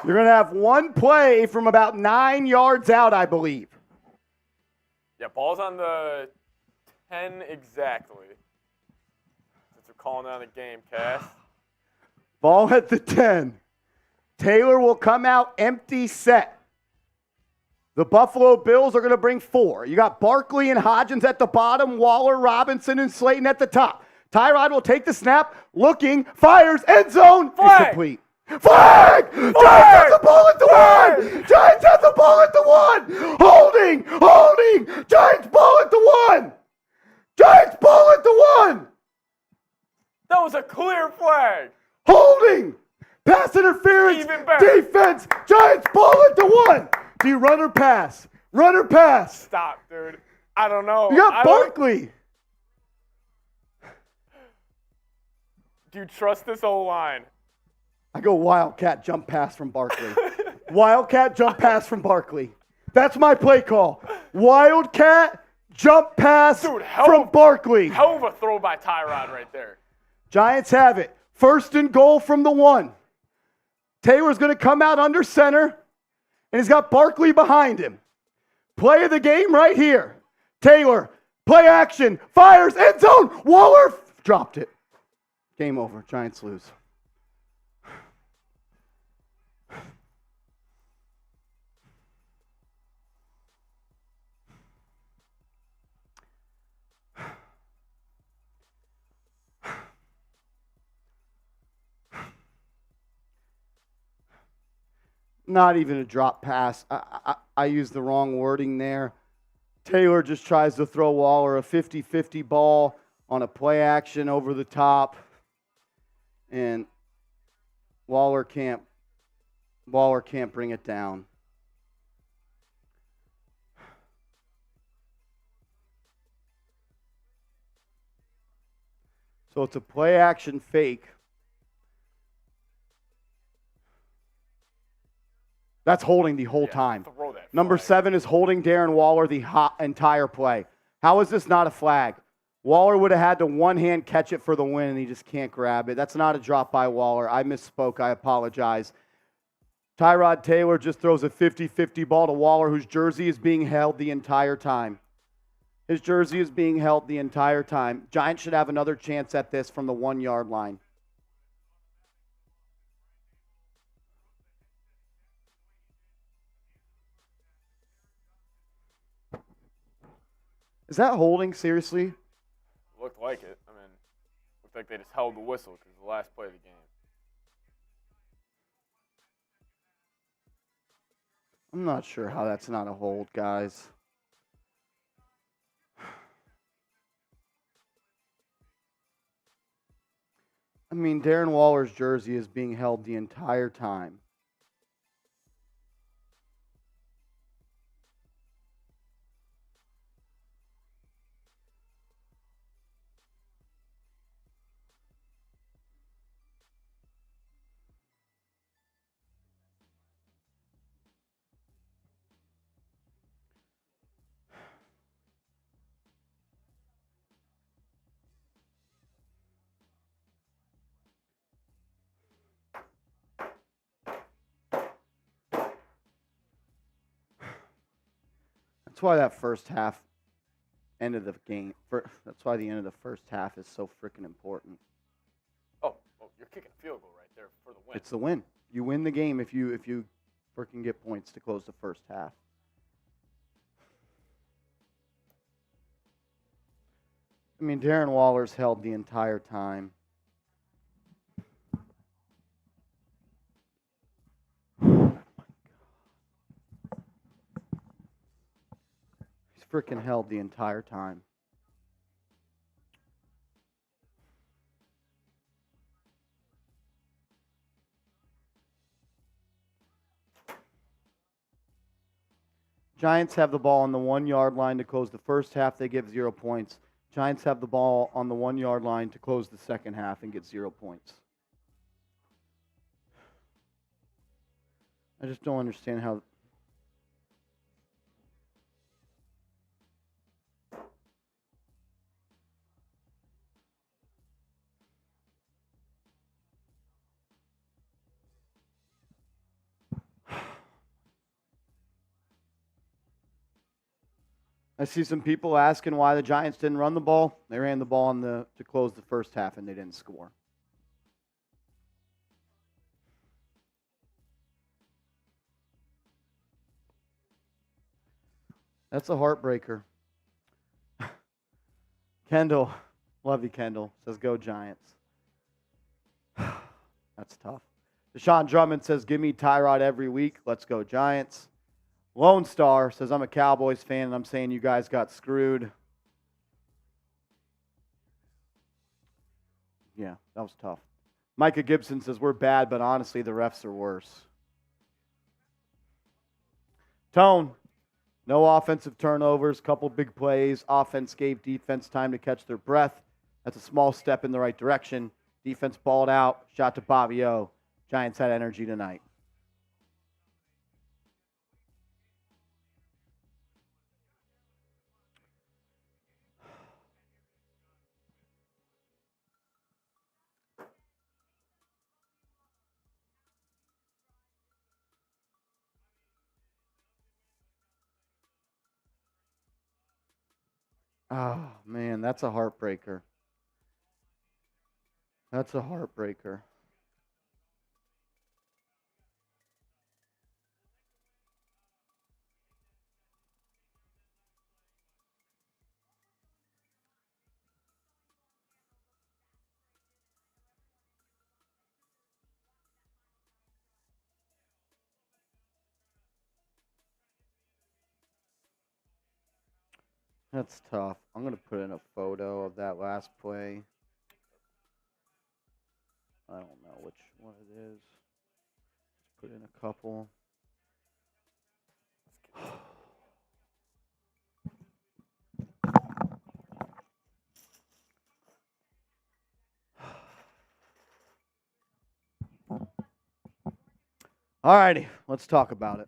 You're going to have one play from about 9 yards out, I believe. Yeah, ball's on the 10 exactly. Since we're calling down the game, Cass. Ball at the 10. Taylor will come out empty set. The Buffalo Bills are going to bring 4. You got Barkley and Hodgins at the bottom, Waller, Robinson, and Slayton at the top. Tyrod will take the snap, looking, fires, end zone, incomplete. Flag! Giants have the ball at the 1! Giants have the ball at the 1! Holding! Giants ball at the 1! Giants ball at the 1! That was a clear flag. Holding! Pass interference! Even better. Defense! Giants ball at the 1! Do you run or pass? Run or pass? Stop, dude. I don't know. You got Barkley. Do you trust this O-line? I go Wildcat jump pass from Barkley. Wildcat jump pass from Barkley. That's my play call. Wildcat jump pass from Barkley. Hell of a throw by Tyrod right there. Giants have it. 1st and goal from the 1. Taylor's going to come out under center, and he's got Barkley behind him. Play of the game right here. Taylor, play action, fires, end zone. Waller dropped it. Game over. Giants lose. Not even a drop pass. I used the wrong wording there. Taylor just tries to throw Waller a 50-50 ball on a play action over the top. And Waller can't bring it down. So it's a play action fake. That's holding the whole time. Number 7 is holding Darren Waller the entire play. How is this not a flag? Waller would have had to one-hand catch it for the win, and he just can't grab it. That's not a drop by Waller. I misspoke. I apologize. Tyrod Taylor just throws a 50-50 ball to Waller, whose jersey is being held the entire time. His jersey is being held the entire time. Giants should have another chance at this from the 1-yard line. Is that holding, seriously? Looked like it. I mean, looked like they just held the whistle because the last play of the game. I'm not sure how that's not a hold, guys. I mean, Darren Waller's jersey is being held the entire time. That's why that first half, end of the game, that's why the end of the first half is so freaking important. Oh, you're kicking a field goal right there for the win. It's the win. You win the game if you freaking get points to close the first half. I mean, Darren Waller's held the entire time. He's freaking held the entire time. Giants have the ball on the 1 yard line to close the first half. They give 0 points. Giants have the ball on the 1 yard line to close the second half and get 0 points. I just don't understand how. I see some people asking why the Giants didn't run the ball. They ran the ball to close the first half, and they didn't score. That's a heartbreaker. Kendall, love you, Kendall, says go Giants. That's tough. Deshaun Drummond says, give me Tyrod every week. Let's go Giants. Lone Star says, I'm a Cowboys fan, and I'm saying you guys got screwed. Yeah, that was tough. Micah Gibson says, we're bad, but honestly, the refs are worse. Tone, no offensive turnovers, couple big plays. Offense gave defense time to catch their breath. That's a small step in the right direction. Defense balled out, shot to Bobby O. Giants had energy tonight. Oh, man, that's a heartbreaker. That's a heartbreaker. That's tough. I'm going to put in a photo of that last play. I don't know which one it is. Let's put in a couple. All righty, let's talk about it.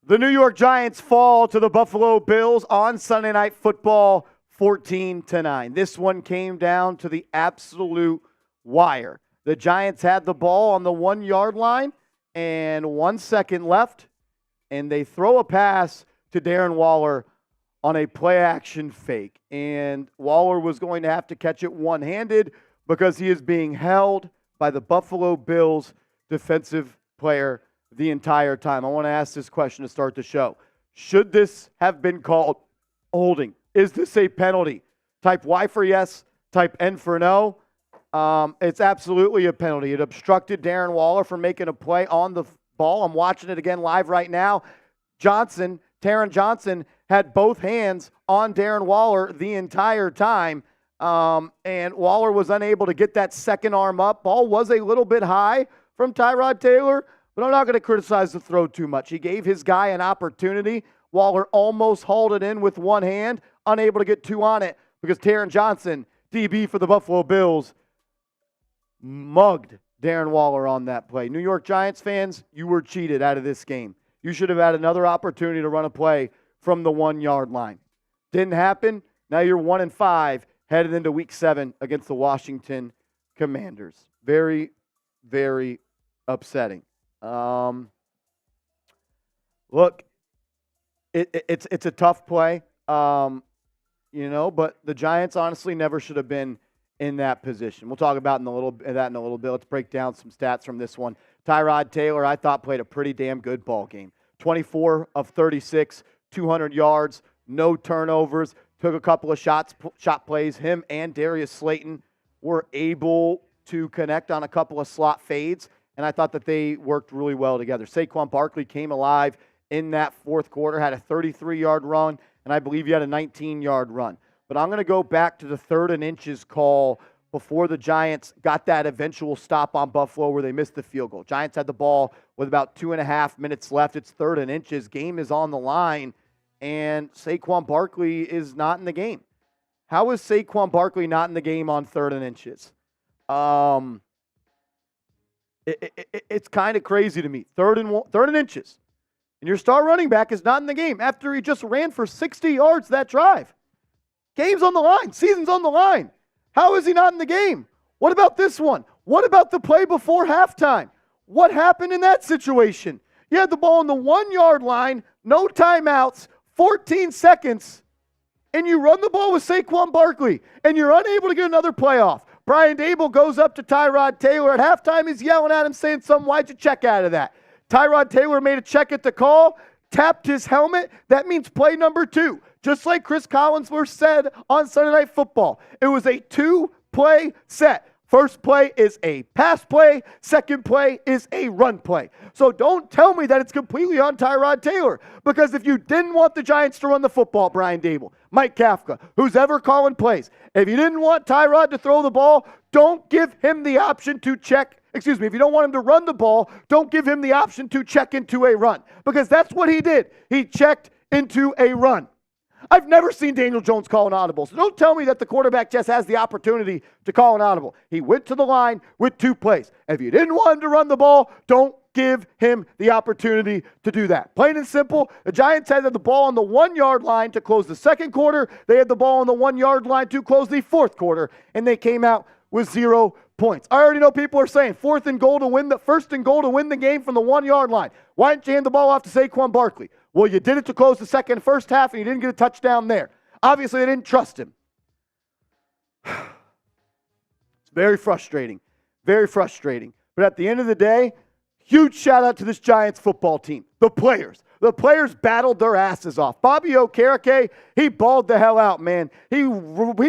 The New York Giants fall to the Buffalo Bills on Sunday Night Football 14-9. This one came down to the absolute wire. The Giants had the ball on the 1 yard line and 1 second left, and they throw a pass to Darren Waller on a play action fake. And Waller was going to have to catch it one-handed because he is being held by the Buffalo Bills defensive player the entire time. I want to ask this question to start the show. Should this have been called holding? Is this a penalty? Type Y for yes, type N for no. It's absolutely a penalty. It obstructed Darren Waller from making a play on the ball. I'm watching it again live right now. Taron Johnson had both hands on Darren Waller the entire time, and Waller was unable to get that second arm up. Ball was a little bit high from Tyrod Taylor, but I'm not going to criticize the throw too much. He gave his guy an opportunity. Waller almost hauled it in with one hand, unable to get two on it because Taron Johnson, DB for the Buffalo Bills, mugged Darren Waller on that play. New York Giants fans, you were cheated out of this game. You should have had another opportunity to run a play from the 1 yard line. Didn't happen. Now you're 1-5 headed into week 7 against the Washington Commanders. Very, very upsetting. Look, it's a tough play, but the Giants honestly never should have been in that position. We'll talk about that in a little bit. Let's break down some stats from this one. Tyrod Taylor, I thought, played a pretty damn good ball game. 24 of 36, 200 yards, no turnovers, took a couple of shot plays. Him and Darius Slayton were able to connect on a couple of slot fades, and I thought that they worked really well together. Saquon Barkley came alive in that fourth quarter, had a 33-yard run, and I believe he had a 19-yard run. But I'm going to go back to the 3rd and inches call before the Giants got that eventual stop on Buffalo where they missed the field goal. Giants had the ball with about 2.5 minutes left. It's 3rd and inches. Game is on the line, and Saquon Barkley is not in the game. How is Saquon Barkley not in the game on 3rd and inches? It's kind of crazy to me. 3rd and inches. And your star running back is not in the game after he just ran for 60 yards that drive. Game's on the line. Season's on the line. How is he not in the game? What about this one? What about the play before halftime? What happened in that situation? You had the ball on the 1 yard line, no timeouts, 14 seconds, and you run the ball with Saquon Barkley, and you're unable to get another playoff. Brian Dable goes up to Tyrod Taylor at halftime. He's yelling at him, saying something. Why'd you check out of that? Tyrod Taylor made a check at the call, tapped his helmet. That means play number 2. Just like Chris Collinsworth said on Sunday Night Football. It was a 2-play set. First play is a pass play. Second play is a run play. So don't tell me that it's completely on Tyrod Taylor. Because if you didn't want the Giants to run the football, Brian Dable, Mike Kafka, who's ever calling plays, if you didn't want Tyrod to throw the ball, don't give him the option to check. If you don't want him to run the ball, don't give him the option to check into a run. Because that's what he did. He checked into a run. I've never seen Daniel Jones call an audible. So don't tell me that the quarterback just has the opportunity to call an audible. He went to the line with 2 plays. If you didn't want him to run the ball, don't give him the opportunity to do that. Plain and simple, the Giants had the ball on the 1 yard line to close the second quarter. They had the ball on the 1 yard line to close the fourth quarter, and they came out with 0 points. I already know people are saying first and goal to win the game from the 1 yard line. Why didn't you hand the ball off to Saquon Barkley? Well, you did it to close the first half, and you didn't get a touchdown there. Obviously, they didn't trust him. It's very frustrating. Very frustrating. But at the end of the day, huge shout out to this Giants football team. The players. The players battled their asses off. Bobby Okereke, he balled the hell out, man. He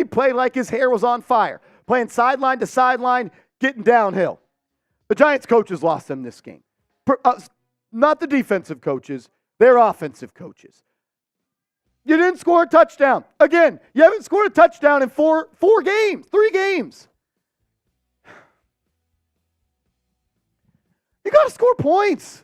played like his hair was on fire. Playing sideline to sideline, getting downhill. The Giants coaches lost them this game. Not the defensive coaches. They're offensive coaches. You didn't score a touchdown. Again, you haven't scored a touchdown in 3 games. You got to score points.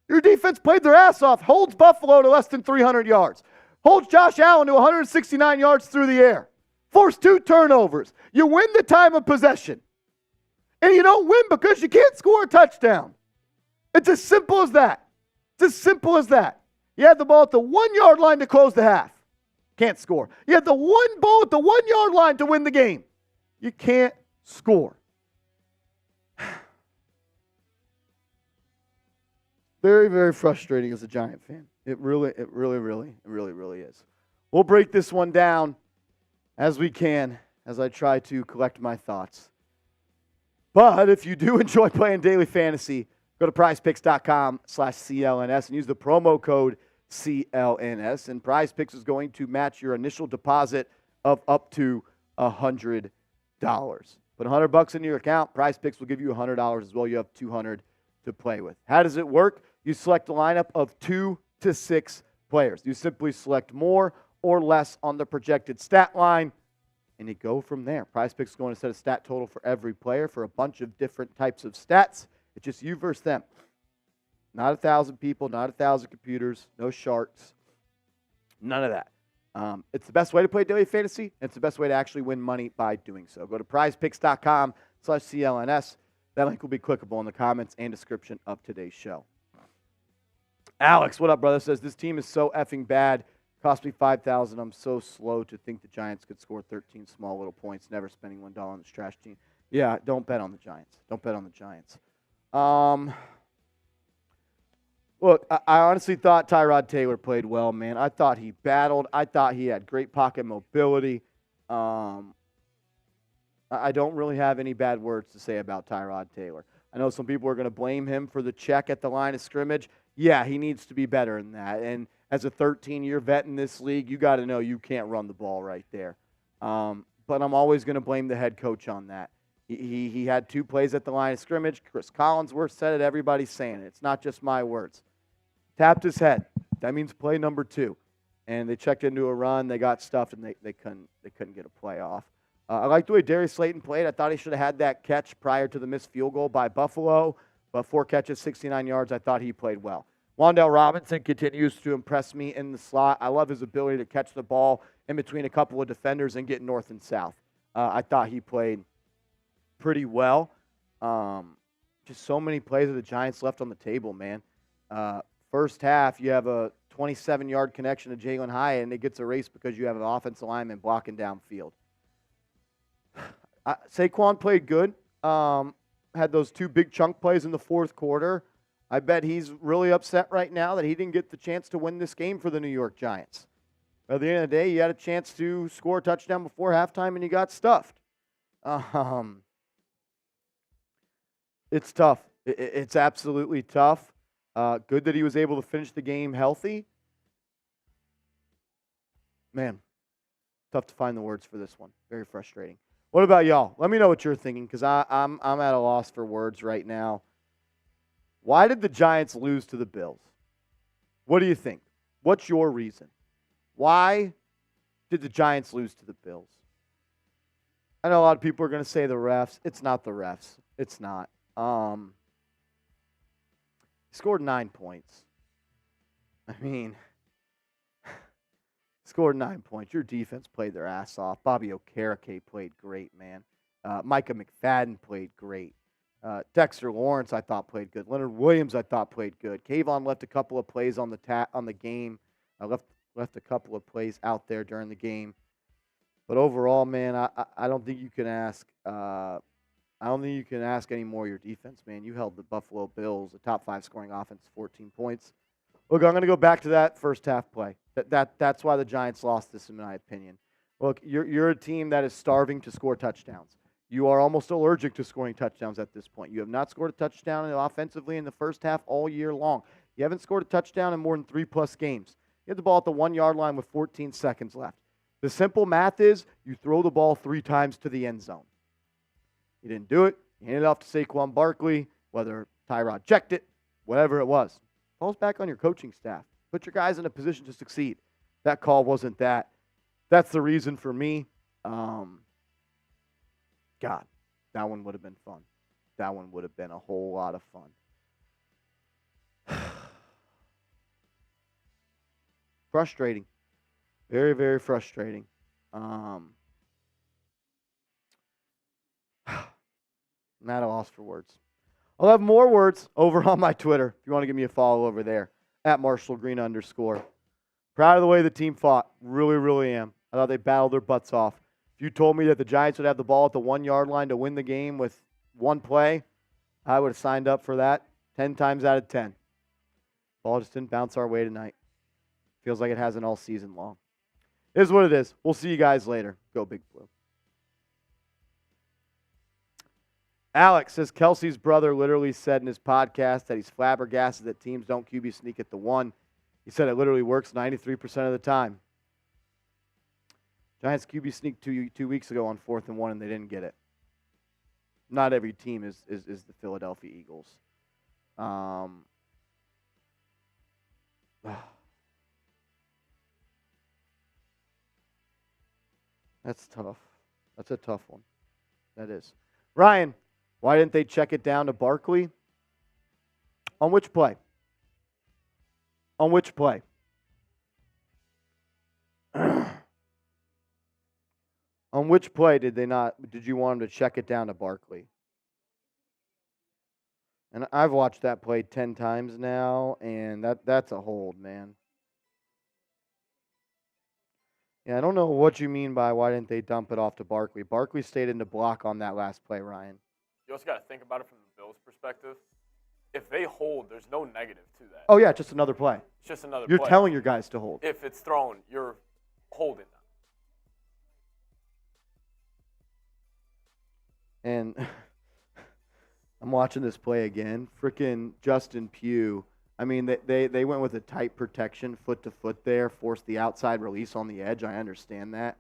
Your defense played their ass off, holds Buffalo to less than 300 yards, holds Josh Allen to 169 yards through the air, forced 2 turnovers. You win the time of possession. And you don't win because you can't score a touchdown. It's as simple as that. It's as simple as that. You had the ball at the 1 yard line to close the half. Can't score. You had the one ball at the 1 yard line to win the game. You can't score. Very, very frustrating as a Giant fan. It really is. We'll break this one down as we can as I try to collect my thoughts. But if you do enjoy playing daily fantasy, go to prizepicks.com/CLNS and use the promo code CLNS. And PrizePicks is going to match your initial deposit of up to $100. Put $100 into your account. PrizePicks will give you $100 as well. You have $200 to play with. How does it work? You select a lineup of 2 to 6 players. You simply select more or less on the projected stat line, and you go from there. PrizePicks is going to set a stat total for every player for a bunch of different types of stats. It's just you versus them. Not 1,000 people, not 1,000 computers, no sharks, none of that. It's the best way to play daily fantasy, and it's the best way to actually win money by doing so. Go to prizepicks.com/CLNS. That link will be clickable in the comments and description of today's show. Alex, what up, brother? Says, this team is so effing bad. Cost me $5,000. I'm so slow to think the Giants could score 13 small little points, never spending $1 on this trash team. Yeah, don't bet on the Giants. Don't bet on the Giants. Look, I honestly thought Tyrod Taylor played well, man. I thought he battled. I thought he had great pocket mobility. I don't really have any bad words to say about Tyrod Taylor. I know some people are going to blame him for the check at the line of scrimmage. Yeah, he needs to be better than that. And as a 13-year vet in this league, you got to know you can't run the ball right there. But I'm always going to blame the head coach on that. He had 2 plays at the line of scrimmage. Chris Collinsworth said it. Everybody's saying it. It's not just my words. Tapped his head. That means play number 2. And they checked into a run. They got stuffed, and they couldn't get a play off. I like the way Darius Slayton played. I thought he should have had that catch prior to the missed field goal by Buffalo. But 4 catches, 69 yards. I thought he played well. Wan'Dale Robinson continues to impress me in the slot. I love his ability to catch the ball in between a couple of defenders and get north and south. I thought he played pretty well. Just so many plays of the Giants left on the table, man. First half, you have a 27-yard connection to Jalen Hyatt, and it gets erased because you have an offensive lineman blocking downfield. Saquon played good. Had those 2 big chunk plays in the fourth quarter. I bet he's really upset right now that he didn't get the chance to win this game for the New York Giants. But at the end of the day, you had a chance to score a touchdown before halftime, and you got stuffed. It's tough. It's absolutely tough. Good that he was able to finish the game healthy. Man, tough to find the words for this one. Very frustrating. What about y'all? Let me know what you're thinking, because I'm at a loss for words right now. Why did the Giants lose to the Bills? What do you think? What's your reason? Why did the Giants lose to the Bills? I know a lot of people are going to say the refs. It's not the refs. It's not. He scored 9 points. I mean, scored 9 points. Your defense played their ass off. Bobby Okereke played great, man. Micah McFadden played great. Dexter Lawrence, I thought, played good. Leonard Williams, I thought, played good. Kayvon left a couple of plays on the game. Left a couple of plays out there during the game. But overall, man, I don't think you can ask. I don't think you can ask any more of your defense, man. You held the Buffalo Bills, a top 5 scoring offense, 14 points. Look, I'm going to go back to that first half play. That's why the Giants lost this, in my opinion. Look, you're a team that is starving to score touchdowns. You are almost allergic to scoring touchdowns at this point. You have not scored a touchdown offensively in the first half all year long. You haven't scored a touchdown in more than 3+ games. You had the ball at the 1-yard line with 14 seconds left. The simple math is you throw the ball 3 times to the end zone. You didn't do it. You handed it off to Saquon Barkley, whether Tyrod checked it, whatever it was. Falls back on your coaching staff. Put your guys in a position to succeed. That call wasn't that. That's the reason for me. God, that one would have been fun. That one would have been a whole lot of fun. Frustrating. Very, very frustrating. I'm at a loss for words. I'll have more words over on my Twitter if you want to give me a follow over there, @MarshallGreen_. Proud of the way the team fought. Really, really am. I thought they battled their butts off. If you told me that the Giants would have the ball at the 1-yard line to win the game with 1 play, I would have signed up for that 10 times out of 10. Ball just didn't bounce our way tonight. Feels like it hasn't all season long. It is what it is. We'll see you guys later. Go Big Blue. Alex says Kelsey's brother literally said in his podcast that he's flabbergasted that teams don't QB sneak at the 1. He said it literally works 93% of the time. Giants QB sneaked 2 weeks ago on 4th and 1, and they didn't get it. Not every team is the Philadelphia Eagles. That's tough. That's a tough one. That is. Ryan, why didn't they check it down to Barkley? On which play? On which play? On which play did you want them to check it down to Barkley? And I've watched that play 10 times now, and that's a hold, man. Yeah, I don't know what you mean by why didn't they dump it off to Barkley. Barkley stayed in the block on that last play, Ryan. You also got to think about it from the Bills' perspective. If they hold, there's no negative to that. Oh, yeah, just another play. It's just another You're play. telling your guys to hold. If it's thrown, you're holding them. And I'm watching this play again. Frickin' Justin Pugh. I mean, they went with a tight protection, foot to foot there, forced the outside release on the edge. I understand that.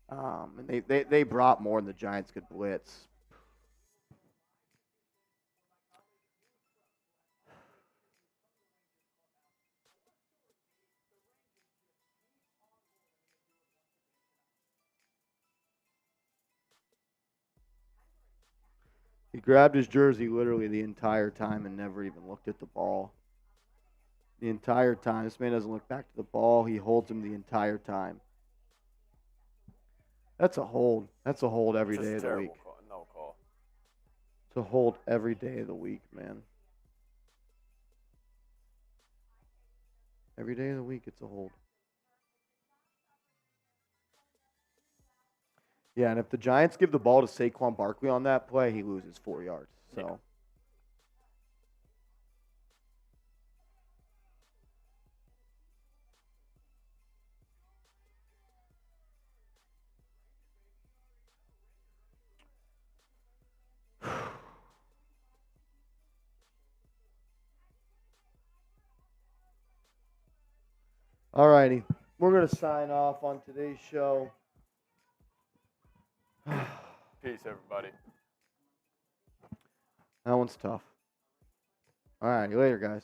And they brought more than the Giants could blitz. He grabbed his jersey literally the entire time and never even looked at the ball. The entire time. This man doesn't look back to the ball. He holds him the entire time. That's a hold. That's a hold every day of the week. No call. It's a hold every day of the week, man. Every day of the week, it's a hold. Yeah, and if the Giants give the ball to Saquon Barkley on that play, he loses 4 yards. So. Yeah. All righty. We're going to sign off on today's show. Peace, everybody. That one's tough. All right. Later, guys.